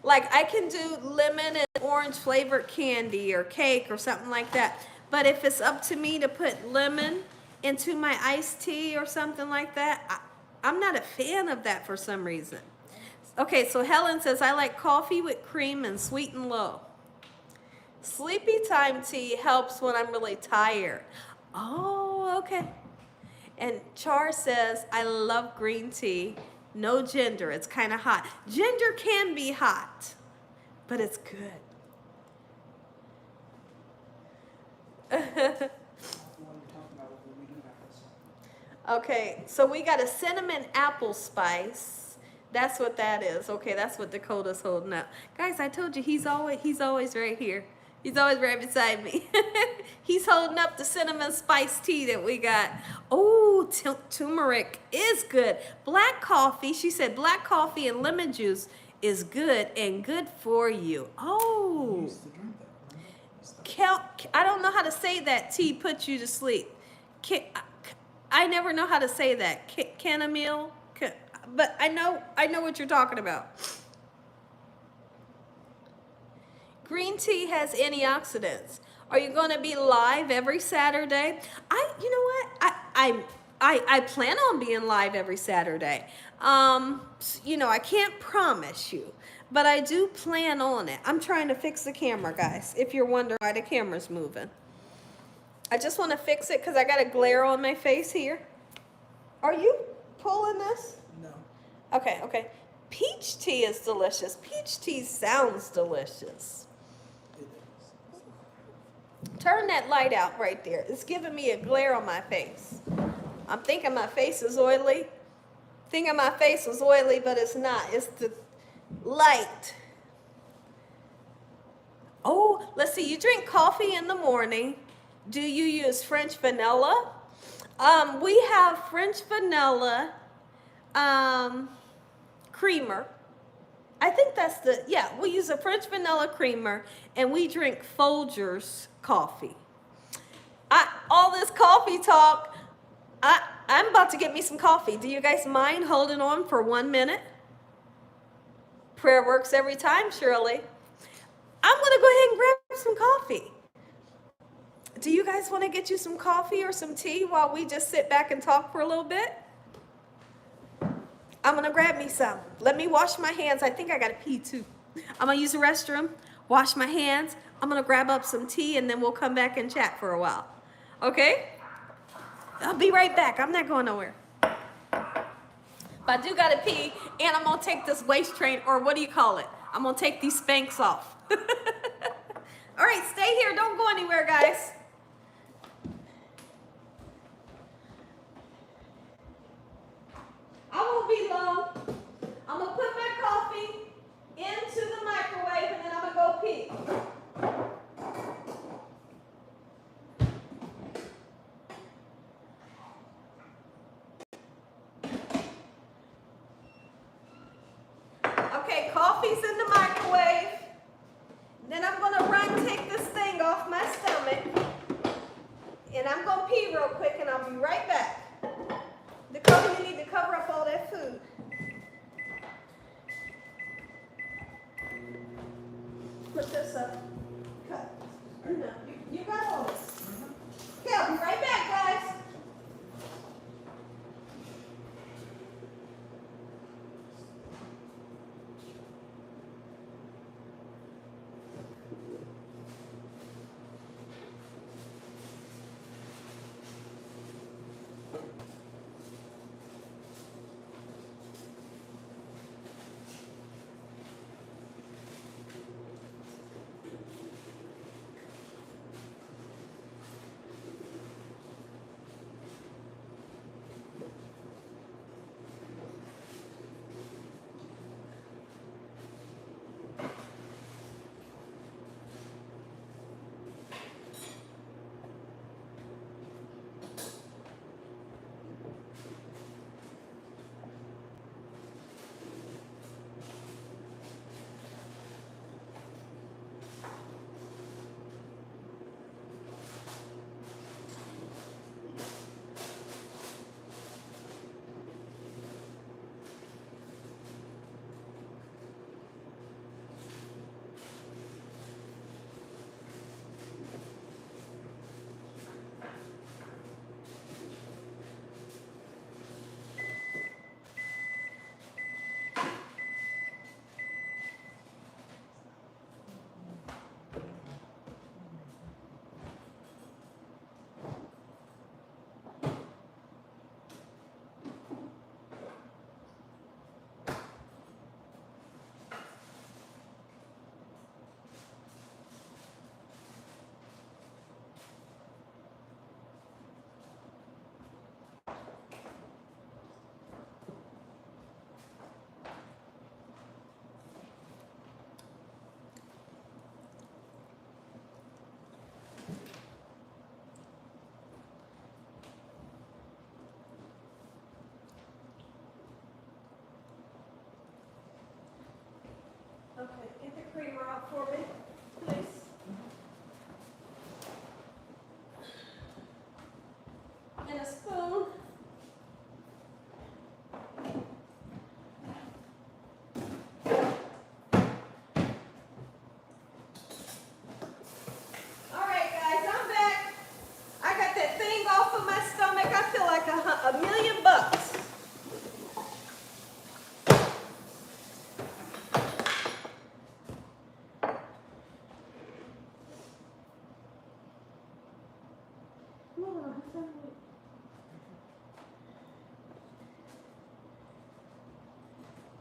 Like, I can do lemon and orange flavored candy or cake or something like that. But if it's up to me to put lemon into my iced tea or something like that, I'm not a fan of that for some reason. Okay, so Helen says, I like coffee with cream and sweet and low. Sleepy time tea helps when I'm really tired. Oh, okay. And Char says, I love green tea. No ginger. It's kind of hot. Ginger can be hot, but it's good. Okay, so we got a cinnamon apple spice. That's what that is. Okay, that's what Dakota's holding up. Guys, I told you he's always right here. He's always right beside me. He's holding up the cinnamon spice tea that we got. Oh, turmeric is good. Black coffee, she said black coffee and lemon juice is good and good for you. Oh. I don't know how to say that. Tea puts you to sleep. I never know how to say that. Chamomile, but I know what you're talking about. Green tea has antioxidants. Are you going to be live every Saturday? You know what? I plan on being live every Saturday. You know, I can't promise you, but I do plan on it. I'm trying to fix the camera, guys, if you're wondering why the camera's moving. I just want to fix it because I got a glare on my face here. Are you pulling this? No. Okay, okay. Peach tea is delicious. Peach tea sounds delicious. It is. Turn that light out right there. It's giving me a glare on my face. I'm thinking my face is oily. Thinking my face was oily, but it's not. It's the light. Oh, let's see. You drink coffee in the morning. Do you use French vanilla? We have French vanilla creamer. I think that's we use a French vanilla creamer, and we drink Folgers coffee. All this coffee talk, I'm about to get me some coffee. Do you guys mind holding on for 1 minute? Prayer works every time, Shirley. I'm going to go ahead and grab some coffee. Do you guys want to get you some coffee or some tea while we just sit back and talk for a little bit? I'm going to grab me some. Let me wash my hands. I think I got to pee too. I'm going to use the restroom, wash my hands. I'm going to grab up some tea, and then we'll come back and chat for a while. Okay? I'll be right back. I'm not going nowhere. But I do got to pee, and I'm going to take this waist train, or what do you call it? I'm going to take these Spanx off. All right, stay here. Don't go anywhere, guys. I won't be long. I'm going to put my coffee into the microwave, and then I'm going to go pee. Okay, coffee's in the microwave. Then I'm going to take this thing off my stomach. And I'm going to pee real quick, and I'll be right back. Dakota, you need to cover up all that food. Put this up. Cut. Or no, you got all this. Okay, I'll be right back, guys.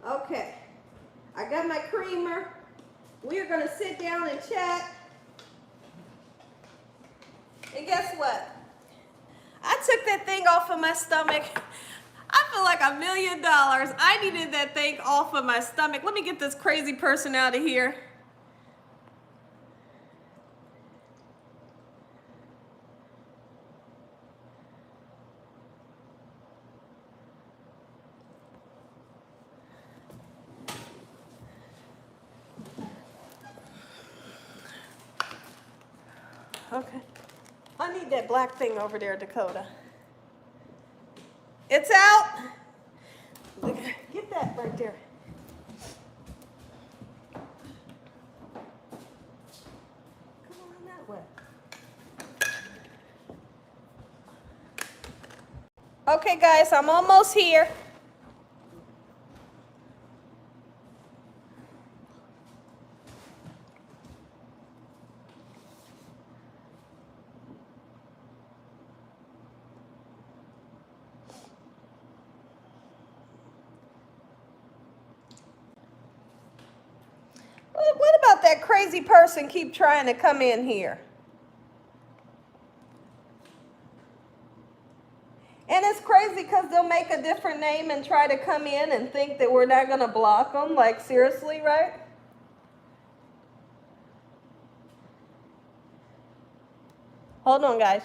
Okay, I got my creamer. We are going to sit down and chat. And guess what? I took that thing off of my stomach. I feel like $1 million. I needed that thing off of my stomach. Let me get this crazy person out of here. Okay. I need that black thing over there, Dakota. It's out. Get that right there. Come on that way. Okay, guys, I'm almost here. What about that crazy person keep trying to come in here? And it's crazy because they'll make a different name and try to come in and think that we're not going to block them. Like, seriously, right? Hold on, guys.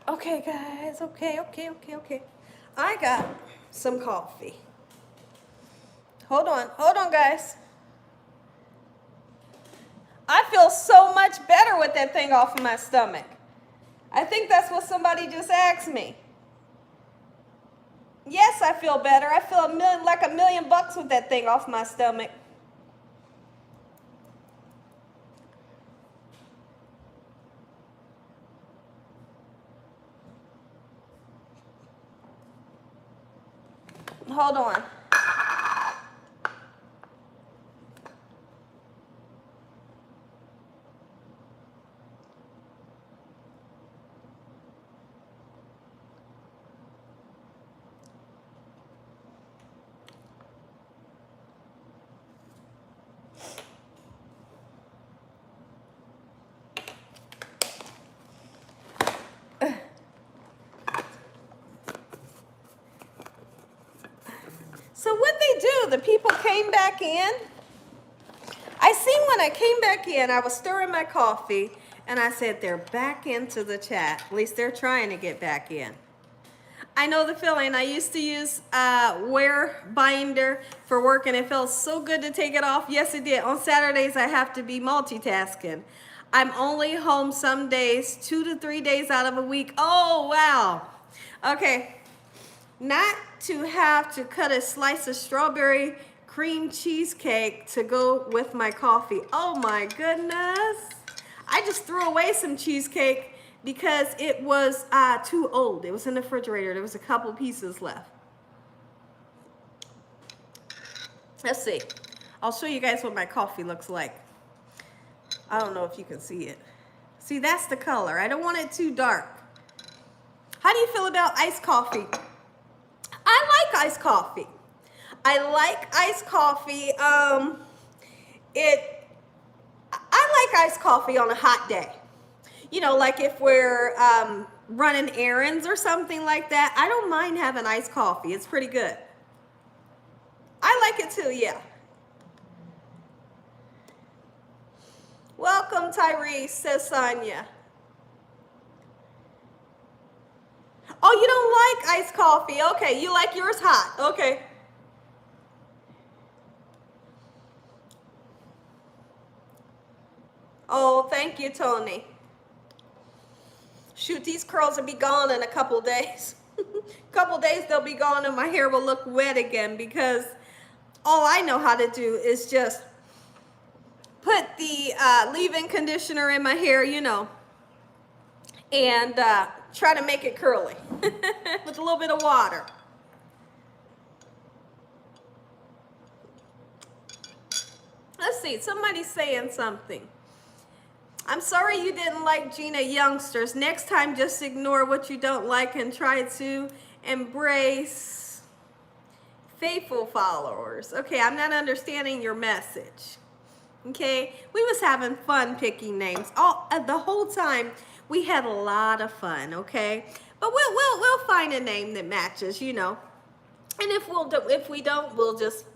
Okay, guys. Okay. I got some coffee. Hold on, guys. I feel so much better with that thing off of my stomach. I think that's what somebody just asked me. Yes, I feel better. I feel like $1 million with that thing off my stomach. Hold on. So what they do, the people came back in. I seen when I came back in, I was stirring my coffee, and I said, they're back into the chat. At least they're trying to get back in. I know the feeling. I used to use wear binder for work, and it felt so good to take it off. Yes, it did. On Saturdays, I have to be multitasking. I'm only home some days, 2 to 3 days out of a week. Oh, wow. Okay. Not to have to cut a slice of strawberry cream cheesecake to go with my coffee. Oh my goodness. I just threw away some cheesecake because it was too old. It was in the refrigerator. There was a couple pieces left. Let's see. I'll show you guys what my coffee looks like. I don't know if you can see it. See, that's the color. I don't want it too dark. How do you feel about iced coffee? I like iced coffee. I like iced coffee. I like iced coffee on a hot day. You know, like if we're running errands or something like that. I don't mind having iced coffee. It's pretty good. I like it too, yeah. Welcome, Tyrese, says Sonia. Oh, you don't like iced coffee. Okay, you like yours hot. Okay. Oh, thank you, Tony. Shoot, these curls will be gone in a couple days. Couple days they'll be gone and my hair will look wet again because all I know how to do is just put the leave-in conditioner in my hair, you know, and try to make it curly with a little bit of water. Let's see, somebody's saying something. I'm sorry you didn't like Gina Youngsters. Next time, just ignore what you don't like and try to embrace faithful followers. Okay, I'm not understanding your message. Okay, we was having fun picking names. The whole time we had a lot of fun. Okay, but we'll find a name that matches, you know. And if we don't, we'll just,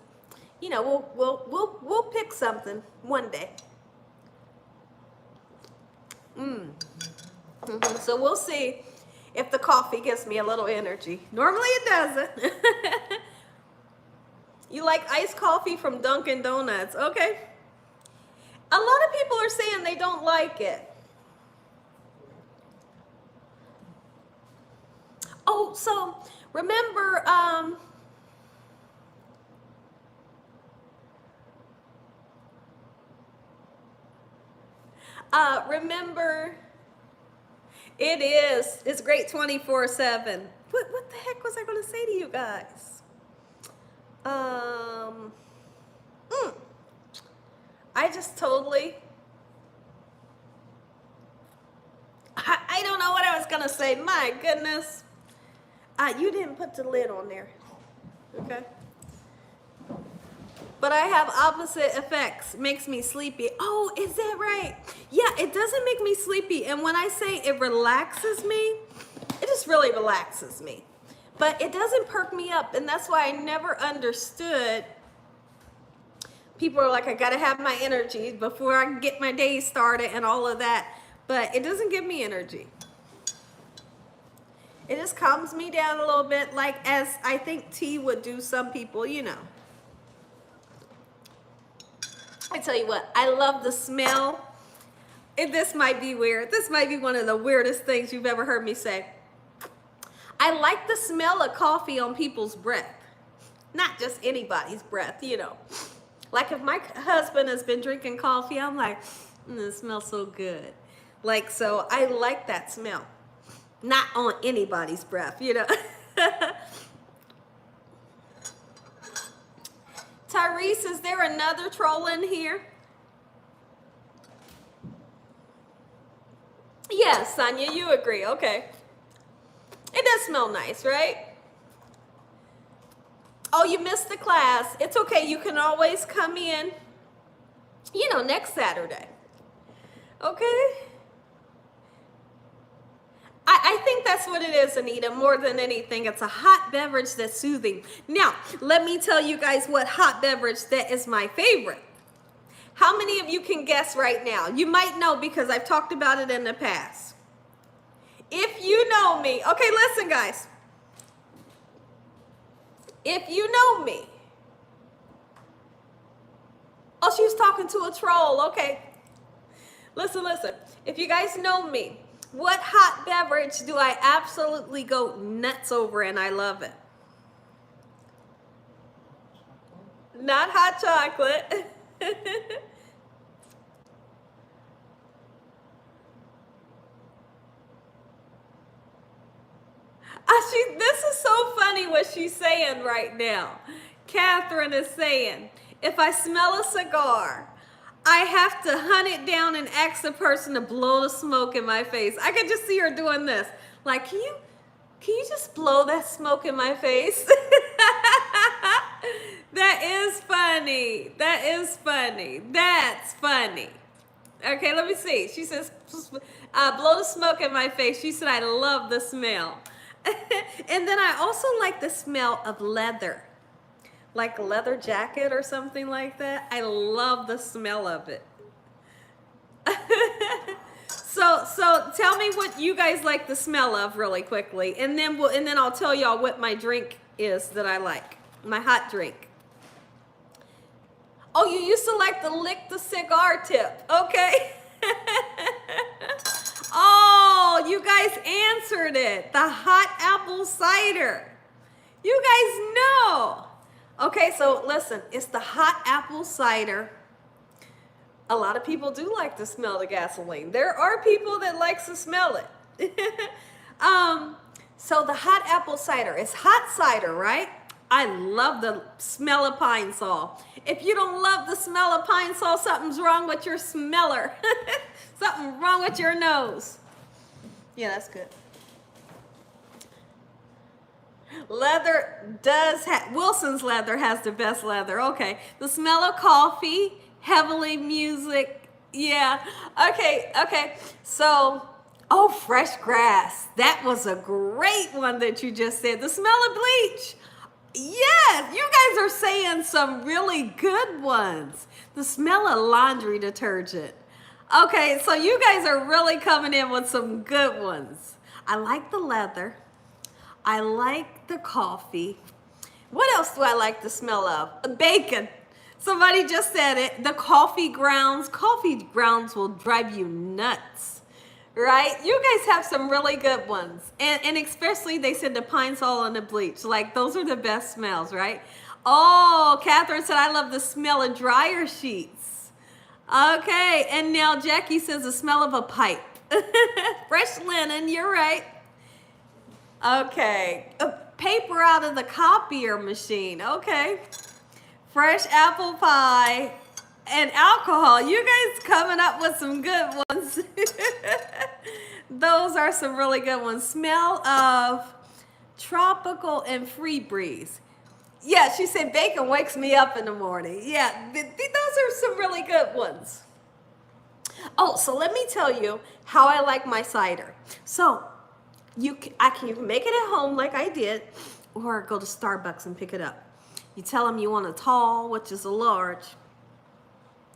you know, we'll pick something one day. So we'll see if the coffee gives me a little energy. Normally it doesn't. You like iced coffee from Dunkin' Donuts? Okay. A lot of people are saying they don't like it. Oh, so remember, it's great 24/7. What the heck was I going to say to you guys? I just totally, I don't know what I was going to say. My goodness. You didn't put the lid on there. Okay. But I have opposite effects. Makes me sleepy. Oh, is that right? Yeah, it doesn't make me sleepy. And when I say it relaxes me, it just really relaxes me. But it doesn't perk me up. And that's why I never understood. People are like, I got to have my energy before I can get my day started and all of that. But it doesn't give me energy. It just calms me down a little bit, like as I think tea would do some people, you know. I tell you what, I love the smell. And this might be weird. This might be one of the weirdest things you've ever heard me say. I like the smell of coffee on people's breath. Not just anybody's breath, you know. Like if my husband has been drinking coffee, I'm like, it smells so good. Like, so I like that smell. Not on anybody's breath, you know. Tyrese, is there another troll in here? Yes, Sonia, you agree. Okay. It does smell nice, right? Oh, you missed the class. It's okay. You can always come in, you know, next Saturday. Okay? I think that's what it is, Anita, more than anything. It's a hot beverage that's soothing. Now, let me tell you guys what hot beverage that is my favorite. How many of you can guess right now? You might know because I've talked about it in the past. If you know me, okay, listen, guys. If you know me. Oh, she was talking to a troll. Okay. Listen. If you guys know me, what hot beverage do I absolutely go nuts over and I love it? Not hot chocolate. This is so funny what she's saying right now. Catherine is saying, if I smell a cigar, I have to hunt it down and ask the person to blow the smoke in my face. I could just see her doing this. Like, can you just blow that smoke in my face? That is funny. That is funny. That's funny. Okay, let me see. She says, blow the smoke in my face. She said, I love the smell. And then I also like the smell of leather. Like a leather jacket or something like that. I love the smell of it. So tell me what you guys like the smell of really quickly. And then I'll tell y'all what my drink is that I like. My hot drink. Oh, you used to like to lick the cigar tip. Okay. Oh, you guys answered it. The hot apple cider. You guys know. Okay, so listen, it's the hot apple cider. A lot of people do like to smell the gasoline. There are people that likes to smell it. So the hot apple cider, it's hot cider, right? I love the smell of pine sol. If you don't love the smell of pine sol, something's wrong with your smeller. Something wrong with your nose. Yeah, that's good. Leather does have, Wilson's leather has the best leather. Okay. The smell of coffee, heavily music. Yeah. Okay. So, oh, fresh grass. That was a great one that you just said. The smell of bleach. Yes, you guys are saying some really good ones. The smell of laundry detergent. Okay, so you guys are really coming in with some good ones. I like the leather. I like the coffee. What else do I like the smell of? Bacon. Somebody just said it. The coffee grounds. Coffee grounds will drive you nuts, right? You guys have some really good ones. And especially they said the pine sol and the bleach. Like those are the best smells, right? Oh, Catherine said, I love the smell of dryer sheets. Okay, and now Jackie says the smell of a pipe. Fresh linen, you're right. Okay, paper out of the copier machine. Okay, fresh apple pie and alcohol. You guys coming up with some good ones. Those are some really good ones. Smell of tropical and free breeze. Yeah, she said bacon wakes me up in the morning. Yeah, those are some really good ones. Oh, so let me tell you how I like my cider. So you can make it at home like I did, or go to Starbucks and pick it up. You tell them you want a tall, which is a large,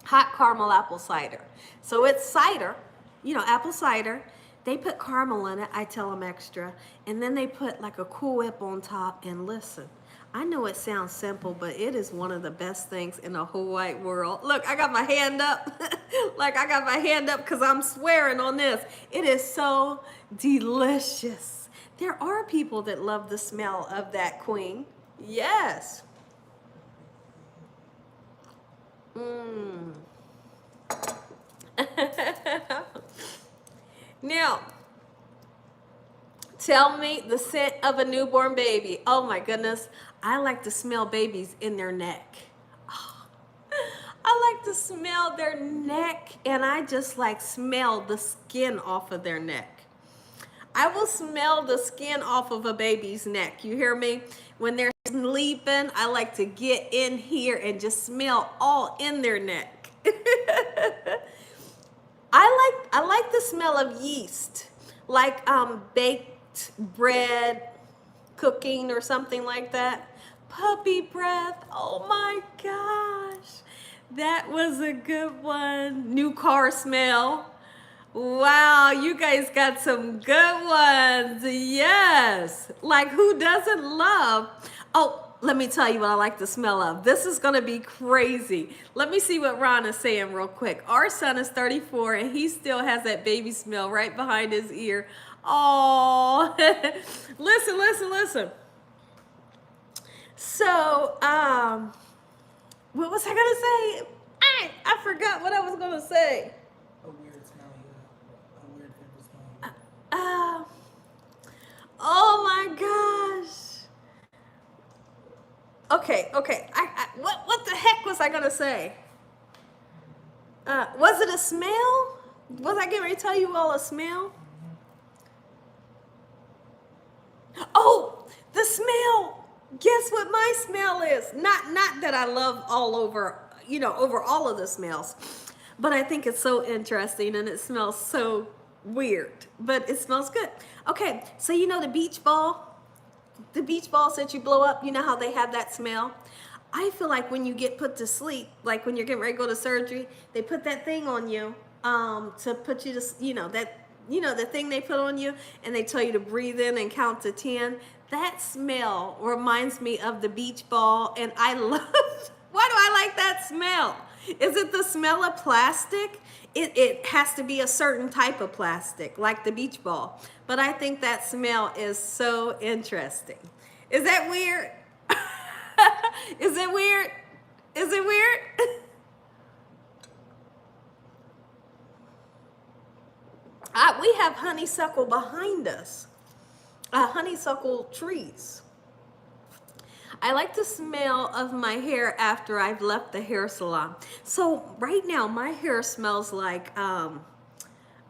hot caramel apple cider. So it's cider, apple cider. They put caramel in it. I tell them extra. And then they put like a Cool Whip on top. And listen, I know it sounds simple, but it is one of the best things in the whole wide world. Look, I got my hand up. Like I got my hand up because I'm swearing on this. It is so delicious. There are people that love the smell of that, Queen. Yes. Now, tell me the scent of a newborn baby. Oh my goodness. I like to smell babies in their neck. Oh, I like to smell their neck, and I just like smell the skin off of their neck. I will smell the skin off of a baby's neck. You hear me? When they're sleeping, I like to get in here and just smell all in their neck. I like the smell of yeast, like baked bread, cooking or something like that. Puppy breath. Oh my gosh. That was a good one. New car smell. Wow, you guys got some good ones. Yes. Like who doesn't love? Oh, let me tell you what I like the smell of. This is going to be crazy. Let me see what Ron is saying real quick. Our son is 34 and he still has that baby smell right behind his ear. Oh, listen. So, what was I going to say? I forgot what I was going to say. A weird smell, a weird smell. Oh my gosh. Okay. What the heck was I gonna say? Was it a smell? Was I getting ready to tell you all a smell? Oh, the smell. Guess what my smell is? Not that I love all over, over all of the smells, but I think it's so interesting and it smells so weird, but it smells good. Okay, so the beach ball? The beach balls that you blow up, you know how they have that smell? I feel like when you get put to sleep, like when you're getting ready to go to surgery, they put that thing on you to put you to, the thing they put on you, and they tell you to breathe in and count to 10. That smell reminds me of the beach ball, and I love Why do I like that smell? Is it the smell of plastic? It has to be a certain type of plastic, like the beach ball. But I think that smell is so interesting. Is that weird? Is it weird? Is it weird? We have honeysuckle behind us, honeysuckle trees. I like the smell of my hair after I've left the hair salon. So right now my hair smells like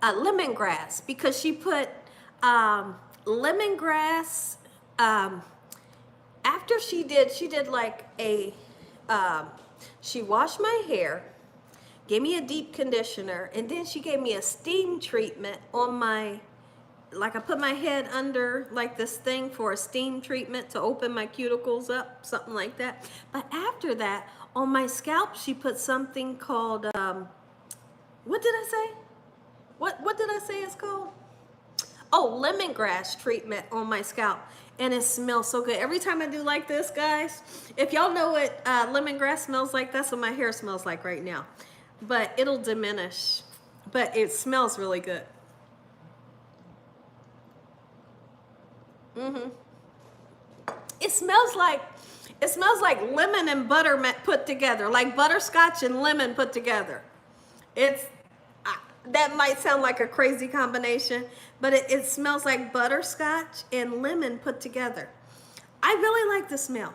lemongrass, because she put lemongrass, after she did like a, she washed my hair, gave me a deep conditioner, and then she gave me a steam treatment on my, like I put my head under like this thing for a steam treatment to open my cuticles up, something like that. But after that, on my scalp, she put something called, what did I say? What did I say it's called? Oh, lemongrass treatment on my scalp. And it smells so good. Every time I do like this, guys, if y'all know what lemongrass smells like, that's what my hair smells like right now. But it'll diminish. But it smells really good. It smells like lemon and butter put together, like butterscotch and lemon put together. It's that might sound like a crazy combination, but it smells like butterscotch and lemon put together. I really like the smell.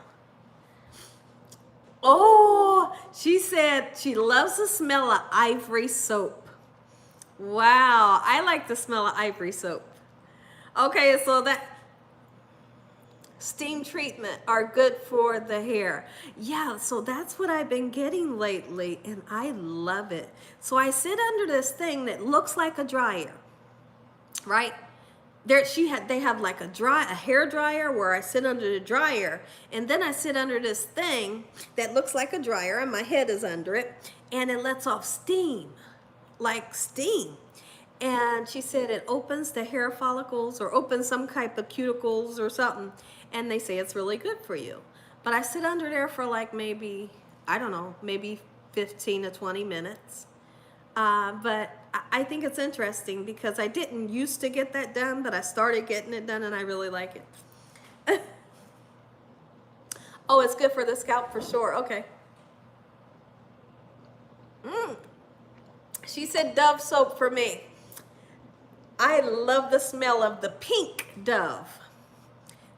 Oh, she said she loves the smell of ivory soap. Wow, I like the smell of ivory soap. Okay, so that steam treatment are good for the hair. Yeah, so that's what I've been getting lately, and I love it. So I sit under this thing that looks like a dryer, right? They have like a hair dryer where I sit under the dryer, and then I sit under this thing that looks like a dryer, and my head is under it, and it lets off steam, like steam. And she said it opens the hair follicles or opens some type of cuticles or something, and they say it's really good for you. But I sit under there for like maybe, I don't know, maybe 15 to 20 minutes. But I think it's interesting because I didn't used to get that done, but I started getting it done and I really like it. Oh, it's good for the scalp for sure. Okay. She said Dove soap for me. I love the smell of the pink Dove.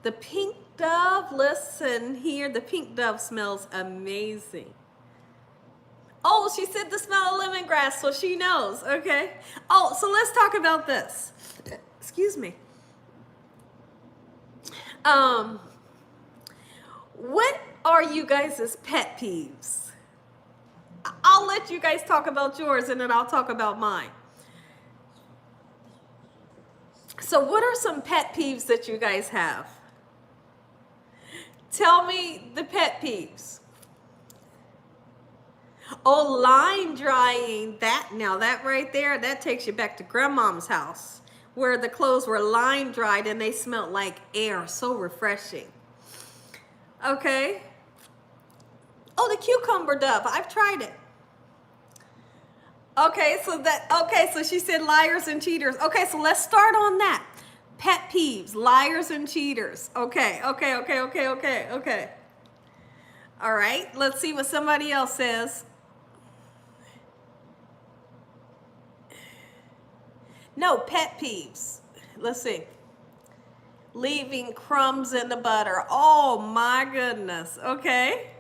The pink Dove, listen here, the pink Dove smells amazing. Oh, she said the smell of lemongrass, so she knows, okay? Oh, so let's talk about this. Excuse me. What are you guys' pet peeves? I'll let you guys talk about yours and then I'll talk about mine. So what are some pet peeves that you guys have? Tell me the pet peeves. Oh, line drying. That right there, that takes you back to grandmom's house where the clothes were line dried and they smelled like air. So refreshing. Okay. Oh, the cucumber Dove. I've tried it. Okay, so she said liars and cheaters. Okay, so let's start on that. Pet peeves, liars and cheaters. Okay. All right, let's see what somebody else says. No, pet peeves. Let's see. Leaving crumbs in the butter. Oh my goodness. Okay.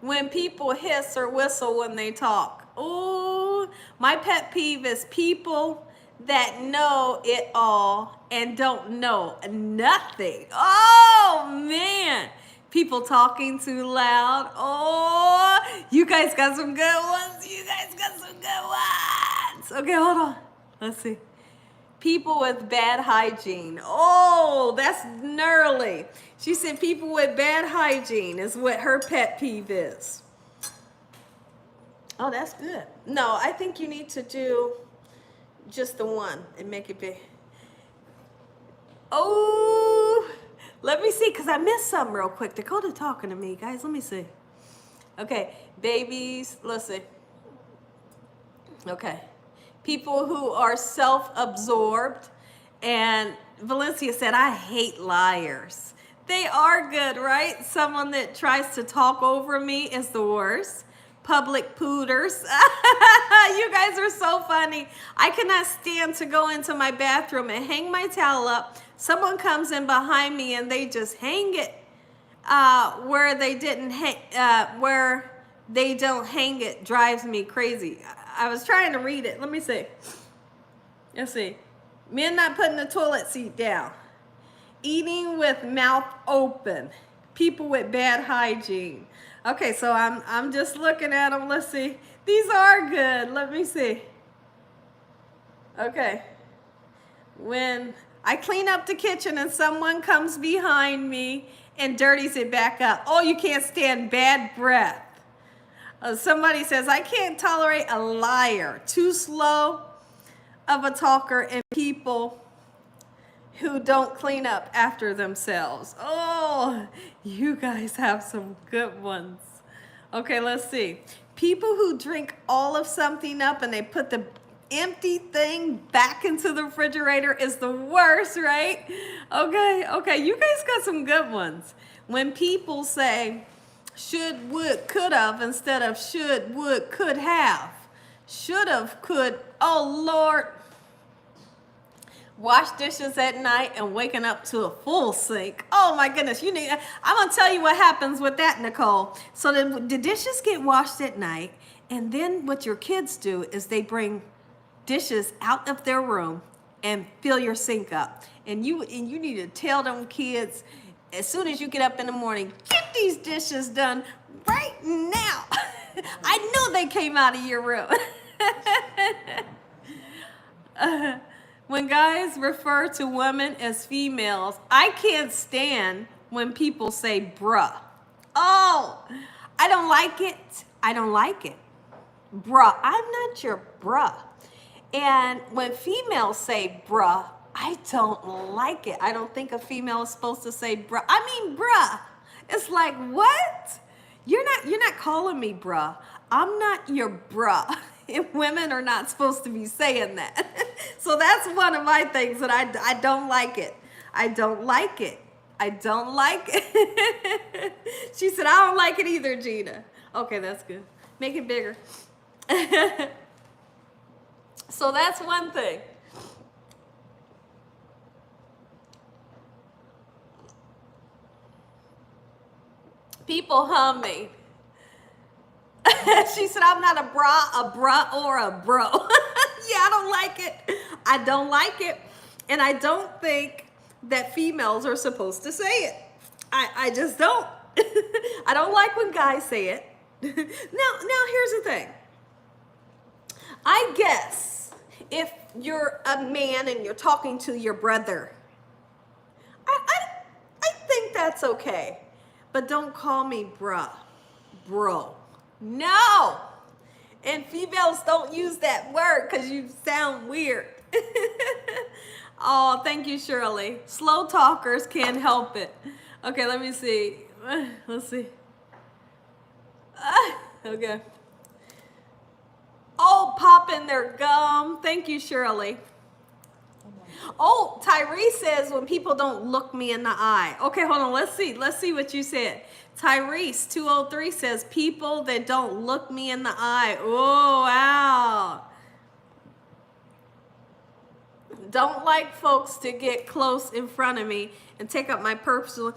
When people hiss or whistle when they talk. Oh, my pet peeve is people that know it all and don't know nothing. Oh man. People talking too loud. Oh, you guys got some good ones. Okay, hold on. Let's see. People with bad hygiene. Oh, that's gnarly. She said people with bad hygiene is what her pet peeve is. Oh, that's good. No, I think you need to do just the one and make it big. Oh, let me see, because I missed something real quick. Dakota talking to me, guys. Let me see. Okay, babies, let's see. Okay, people who are self-absorbed. And Valencia said, I hate liars. They are good, right? Someone that tries to talk over me is the worst. Public pooters. You guys are so funny. I cannot stand to go into my bathroom and hang my towel up. Someone comes in behind me and they just hang it where they didn't where they don't hang it. Drives me crazy. I was trying to read it. Let me see. Let's see. Men not putting the toilet seat down. Eating with mouth open. People with bad hygiene. Okay, so I'm just looking at them. Let's see. These are good. Let me see. Okay. When I clean up the kitchen and someone comes behind me and dirties it back up. Oh, you can't stand bad breath. Somebody says, I can't tolerate a liar. Too slow of a talker and people who don't clean up after themselves. Oh, you guys have some good ones. Okay, let's see. People who drink all of something up and they put the empty thing back into the refrigerator is the worst, right? Okay, you guys got some good ones. When people say should, would, could have instead of should, would, could have. Should have, could, oh Lord. Wash dishes at night and waking up to a full sink. Oh my goodness, I'm gonna tell you what happens with that, Nicole. So the dishes get washed at night, and then what your kids do is they bring dishes out of their room and fill your sink up. And you need to tell them kids, as soon as you get up in the morning, get these dishes done right now. I know they came out of your room. When guys refer to women as females, I can't stand when people say bruh. Oh, I don't like it. I don't like it. Bruh, I'm not your bruh. And when females say bruh, I don't like it. I don't think a female is supposed to say bruh. I mean bruh. It's like, what? You're not calling me bruh. I'm not your bruh. And women are not supposed to be saying that. So that's one of my things that I don't like it. I don't like it. I don't like it. She said, I don't like it either, Gina. Okay, that's good. Make it bigger. So that's one thing. People hum me. She said, I'm not a bruh, or a bro. Yeah, I don't like it. I don't like it. And I don't think that females are supposed to say it. I just don't. I don't like when guys say it. Now here's the thing. I guess if you're a man and you're talking to your brother, I think that's okay. But don't call me bruh, bro. No. And females don't use that word because you sound weird. Oh, thank you, Shirley. Slow talkers can't help it. Okay, let me see. Let's see. Okay. Oh, popping their gum. Thank you, Shirley. Oh, Tyrese says when people don't look me in the eye. Okay, hold on. Let's see. Let's see what you said. Tyrese 203 says people that don't look me in the eye. Oh, wow. Don't like folks to get close in front of me and take up my personal.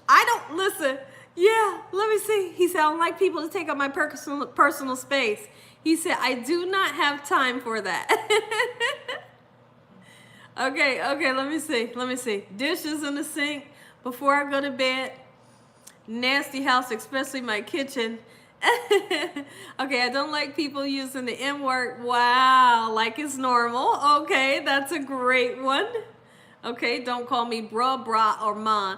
I don't listen. Yeah, let me see. He said I don't like people to take up my personal space. He said I do not have time for that. Okay, let me see. Dishes in the sink before I go to bed. Nasty house, especially my kitchen. Okay, I don't like people using the M word. Wow, like it's normal. Okay, that's a great one. Okay, don't call me bruh, brah, or ma.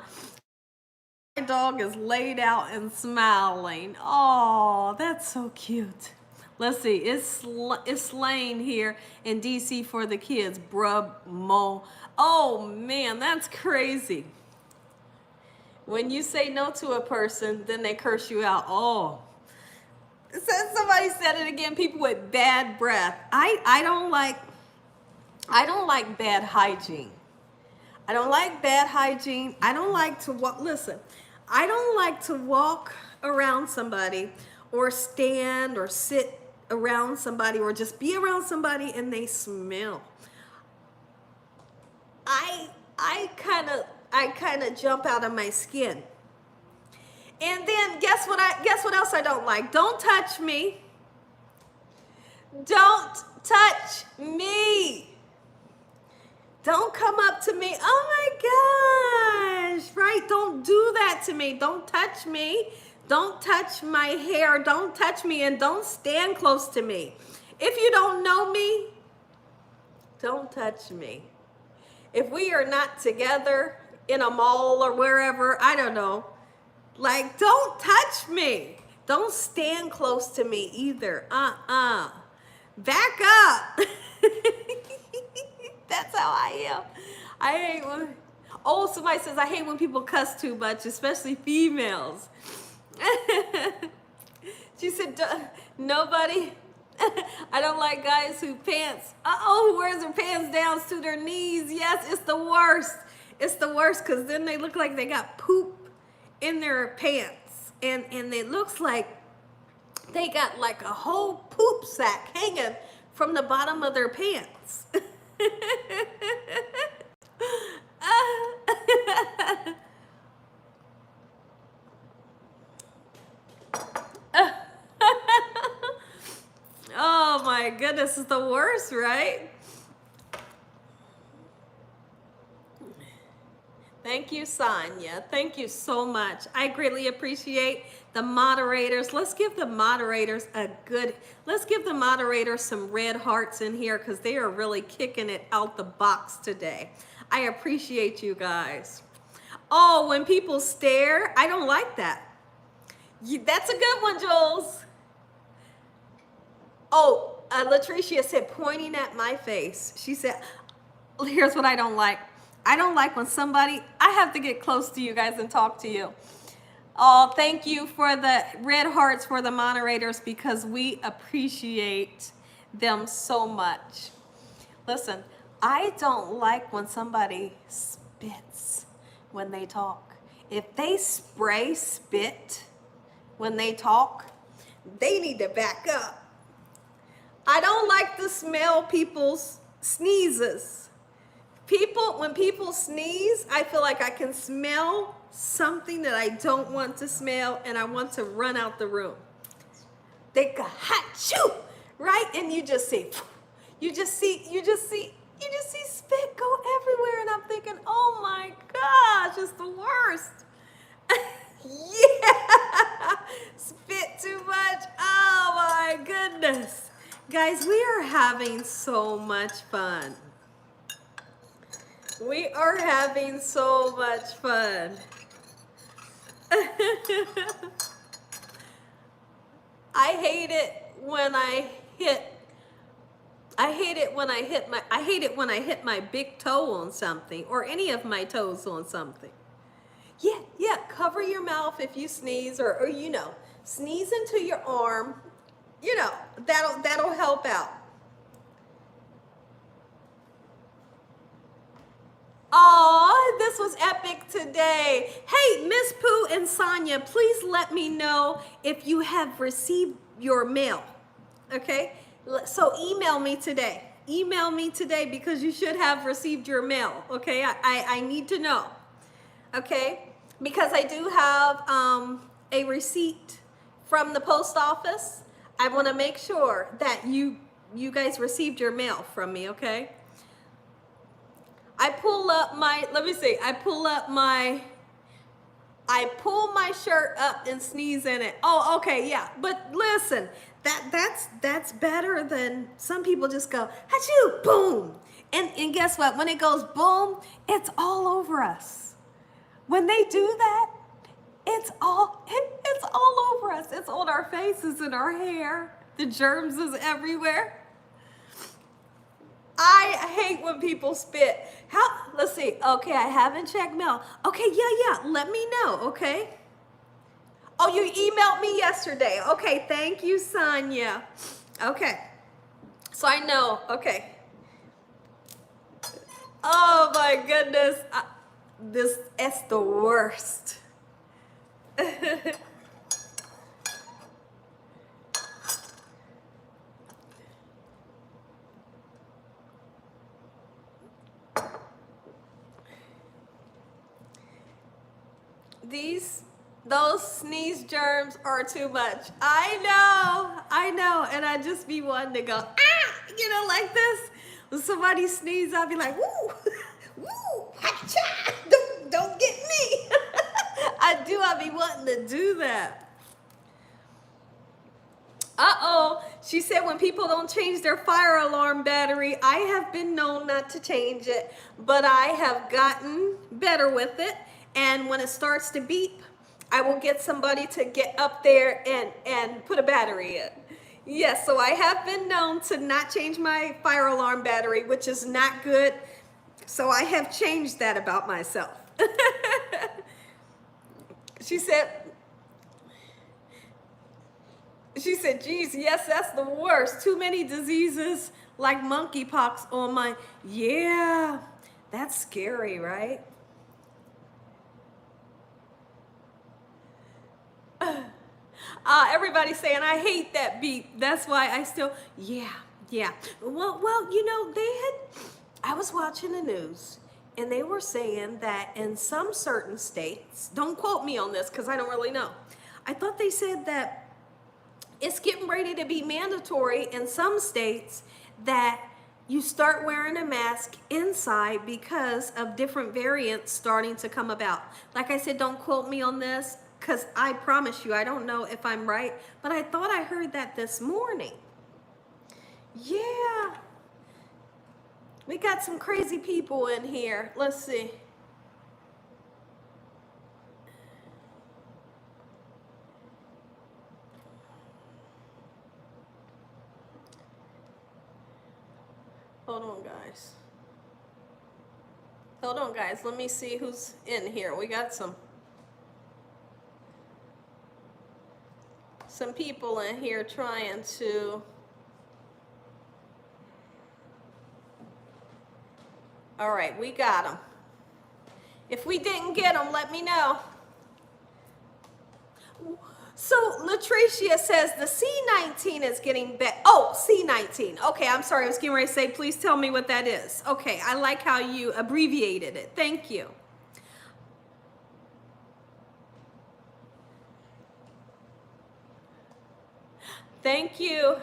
My dog is laid out and smiling. Oh, that's so cute. Let's see, it's slang here in DC for the kids. Bruh, mo. Oh man, that's crazy. When you say no to a person, then they curse you out. Oh, Somebody said it again. People with bad breath. I don't like bad hygiene. I don't like bad hygiene. I don't like to walk. Listen, I don't like to walk around somebody or stand or sit around somebody or just be around somebody and they smell. I kind of jump out of my skin. And then guess what else I don't like? Don't touch me. Don't touch me. Don't come up to me. Oh my gosh, right? Don't do that to me. Don't touch me. Don't touch my hair. Don't touch me, and don't stand close to me. If you don't know me, don't touch me. If we are not together in a mall or wherever, I don't know, like, don't touch me. Don't stand close to me either. Back up. That's how I am. I hate when, oh, somebody says, I hate when people cuss too much, especially females. She said, nobody, I don't like guys who who wears their pants down to their knees. Yes, it's the worst. It's the worst because then they look like they got poop in their pants. And it looks like they got like a whole poop sack hanging from the bottom of their pants. Oh my goodness, it's the worst, right? Thank you, Sonia. Thank you so much. I greatly appreciate the moderators. Let's give the moderators some red hearts in here because they are really kicking it out the box today. I appreciate you guys. Oh, when people stare, I don't like that. That's a good one, Jules. Oh, Latricia said, pointing at my face. She said, here's what I don't like. I don't like when somebody, I have to get close to you guys and talk to you. Oh, thank you for the red hearts for the moderators because we appreciate them so much. Listen, I don't like when somebody spits when they talk. If they spray spit when they talk, they need to back up. I don't like to smell people's sneezes. When people sneeze, I feel like I can smell something that I don't want to smell and I want to run out the room. They go ha-choo, right? And you just see spit go everywhere and I'm thinking, oh my gosh, it's the worst. Yeah, spit too much. Oh my goodness. Guys, we are having so much fun. We are having so much fun. I hate it when I hit my big toe on something or any of my toes on something. Yeah, cover your mouth if you sneeze or sneeze into your arm. That'll help out. Oh, this was epic today. Hey, Miss Pooh and Sonia, please let me know if you have received your mail. Okay? So email me today. Email me today because you should have received your mail. Okay? I need to know. Okay? Because I do have a receipt from the post office. I want to make sure that you guys received your mail from me, okay? I pull my shirt up and sneeze in it. Oh, okay, yeah. But listen, that's better than some people just go, achoo, boom. And guess what? When it goes boom, it's all over us. When they do that, it's all over us. It's on our faces and our hair. The germs is everywhere. I hate when people spit. Let's see. Okay, I haven't checked mail. Okay, yeah. Let me know, okay? Oh, you emailed me yesterday. Okay, thank you, Sonia. Okay, so I know. Okay. Oh my goodness, this is the worst. Those sneeze germs are too much. I know, and I just be wanting to go, like this. When somebody sneeze, I'll be like, woo, woo, hacha, don't get me. I be wanting to do that. Uh-oh, she said when people don't change their fire alarm battery, I have been known not to change it, but I have gotten better with it. And when it starts to beep, I will get somebody to get up there and put a battery in. Yes, so I have been known to not change my fire alarm battery, which is not good. So I have changed that about myself. She said, geez, yes, that's the worst. Too many diseases like monkeypox on my, yeah, that's scary, right? Everybody's saying, I hate that beep. That's why I still, yeah. Well, I was watching the news and they were saying that in some certain states, don't quote me on this because I don't really know. I thought they said that it's getting ready to be mandatory in some states that you start wearing a mask inside because of different variants starting to come about. Like I said, don't quote me on this because I promise you, I don't know if I'm right, but I thought I heard that this morning. Yeah. We got some crazy people in here. Let's see. Hold on, guys. Let me see who's in here. We got some people in here trying to. All right, we got them. If we didn't get them, let me know. So Latricia says the C19 is getting better. Oh, C19. Okay, I'm sorry. I was getting ready to say, please tell me what that is. Okay, I like how you abbreviated it. Thank you. Thank you.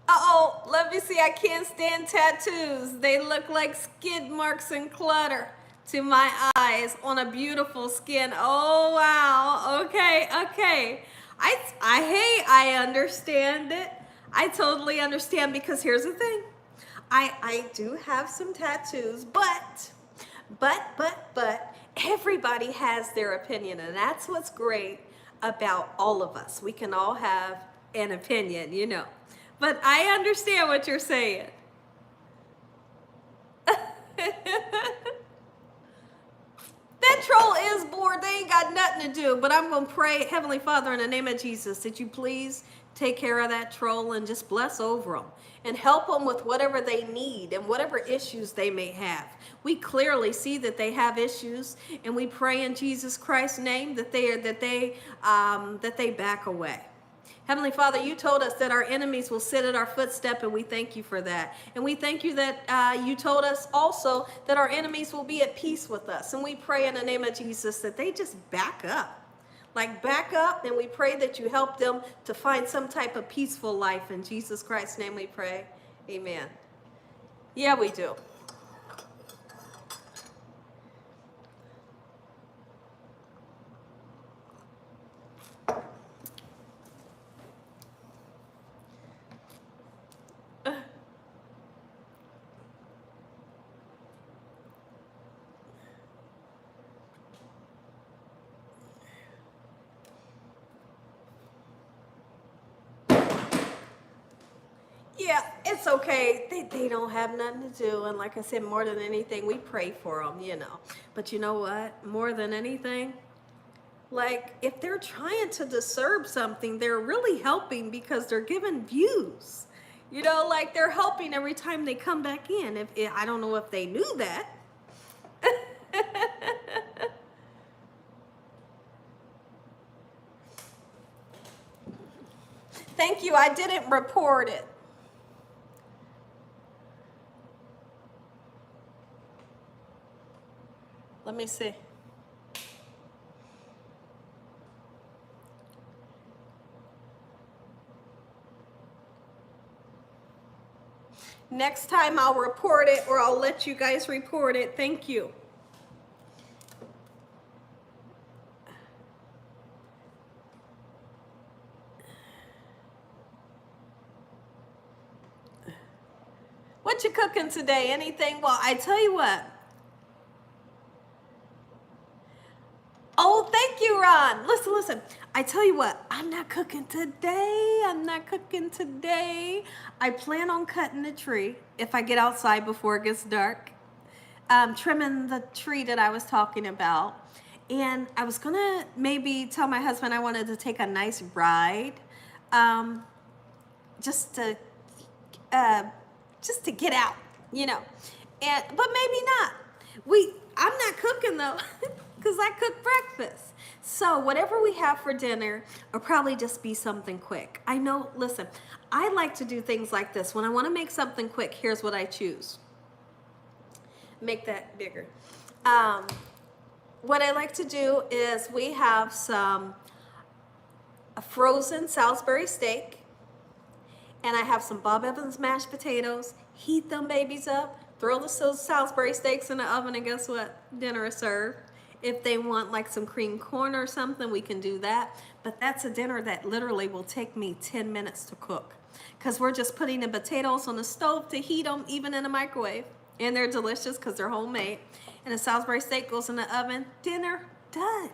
Uh-oh, let me see. I can't stand tattoos. They look like skid marks and clutter to my eyes on a beautiful skin. Oh, wow. Okay. I understand it. I totally understand because here's the thing. I do have some tattoos, but everybody has their opinion, and that's what's great about all of us. We can all have an opinion. But I understand what you're saying. That troll is bored. They ain't got nothing to do. But I'm going to pray, Heavenly Father, in the name of Jesus, that you please take care of that troll and just bless over them and help them with whatever they need and whatever issues they may have. We clearly see that they have issues, and we pray in Jesus Christ's name that they back away. Heavenly Father, you told us that our enemies will sit at our footstep, and we thank you for that. And we thank you that you told us also that our enemies will be at peace with us. And we pray in the name of Jesus that they just back up. Back up, and we pray that you help them to find some type of peaceful life. In Jesus Christ's name we pray. Amen. Yeah, we do. Yeah, it's okay. They don't have nothing to do. And like I said, more than anything, we pray for them, you know. But you know what? More than anything, like if they're trying to disturb something, they're really helping because they're giving views. You know, like they're helping every time they come back in. If I don't know if they knew that. Thank you. I didn't report it. Let me see. Next time I'll report it, or I'll let you guys report it. Thank you. What you cooking today? Anything? Well, I tell you what. Oh, thank you, Ron. Listen. I tell you what, I'm not cooking today. I plan on cutting the tree if I get outside before it gets dark. Trimming the tree that I was talking about. And I was gonna maybe tell my husband I wanted to take a nice ride. Just to get out, you know. But maybe not. I'm not cooking though, because I cook breakfast. So whatever we have for dinner will probably just be something quick. I know, listen, I like to do things like this. When I want to make something quick, here's what I choose. Make that bigger. What I like to do is we have a frozen Salisbury steak, and I have some Bob Evans mashed potatoes. Heat them babies up, throw the Salisbury steaks in the oven, and guess what? Dinner is served. If they want like some cream corn or something, we can do that. But that's a dinner that literally will take me 10 minutes to cook, because we're just putting the potatoes on the stove to heat them, even in the microwave. And they're delicious because they're homemade. And the Salisbury steak goes in the oven. Dinner done.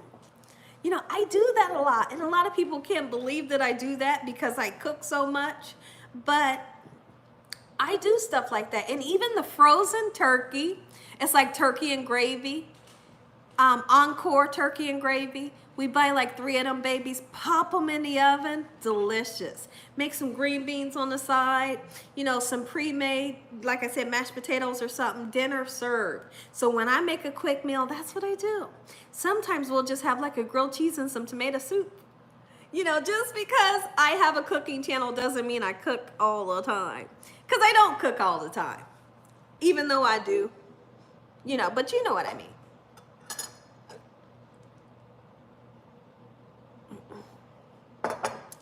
You know, I do that a lot. And a lot of people can't believe that I do that because I cook so much. But I do stuff like that. And even the frozen turkey, it's like turkey and gravy. Encore turkey and gravy. We buy like 3 of them babies, pop them in the oven, delicious. Make some green beans on the side, you know, some pre-made, like I said, mashed potatoes or something, dinner served. So when I make a quick meal, that's what I do. Sometimes we'll just have like a grilled cheese and some tomato soup. You know, just because I have a cooking channel doesn't mean I cook all the time. Because I don't cook all the time, even though I do, you know, but you know what I mean.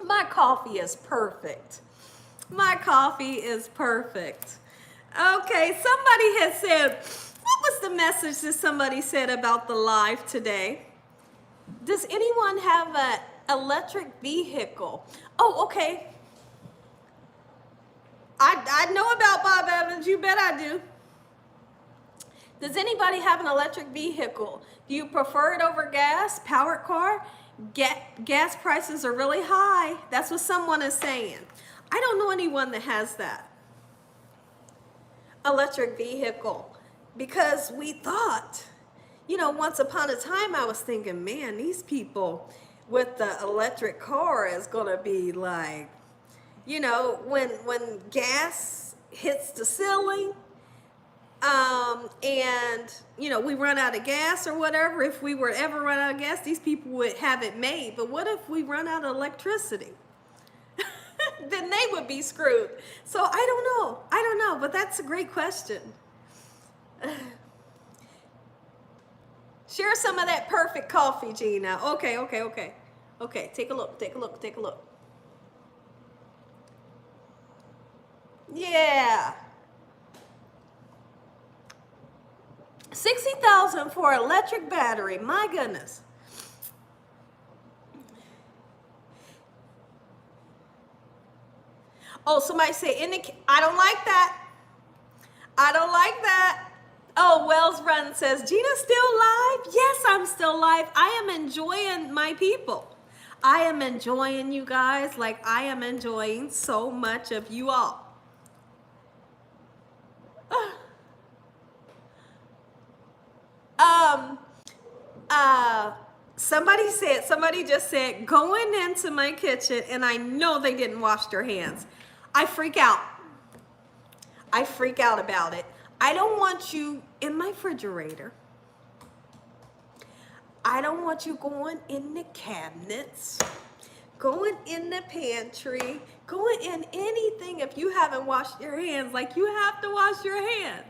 My coffee is perfect. My coffee is perfect. Okay, somebody has said, what was the message that somebody said about the live today? Does anyone have an electric vehicle? Oh, okay. I know about Bob Evans, you bet I do. Does anybody have an electric vehicle? Do you prefer it over gas, powered car? Gas prices are really high. That's what someone is saying. I don't know anyone that has that electric vehicle, because we thought, you know, once upon a time I was thinking, man, these people with the electric car is gonna be like, you know, when gas hits the ceiling, and you know, we run out of gas or whatever, if we were to ever run out of gas, these people would have it made. But what if we run out of electricity? Then they would be screwed. So I don't know, but that's a great question. Share some of that perfect coffee, Gina. Okay, take a look. Yeah. 60,000 for electric battery. My goodness. Oh, somebody say, I don't like that. I don't like that. Oh, Wells Run says, Gina's still live? Yes, I'm still live. I am enjoying my people. I am enjoying you guys like I am enjoying so much of you all. Somebody just said, going into my kitchen and I know they didn't wash their hands. I freak out. I freak out about it. I don't want you in my refrigerator. I don't want you going in the cabinets, going in the pantry, going in anything if you haven't washed your hands. Like, you have to wash your hands.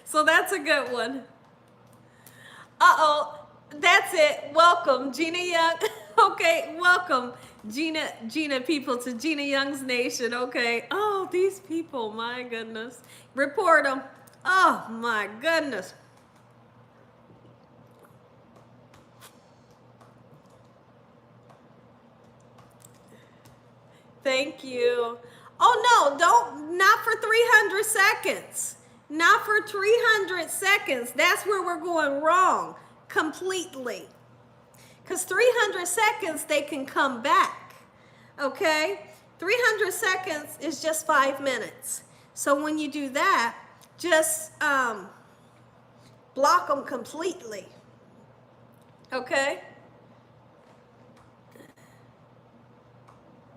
So that's a good one. Uh-oh, that's it. Welcome, Gina Young. Okay, welcome, Gina people to Gina Young's Nation. Okay. Oh, these people, my goodness. Report them. Oh, my goodness. Thank you. Oh, no, not for 300 seconds. Not for 300 seconds. That's where we're going wrong completely. Because 300 seconds, they can come back. Okay? 300 seconds is just 5 minutes. So when you do that, just block them completely. Okay?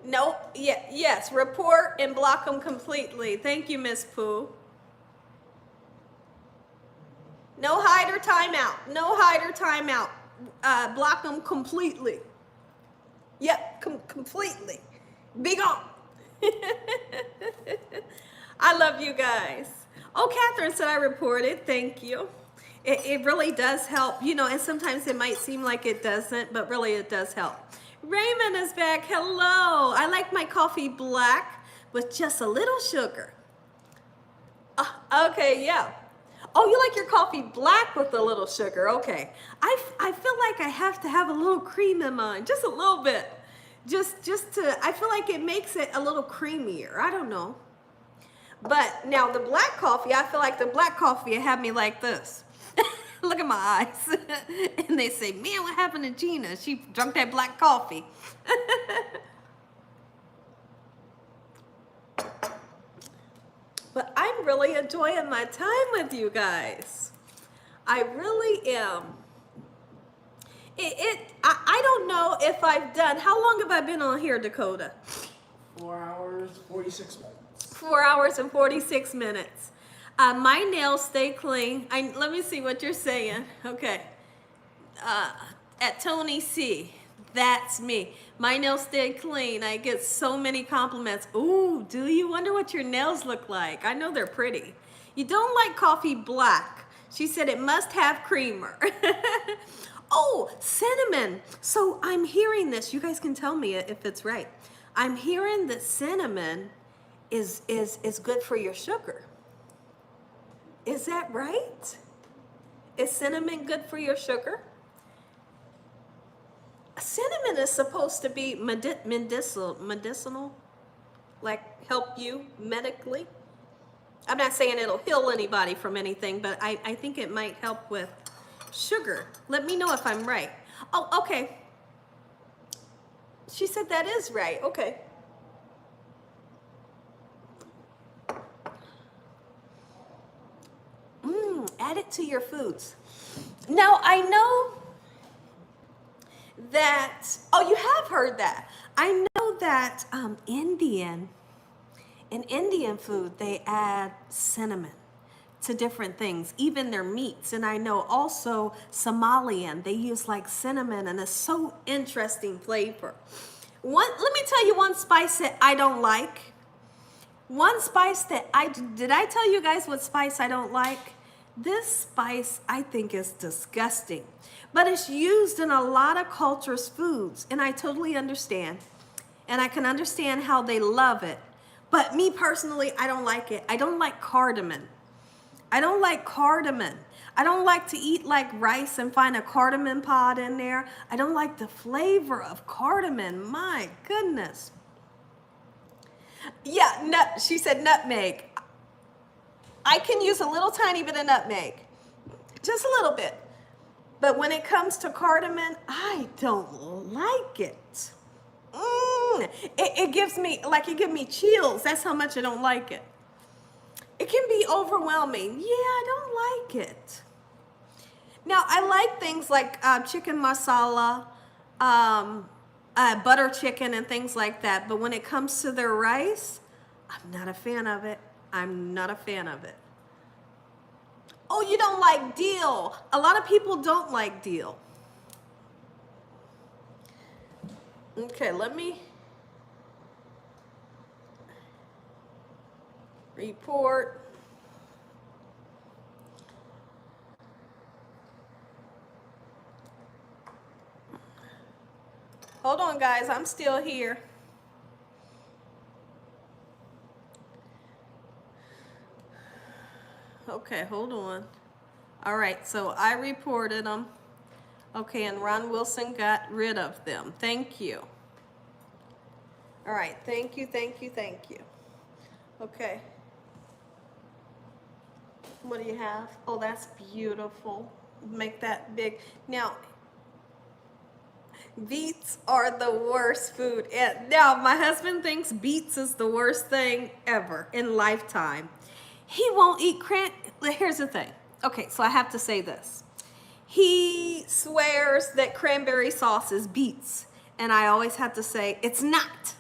No, yeah, yes, report and block them completely. Thank you, Miss Pooh. No hide or timeout. No hide or timeout. Block them completely. Yep, completely. Be gone. I love you guys. Oh, Catherine said I reported. Thank you. It really does help, you know, and sometimes it might seem like it doesn't, but really it does help. Raymond is back. Hello. I like my coffee black with just a little sugar. Okay, yeah. Oh, you like your coffee black with a little sugar. Okay. I feel like I have to have a little cream in mine, just a little bit. Just to, I feel like it makes it a little creamier. I don't know. But now the black coffee, I feel like the black coffee had me like this. Look at my eyes. And they say, man, what happened to Gina? She drank that black coffee. But I'm really enjoying my time with you guys. I really am. I don't know if I've done, how long have I been on here, Dakota? 4 hours, 46 minutes. 4 hours and 46 minutes. My nails stay clean. Let me see what you're saying. Okay. At Tony C. That's me. My nails stay clean. I get so many compliments. Ooh, do you wonder what your nails look like? I know they're pretty. You don't like coffee black. She said it must have creamer. Oh, cinnamon. So I'm hearing this. You guys can tell me if it's right. I'm hearing that cinnamon is good for your sugar. Is that right? Is cinnamon good for your sugar? Cinnamon is supposed to be medicinal, like help you medically. I'm not saying it'll heal anybody from anything, but I think it might help with sugar. Let me know if I'm right. Oh, okay. She said that is right. Okay. Add it to your foods. Now, I know that, oh, you have heard that. I know that in Indian food, they add cinnamon to different things, even their meats. And I know also Somalian, they use like cinnamon, and it's so interesting flavor. Let me tell you one spice that I don't like. One spice that did I tell you guys what spice I don't like? This spice I think is disgusting, but it's used in a lot of cultures' foods, and I totally understand. And I can understand how they love it. But me personally, I don't like it. I don't like cardamom. I don't like cardamom. I don't like to eat like rice and find a cardamom pod in there. I don't like the flavor of cardamom. My goodness. Yeah, she said nutmeg. I can use a little tiny bit of nutmeg. Just a little bit. But when it comes to cardamom, I don't like it. It gives me chills. That's how much I don't like it. It can be overwhelming. Yeah, I don't like it. Now, I like things like chicken masala, butter chicken, and things like that. But when it comes to their rice, I'm not a fan of it. I'm not a fan of it. Oh, you don't like dill. A lot of people don't like dill. Okay, let me report. Hold on, guys. I'm still here. Okay, hold on. All right, so I reported them. Okay, and Ron Wilson got rid of them. Thank you. All right, thank you, thank you, thank you. Okay. What do you have? Oh, that's beautiful. Make that big. Now, beets are the worst food. Now, my husband thinks beets is the worst thing ever in lifetime. He won't eat Here's the thing. Okay, so I have to say this. He swears that cranberry sauce is beets, and I always have to say, it's not.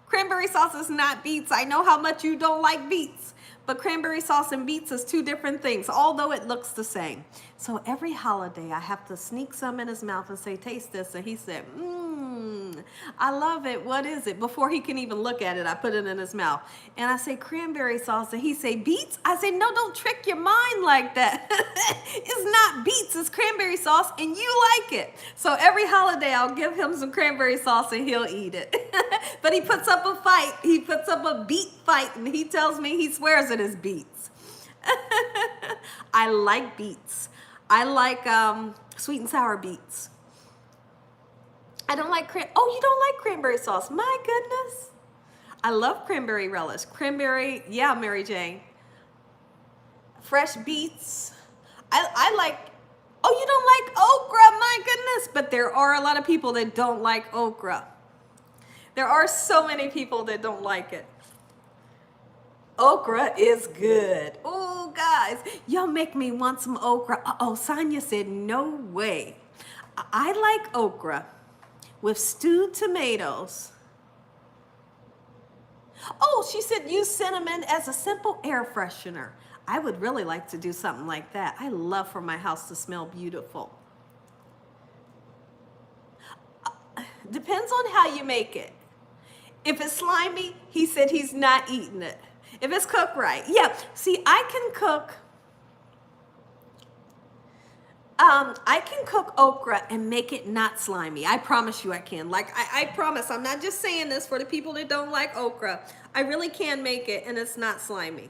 Cranberry sauce is not beets. I know how much you don't like beets, but cranberry sauce and beets is two different things, although it looks the same. So every holiday, I have to sneak some in his mouth and say, taste this, and he said, I love it. What is it? Before he can even look at it, I put it in his mouth. And I say, cranberry sauce. And he say, beets? I say, no, don't trick your mind like that. It's not beets, it's cranberry sauce, and you like it. So every holiday, I'll give him some cranberry sauce, and he'll eat it. But he puts up a fight. He puts up a beet fight, and he tells me he swears it is beets. I like beets. I like sweet and sour beets. I don't like oh, you don't like cranberry sauce. My goodness. I love cranberry relish. Cranberry, yeah, Mary Jane. Fresh beets. I like, oh, you don't like okra, my goodness. But there are a lot of people that don't like okra. There are so many people that don't like it. Okra is good. Oh, guys, y'all make me want some okra. Uh-oh, Sonia said no way. I like okra with stewed tomatoes. Oh, she said use cinnamon as a simple air freshener. I would really like to do something like that. I love for my house to smell beautiful. Depends on how you make it. If it's slimy, he said he's not eating it. If it's cooked right. Yeah, see, I can cook okra and make it not slimy. I promise you I can. Like, I promise. I'm not just saying this for the people that don't like okra. I really can make it and it's not slimy.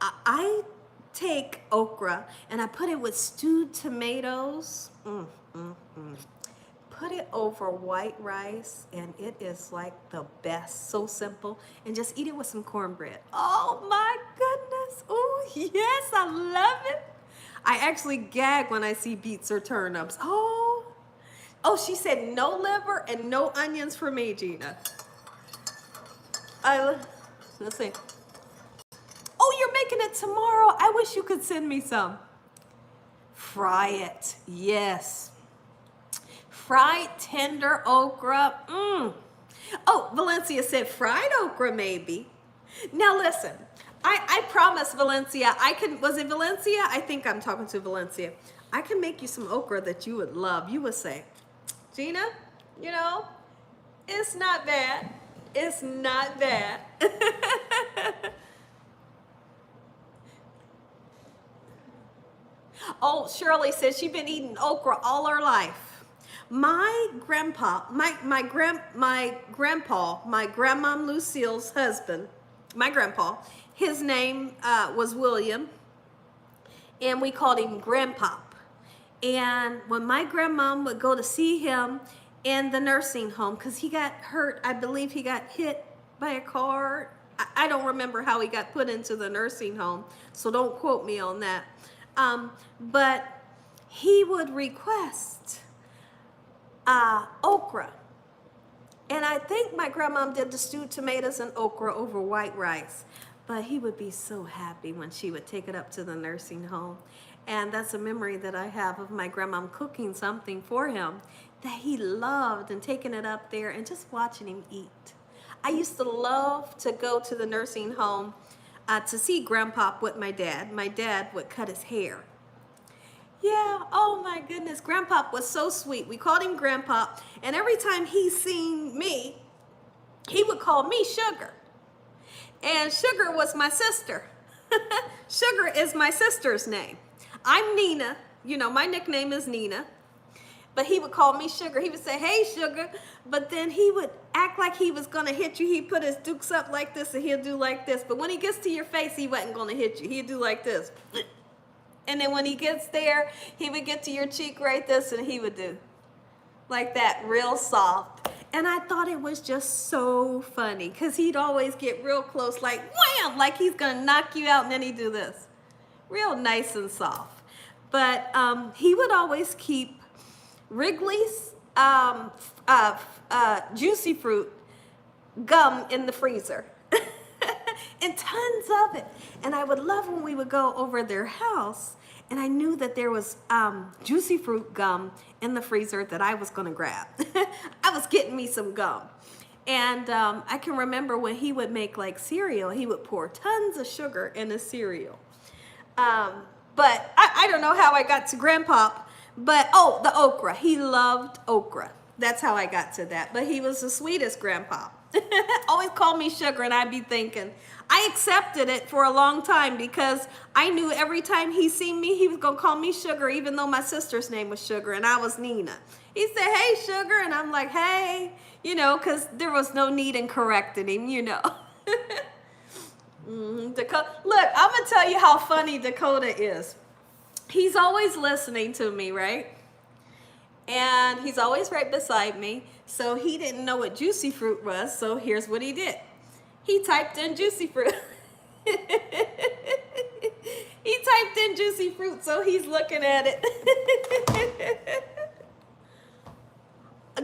I take okra and I put it with stewed tomatoes. Put it over white rice and it is like the best. So simple. And just eat it with some cornbread. Oh my goodness. Oh yes, I love it. I actually gag when I see beets or turnips. Oh, she said no liver and no onions for me, Gina. Let's see. Oh, you're making it tomorrow. I wish you could send me some. Fry it, yes. Fried tender okra. Oh, Valencia said fried okra maybe. Now listen. I promise, Valencia, was it Valencia? I think I'm talking to Valencia. I can make you some okra that you would love. You would say, Gina, you know, it's not bad. It's not bad. Oh, Shirley says she's been eating okra all her life. My grandpa, my grandmom Lucille's husband, my grandpa, his name was William, and we called him Grandpop. And when my grandmom would go to see him in the nursing home, because he got hurt, I believe he got hit by a car. I don't remember how he got put into the nursing home, so don't quote me on that. But he would request okra. And I think my grandmom did the stewed tomatoes and okra over white rice. But he would be so happy when she would take it up to the nursing home. And that's a memory that I have of my grandmom cooking something for him that he loved and taking it up there and just watching him eat. I used to love to go to the nursing home to see Grandpa with my dad. My dad would cut his hair. Yeah, oh my goodness, Grandpa was so sweet. We called him Grandpa, and every time he seen me, he would call me Sugar. And Sugar was my sister. Sugar is my sister's name. I'm Nina. You know, my nickname is Nina. But he would call me Sugar. He would say, hey, Sugar. But then he would act like he was going to hit you. He'd put his dukes up like this and he'll do like this. But when he gets to your face, he wasn't going to hit you. He'd do like this. And then when he gets there, he would get to your cheek right this and he would do like that, real soft. And I thought it was just so funny because he'd always get real close, like wham, like he's going to knock you out, and then he'd do this. Real nice and soft. But he would always keep Wrigley's juicy fruit gum in the freezer. And tons of it. And I would love when we would go over their house and I knew that there was juicy fruit gum in the freezer that I was going to grab. I was getting me some gum. And I can remember when he would make like cereal, he would pour tons of sugar in the cereal. But I don't know how I got to Grandpa, but oh, the okra. He loved okra. That's how I got to that. But he was the sweetest Grandpa. Always called me Sugar, and I'd be thinking, I accepted it for a long time because I knew every time he seen me, he was going to call me Sugar, even though my sister's name was Sugar and I was Nina. He said, hey, Sugar, and I'm like, hey, you know, because there was no need in correcting him, you know. Dakota, look, I'm going to tell you how funny Dakota is. He's always listening to me, right? And he's always right beside me. So he didn't know what juicy fruit was. So here's what he did. He typed in juicy fruit. He typed in juicy fruit, so he's looking at it.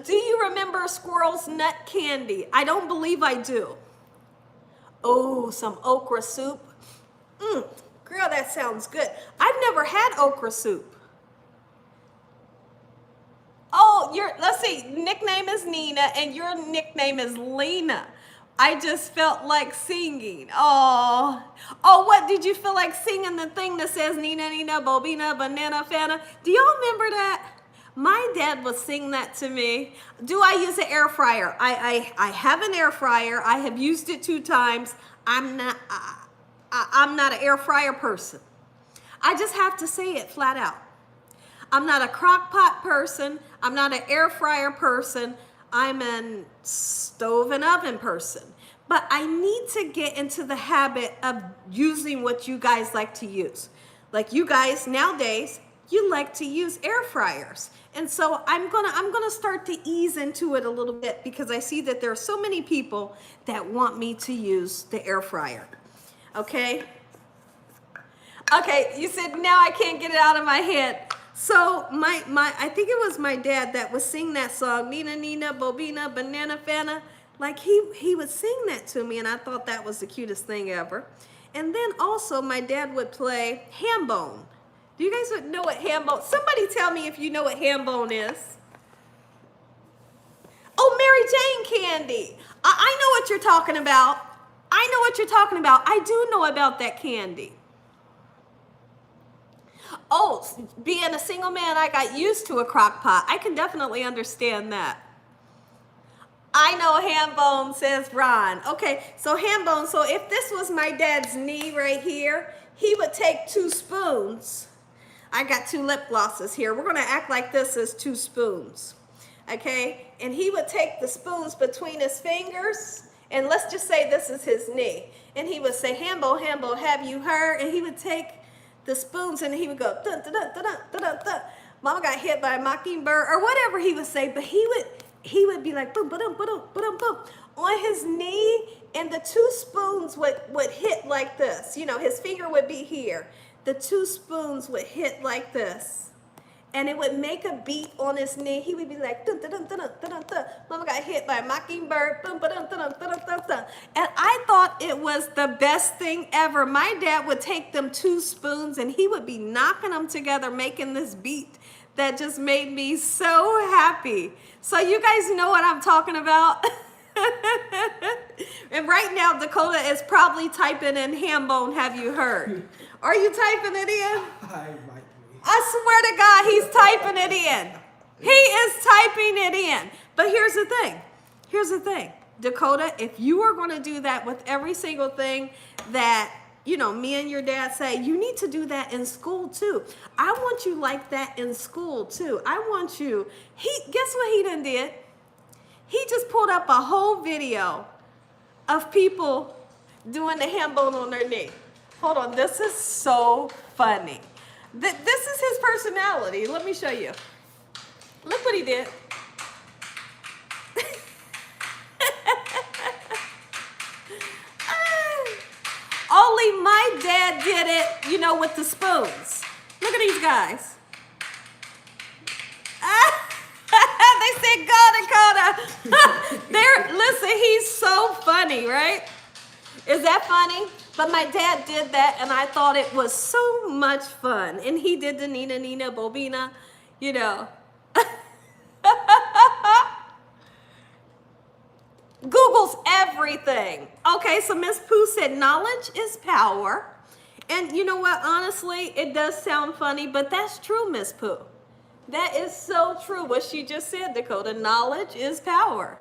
Do you remember Squirrel's Nut Candy? I don't believe I do. Oh, some okra soup. Girl, that sounds good. I've never had okra soup. Oh, let's see, nickname is Nina and your nickname is Lena. I just felt like singing. Oh, what did you feel like singing? The thing that says Nina, Nina, Bobina, Banana, Fana. Do y'all remember that? My dad would sing that to me. Do I use an air fryer? I have an air fryer. I have used it 2 times. I'm not an air fryer person. I just have to say it flat out. I'm not a crock pot person. I'm not an air fryer person. I'm a stove and oven person. But I need to get into the habit of using what you guys like to use. Like you guys nowadays, you like to use air fryers. And so I'm gonna start to ease into it a little bit because I see that there are so many people that want me to use the air fryer. Okay? Okay, you said now I can't get it out of my head. So I think it was my dad that would sing that song, Nina, Nina, Bobina, Banana, Fana. Like he would sing that to me, and I thought that was the cutest thing ever. And then also my dad would play ham bone. Do you guys know what ham bone? Somebody tell me if you know what ham bone is. Oh, Mary Jane candy. I know what you're talking about. I know what you're talking about. I do know about that candy. Oh, being a single man, I got used to a crock pot. I can definitely understand that. I know ham bone, says Ron. Okay, so ham bone. So if this was my dad's knee right here, he would take 2 spoons. I got 2 lip glosses here. We're going to act like this is 2 spoons. Okay, and he would take the spoons between his fingers, and let's just say this is his knee. And he would say, Hambo, Hambo, have you heard? And he would take the spoons and he would go, dun, dun, dun, dun, dun, dun, dun. Mama got hit by a mockingbird, or whatever he would say, but he would be like, boom, boom, boom, boom, boom, on his knee, and the 2 spoons would hit like this. You know, his finger would be here. The 2 spoons would hit like this. and it would make a beat on his knee. He would be like, dun, dun, dun, dun, dun, dun, dun. Mama got hit by a mockingbird. Dun, dun, dun, dun, dun, dun, dun. And I thought it was the best thing ever. My dad would take them 2 spoons and he would be knocking them together, making this beat that just made me so happy. So you guys know what I'm talking about? And right now, Dakota is probably typing in ham bone, have you heard? Are you typing it in? I might be. I swear to God, he's typing it in. He is typing it in. But here's the thing. Here's the thing. Dakota, if you are going to do that with every single thing that, you know, me and your dad say, you need to do that in school too. I want you like that in school too. I want you. Guess what he done did? He just pulled up a whole video of people doing the ham bone on their knee. Hold on, this is so funny. This is his personality. Let me show you. Look what he did. Only my dad did it, you know, with the spoons. Look at these guys. They said, go, Dakota. Listen, he's so funny, right? Is that funny? But my dad did that, and I thought it was so much fun. And he did the Nina Nina Bobina, you know. Google's everything. Okay, so Miss Pooh said knowledge is power. And you know what? Honestly, it does sound funny, but that's true, Miss Pooh. That is so true, what she just said, Dakota. Knowledge is power.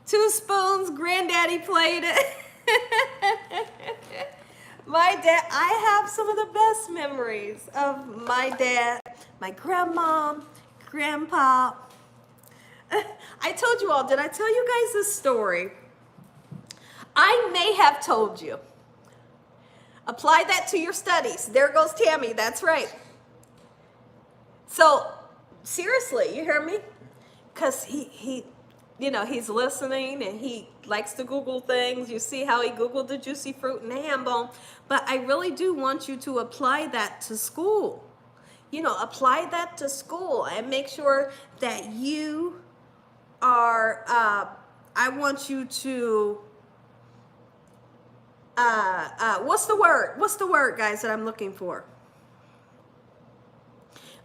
2 spoons, granddaddy played it. My dad, I have some of the best memories of my dad, my grandma, grandpa. I told you all, did I tell you guys this story? I may have told you. Apply that to your studies. There goes Tammy, that's right. So, seriously, you hear me? Because he, you know, he's listening and he likes to Google things. You see how he Googled the juicy fruit and the ham bone. But I really do want you to apply that to school. You know, apply that to school and make sure that you are, I want you to, what's the word? What's the word, guys, that I'm looking for?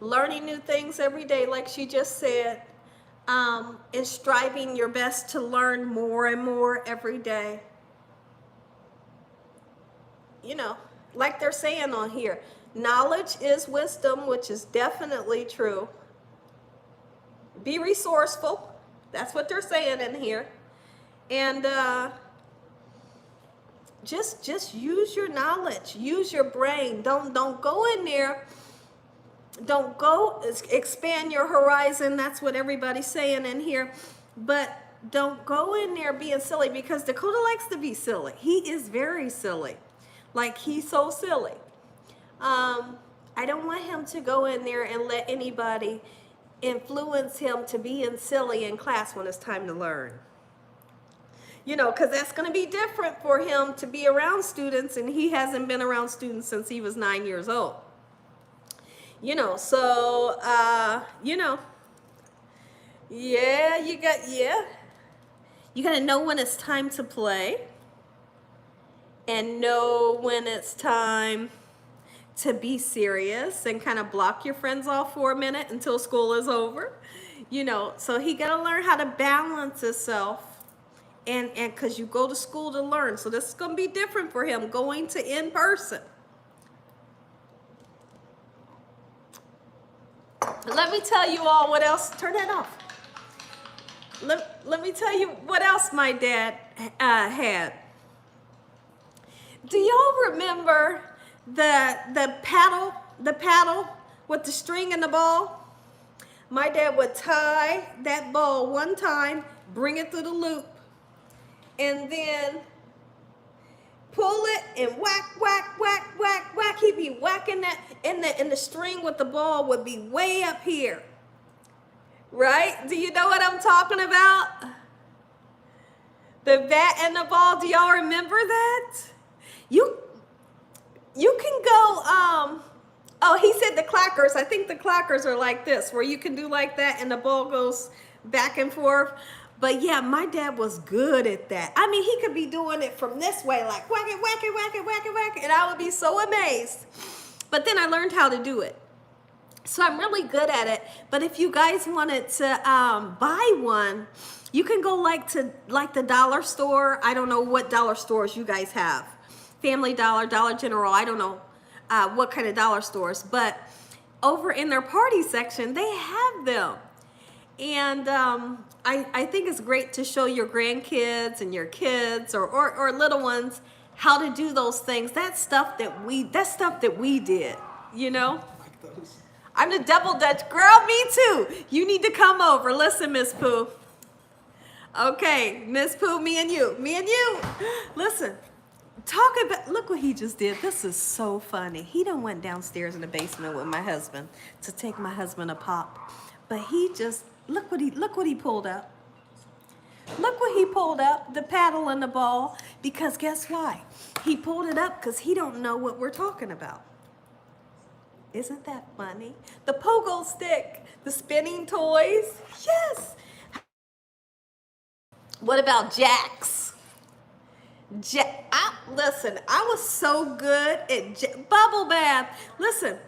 Learning new things every day, like she just said, and striving your best to learn more and more every day. You know, like they're saying on here, knowledge is wisdom, which is definitely true. Be resourceful. That's what they're saying in here. And just use your knowledge. Use your brain. Don't go in there. Don't go expand your horizon. That's what everybody's saying in here. But don't go in there being silly, because Dakota likes to be silly. He is very silly. Like, he's so silly. I don't want him to go in there and let anybody influence him to being silly in class when it's time to learn. You know, because that's going to be different for him to be around students, and he hasn't been around students since he was 9 years old. You know, so, you know, you got to know when it's time to play and know when it's time to be serious and kind of block your friends off for a minute until school is over. You know, so he got to learn how to balance himself, and because you go to school to learn. So this is going to be different for him going to in person. Let me tell you all what else. Turn that off. Let me tell you what else my dad had. Do y'all remember the paddle with the string and the ball? My dad would tie that ball one time, bring it through the loop, and then pull it and whack, whack, whack, whack, whack. He'd be whacking that, and the string with the ball would be way up here. Right? Do you know what I'm talking about? The bat and the ball. Do y'all remember that? You can go Oh, he said the clackers. I think the clackers are like this, where you can do like that and the ball goes back and forth. But yeah, my dad was good at that. I mean, he could be doing it from this way, like whack it, whack it, whack it, whack it, whack it, and I would be so amazed. But then I learned how to do it. So I'm really good at it. But if you guys wanted to buy one, you can go to the dollar store. I don't know what dollar stores you guys have. Family Dollar, Dollar General, I don't know what kind of dollar stores. But over in their party section, they have them. And I think it's great to show your grandkids and your kids or little ones how to do those things. That's stuff that we did, you know? Like those. I'm the double Dutch girl, me too. You need to come over. Listen, Miss Pooh. Okay, Miss Pooh, me and you. Listen, look what he just did. This is so funny. He done went downstairs in the basement with my husband to take my husband a pop. But he just, look what he pulled up. Look what he pulled up, the paddle and the ball. Because guess why? He pulled it up because he don't know what we're talking about. Isn't that funny? The pogo stick, the spinning toys. Yes. What about jacks? Listen, I was so good at bubble bath. Listen,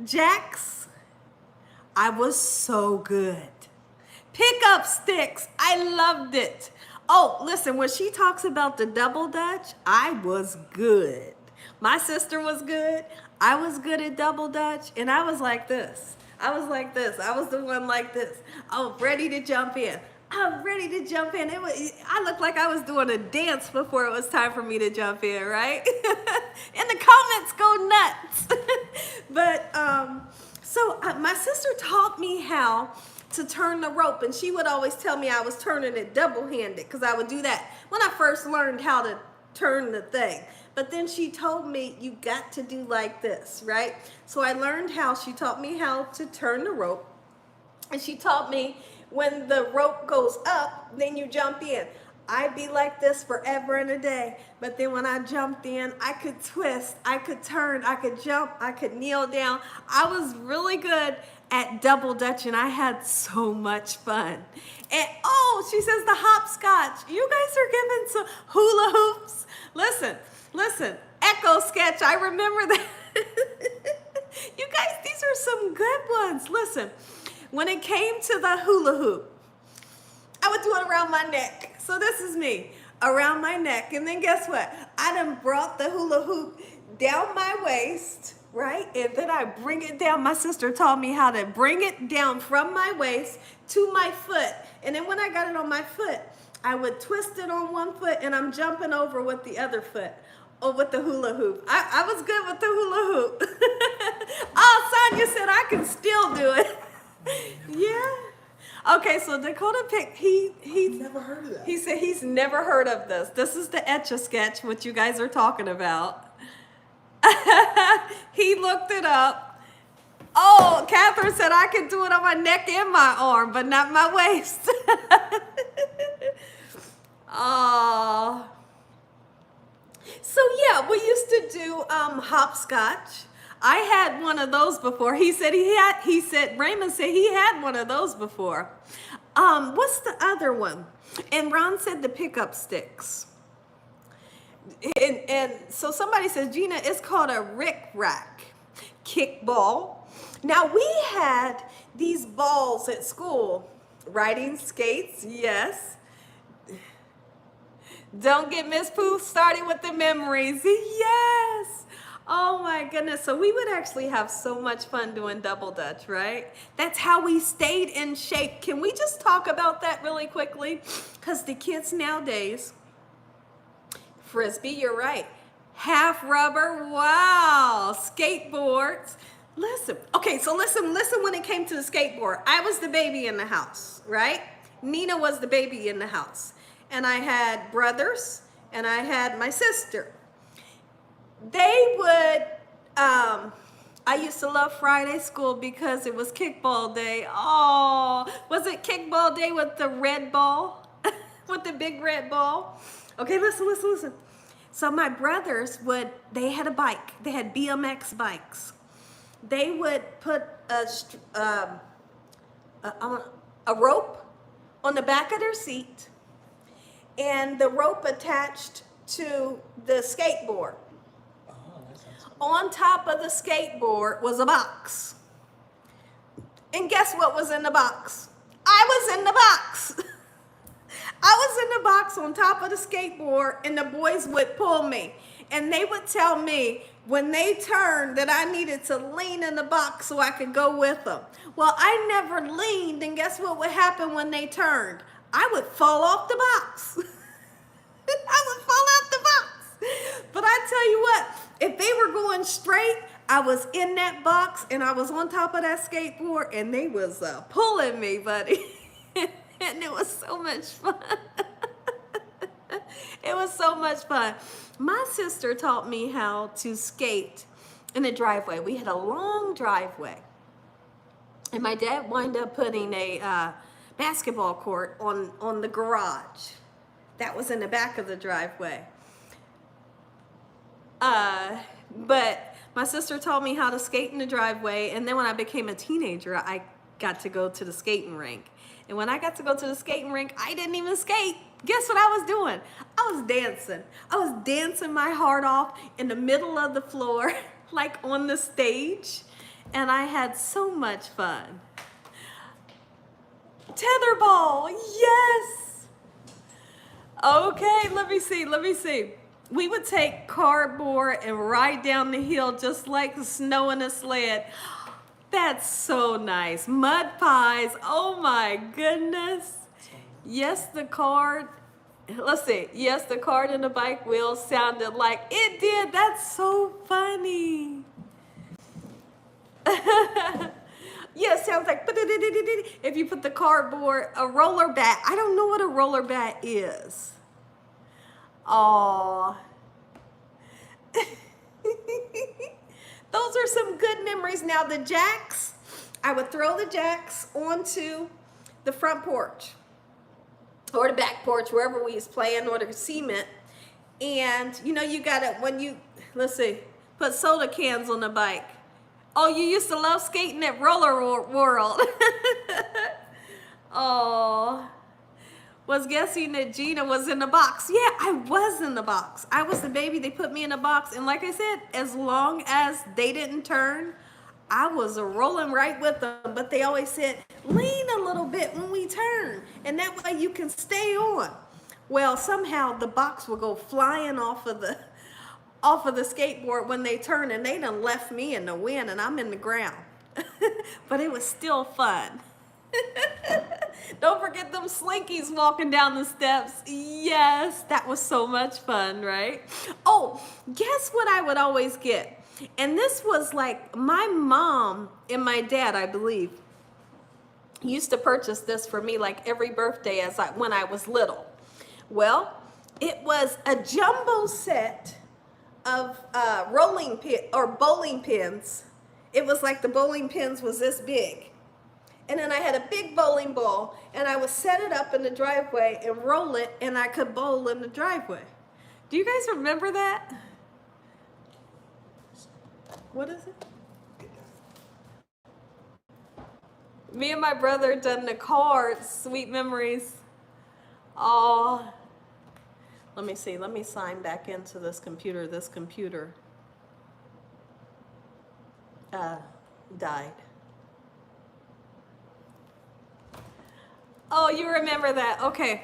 jacks, I was so good. Pick up sticks, I loved it. Oh, listen, when she talks about the double Dutch, I was good. My sister was good. I was good at double Dutch, and I was like this. I was the one like this. I was ready to jump in. I looked like I was doing a dance before it was time for me to jump in, right? And the comments go nuts. But my sister taught me how to turn the rope, and she would always tell me I was turning it double-handed because I would do that when I first learned how to turn the thing. But then she told me you got to do like this, right? So I learned how. She taught me how to turn the rope, and she taught me when the rope goes up, then you jump in. I'd be like this forever and a day. But then when I jumped in, I could twist, I could turn, I could jump, I could kneel down. I was really good at double Dutch, and I had so much fun. And oh, she says the hopscotch. You guys are giving some hula hoops. Listen, echo sketch. I remember that. You guys, these are some good ones. Listen, when it came to the hula hoop, I would do it around my neck. So this is me, around my neck. And then guess what? I done brought the hula hoop down my waist, right? And then I bring it down. My sister taught me how to bring it down from my waist to my foot. And then when I got it on my foot, I would twist it on one foot and I'm jumping over with the other foot. Oh, with the hula hoop. I was good with the hula hoop. Oh, Sonia said I can still do it. Yeah. Okay, so Dakota picked, he Never heard of that. He said he's never heard of this. This is the Etch-a-Sketch, what you guys are talking about. He looked it up. Oh, Catherine said I could do it on my neck and my arm, but not my waist. Oh. So yeah, we used to do hopscotch. I had one of those before. Raymond said he had one of those before. What's the other one? And Ron said the pickup sticks. And so somebody says, Gina, it's called a rick-rack kickball. Now we had these balls at school. Riding skates, yes. Don't get Miss Pooh started with the memories. Yes. Oh my goodness. So we would actually have so much fun doing double Dutch, right? That's how we stayed in shape. Can we just talk about that really quickly? Because the kids nowadays, Frisbee, you're right. Half rubber, wow. Skateboards. Listen, okay, so listen when it came to the skateboard. I was the baby in the house, right? Nina was the baby in the house. And I had brothers, and I had my sister. They would, I used to love Friday school because it was kickball day. Oh, was it kickball day with the red ball? With the big red ball? Okay, listen. So my brothers they had a bike. They had BMX bikes. they would put a rope on the back of their seat, and the rope attached to the skateboard. Oh, that sounds fun. On top of the skateboard was a box. And guess what was in the box? I was in the box. I was in the box on top of the skateboard, and the boys would pull me. And they would tell me when they turned that I needed to lean in the box so I could go with them. Well, I never leaned, and guess what would happen when they turned? I would fall off the box. I would fall off the box. But I tell you what, if they were going straight, I was in that box and I was on top of that skateboard, and they was pulling me, buddy. And it was so much fun. It was so much fun. My sister taught me how to skate in a driveway. We had a long driveway. And my dad wound up putting a basketball court on the garage. That was in the back of the driveway. But my sister taught me how to skate in the driveway, and then when I became a teenager, I got to go to the skating rink. And when I got to go to the skating rink, I didn't even skate. Guess what I was doing? I was dancing. I was dancing my heart off in the middle of the floor, like on the stage, and I had so much fun. Tetherball, yes! Okay, let me see. We would take cardboard and ride down the hill just like snow in a sled. That's so nice. Mud pies, oh my goodness. Yes, the card, let's see. Yes, the card and the bike wheels sounded like it did. That's so funny. Yeah, it sounds like if you put the cardboard, a roller bat. I don't know what a roller bat is. Aww. Those are some good memories. Now the jacks, I would throw the jacks onto the front porch or the back porch, wherever we was playing, or the cement. And you know, you gotta, when you, let's see, put soda cans on the bike. Oh, you used to love skating at Roller World. Oh, was guessing that Gina was in the box. Yeah, I was in the box. I was the baby. They put me in the box. And like I said, as long as they didn't turn, I was rolling right with them. But they always said, lean a little bit when we turn, and that way you can stay on. Well, somehow the box would go flying off of the skateboard when they turn, and they done left me in the wind, and I'm in the ground. But it was still fun. Don't forget them slinkies walking down the steps. Yes, that was so much fun, right? Oh, guess what I would always get? And this was like my mom and my dad, I believe, used to purchase this for me like every birthday when I was little. Well, it was a jumbo set of rolling pin or bowling pins. It was like the bowling pins was this big. And then I had a big bowling ball, and I would set it up in the driveway and roll it, and I could bowl in the driveway. Do you guys remember that? What is it? Me and my brother done the cards, sweet memories. Oh, let me see. Let me sign back into this computer. This computer died. Oh, you remember that? Okay.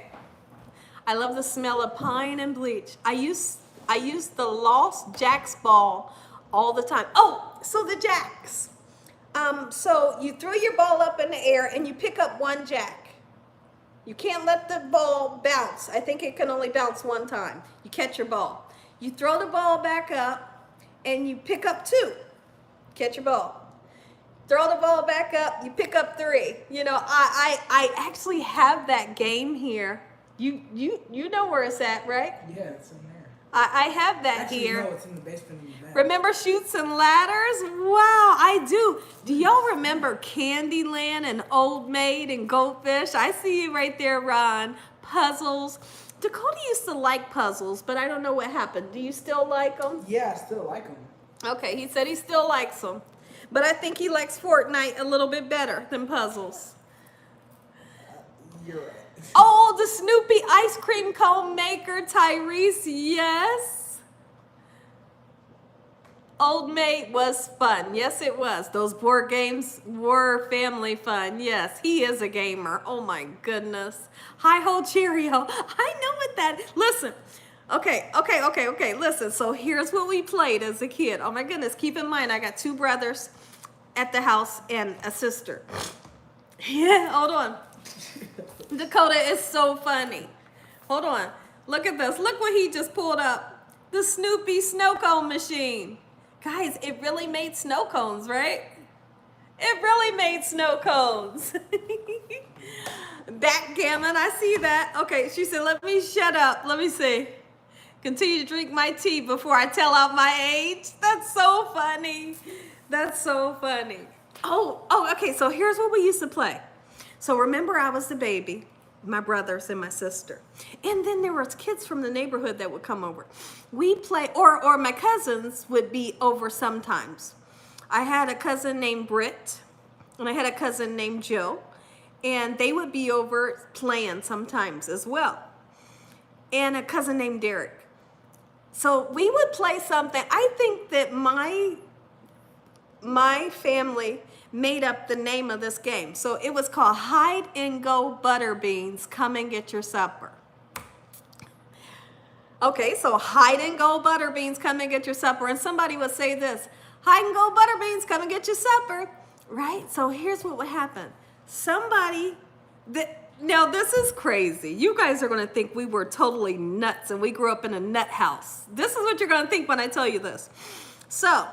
I love the smell of pine and bleach. I used the Lost Jacks ball all the time. Oh, so the jacks. So you throw your ball up in the air and you pick up one jack. You can't let the ball bounce. I think it can only bounce one time. You catch your ball. You throw the ball back up and you pick up two. Catch your ball. Throw the ball back up, you pick up three. You know, I actually have that game here. You know where it's at, right? Yeah, it's in there. I have that Actually, here. no, it's in the basement in the back. Remember Chutes and Ladders? Wow, I do. Do y'all remember Candyland and Old Maid and Goldfish? I see you right there, Ron. Puzzles. Dakota used to like puzzles, but I don't know what happened. Do you still like them? Yeah, I still like them. Okay, he said he still likes them. But I think he likes Fortnite a little bit better than puzzles. You're right. Oh, the Snoopy ice cream cone maker, Tyrese, yes. Old Mate was fun. Yes, it was. Those board games were family fun. Yes, he is a gamer. Oh my goodness. Hi-ho Cheerio. I know what that, listen. Okay, listen. So here's what we played as a kid. Oh my goodness, keep in mind I got 2 brothers at the house and a sister. Yeah, hold on. Dakota is so funny. Hold on. Look at this. Look what he just pulled up. The Snoopy snow cone machine. Guys, it really made snow cones, right? It really made snow cones. Backgammon, I see that. Okay, she said, let me shut up. Let me see. Continue to drink my tea before I tell out my age. That's so funny. That's so funny. Oh, okay, so here's what we used to play. So remember, I was the baby, my brothers and my sister. And then there was kids from the neighborhood that would come over. We play, or my cousins would be over sometimes. I had a cousin named Britt, and I had a cousin named Joe, and they would be over playing sometimes as well. And a cousin named Derek. So we would play something. I think that my family made up the name of this game. So it was called Hide and Go Butterbeans, Come and Get Your Supper. Okay, so Hide and Go Butterbeans, Come and Get Your Supper. And somebody would say this, Hide and Go Butterbeans, Come and Get Your Supper. Right? So here's what would happen. Now this is crazy. You guys are going to think we were totally nuts and we grew up in a nut house. This is what you're going to think when I tell you this. So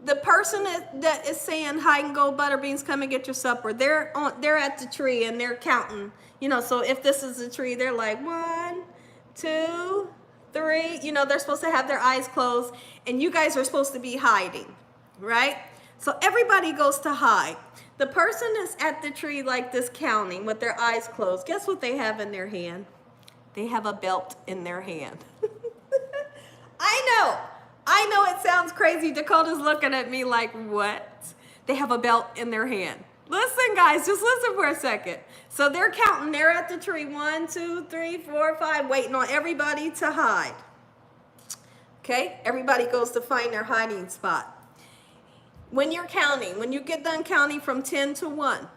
the person that is saying Hide and Go Butterbeans, Come and Get Your Supper, they're at the tree and they're counting. You know, so if this is a tree, they're like 1, 2, 3. You know, they're supposed to have their eyes closed, and you guys are supposed to be hiding, right? So everybody goes to hide. The person is at the tree like this counting with their eyes closed. Guess what they have in their hand? They have a belt in their hand. I know it sounds crazy. Dakota's looking at me like, what? They have a belt in their hand. Listen, guys, just listen for a second. So they're counting. They're at the tree. 1, 2, 3, 4, 5, waiting on everybody to hide. Okay? Everybody goes to find their hiding spot. When you're counting, when you get done counting from 10 to 1,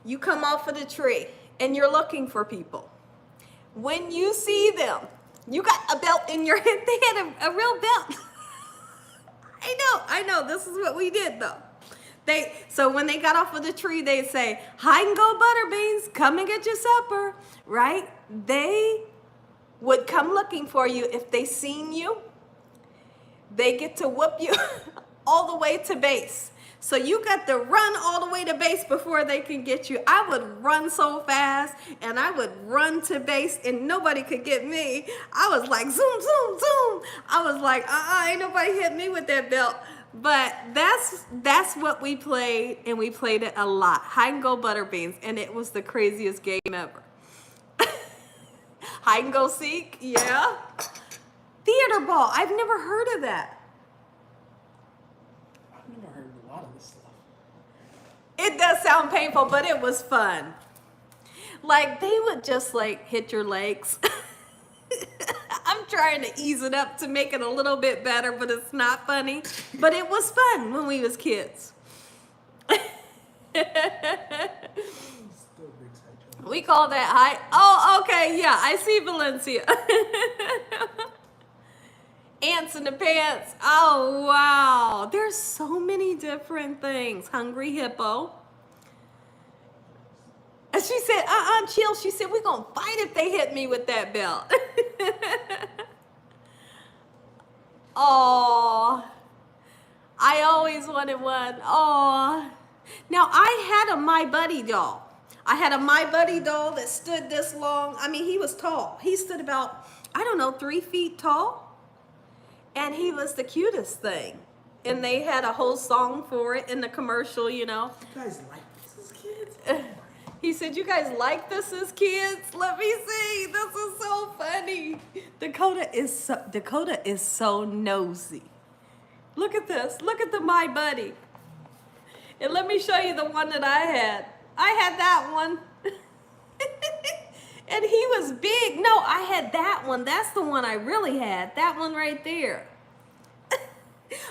you come off of the tree and you're looking for people. When you see them, you got a belt in your hand. They had a real belt. I know. This is what we did, though. So when they got off of the tree, they'd say, Hide and Go Butterbeans, come and get your supper, right? They would come looking for you. If they seen you, they get to whoop you all the way to base. So you got to run all the way to base before they can get you. I would run so fast, and I would run to base, and nobody could get me. I was like, zoom, zoom, zoom. I was like, ain't nobody hit me with that belt. But that's what we played, and we played it a lot. Hide and Go Butterbeans, and it was the craziest game ever. Hide and Go Seek, yeah. Theater ball, I've never heard of that. I've never heard a lot of this stuff. It does sound painful, but it was fun. Like, they would just like hit your legs. I'm trying to ease it up to make it a little bit better, but it's not funny. But it was fun when we was kids. We call that high. Oh, okay, yeah, I see Valencia. Ants in the pants. Oh, wow. There's so many different things. Hungry Hippo. And she said, chill. She said, we're going to fight if they hit me with that belt. Oh, I always wanted one. Oh. Now, I had a My Buddy doll. I had a My Buddy doll that stood this long. I mean, he was tall. He stood about, 3 feet tall. And he was the cutest thing. And they had a whole song for it in the commercial, You guys like this as kids? He said, you guys like this as kids? Let me see. This is so funny. Dakota is so nosy. Look at this. Look at the My Buddy. And let me show you the one that I had. I had that one. And he was big. No, I had that one. That's the one I really had. That one right there.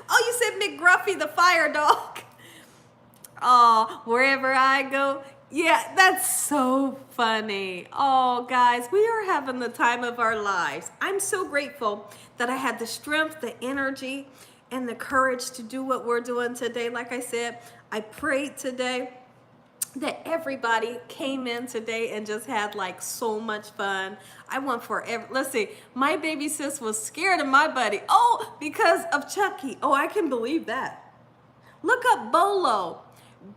Oh, you said McGruffy the fire dog. Oh, wherever I go. Yeah, that's so funny. Oh, guys, we are having the time of our lives. I'm so grateful that I had the strength, the energy, and the courage to do what we're doing today. Like I said, I prayed today that everybody came in today and just had like so much fun. I went for let's see, my baby sis was scared of My Buddy. Oh, because of Chucky. Oh, I can believe that. Look up Bolo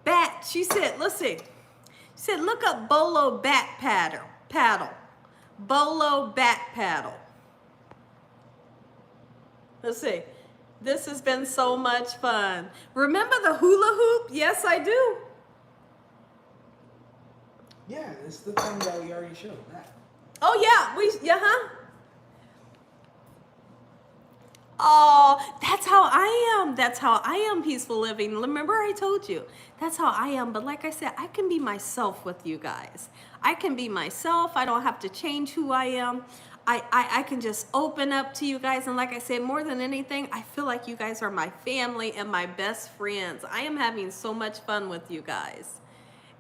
bat. She said, let's see. She said, look up Bolo bat paddle. Bolo bat paddle. Let's see. This has been so much fun. Remember the hula hoop? Yes, I do. Yeah, it's the thing that we already showed. That. Oh yeah, Oh, that's how I am. That's how I am, peaceful living. Remember I told you, that's how I am. But like I said, I can be myself with you guys. I can be myself. I don't have to change who I am. I can just open up to you guys. And like I said, more than anything, I feel like you guys are my family and my best friends. I am having so much fun with you guys.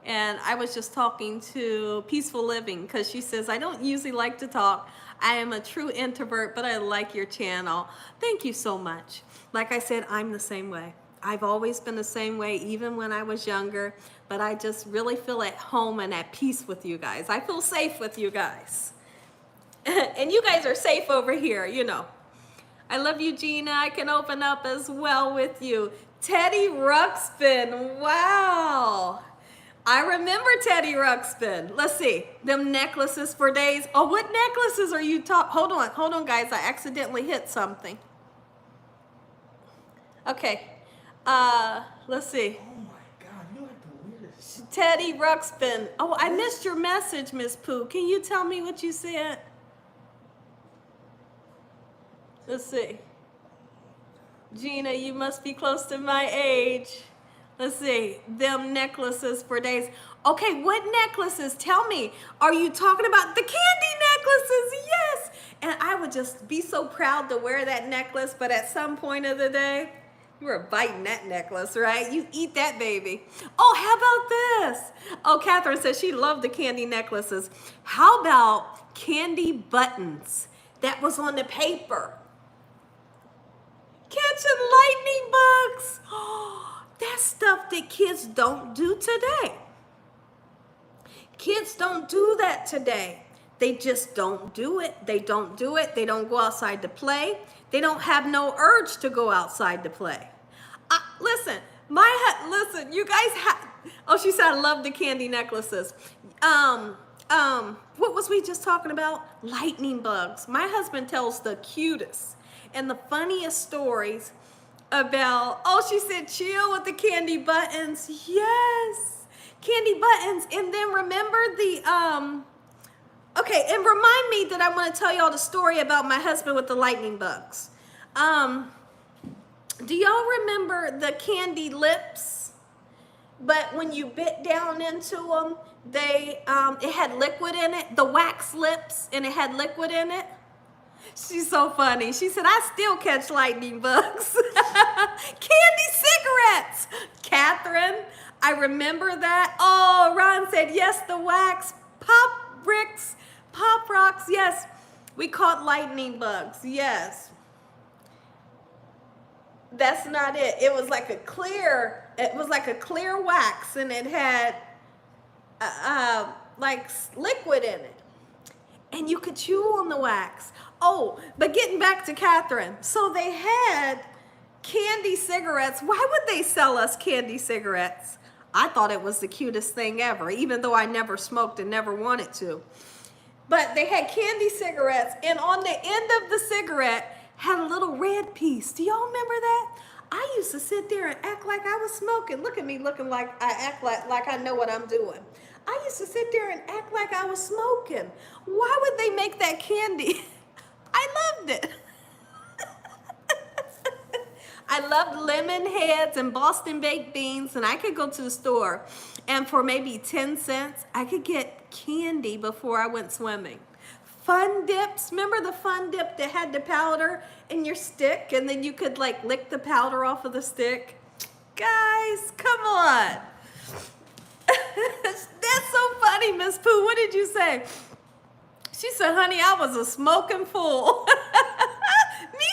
And I was just talking to Peaceful Living because she says, I don't usually like to talk. I am a true introvert, but I like your channel. Thank you so much. Like I said, I'm the same way. I've always been the same way, even when I was younger, but I just really feel at home and at peace with you guys. I feel safe with you guys. And you guys are safe over here, you know. I love you, Gina. I can open up as well with you. Teddy Ruxpin, wow. I remember Teddy Ruxpin. Let's see, them necklaces for days. Oh, what necklaces are you talking? Hold on, guys. I accidentally hit something. Okay, let's see. Oh my God, you like the weirdest. Teddy Ruxpin. Oh, I missed your message, Miss Pooh. Can you tell me what you said? Let's see. Gina, you must be close to my age. Let's see, them necklaces for days. Okay, what necklaces? Tell me. Are you talking about the candy necklaces? Yes. And I would just be so proud to wear that necklace, but at some point of the day, you were biting that necklace, right? You eat that baby. Oh, how about this? Oh, Catherine says she loved the candy necklaces. How about candy buttons that was on the paper? Catching lightning bugs. Oh, that's stuff that kids don't do today. Kids don't do that today. They just don't do it. They don't do it. They don't go outside to play. They don't have no urge to go outside to play. Listen, listen, you guys have, oh, she said I love the candy necklaces. What was we just talking about? Lightning bugs. My husband tells the cutest and the funniest stories about, oh, she said chill with the candy buttons. Yes, candy buttons. And then remember the, okay, and remind me that I want to tell y'all the story about my husband with the lightning bugs. Do y'all remember the candy lips? But when you bit down into them, they, it had liquid in it, the wax lips, and it had liquid in it. She's so funny. She said, I still catch lightning bugs. Candy cigarettes. Catherine, I remember that. Oh, Ron said, yes, the wax. Pop rocks, yes. We caught lightning bugs, yes. That's not it. It was like a clear wax, and it had like liquid in it. And you could chew on the wax. Oh, but getting back to Catherine. So they had candy cigarettes. Why would they sell us candy cigarettes? I thought it was the cutest thing ever, even though I never smoked and never wanted to. But they had candy cigarettes, and on the end of the cigarette had a little red piece. Do y'all remember that? I used to sit there and act like I was smoking. Look at me looking like I act like I know what I'm doing. I used to sit there and act like I was smoking. Why would they make that candy? I loved it. I loved lemon heads and Boston baked beans, and I could go to the store and for maybe 10 cents, I could get candy before I went swimming. Fun dips, remember the fun dip that had the powder in your stick and then you could like lick the powder off of the stick? Guys, come on. That's so funny, Miss Pooh. What did you say? She said, honey, I was a smoking fool. Me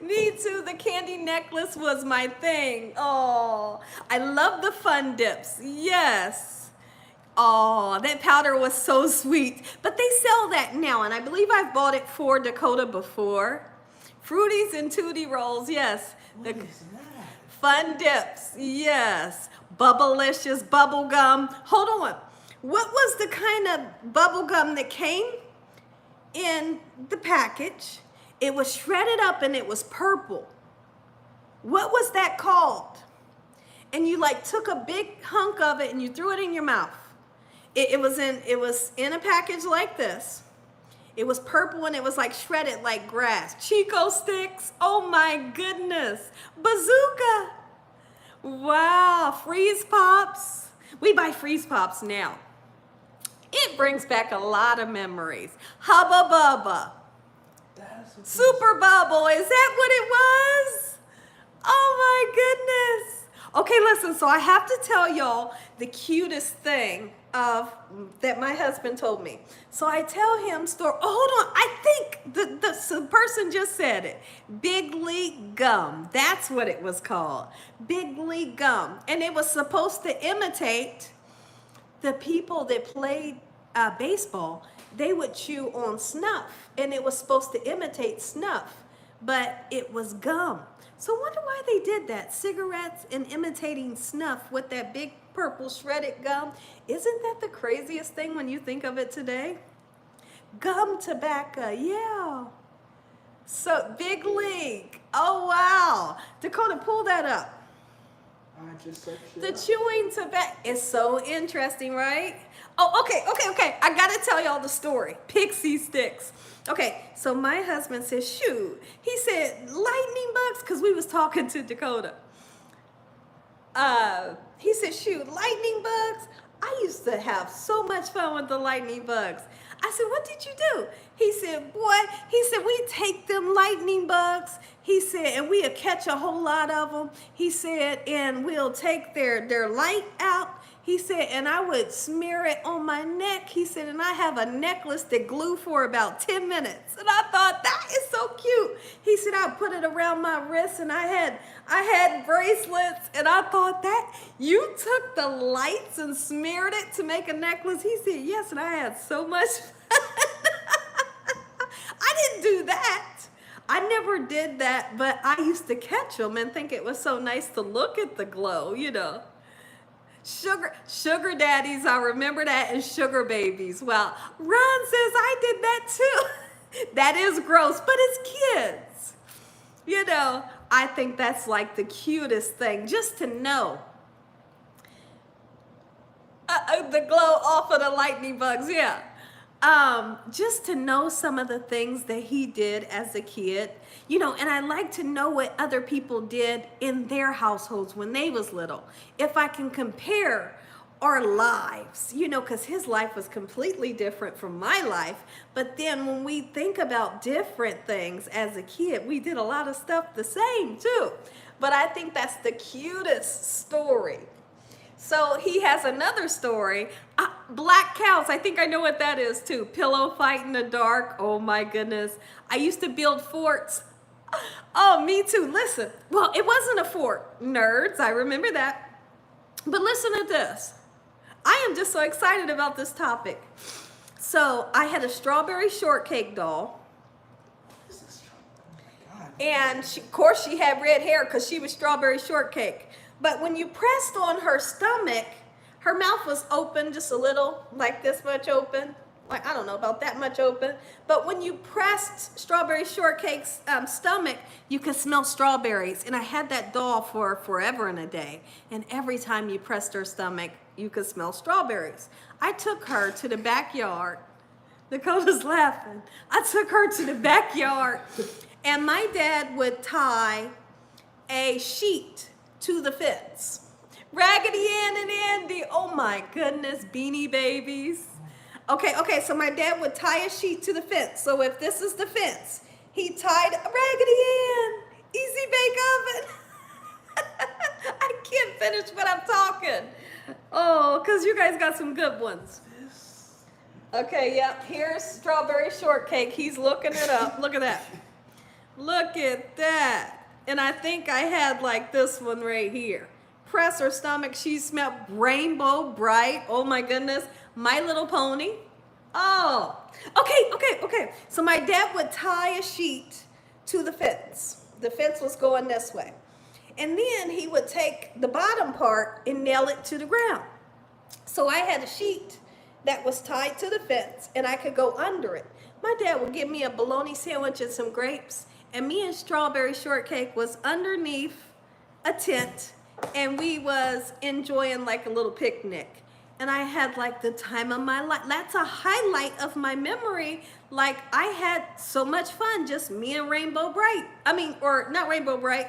too. Me too. The candy necklace was my thing. Oh, I love the fun dips. Yes. Oh, that powder was so sweet. But they sell that now, and I believe I've bought it for Dakota before. Fruities and Tootie Rolls, yes. What is that? Fun dips, yes. Bubblicious bubble gum. Hold on. What was the kind of bubble gum that came in the package? It was shredded up and it was purple. What was that called? And you like took a big hunk of it and you threw it in your mouth. It was in a package like this. It was purple and it was like shredded like grass. Chico sticks. Oh my goodness. Bazooka. Wow. Freeze Pops. We buy Freeze Pops now. It brings back a lot of memories. Hubba Bubba. Super Bubble. Is that what it was? Oh my goodness. Okay, listen. So I have to tell y'all the cutest thing that my husband told me. So I tell him Oh, hold on. I think the person just said it. Big League Gum. That's what it was called. Big League Gum. And it was supposed to imitate the people that played baseball. They would chew on snuff. And it was supposed to imitate snuff. But it was gum. So I wonder why they did that. Cigarettes and imitating snuff with that big purple shredded gum. Isn't that the craziest thing when you think of it today? Gum tobacco, yeah. So Big League. Oh, wow. Dakota, pull that up. I just searched it The up. chewing tobacco is so interesting, right? Oh, okay. I gotta tell y'all the story. Pixie sticks. Okay, so my husband says, shoot. He said, lightning bugs, because we was talking to Dakota. He said, shoot, lightning bugs? I used to have so much fun with the lightning bugs. I said, what did you do? He said, we take them lightning bugs. He said, and we'll catch a whole lot of them. He said, and we'll take their light out. He said, and I would smear it on my neck. He said, and I have a necklace that glue for about 10 minutes. And I thought, that is so cute. He said, I put it around my wrist and I had bracelets. And I thought, that you took the lights and smeared it to make a necklace? He said, yes, and I had so much fun. I didn't do that. I never did that, but I used to catch them and think it was so nice to look at the glow, you know. Sugar daddies, I remember that, and sugar babies. Well, Ron says I did that too. That is gross, but it's kids. You know, I think that's like the cutest thing, just to know. The glow off of the lightning bugs, yeah. Just to know some of the things that he did as a kid, you know, and I like to know what other people did in their households when they was little. If I can compare our lives, you know, because his life was completely different from my life. But then when we think about different things as a kid, we did a lot of stuff the same too. But I think that's the cutest story. So he has another story, black cows. I think I know what that is too. Pillow fight in the dark. Oh my goodness. I used to build forts. Oh, me too. Listen. Well, it wasn't a fort, nerds. I remember that. But listen to this. I am just so excited about this topic. So I had a strawberry shortcake doll. And of course she had red hair because she was strawberry shortcake. But when you pressed on her stomach, her mouth was open just a little, like this much open. Like, I don't know, about that much open. But when you pressed strawberry shortcake's stomach, you could smell strawberries. And I had that doll for forever and a day. And every time you pressed her stomach, you could smell strawberries. I took her to the backyard. Dakota's laughing. I took her to the backyard And my dad would tie a sheet to the fence. Raggedy Ann and Andy, oh my goodness, Beanie Babies. Okay, so my dad would tie a sheet to the fence. So if this is the fence, he tied Raggedy Ann, Easy Bake Oven. I can't finish what I'm talking. Oh, because you guys got some good ones. Okay, yep, here's strawberry shortcake. He's looking it up. Look at that. Look at that. And I think I had like this one right here. Press her stomach. She smelled rainbow bright. Oh my goodness. My Little Pony. Oh, okay. So my dad would tie a sheet to the fence. The fence was going this way. And then he would take the bottom part and nail it to the ground. So I had a sheet that was tied to the fence and I could go under it. My dad would give me a bologna sandwich and some grapes, and me and strawberry shortcake was underneath a tent, and we was enjoying like a little picnic. And I had like the time of my life. That's a highlight of my memory. Like I had so much fun, just me and Rainbow Bright. Or not Rainbow Bright,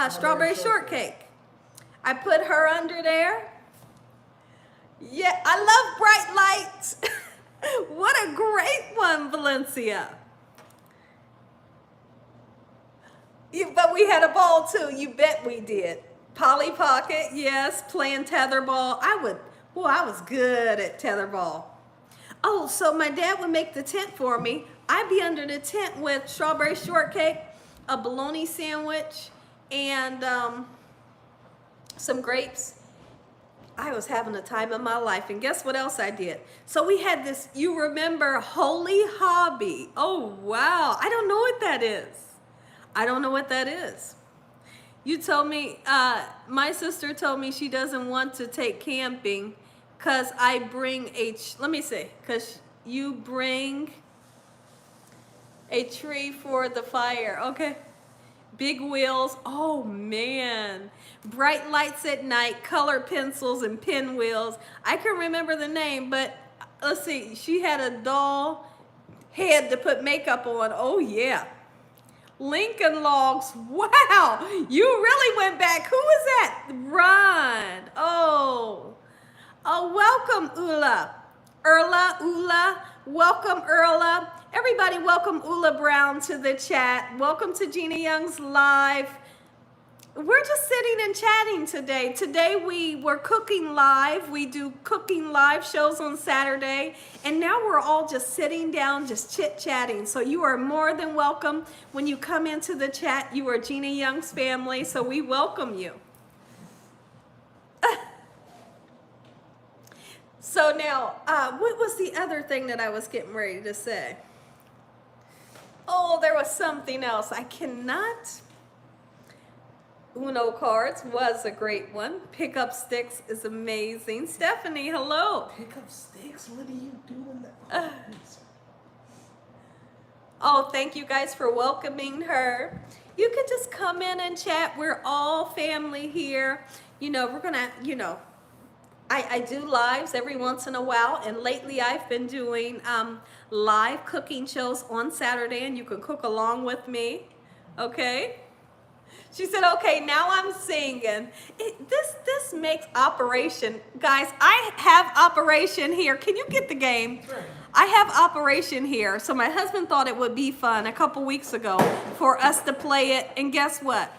strawberry shortcake. I put her under there. Yeah, I love bright lights. What a great one, Valencia. But we had a ball too. You bet we did. Polly Pocket, yes, playing tetherball. I was good at tetherball. Oh, so my dad would make the tent for me. I'd be under the tent with strawberry shortcake, a bologna sandwich, and some grapes. I was having a time of my life. And guess what else I did? So we had this, you remember Holy Hobby. Oh, wow. I don't know what that is. You told me, my sister told me she doesn't want to take camping because I bring because you bring a tree for the fire. Okay. Big wheels. Oh, man. Bright lights at night, color pencils and pinwheels. I can remember the name, but let's see. She had a doll head to put makeup on. Oh, yeah. Lincoln Logs. Wow. You really went back. Who was that? Ron. Oh, welcome, Ula. Ula. Welcome, Erla. Everybody, welcome Ula Brown to the chat. Welcome to Gina Young's live. We're just sitting and chatting today. Today we were cooking live. We do cooking live shows on Saturday. And now we're all just sitting down, just chit-chatting. So you are more than welcome. When you come into the chat, you are Gina Young's family. So we welcome you. So now, what was the other thing that I was getting ready to say? Oh, there was something else. I cannot. Uno cards was a great one. Pick up sticks is amazing. Stephanie, hello. Pick up sticks? What are you doing? That? Oh, thank you guys for welcoming her. You can just come in and chat. We're all family here. We're gonna, I do lives every once in a while, and lately I've been doing live cooking shows on Saturday, and you can cook along with me, okay? She said, okay, now I'm singing. This makes Operation, guys, I have Operation here. Can you get the game? Sure. I have Operation here. So my husband thought it would be fun a couple weeks ago for us to play it, and guess what?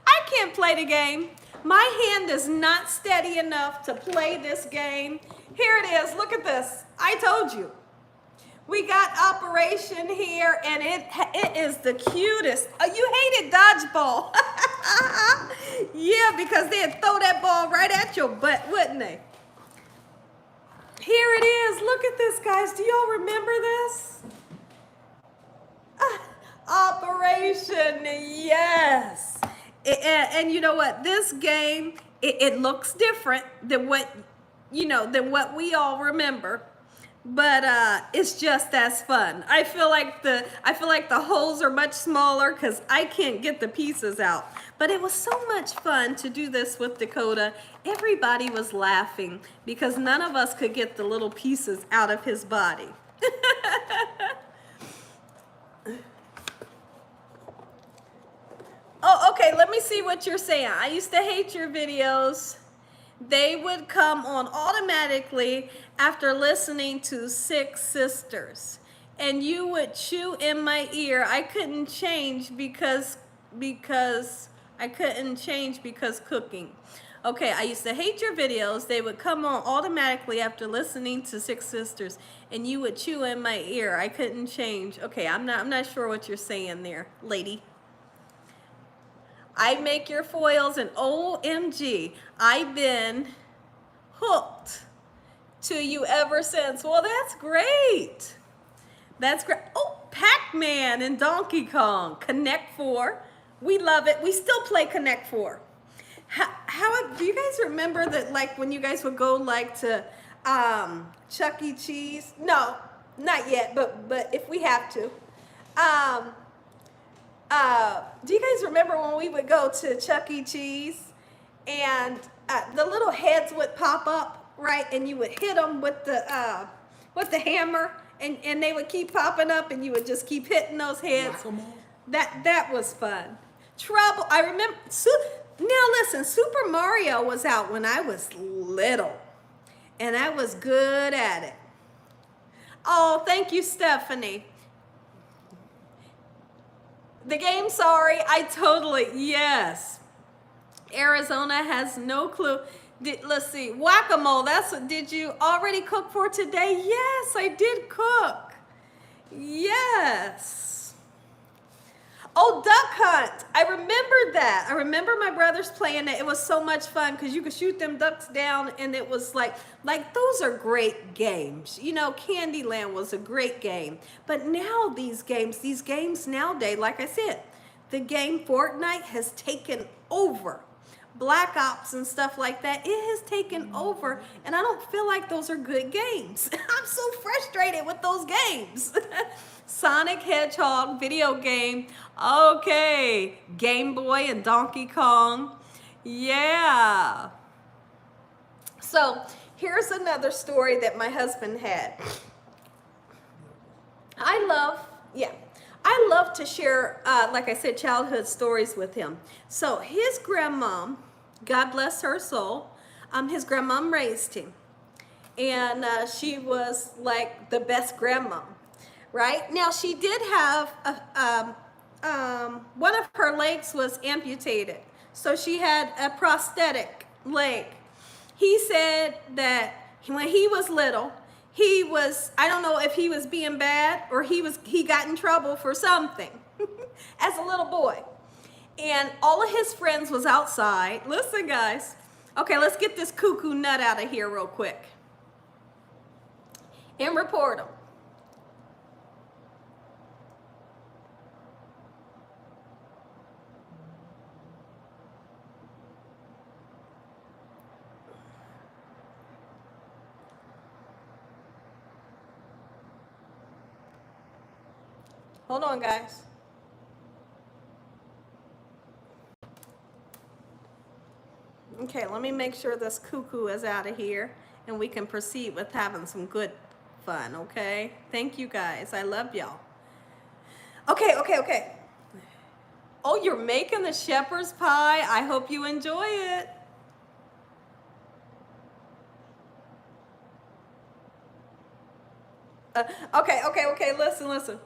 I can't play the game. My hand is not steady enough to play this game. Here it is. Look at this. I told you. We got Operation here, and it is the cutest. Oh, you hated dodgeball. Yeah, because they'd throw that ball right at your butt, wouldn't they? Here it is. Look at this, guys. Do y'all remember this? Operation, yes. And you know what? This game, it looks different than what we all remember, but it's just as fun. I feel like the holes are much smaller because I can't get the pieces out. But it was so much fun to do this with Dakota. Everybody was laughing because none of us could get the little pieces out of his body. see what you're saying. I used to hate your videos. They would come on automatically after listening to Six Sisters. And you would chew in my ear. I couldn't change because cooking. Okay, I used to hate your videos. They would come on automatically after listening to Six Sisters, and you would chew in my ear. I couldn't change. Okay, I'm not sure what you're saying there, lady. I make your foils, and OMG, I've been hooked to you ever since. Well, that's great. That's great. Oh, Pac-Man and Donkey Kong, Connect 4. We love it. We still play Connect 4. How do you guys remember that, like, when you guys would go, like, to Chuck E. Cheese? No, not yet, but if we have to. Do you guys remember when we would go to Chuck E. Cheese and the little heads would pop up, right? And you would hit them with the hammer, and they would keep popping up, and you would just keep hitting those heads. That was fun. Trouble. I remember. Now listen, Super Mario was out when I was little, and I was good at it. Oh, thank you, Stephanie. The game, sorry, yes. Arizona has no clue. Let's see, whack-a-mole, did you already cook for today? Yes, I did cook. Yes. Oh, duck hunt. I remember that. I remember my brothers playing it. It was so much fun because you could shoot them ducks down, and it was like those are great games. You know, Candyland was a great game. But now these games nowadays, like I said, the game Fortnite has taken over. Black Ops and stuff like that, it has taken over, and I don't feel like those are good games. I'm so frustrated with those games. Sonic Hedgehog video game. Okay, Game Boy and Donkey Kong. Yeah. So here's another story that my husband had. I love to share, like I said, childhood stories with him. So his grandmom, God bless her soul, his grandmom raised him. And she was like the best grandmom, right? Now she did have, one of her legs was amputated. So she had a prosthetic leg. He said that when he was little, I don't know if he was being bad or he got in trouble for something as a little boy. And all of his friends was outside. Listen, guys. Okay, let's get this cuckoo nut out of here real quick and report him. Hold on, guys. Okay, let me make sure this cuckoo is out of here and we can proceed with having some good fun, okay? Thank you, guys. I love y'all. Okay. Oh, you're making the shepherd's pie. I hope you enjoy it. Okay, listen.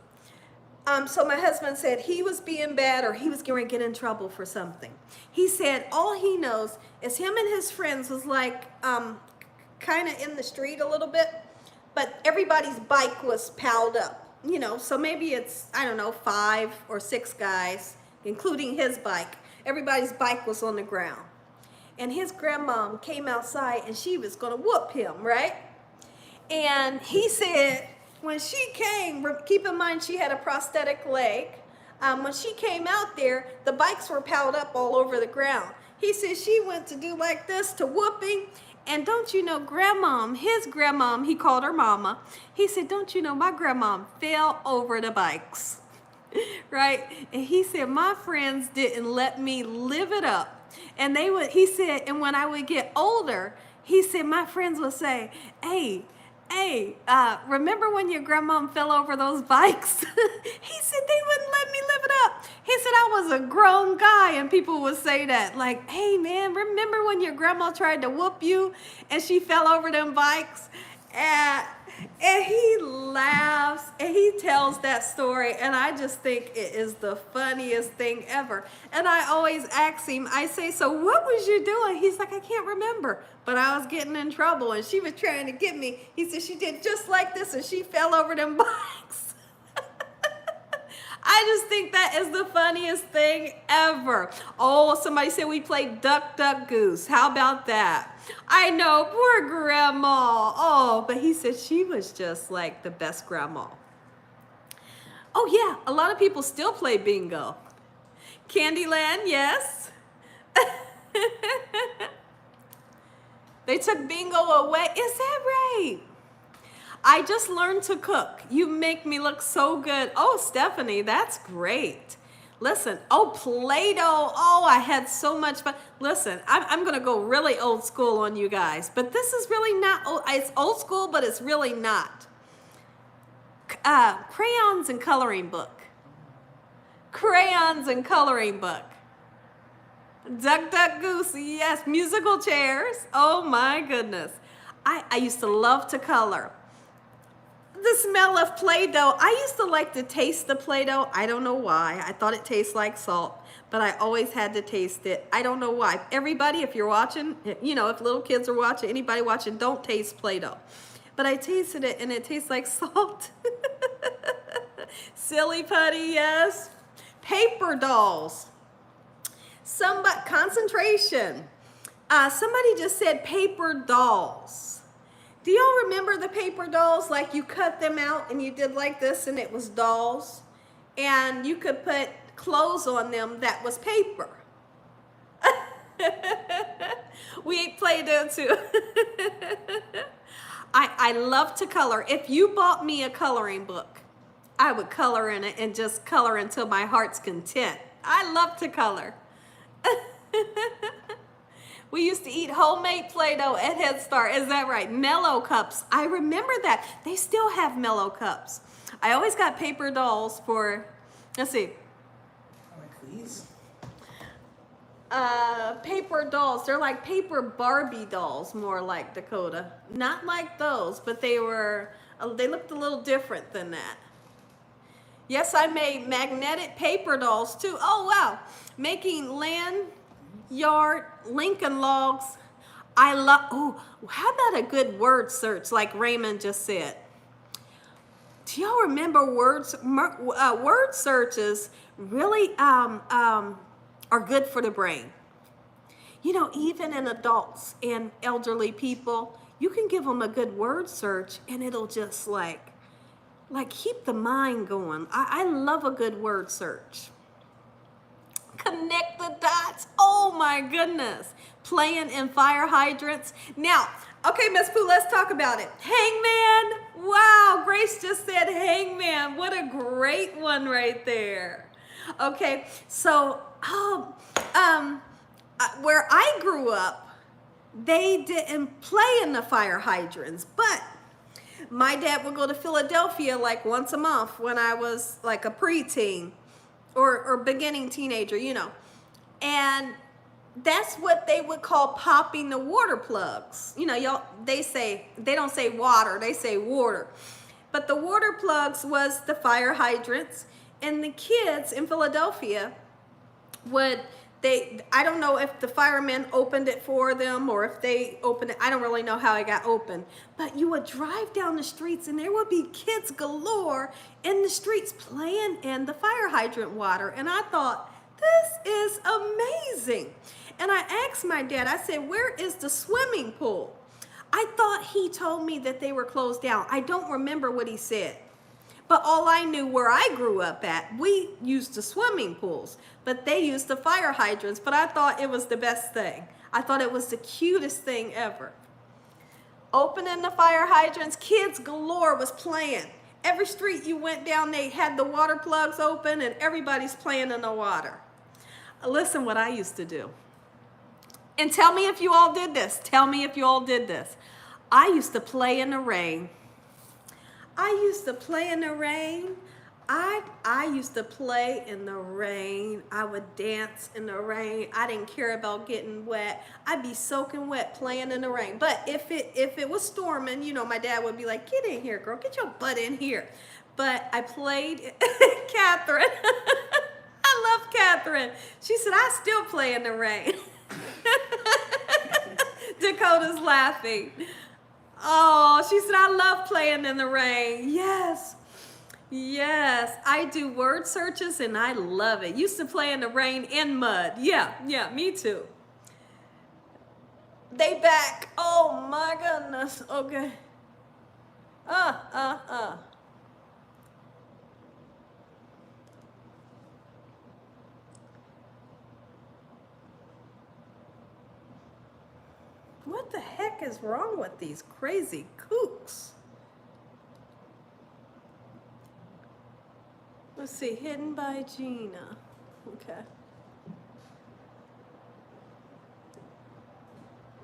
So my husband said he was being bad or he was going to get in trouble for something. He said all he knows is him and his friends was like kind of in the street a little bit, but everybody's bike was piled up, you know, so maybe it's, I don't know, 5 or 6 guys, including his bike. Everybody's bike was on the ground. And his grandmom came outside and she was going to whoop him, right? And he said, when she came, keep in mind she had a prosthetic leg. When she came out there, the bikes were piled up all over the ground. He said she went to do like this to whooping. And don't you know, his grandmom, he called her mama. He said, don't you know, my grandmom fell over the bikes, right? And he said, my friends didn't let me live it up. And he said, and when I would get older, he said, my friends would say, hey, Hey, remember when your grandma fell over those bikes? He said they wouldn't let me live it up. He said I was a grown guy, and people would say that. Like, hey man, remember when your grandma tried to whoop you and she fell over them bikes? And he laughs and he tells that story, and I just think it is the funniest thing ever. And I always ask him, I say, so what was you doing? He's like, I can't remember, but I was getting in trouble and she was trying to get me. He said she did just like this and she fell over them bikes. I just think that is the funniest thing ever. Oh, somebody said we played Duck, Duck, Goose. How about that? I know, poor grandma. Oh, but he said she was just like the best grandma. Oh yeah, a lot of people still play bingo. Candyland, yes. They took bingo away. Is that right? I just learned to cook. You make me look so good. Oh, Stephanie, that's great. Listen, oh, Play-Doh. Oh, I had so much fun. Listen, I'm going to go really old school on you guys, but this is really not old. It's old school, but it's really not. Crayons and coloring book. Crayons and coloring book. Duck, Duck, Goose. Yes, musical chairs. Oh, my goodness. I used to love to color. The smell of Play-Doh. I used to like to taste the Play-Doh. I don't know why. I thought it tastes like salt, but I always had to taste it. I don't know why. Everybody, if you're watching, you know, if little kids are watching, anybody watching, don't taste Play-Doh. But I tasted it and it tastes like salt. Silly putty, yes. Paper dolls. Concentration. Somebody just said paper dolls. Do y'all remember the paper dolls? Like you cut them out and you did like this and it was dolls. And you could put clothes on them that was paper. We Play-Doh too. I love to color. If you bought me a coloring book, I would color in it and just color until my heart's content. I love to color. We used to eat homemade Play-Doh at Head Start. Is that right? Mellow cups. I remember that. They still have mellow cups. I always got paper dolls for, let's see. Like these? Paper dolls. They're like paper Barbie dolls, more like, Dakota. Not like those, but they looked a little different than that. Yes, I made magnetic paper dolls too. Oh, wow. Making yard Lincoln logs. I love, oh, how about a good word search like Raymond just said? Do y'all remember word searches really are good for the brain? You know, even in adults and elderly people, you can give them a good word search and it'll just like keep the mind going. I love a good word search. Connect the dots. Oh my goodness. Playing in fire hydrants. Now, okay, Miss Pooh, let's talk about it. Hangman. Wow, Grace just said hangman. What a great one right there. Okay, so where I grew up, they didn't play in the fire hydrants, but my dad would go to Philadelphia like once a month when I was like a preteen. Or beginning teenager, you know. And that's what they would call popping the water plugs. You know, they don't say water, they say water. But the water plugs was the fire hydrants, and the kids in Philadelphia I don't know if the firemen opened it for them or if they opened it. I don't really know how it got open. But you would drive down the streets and there would be kids galore in the streets playing in the fire hydrant water. And I thought, this is amazing. And I asked my dad, I said, where is the swimming pool? I thought he told me that they were closed down. I don't remember what he said. But all I knew where I grew up at, we used the swimming pools, but they used the fire hydrants. But I thought it was the best thing. I thought it was the cutest thing ever. Opening the fire hydrants, kids galore was playing. Every street you went down, they had the water plugs open and everybody's playing in the water. Listen what I used to do. And tell me if you all did this. Tell me if you all did this. I used to play in the rain. I used to play in the rain. I used to play in the rain. I would dance in the rain. I didn't care about getting wet. I'd be soaking wet playing in the rain. But if it was storming, you know, my dad would be like, "Get in here, girl. Get your butt in here." But I played Catherine. I love Catherine. She said, "I still play in the rain." Dakota's laughing. Oh, she said, "I love playing in the rain." Yes. Yes, I do word searches and I love it. Used to play in the rain and mud. Yeah, me too. They back. Oh my goodness. Okay. What the heck is wrong with these crazy kooks? Let's see, hidden by Gina. Okay.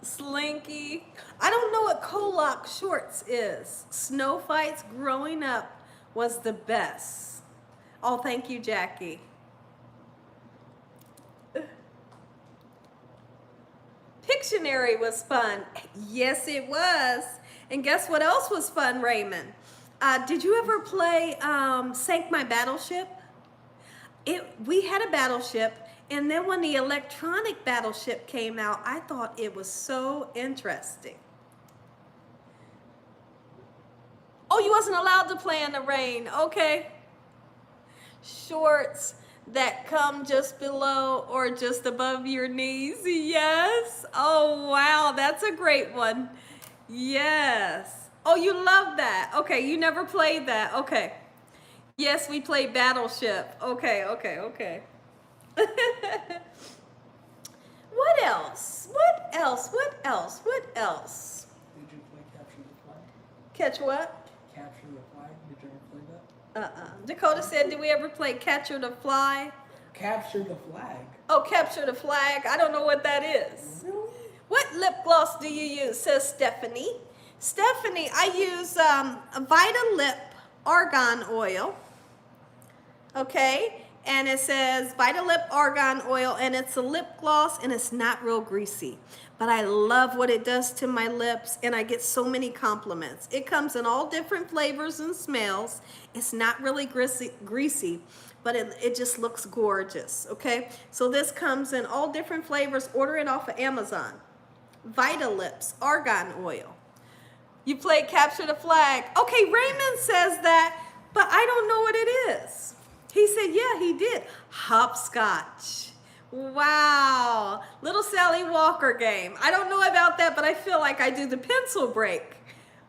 Slinky. I don't know what Kolak shorts is. Snow fights growing up was the best. Oh, thank you, Jackie. Pictionary was fun. Yes, it was. And guess what else was fun, Raymond? Did you ever play Sank My Battleship? We had a battleship, and then when the electronic battleship came out, I thought it was so interesting. Oh, you wasn't allowed to play in the rain. Okay. Shorts that come just below or just above your knees. Yes. Oh, wow. That's a great one. Yes. Oh, you love that. Okay, you never played that. Okay. Yes, we played Battleship. Okay. What else? What else? Did you play Capture the Flag? Catch what? Capture the Flag. Did you ever play that? Dakota said, did we ever play Catcher the Fly? Capture the Flag. Oh, Capture the Flag. I don't know what that is. Really? What lip gloss do you use, says Stephanie. Stephanie, I use Vita Lip Argan Oil. Okay, and it says Vita Lip Argan Oil, and it's a lip gloss, and it's not real greasy. But I love what it does to my lips, and I get so many compliments. It comes in all different flavors and smells. It's not really greasy, but it just looks gorgeous, okay? So this comes in all different flavors. Order it off of Amazon. Vita Lips Argan Oil. You played Capture the Flag. Okay, Raymond says that, but I don't know what it is. He said, yeah, he did. Hopscotch. Wow. Little Sally Walker game. I don't know about that, but I feel like I do the pencil break.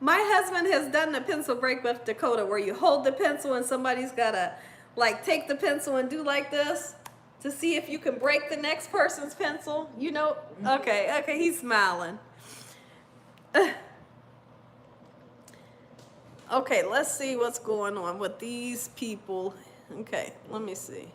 My husband has done the pencil break with Dakota, where you hold the pencil and somebody's got to like take the pencil and do like this to see if you can break the next person's pencil. You know? Okay, he's smiling. Okay, let's see what's going on with these people. Okay, let me see.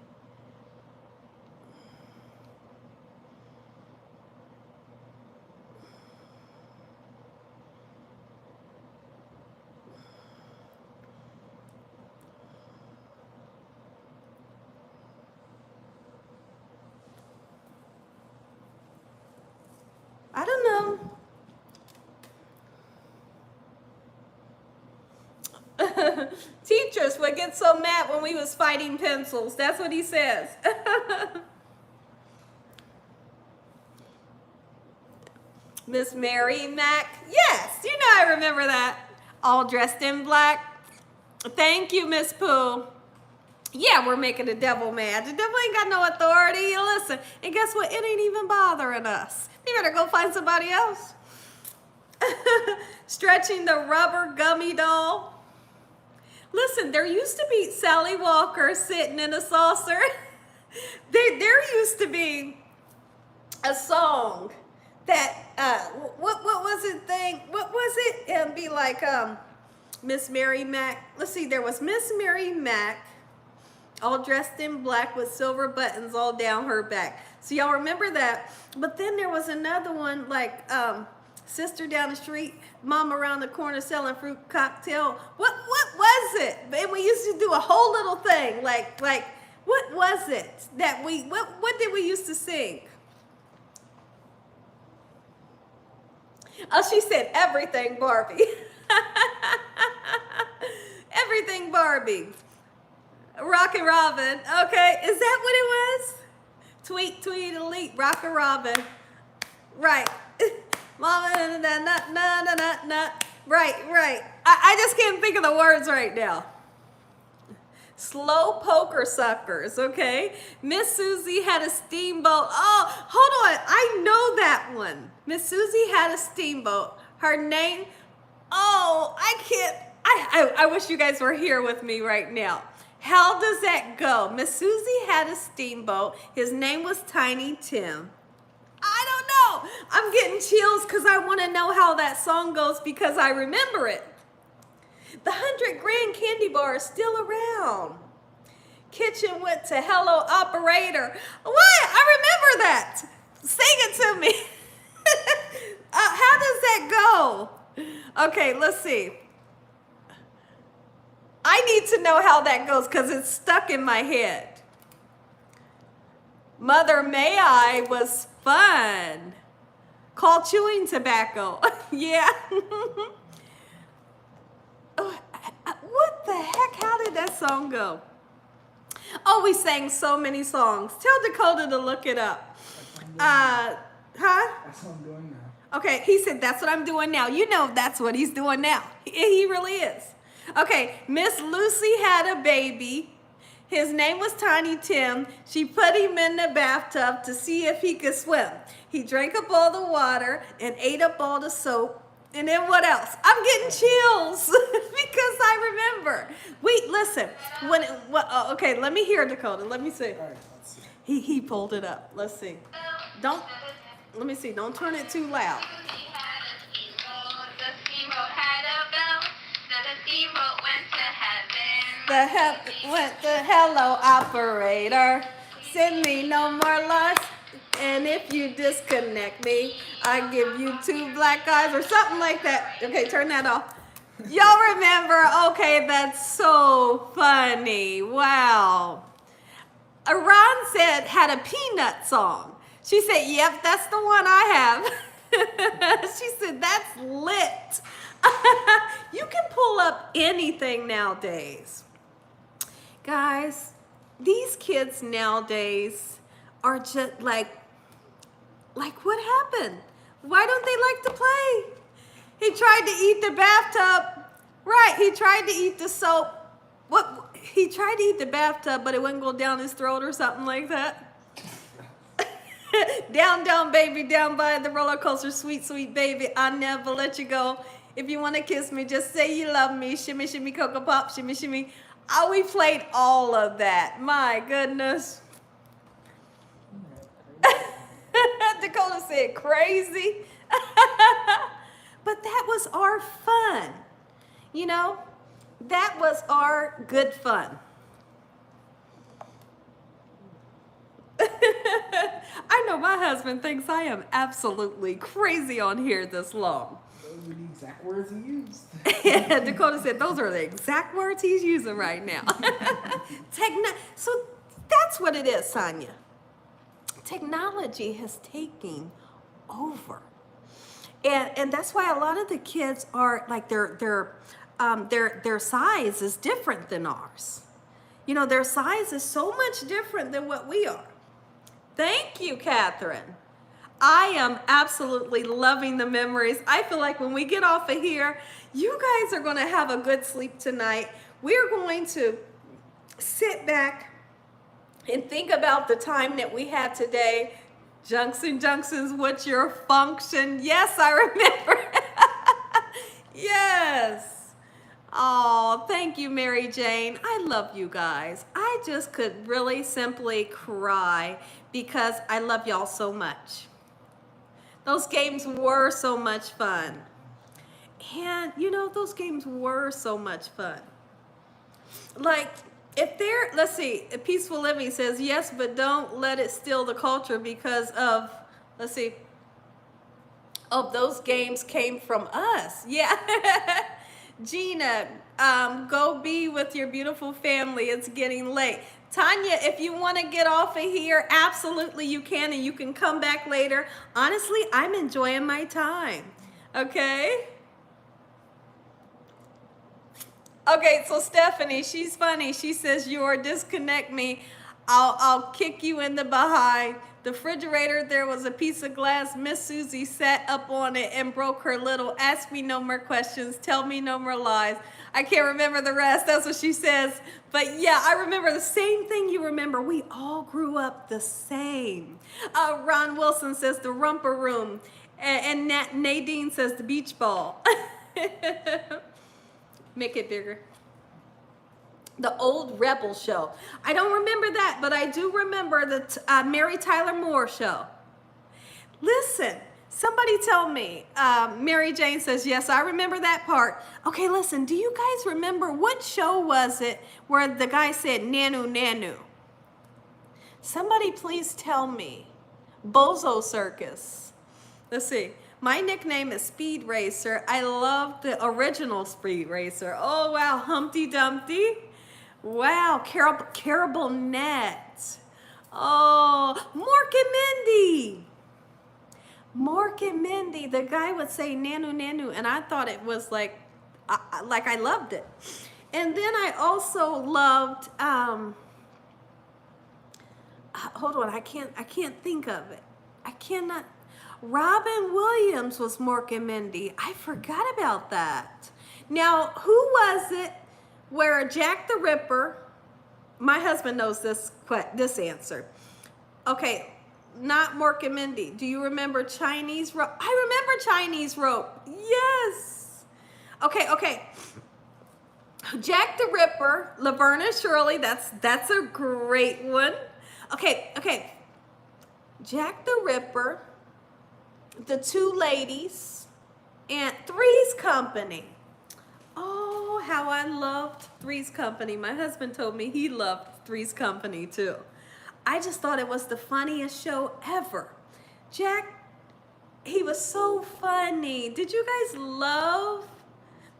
I don't know. Teachers would get so mad when we was fighting pencils. That's what he says. Miss Mary Mac. Yes, you know I remember that. All dressed in black. Thank you, Miss Pooh. Yeah, we're making the devil mad. The devil ain't got no authority. You listen. And guess what? It ain't even bothering us. You better go find somebody else. Stretching the rubber gummy doll. Listen, there used to be Sally Walker sitting in a saucer. There used to be a song that, what was it thing? What was it? And be like, Miss Mary Mac. Let's see, there was Miss Mary Mac, all dressed in black with silver buttons all down her back. So y'all remember that? But then there was another one like, sister down the street, mom around the corner selling fruit cocktail. What was it? And we used to do a whole little thing like what was it that what did we used to sing? Oh, she said everything Barbie. Everything Barbie. Rockin' Robin. Okay, is that what it was? Tweet, elite, Rockin' Robin. Right. Mama, na. Right. I just can't think of the words right now. Slow poker suckers, okay? Miss Susie had a steamboat. Oh, hold on. I know that one. Miss Susie had a steamboat. Her name, oh, I can't. I wish you guys were here with me right now. How does that go? Miss Susie had a steamboat. His name was Tiny Tim. I don't know. I'm getting chills because I want to know how that song goes because I remember it. The 100 grand candy bar is still around. Kitchen went to hello operator. What? I remember that. Sing it to me. How does that go? Okay, let's see. I need to know how that goes because it's stuck in my head. Mother May I was fun. Called chewing tobacco. Yeah. What the heck? How did that song go? Oh, we sang so many songs. Tell Dakota to look it up. Huh? That's what I'm doing now. Okay, he said that's what I'm doing now. You know that's what he's doing now. He really is. Okay, Miss Lucy had a baby. His name was Tiny Tim. She put him in the bathtub to see if he could swim. He drank up all the water and ate up all the soap. And then what else? I'm getting chills because I remember. Wait, listen. Okay, let me hear Dakota. Let me see. All right, let's see. He pulled it up. Let's see. Let me see. Don't turn it too loud. Went to hello operator. Send me no more loss. And if you disconnect me, I give you 2 black eyes or something like that. Okay, turn that off. Y'all remember? Okay, that's so funny. Wow. Ron said had a peanut song. She said, yep, that's the one I have. She said, that's lit. You can pull up anything nowadays. Guys, these kids nowadays are just like what happened? Why don't they like to play? He tried to eat the bathtub. Right, he tried to eat the soap. What? He tried to eat the bathtub, but it wouldn't go down his throat or something like that. Down, baby, down by the roller coaster, sweet, sweet baby. I'll never let you go. If you want to kiss me, just say you love me. Shimmy, shimmy, Cocoa Pop, shimmy, shimmy. Oh, we played all of that. My goodness. Dakota said crazy. But that was our fun. You know, that was our good fun. I know my husband thinks I am absolutely crazy on here this long. Those are the exact words he used. Yeah, Dakota said those are the exact words he's using right now. So that's what it is, Sonia. Technology has taken over. And that's why a lot of the kids are like their size is different than ours. You know, their size is so much different than what we are. Thank you, Catherine. I am absolutely loving the memories. I feel like when we get off of here, you guys are going to have a good sleep tonight. We're going to sit back and think about the time that we had today. Junctions, what's your function? Yes, I remember. Yes. Oh, thank you, Mary Jane. I love you guys. I just could really simply cry because I love y'all so much. Those games were so much fun. And, you know, those games were so much fun. Like, if they're, let's see, Peaceful Living says, yes, but don't let it steal the culture because of, let's see, Oh, those games came from us. Yeah. Gina, go be with your beautiful family. It's getting late. Tanya, if you want to get off of here, absolutely you can, and you can come back later. Honestly, I'm enjoying my time. Okay? Okay, so Stephanie, she's funny. She says, "You're disconnect me. I'll kick you in the behind." The refrigerator, there was a piece of glass. Miss Susie sat up on it and broke her little. Ask me no more questions. Tell me no more lies. I can't remember the rest. That's what she says. But yeah, I remember the same thing you remember. We all grew up the same. Ron Wilson says the romper room. And Nadine says the beach ball. Make it bigger. The old Rebel show. I don't remember that, but I do remember the Mary Tyler Moore show. Listen, somebody tell me. Mary Jane says, yes, I remember that part. Okay, listen, do you guys remember what show was it where the guy said, nanu, nanu? Somebody please tell me. Bozo Circus. Let's see. My nickname is Speed Racer. I love the original Speed Racer. Oh, wow. Humpty Dumpty. Wow. Caribou Net. Oh, Mork and Mindy. Mork and Mindy. The guy would say nanu, nanu, and I thought it was like I loved it. And then I also loved, hold on, I can't think of it. I cannot. Robin Williams was Mork and Mindy. I forgot about that. Now, who was it where Jack the Ripper, my husband knows this answer. Okay, not Mork and Mindy. Do you remember Chinese rope? I remember Chinese rope. Yes. Okay. Jack the Ripper, Laverne and Shirley, that's a great one. Okay. Jack the Ripper, the two ladies, and Three's Company. Oh, how I loved Three's Company. My husband told me he loved Three's Company too. I just thought it was the funniest show ever. Jack, he was so funny. Did you guys love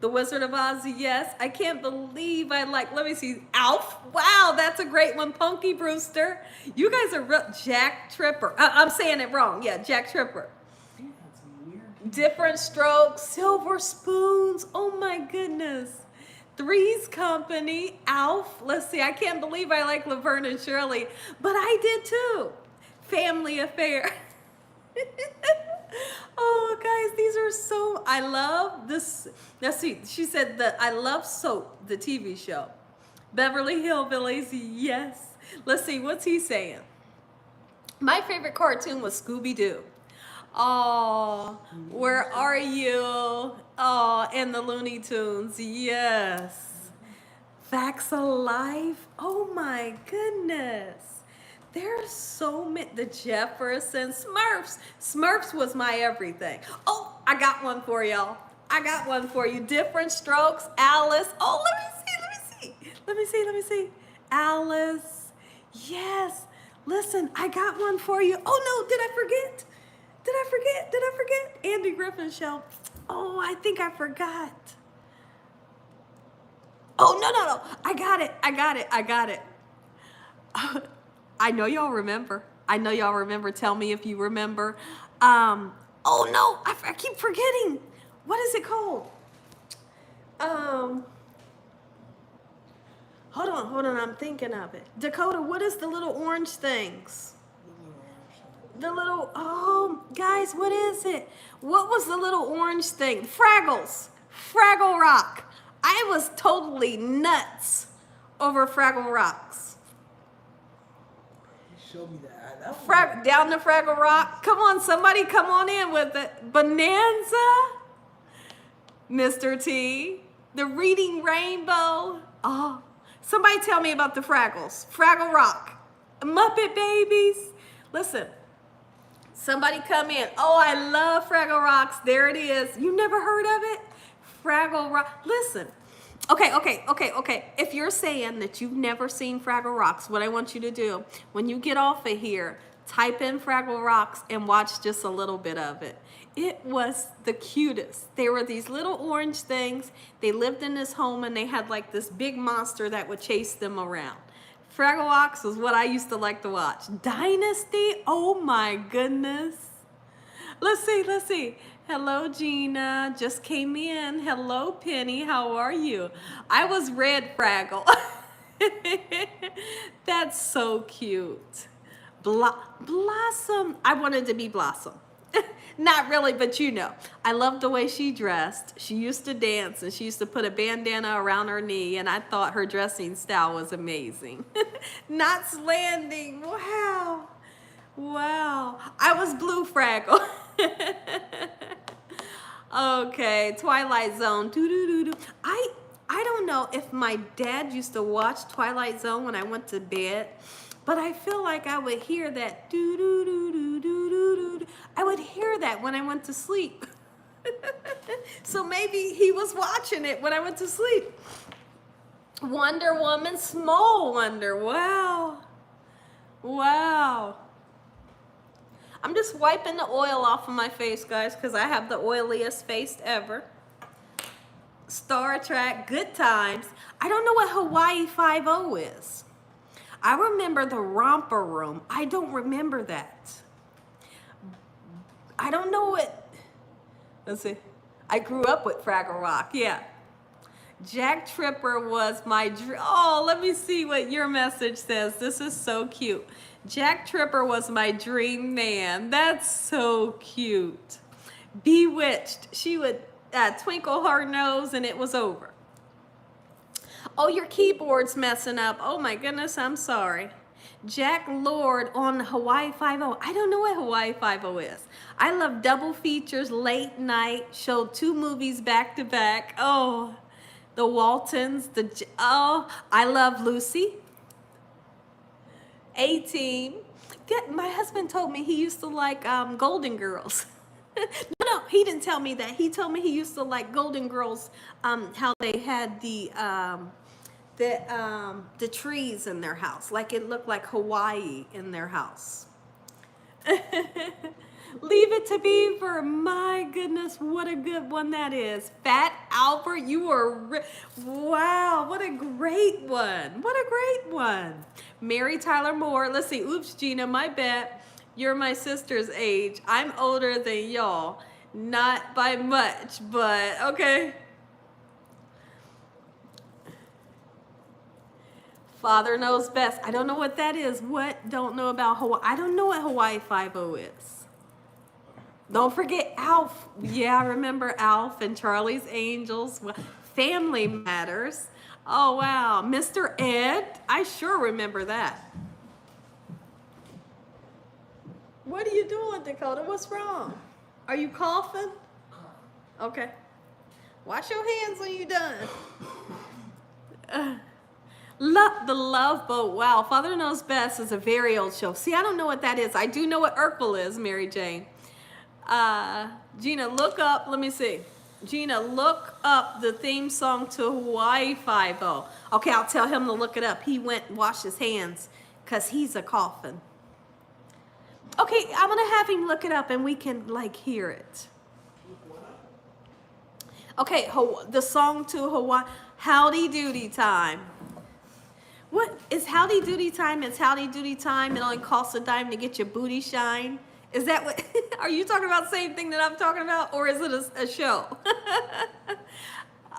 The Wizard of Oz? Yes. I can't believe let me see, Alf. Wow, that's a great one. Punky Brewster. You guys are real. Jack Tripper. I'm saying it wrong. Yeah, Jack Tripper. Different Strokes, Silver Spoons. Oh my goodness. Three's Company, Alf. Let's see, I can't believe I like Laverne and Shirley, but I did too. Family Affair. Oh, guys, these are so, I love this. Let's see, she said that I love Soap, the TV show. Beverly Hillbillies, yes. Let's see, what's he saying? My favorite cartoon was Scooby-Doo. Oh, where are you? Oh, and the Looney Tunes, yes. Facts of Life, oh my goodness. There's so many, the Jeffersons, Smurfs was my everything. Oh, I got one for y'all. I got one for you. Different Strokes, Alice. Oh, let me see. Alice, yes. Listen, I got one for you. Oh no, did I forget? Andy Griffin Show. Oh, I think I forgot. Oh, no. I got it. I know y'all remember. Tell me if you remember. Oh, no. I keep forgetting. What is it called? Hold on. I'm thinking of it. Dakota, what is the little orange things? Guys, what is it? What was the little orange thing? Fraggles. Fraggle Rock. I was totally nuts over Fraggle Rocks. Show me that. Down to Fraggle Rock. Come on, somebody come on in with it. Bonanza. Mr. T. The Reading Rainbow. Oh, somebody tell me about the Fraggles. Fraggle Rock. Muppet Babies. Listen. Somebody come in. Oh, I love Fraggle Rocks. There it is. You never heard of it? Fraggle Rock. Listen. Okay. If you're saying that you've never seen Fraggle Rocks, what I want you to do, when you get off of here, type in Fraggle Rocks and watch just a little bit of it. It was the cutest. They were these little orange things. They lived in this home and they had like this big monster that would chase them around. Fraggle Rocks was what I used to like to watch. Dynasty, oh my goodness. Let's see. Hello, Gina, just came in. Hello, Penny, how are you? I was Red Fraggle. That's so cute. Blossom, I wanted to be Blossom. Not really, but you know. I loved the way she dressed. She used to dance and she used to put a bandana around her knee, and I thought her dressing style was amazing. Knots Landing, wow. Wow, I was Blue Fraggle. Okay, Twilight Zone. Doo-doo-doo-doo. I don't know if my dad used to watch Twilight Zone when I went to bed, but I feel like I would hear that doo-doo-doo-doo-doo-doo-doo. I would hear that when I went to sleep. So maybe he was watching it when I went to sleep. Wonder Woman, Small Wonder. Wow. Wow. I'm just wiping the oil off of my face, guys, because I have the oiliest face ever. Star Trek, Good Times. I don't know what Hawaii Five-0 is. I remember the Romper Room. I don't remember that. I don't know what. Let's see. I grew up with Fraggle Rock, yeah. Jack Tripper was my dream. Oh, let me see what your message says. This is so cute. Jack Tripper was my dream man. That's so cute. Bewitched. She would twinkle her nose and it was over. Oh, your keyboard's messing up. Oh my goodness, I'm sorry. Jack Lord on Hawaii Five-0. I don't know what Hawaii Five-0 is. I love double features, late night, showed 2 movies back to back. Oh, the Waltons, I Love Lucy. A-Team. My husband told me he used to like Golden Girls. No, he didn't tell me that. He told me he used to like Golden Girls, how they had the trees in their house. Like it looked like Hawaii in their house. Leave It to Beaver. My goodness, what a good one that is. Fat Albert, you were, wow, what a great one. What a great one. Mary Tyler Moore. Let's see. Oops, Gina, my bad. You're my sister's age. I'm older than y'all. Not by much, but okay. Father Knows Best. I don't know what that is. What? Don't know about Hawaii. I don't know what Hawaii Five-0 is. Don't forget Alf. Yeah, I remember Alf and Charlie's Angels. Family Matters. Oh, wow. Mr. Ed. I sure remember that. What are you doing, Dakota? What's wrong? Are you coughing? Okay. Wash your hands when you're done. The Love Boat. Wow. Father Knows Best is a very old show. See, I don't know what that is. I do know what Urkel is, Mary Jane. Gina, look up. Let me see. Gina, look up the theme song to Hawaii Five-0. Okay, I'll tell him to look it up. He went and washed his hands because he's a coughing. Okay, I'm going to have him look it up and we can, like, hear it. Okay, the song to Hawaii. Howdy Doody Time. What is Howdy Doody Time? It's Howdy Doody Time. It only costs a dime to get your booty shine. Is that what, are you talking about the same thing that I'm talking about, or is it a show?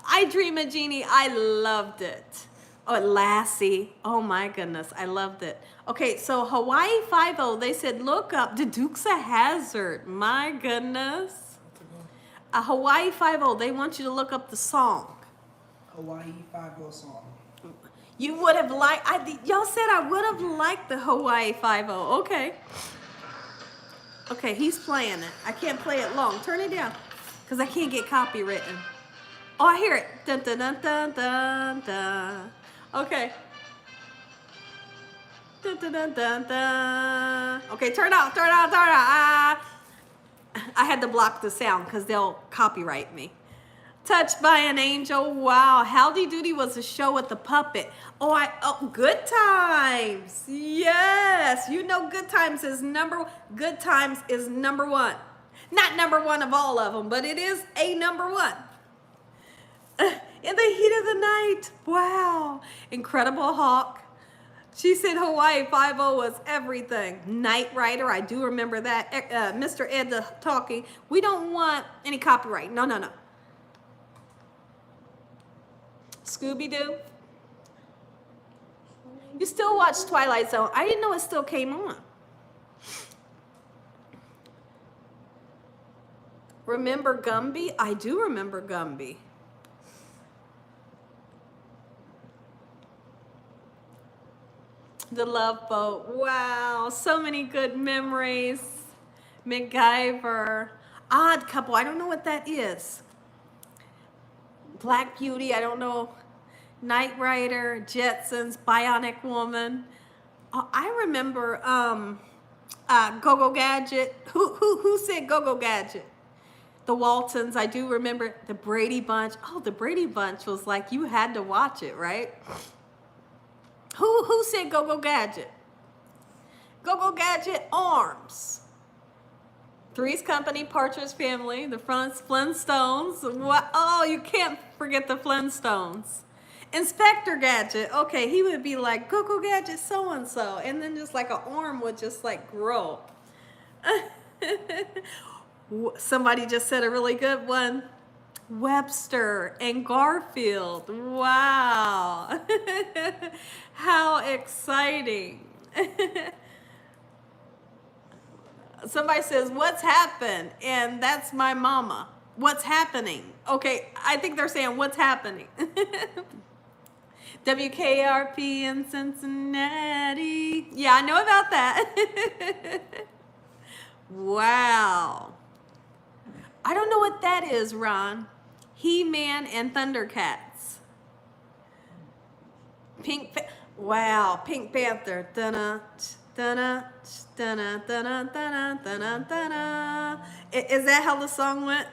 I Dream of Jeannie, I loved it. Oh, Lassie, oh my goodness, I loved it. Okay, so Hawaii Five-0, they said look up the Dukes of Hazzard, my goodness. Hawaii Five-0, they want you to look up the song. Hawaii Five-0 song. You would have liked, y'all said I would have liked the Hawaii Five-0, okay. Okay, he's playing it. I can't play it long. Turn it down, because I can't get copywritten. Oh, I hear it. Dun, dun, dun, dun, dun, dun. Okay. Dun, dun, dun, dun, dun. Okay, turn out. I had to block the sound, because they'll copyright me. Touched by an Angel. Wow. Howdy Doody was a show with the puppet. Oh, Good Times. Yes. You know Good Times is number one. Not number one of all of them, but it is a number one. In the heat of the night. Wow. Incredible Hawk. She said Hawaii 5-0 was everything. Knight Rider, I do remember that. Mr. Ed the Talkie. We don't want any copyright. No, no, no. Scooby-Doo. You still watch Twilight Zone. I didn't know it still came on. Remember Gumby? I do remember Gumby. The Love Boat. Wow, so many good memories. MacGyver. Odd Couple. I don't know what that is. Black Beauty. I don't know. Knight Rider. Jetsons. Bionic Woman. I remember Go-Go Gadget. Who said Go-Go Gadget? The Waltons. I do remember the Brady Bunch. Oh, the Brady Bunch was like you had to watch it, right? Who said Go-Go Gadget? Go-Go Gadget, Arms. Three's Company, Partridge Family, the Flintstones. What? Oh, you can't forget the Flintstones. Inspector Gadget. Okay, he would be like, Go-Go Gadget so-and-so. And then just like an arm would just like grow. Somebody just said a really good one. Webster and Garfield. Wow. How exciting. Somebody says, what's happened? And that's my mama. What's happening? Okay, I think they're saying what's happening. WKRP in Cincinnati. Yeah, I know about that. Wow. I don't know what that is, Ron. He-Man and Thundercats. Wow, Pink Panther. Dun-na, dun-na, dun-na, dun-na, dun-na, dun-na, dun-na. Is that how the song went?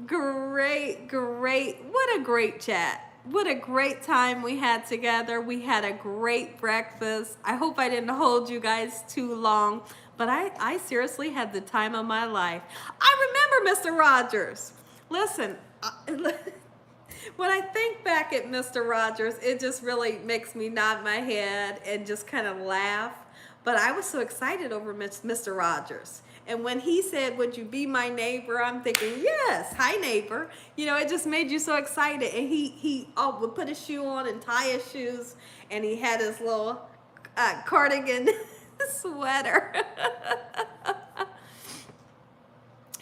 Great, great. What a great chat. What a great time we had together. We had a great breakfast. I hope I didn't hold you guys too long. But I seriously had the time of my life. I remember Mr. Rogers. Listen, when I think back at Mr. Rogers, it just really makes me nod my head and just kind of laugh. But I was so excited over Mr. Rogers. And when he said, would you be my neighbor? I'm thinking, yes, hi neighbor. You know, it just made you so excited. And he would put his shoe on and tie his shoes. And he had his little cardigan sweater.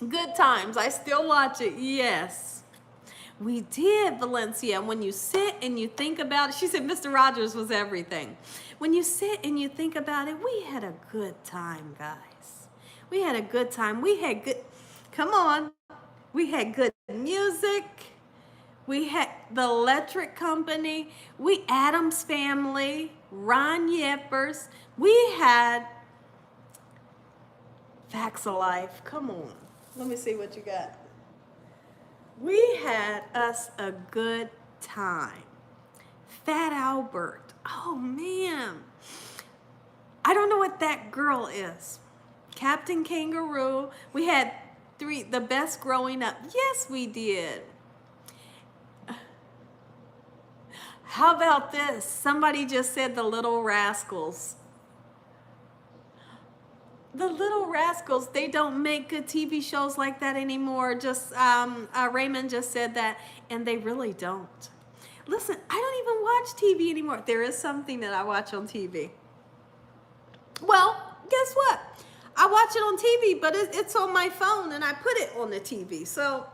Good times. I still watch it. Yes, we did, Valencia. When you sit and you think about it, she said Mr. Rogers was everything. When you sit and you think about it, we had a good time, guys. We had a good time. We had good, come on. We had good music. We had the Electric Company. We Addams Family, Ron Yepers. We had Facts of Life. Come on. Let me see what you got. We had us a good time. Fat Albert. Oh, man. I don't know what that girl is. Captain Kangaroo. We had the best growing up. Yes, we did. How about this? Somebody just said the Little Rascals. The Little Rascals, they don't make good TV shows like that anymore. Just Raymond just said that, and they really don't. Listen, I don't even watch TV anymore. There is something that I watch on TV. Well, guess what? I watch it on TV, but it's on my phone, and I put it on the TV. So,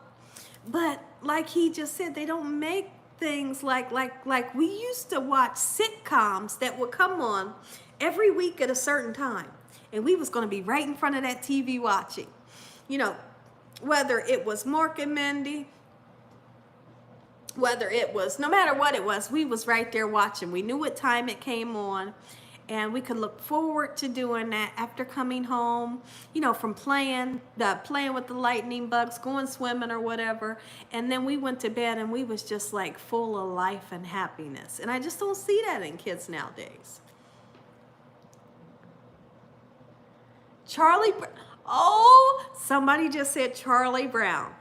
but like he just said, they don't make things like we used to watch sitcoms that would come on every week at a certain time. And we was going to be right in front of that TV watching. You know, whether it was Mork and Mindy, whether it was, no matter what it was, we was right there watching. We knew what time it came on. And we could look forward to doing that after coming home, you know, from playing with the lightning bugs, going swimming or whatever. And then we went to bed and we was just like full of life and happiness. And I just don't see that in kids nowadays. Charlie, oh, somebody just said Charlie Brown.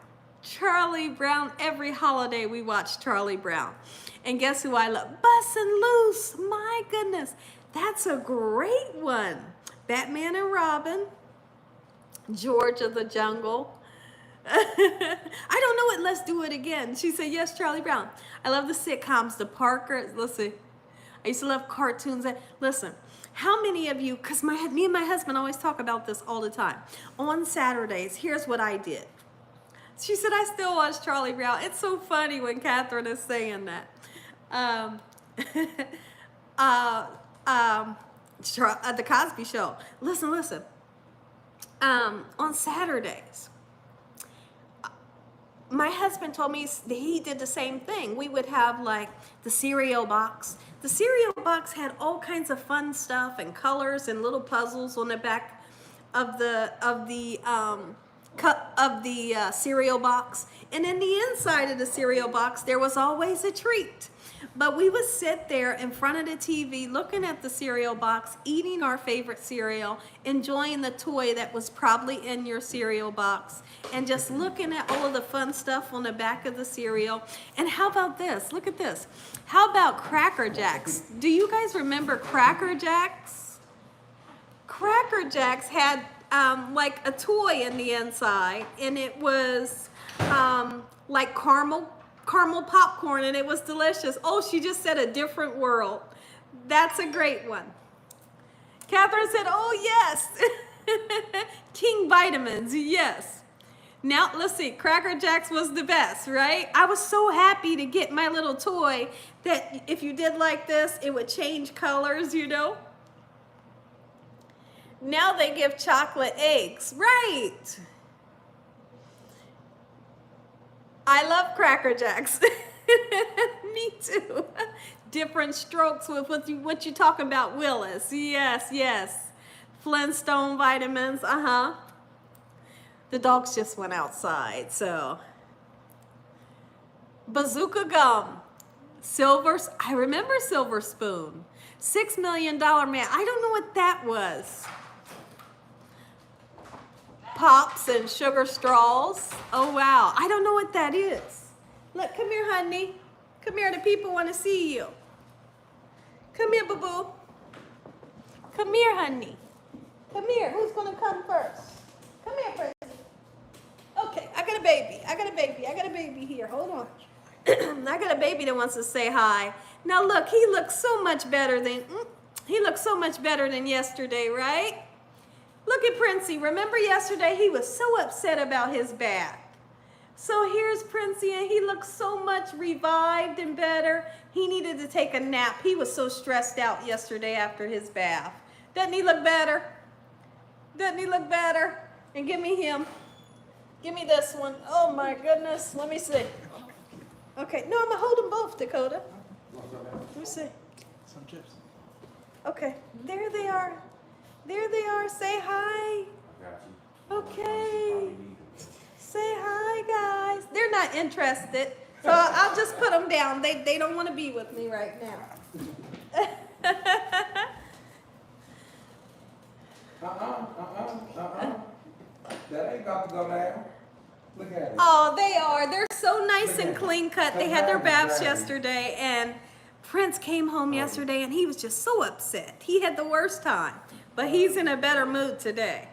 Charlie Brown, every holiday we watch Charlie Brown. And guess who I love? Bussin' Loose, my goodness. That's a great one. Batman and Robin, George of the Jungle. I don't know it, let's do it again. She said, yes, Charlie Brown. I love the sitcoms, the Parker, listen. I used to love cartoons. Listen, how many of you, because me and my husband always talk about this all the time. On Saturdays, here's what I did. She said, I still watch Charlie Brown. It's so funny when Catherine is saying that. The Cosby Show. Listen. On Saturdays, my husband told me that he did the same thing. We would have like the cereal box. The cereal box had all kinds of fun stuff and colors and little puzzles on the back of the cereal box. And in the inside of the cereal box, there was always a treat. But we would sit there in front of the TV looking at the cereal box, eating our favorite cereal, enjoying the toy that was probably in your cereal box, and just looking at all of the fun stuff on the back of the cereal. And how about this? Look at this. How about Cracker Jacks? Do you guys remember Cracker Jacks? Cracker Jacks had like a toy in the inside, and it was like caramel popcorn, and it was delicious. Oh, she just said a different world. That's a great one. Catherine said, oh yes. King Vitamins, yes. Now let's see, Cracker Jacks was the best, right? I was so happy to get my little toy that if you did like this, it would change colors, you know. Now they give chocolate eggs, right? I love Cracker Jacks. Me too. Different strokes with what you talking about, Willis. Yes. Flintstone vitamins, The dogs just went outside, so. Bazooka gum. I remember Silver Spoon. $6 Million Man. I don't know what that was. Pops and sugar straws. Oh, wow. I don't know what that is. Look, come here, honey. Come here. The people want to see you. Come here, boo-boo. Come here, honey. Come here. Who's going to come first? Come here, Prince. Okay, I got a baby here. Hold on. I got a baby that wants to say hi. Now, look, he looks so much better than yesterday, right? Look at Princey. Remember yesterday he was so upset about his bath. So here's Princey, and he looks so much revived and better. He needed to take a nap. He was so stressed out yesterday after his bath. Doesn't he look better? Doesn't he look better? And give me him. Give me this one. Oh my goodness. Let me see. Okay. No, I'm going to hold them both, Dakota. Let me see. Some chips. Okay. There they are. There they are. Say hi. Okay. Say hi, guys. They're not interested, so I'll just put them down. They don't want to be with me right now. That ain't got to go down. Look at it. Oh, they are. They're so nice and clean cut. They had their baths yesterday, and Prince came home yesterday, and he was just so upset. He had the worst time, but he's in a better mood today.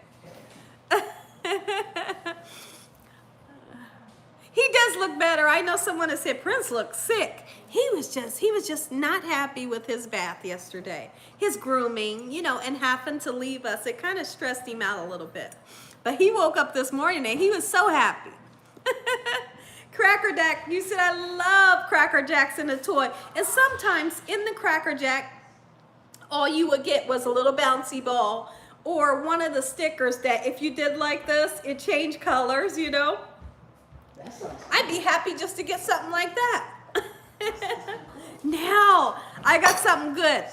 He does look better. I know someone has said Prince looks sick. He was just not happy with his bath yesterday. His grooming, and having to leave us, it kind of stressed him out a little bit. But he woke up this morning and he was so happy. Cracker Jack, you said I love Cracker Jacks in a toy. And sometimes in the Cracker Jack, all you would get was a little bouncy ball or one of the stickers that if you did like this, it changed colors, I'd be happy just to get something like that. Now, I got something good.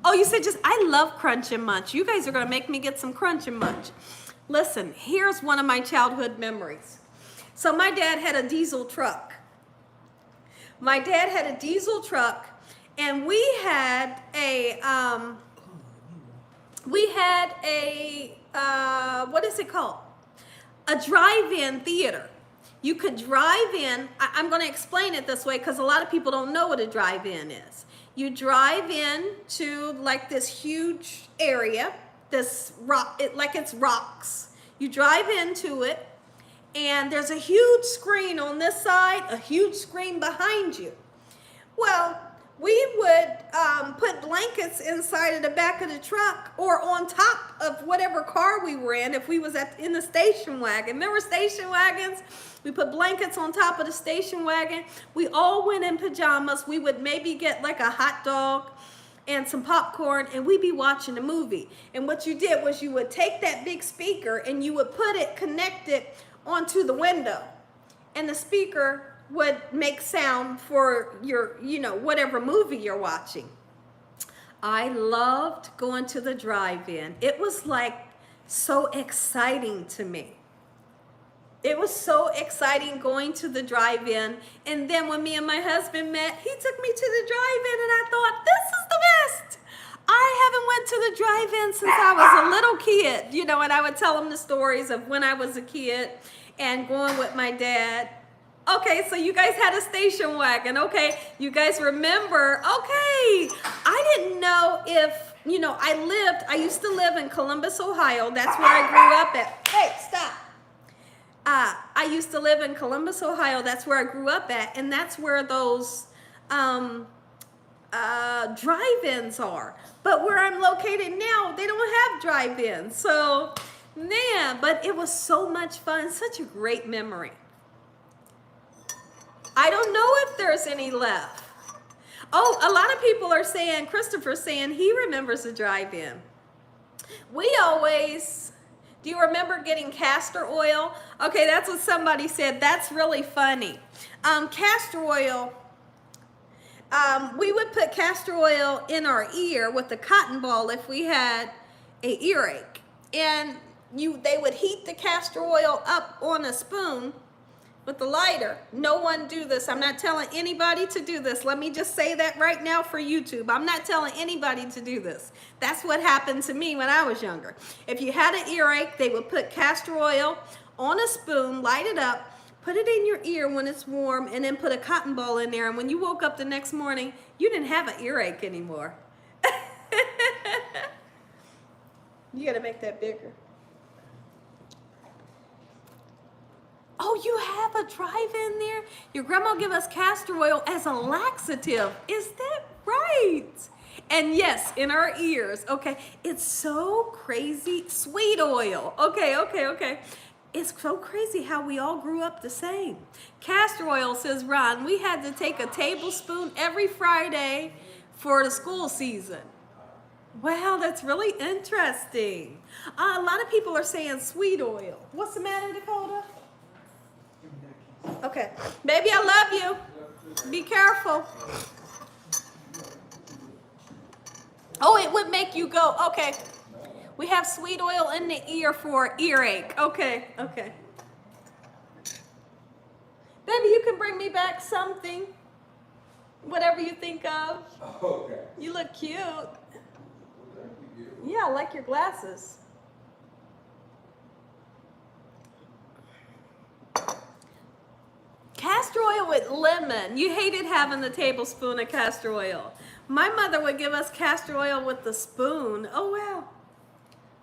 Oh, you said I love Crunch and Munch. You guys are going to make me get some Crunch and Munch. Listen, here's one of my childhood memories. So my dad had a diesel truck. And we had a what is it called? A drive-in theater. You could drive in. I'm going to explain it this way because a lot of people don't know what a drive-in is. You drive in to like this huge area, this rock, like it's rocks. You drive into it, and there's a huge screen on this side, a huge screen behind you. Well, we would put blankets inside of the back of the truck or on top of whatever car we were in if we was in the station wagon. Remember station wagons? We put blankets on top of the station wagon. We all went in pajamas. We would maybe get like a hot dog and some popcorn, and we'd be watching a movie. And what you did was you would take that big speaker and you would put it connected onto the window. And the speaker would make sound for your, whatever movie you're watching. I loved going to the drive-in. It was like so exciting to me. It was so exciting going to the drive-in. And then when me and my husband met, he took me to the drive-in, and I thought, this is the best. I haven't went to the drive-in since I was a little kid, and I would tell him the stories of when I was a kid and going with my dad. Okay, so you guys had a station wagon. Okay, you guys remember. Okay, I didn't know if, I used to live in Columbus, Ohio. That's where I grew up at. Hey, stop. I used to live in Columbus, Ohio. That's where I grew up at. And that's where those drive-ins are. But where I'm located now, they don't have drive-ins. So, man, but it was so much fun. Such a great memory. I don't know if there's any left. Oh, a lot of people are saying, Christopher's saying he remembers the drive-in. We always, do you remember getting castor oil? Okay, that's what somebody said. That's really funny. Castor oil, we would put castor oil in our ear with a cotton ball if we had an earache. And they would heat the castor oil up on a spoon with the lighter. No one do this. I'm not telling anybody to do this. Let me just say that right now for YouTube. I'm not telling anybody to do this. That's what happened to me when I was younger. If you had an earache, they would put castor oil on a spoon, light it up, put it in your ear when it's warm, and then put a cotton ball in there. And when you woke up the next morning, you didn't have an earache anymore. You gotta make that bigger. Oh, you have a drive-in there? Your grandma give us castor oil as a laxative. Is that right? And yes, in our ears. Okay, it's so crazy. Sweet oil. Okay. It's so crazy how we all grew up the same. Castor oil, says Ron, we had to take a tablespoon every Friday for the school season. Wow, that's really interesting. A lot of people are saying sweet oil. What's the matter, Dakota? Okay, baby, I love you. Be careful. Oh, it would make you go. Okay, we have sweet oil in the ear for earache. Okay. Baby, you can bring me back something. Whatever you think of. Okay. You look cute. Yeah, I like your glasses. Castor oil with lemon. You hated having the tablespoon of castor oil. My mother would give us castor oil with the spoon. Oh, wow.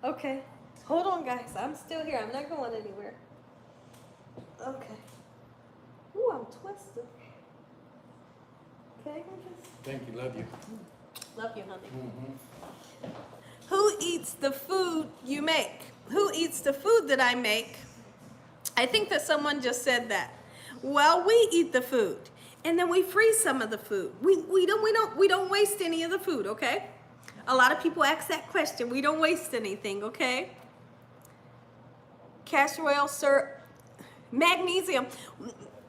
Okay. Hold on, guys. I'm still here. I'm not going anywhere. Okay. Ooh, I'm twisted. Okay, Thank you, love you. love you, honey. Mm-hmm. Who eats the food you make? Who eats the food that I make? I think that someone just said that. Well, we eat the food, and then we freeze some of the food. We don't waste any of the food, okay? A lot of people ask that question. We don't waste anything, okay? Castor oil, sir, magnesium.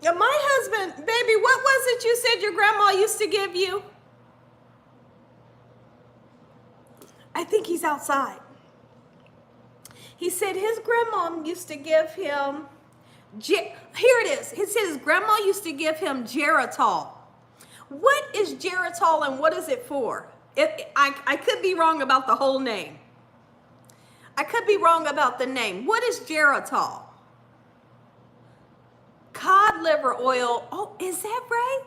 My husband, baby, what was it you said your grandma used to give you? I think he's outside. He said his grandma used to give him, here it is. He said his grandma used to give him Geritol. What is Geritol and what is it for? I could be wrong about the whole name. I could be wrong about the name. What is geritol? Cod liver oil. Oh, is that right?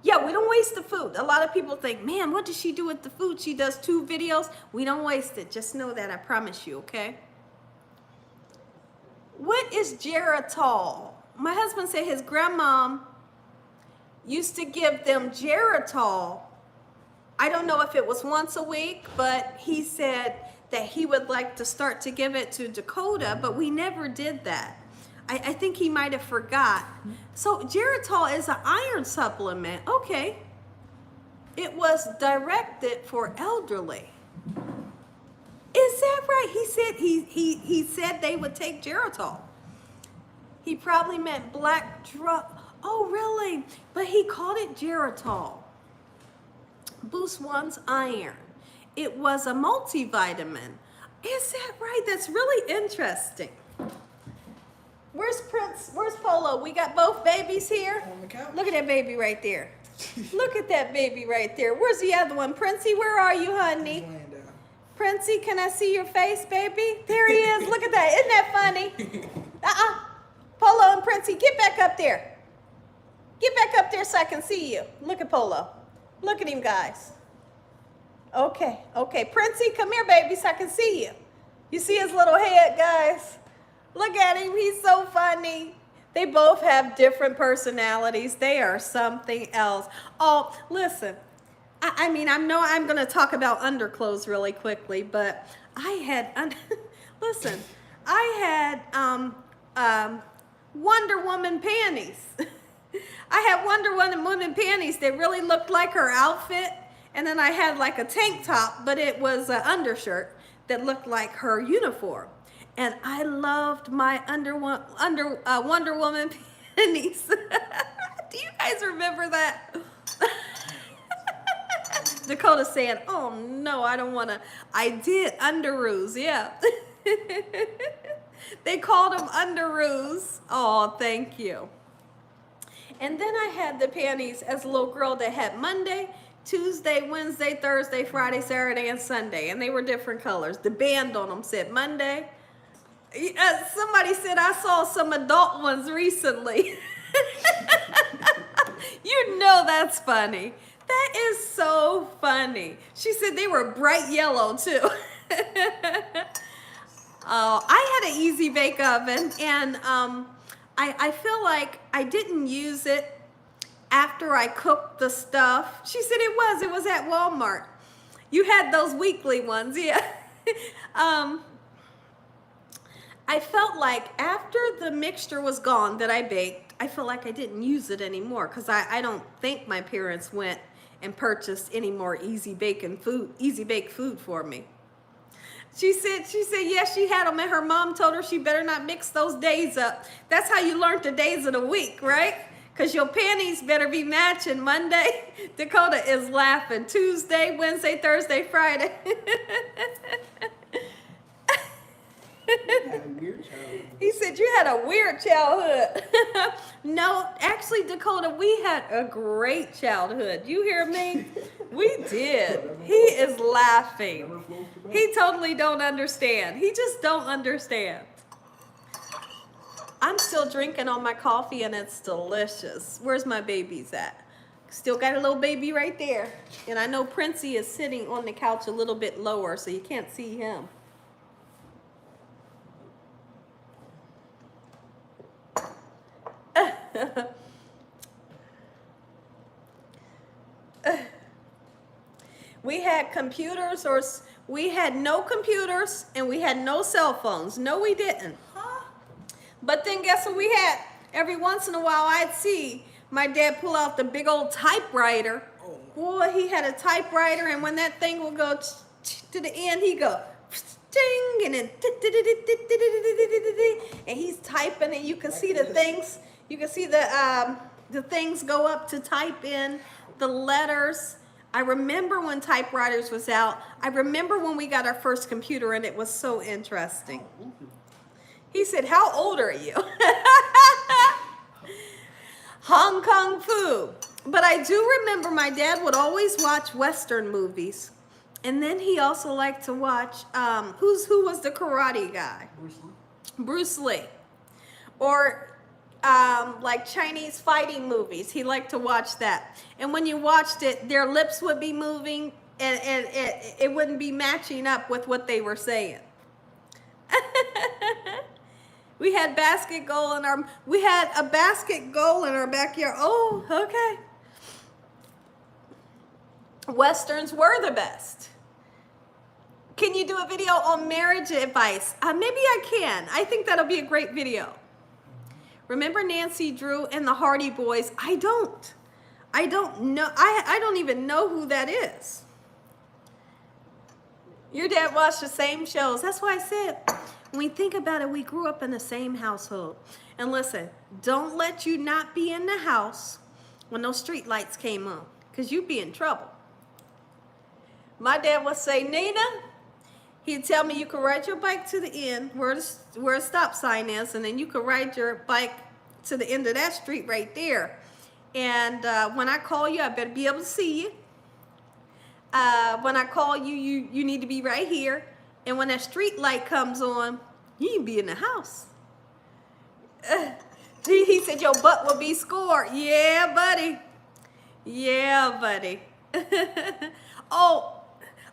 Yeah, we don't waste the food. A lot of people think, man, what does she do with the food? She does 2 videos. We don't waste it. Just know that, I promise you, okay? What is geritol? My husband said his grandmom used to give them geritol. I don't know if it was once a week, but he said that he would like to start to give it to Dakota, but we never did that. I think he might have forgot. So geritol is an iron supplement. Okay. It was directed for elderly. Is that right? He said they would take geritol. He probably meant black drug. Oh, really? But he called it geritol. Boost one's iron. It was a multivitamin. Is that right? That's really interesting. Where's Prince? Where's Polo? We got both babies here. On the couch. Look at that baby right there. Look at that baby right there. Where's the other one? Princey, where are you, honey? He's laying down. Princey, can I see your face, baby? There he is. Look at that. Isn't that funny? Polo and Princey, get back up there. Get back up there so I can see you. Look at Polo. Look at him, guys. Okay. Princey, come here, baby, so I can see you. You see his little head, guys? Look at him. He's so funny. They both have different personalities. They are something else. Oh, listen. I mean, I know I'm going to talk about underclothes really quickly, but I had, listen, I had Wonder Woman panties. I had Wonder Woman panties that really looked like her outfit, and then I had like a tank top, but it was an undershirt that looked like her uniform. And I loved my Wonder Woman panties. Do you guys remember that? Dakota saying, oh no, I don't want to. I did underoos, yeah. They called them underoos. Oh, thank you. And then I had the panties as a little girl that had Monday, Tuesday, Wednesday, Thursday, Friday, Saturday, and Sunday. And they were different colors. The band on them said Monday. Somebody said I saw some adult ones recently. You know that's funny. That is so funny. She said they were bright yellow too. I had an easy bake oven, and I feel like I didn't use it after I cooked the stuff. She said it was at Walmart. You had those weekly ones, yeah. I felt like after the mixture was gone that I baked, I felt like I didn't use it anymore, because I don't think my parents went and purchased any more easy baked food for me. She said yes, she had them, and her mom told her she better not mix those days up. That's how you learned the days of the week, right? Because your panties better be matching Monday. Dakota is laughing. Tuesday, Wednesday, Thursday, Friday. You had a weird childhood. He said you had a weird childhood. No, actually, Dakota, we had a great childhood. You hear me? We did. He is laughing. He totally don't understand. He just don't understand. I'm still drinking on my coffee, and it's delicious. Where's my babies at? Still got a little baby right there. And I know Princey is sitting on the couch a little bit lower, so you can't see him. We had computers, or we had no computers, and we had no cell phones. No, we didn't. But then guess what we had? Every once in a while, I'd see my dad pull out the big old typewriter. Boy, he had a typewriter, and when that thing would go to the end, he'd go ting, and then and he's typing, and you can see the things. You can see the things go up to type in the letters. I remember when typewriters was out. I remember when we got our first computer, and it was so interesting. He said, how old are you? Hong Kong food. But I do remember my dad would always watch Western movies. And then he also liked to watch, who was the karate guy? Bruce Lee. Bruce Lee. Or like Chinese fighting movies. He liked to watch that. And when you watched it, their lips would be moving and it wouldn't be matching up with what they were saying. We had a basket goal in our backyard. Oh, okay. Westerns were the best. Can you do a video on marriage advice? Maybe I can. I think that'll be a great video. Remember Nancy Drew and the Hardy Boys? I don't know. I don't even know who that is. Your dad watched the same shows. That's why I said, when we think about it, we grew up in the same household. And listen, don't let you not be in the house when those street lights came on, because you'd be in trouble. My dad would say, Nina, he'd tell me you could ride your bike to the end where a stop sign is, and then you could ride your bike to the end of that street right there. And when I call you, I better be able to see you. When I call you, you need to be right here. And when that street light comes on, you can be in the house. He said your butt will be scored. Yeah, buddy. Yeah, buddy. Oh,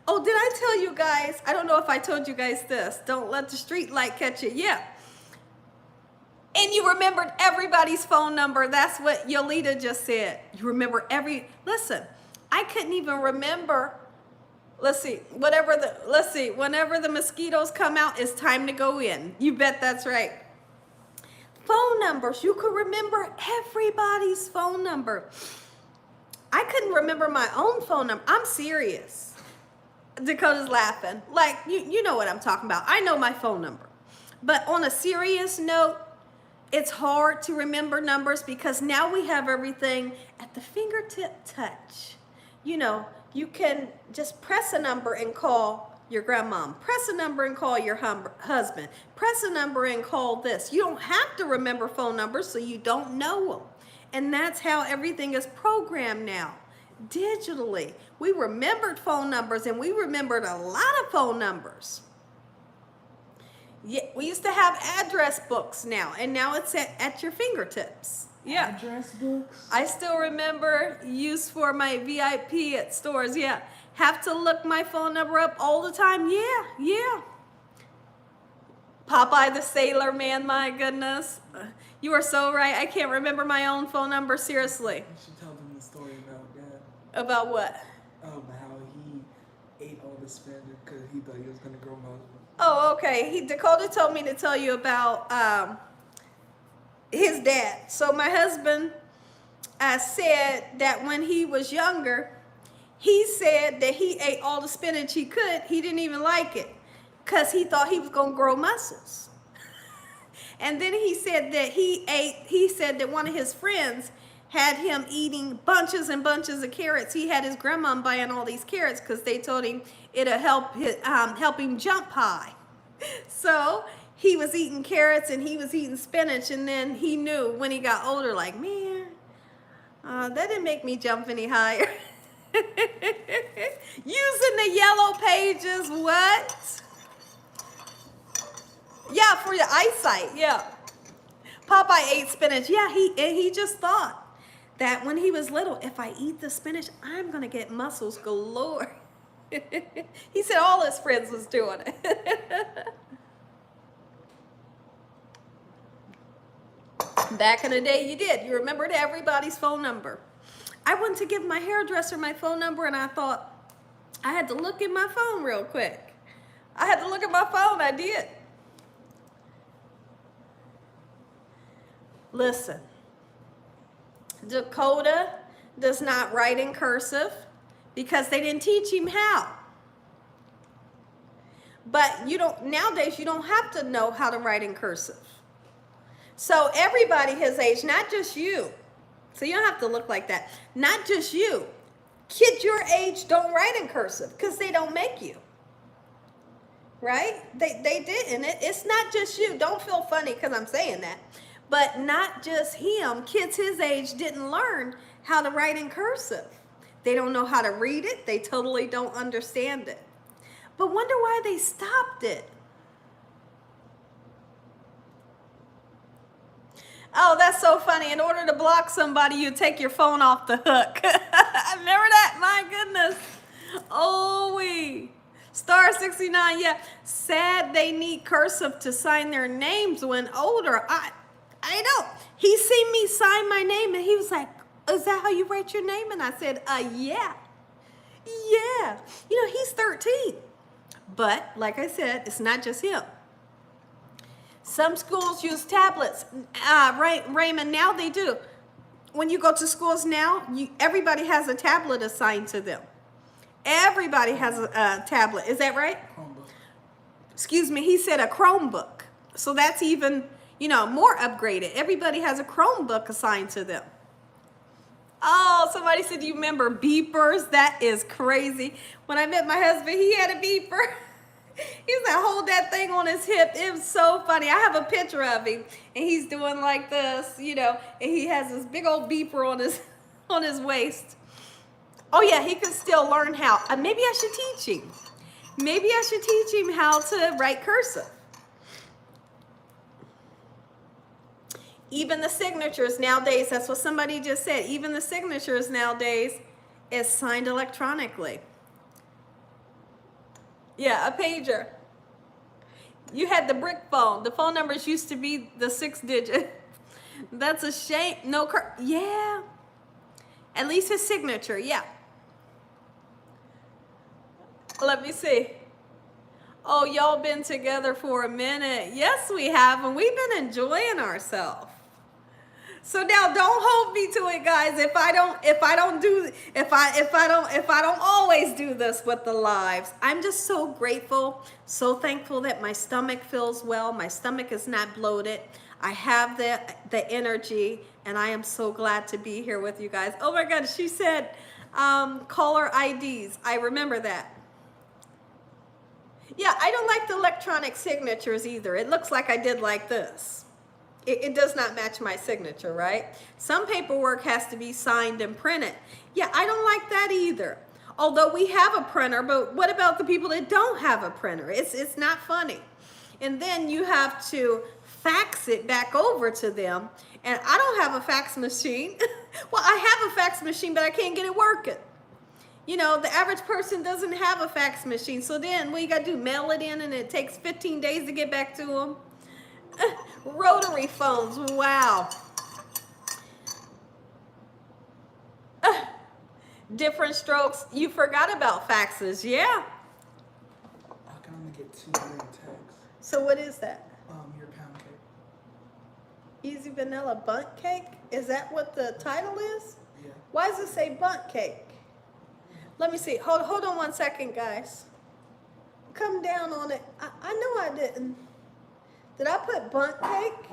did I tell you guys? I don't know if I told you guys this. Don't let the street light catch you. Yeah. And you remembered everybody's phone number. That's what Yolita just said. You remember listen, I couldn't even remember. Whenever the mosquitoes come out, it's time to go in. You bet that's right. Phone numbers. You could remember everybody's phone number. I couldn't remember my own phone number. I'm serious. Dakota's laughing. Like, you know what I'm talking about. I know my phone number. But on a serious note, it's hard to remember numbers because now we have everything at the fingertip touch. You know, you can just press a number and call your grandmom. Press a number and call your husband. Press a number and call this. You don't have to remember phone numbers so you don't know them. And that's how everything is programmed now. Digitally. We remembered phone numbers and we remembered a lot of phone numbers. Yeah, we used to have address books now, and now it's at your fingertips. Yeah. Address books? I still remember use for my VIP at stores. Yeah. Have to look my phone number up all the time. Yeah. Popeye the Sailor Man, my goodness. You are so right. I can't remember my own phone number, seriously. You should tell them the story about that. About what? How he ate all the spinach because he thought he was going to grow muscle. Oh, okay. Dakota told me to tell you about his dad. So my husband said that when he was younger, he said that he ate all the spinach he could. He didn't even like it because he thought he was going to grow muscles. And then he said that one of his friends had him eating bunches and bunches of carrots. He had his grandma buying all these carrots because they told him it'll help him jump high. So he was eating carrots and he was eating spinach, and then he knew when he got older, like, man, that didn't make me jump any higher. Using the yellow pages, what? Yeah, for your eyesight, yeah. Popeye ate spinach. Yeah, he just thought that when he was little, if I eat the spinach, I'm going to get muscles galore. He said all his friends was doing it. Back in the day, you did. You remembered everybody's phone number. I went to give my hairdresser my phone number, and I thought I had to look at my phone real quick. I had to look at my phone. I did. Listen, Dakota does not write in cursive because they didn't teach him how. But nowadays you don't have to know how to write in cursive. So everybody his age, not just you. So you don't have to look like that. Not just you. Kids your age don't write in cursive because they don't make you. Right? They didn't. It's not just you. Don't feel funny because I'm saying that. But not just him. Kids his age didn't learn how to write in cursive. They don't know how to read it. They totally don't understand it. But wonder why they stopped it. Oh, that's so funny. In order to block somebody, you take your phone off the hook. Remember that? My goodness. Oh, Star 69, yeah. Sad they need cursive to sign their names when older. I know. He seen me sign my name and he was like, is that how you write your name? And I said, yeah. Yeah. You know, he's 13. But like I said, it's not just him. Some schools use tablets. Raymond, now they do. When you go to schools now, everybody has a tablet assigned to them. Everybody has a tablet. Is that right? Chromebook. Excuse me, he said a Chromebook. So that's even, more upgraded. Everybody has a Chromebook assigned to them. Oh, somebody said, you remember beepers? That is crazy. When I met my husband, he had a beeper. He was like, hold that thing on his hip. It was so funny. I have a picture of him, and he's doing like this, and he has this big old beeper on his waist. Oh yeah, he could still learn how. Maybe I should teach him. Maybe I should teach him how to write cursive. Even the signatures nowadays, that's what somebody just said, even the signatures nowadays is signed electronically. Yeah, a pager. You had the brick phone. The phone numbers used to be the 6-digit. That's a shame. Yeah. At least his signature, yeah. Let me see. Oh, y'all been together for a minute. Yes, we have, and we've been enjoying ourselves. So now don't hold me to it, guys. If I don't always do this with the lives. I'm just so grateful, so thankful that my stomach feels well. My stomach is not bloated. I have the energy, and I am so glad to be here with you guys. Oh my God, she said caller IDs. I remember that. Yeah, I don't like the electronic signatures either. It looks like I did like this. It does not match my signature, right? Some paperwork has to be signed and printed. Yeah, I don't like that either. Although we have a printer, but what about the people that don't have a printer? It's not funny. And then you have to fax it back over to them. And I don't have a fax machine. Well, I have a fax machine, but I can't get it working. The average person doesn't have a fax machine. So then what you got to do, mail it in, and it takes 15 days to get back to them. Rotary phones, wow. Different strokes. You forgot about faxes, yeah. I can only get 2 green tags. So what is that? Your pound cake. Easy vanilla bundt cake? Is that what the title is? Yeah. Why does it say bundt cake? Let me see. Hold on 1 second, guys. Come down on it. I know I didn't. Did I put bundt cake?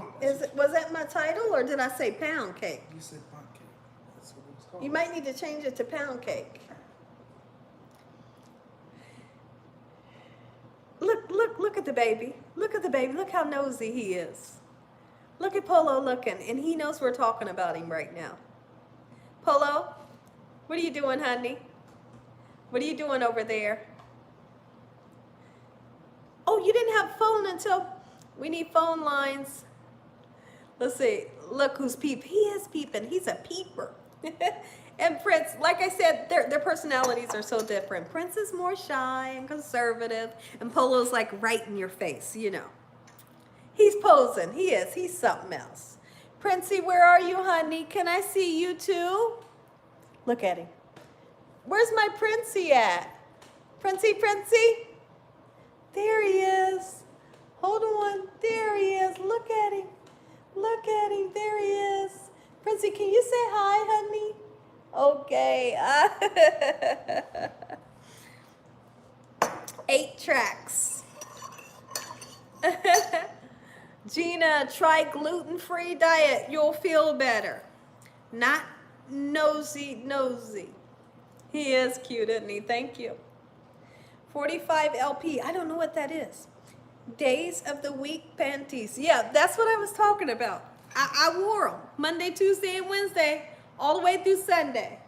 Was that my title, or did I say pound cake? You said bundt cake. That's what it was called. You might need to change it to pound cake. Look at the baby. Look at the baby. Look how nosy he is. Look at Polo looking, and he knows we're talking about him right now. Polo, what are you doing, honey? What are you doing over there? Oh, you didn't have phone until... We need phone lines. Let's see. Look who's peeping. He is peeping. He's a peeper. And Prince, like I said, their personalities are so different. Prince is more shy and conservative, and Polo's like right in your face, He's posing. He is. He's something else. Princey, where are you, honey? Can I see you too? Look at him. Where's my Princey at? Princey? There he is. Hold on. There he is. Look at him. Look at him. There he is. Princey, can you say hi, honey? Okay. 8 tracks. Gina, try gluten-free diet. You'll feel better. Not nosy. He is cute, isn't he? Thank you. 45 LP. I don't know what that is. Days of the week panties. Yeah, that's what I was talking about. I wore them Monday, Tuesday, and Wednesday, all the way through Sunday.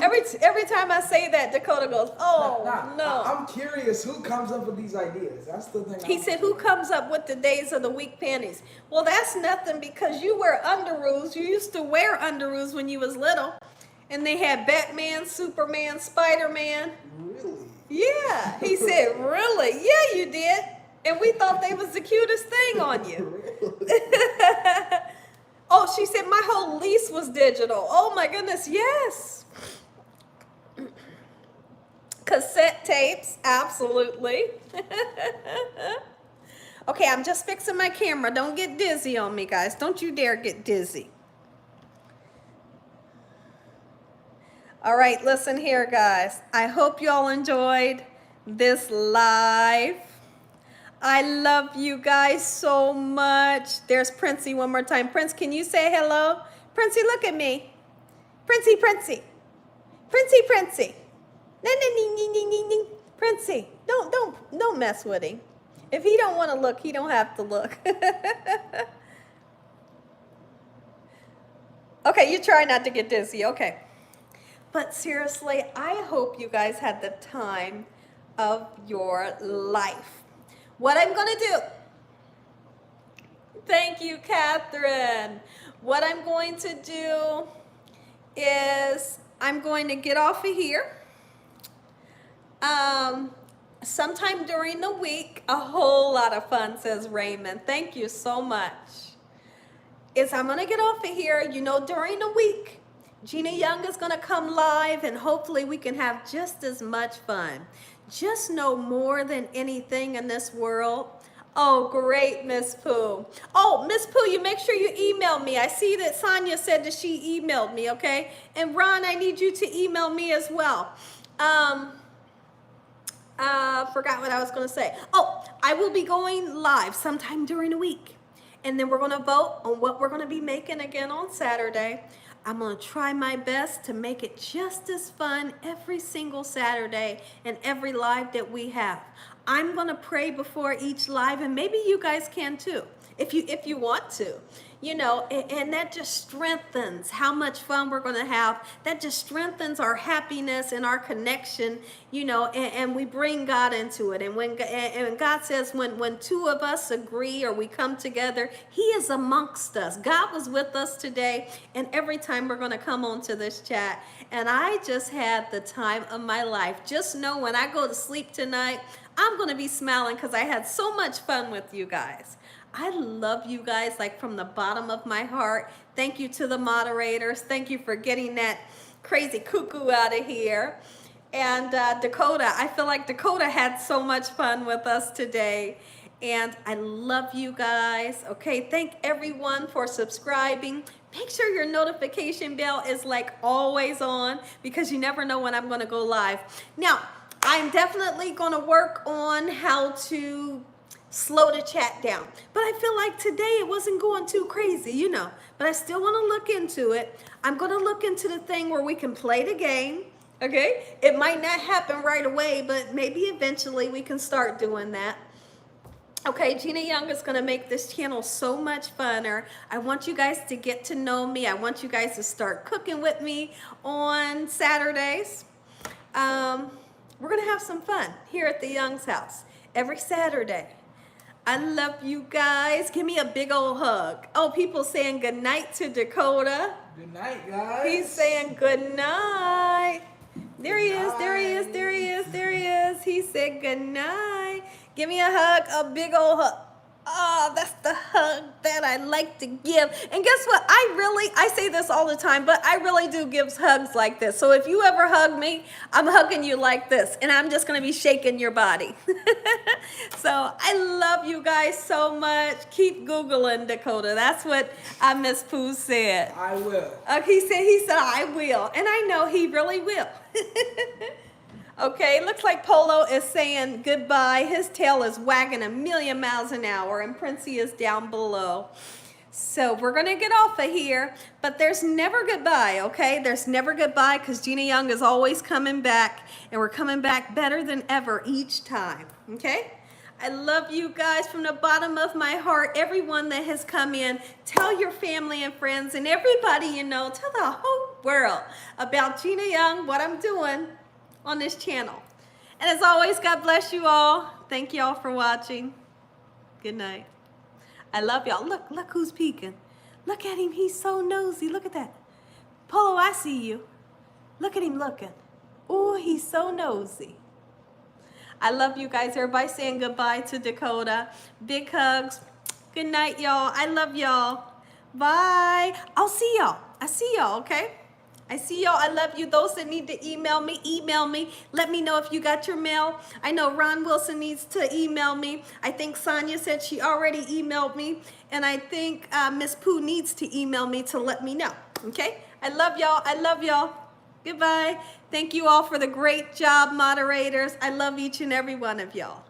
Every time I say that, Dakota goes, "Oh no." I'm curious who comes up with these ideas. That's the thing. He said, "Who comes up with the days of the week panties?" Well, that's nothing because you wear underoos. You used to wear underoos when you was little, and they had Batman, Superman, Spider-Man. Really? Yeah, he said, "Really? Yeah, you did." And we thought they was the cutest thing on you. Oh, she said my whole lease was digital. Oh my goodness, yes. Cassette tapes, absolutely. Okay, I'm just fixing my camera. Don't get dizzy on me, guys. Don't you dare get dizzy. All right, listen here, guys. I hope you all enjoyed this live. I love you guys so much. There's Princey one more time. Prince, can you say hello? Princey, look at me. Princey, Princey. Princey, Princey. Ding, ding, ding, ding, ding, ding. Princey, don't mess with him. If he don't want to look, he don't have to look. Okay, you try not to get dizzy. Okay. But seriously, I hope you guys had the time of your life. What I'm going to do, thank you, Catherine. What I'm going to do is I'm going to get off of here. Sometime during the week, a whole lot of fun, says Raymond. Thank you so much. I'm going to get off of here, during the week. Gina Young is going to come live, and hopefully we can have just as much fun. Just know more than anything in this world. Oh, great, Miss Pooh. Oh, Miss Pooh, you make sure you email me. I see that Sonia said that she emailed me, okay? And Ron, I need you to email me as well. Forgot what I was going to say. Oh, I will be going live sometime during the week. And then we're going to vote on what we're going to be making again on Saturday. I'm going to try my best to make it just as fun every single Saturday and every live that we have. I'm going to pray before each live, and maybe you guys can too, if you want to. And that just strengthens how much fun we're going to have. That just strengthens our happiness and our connection, and we bring God into it. And when God says when two of us agree or we come together, he is amongst us. God was with us today, and every time we're going to come onto this chat. And I just had the time of my life. Just know when I go to sleep tonight, I'm going to be smiling because I had so much fun with you guys. I love you guys like from the bottom of my heart. Thank you to the moderators. Thank you for getting that crazy cuckoo out of here. And Dakota, I feel like Dakota had so much fun with us today. And I love you guys. Okay, thank everyone for subscribing. Make sure your notification bell is like always on because you never know when I'm going to go live. Now, I'm definitely going to work on how to slow the chat down. But I feel like today it wasn't going too crazy, But I still want to look into it. I'm going to look into the thing where we can play the game, okay? It might not happen right away, but maybe eventually we can start doing that. Okay, Gina Young is going to make this channel so much funner. I want you guys to get to know me. I want you guys to start cooking with me on Saturdays. We're going to have some fun here at the Young's house every Saturday. I love you guys. Give me a big old hug. Oh, people saying good night to Dakota. Good night, guys. He's saying good night. There he is, there he is, there he is, there he is. He said good night. Give me a hug, a big old hug. Oh, that's the hug that I like to give. And guess what? I say this all the time, but I really do give hugs like this. So if you ever hug me, I'm hugging you like this, and I'm just going to be shaking your body. So I love you guys so much. Keep Googling, Dakota. That's what Miss Pooh said. I will. He said, I will. And I know he really will. Okay, looks like Polo is saying goodbye. His tail is wagging 1,000,000 miles an hour, and Princey is down below. So we're going to get off of here, but there's never goodbye, okay? There's never goodbye because Gina Young is always coming back, and we're coming back better than ever each time, okay? I love you guys from the bottom of my heart. Everyone that has come in, tell your family and friends and everybody you know, tell the whole world about Gina Young, what I'm doing on this channel. And as always, God bless you all. Thank you all for watching. Good night. I love y'all. Look who's peeking. Look at him. He's so nosy. Look at that. Polo, I see you. Look at him looking. Ooh, he's so nosy. I love you guys. Everybody saying goodbye to Dakota. Big hugs. Good night, y'all. I love y'all. Bye. I'll see y'all. I see y'all, okay? I see y'all. I love you. Those that need to email me. Let me know if you got your mail. I know Ron Wilson needs to email me. I think Sonia said she already emailed me. And I think Miss Pooh needs to email me to let me know, okay? I love y'all. I love y'all. Goodbye. Thank you all for the great job, moderators. I love each and every one of y'all.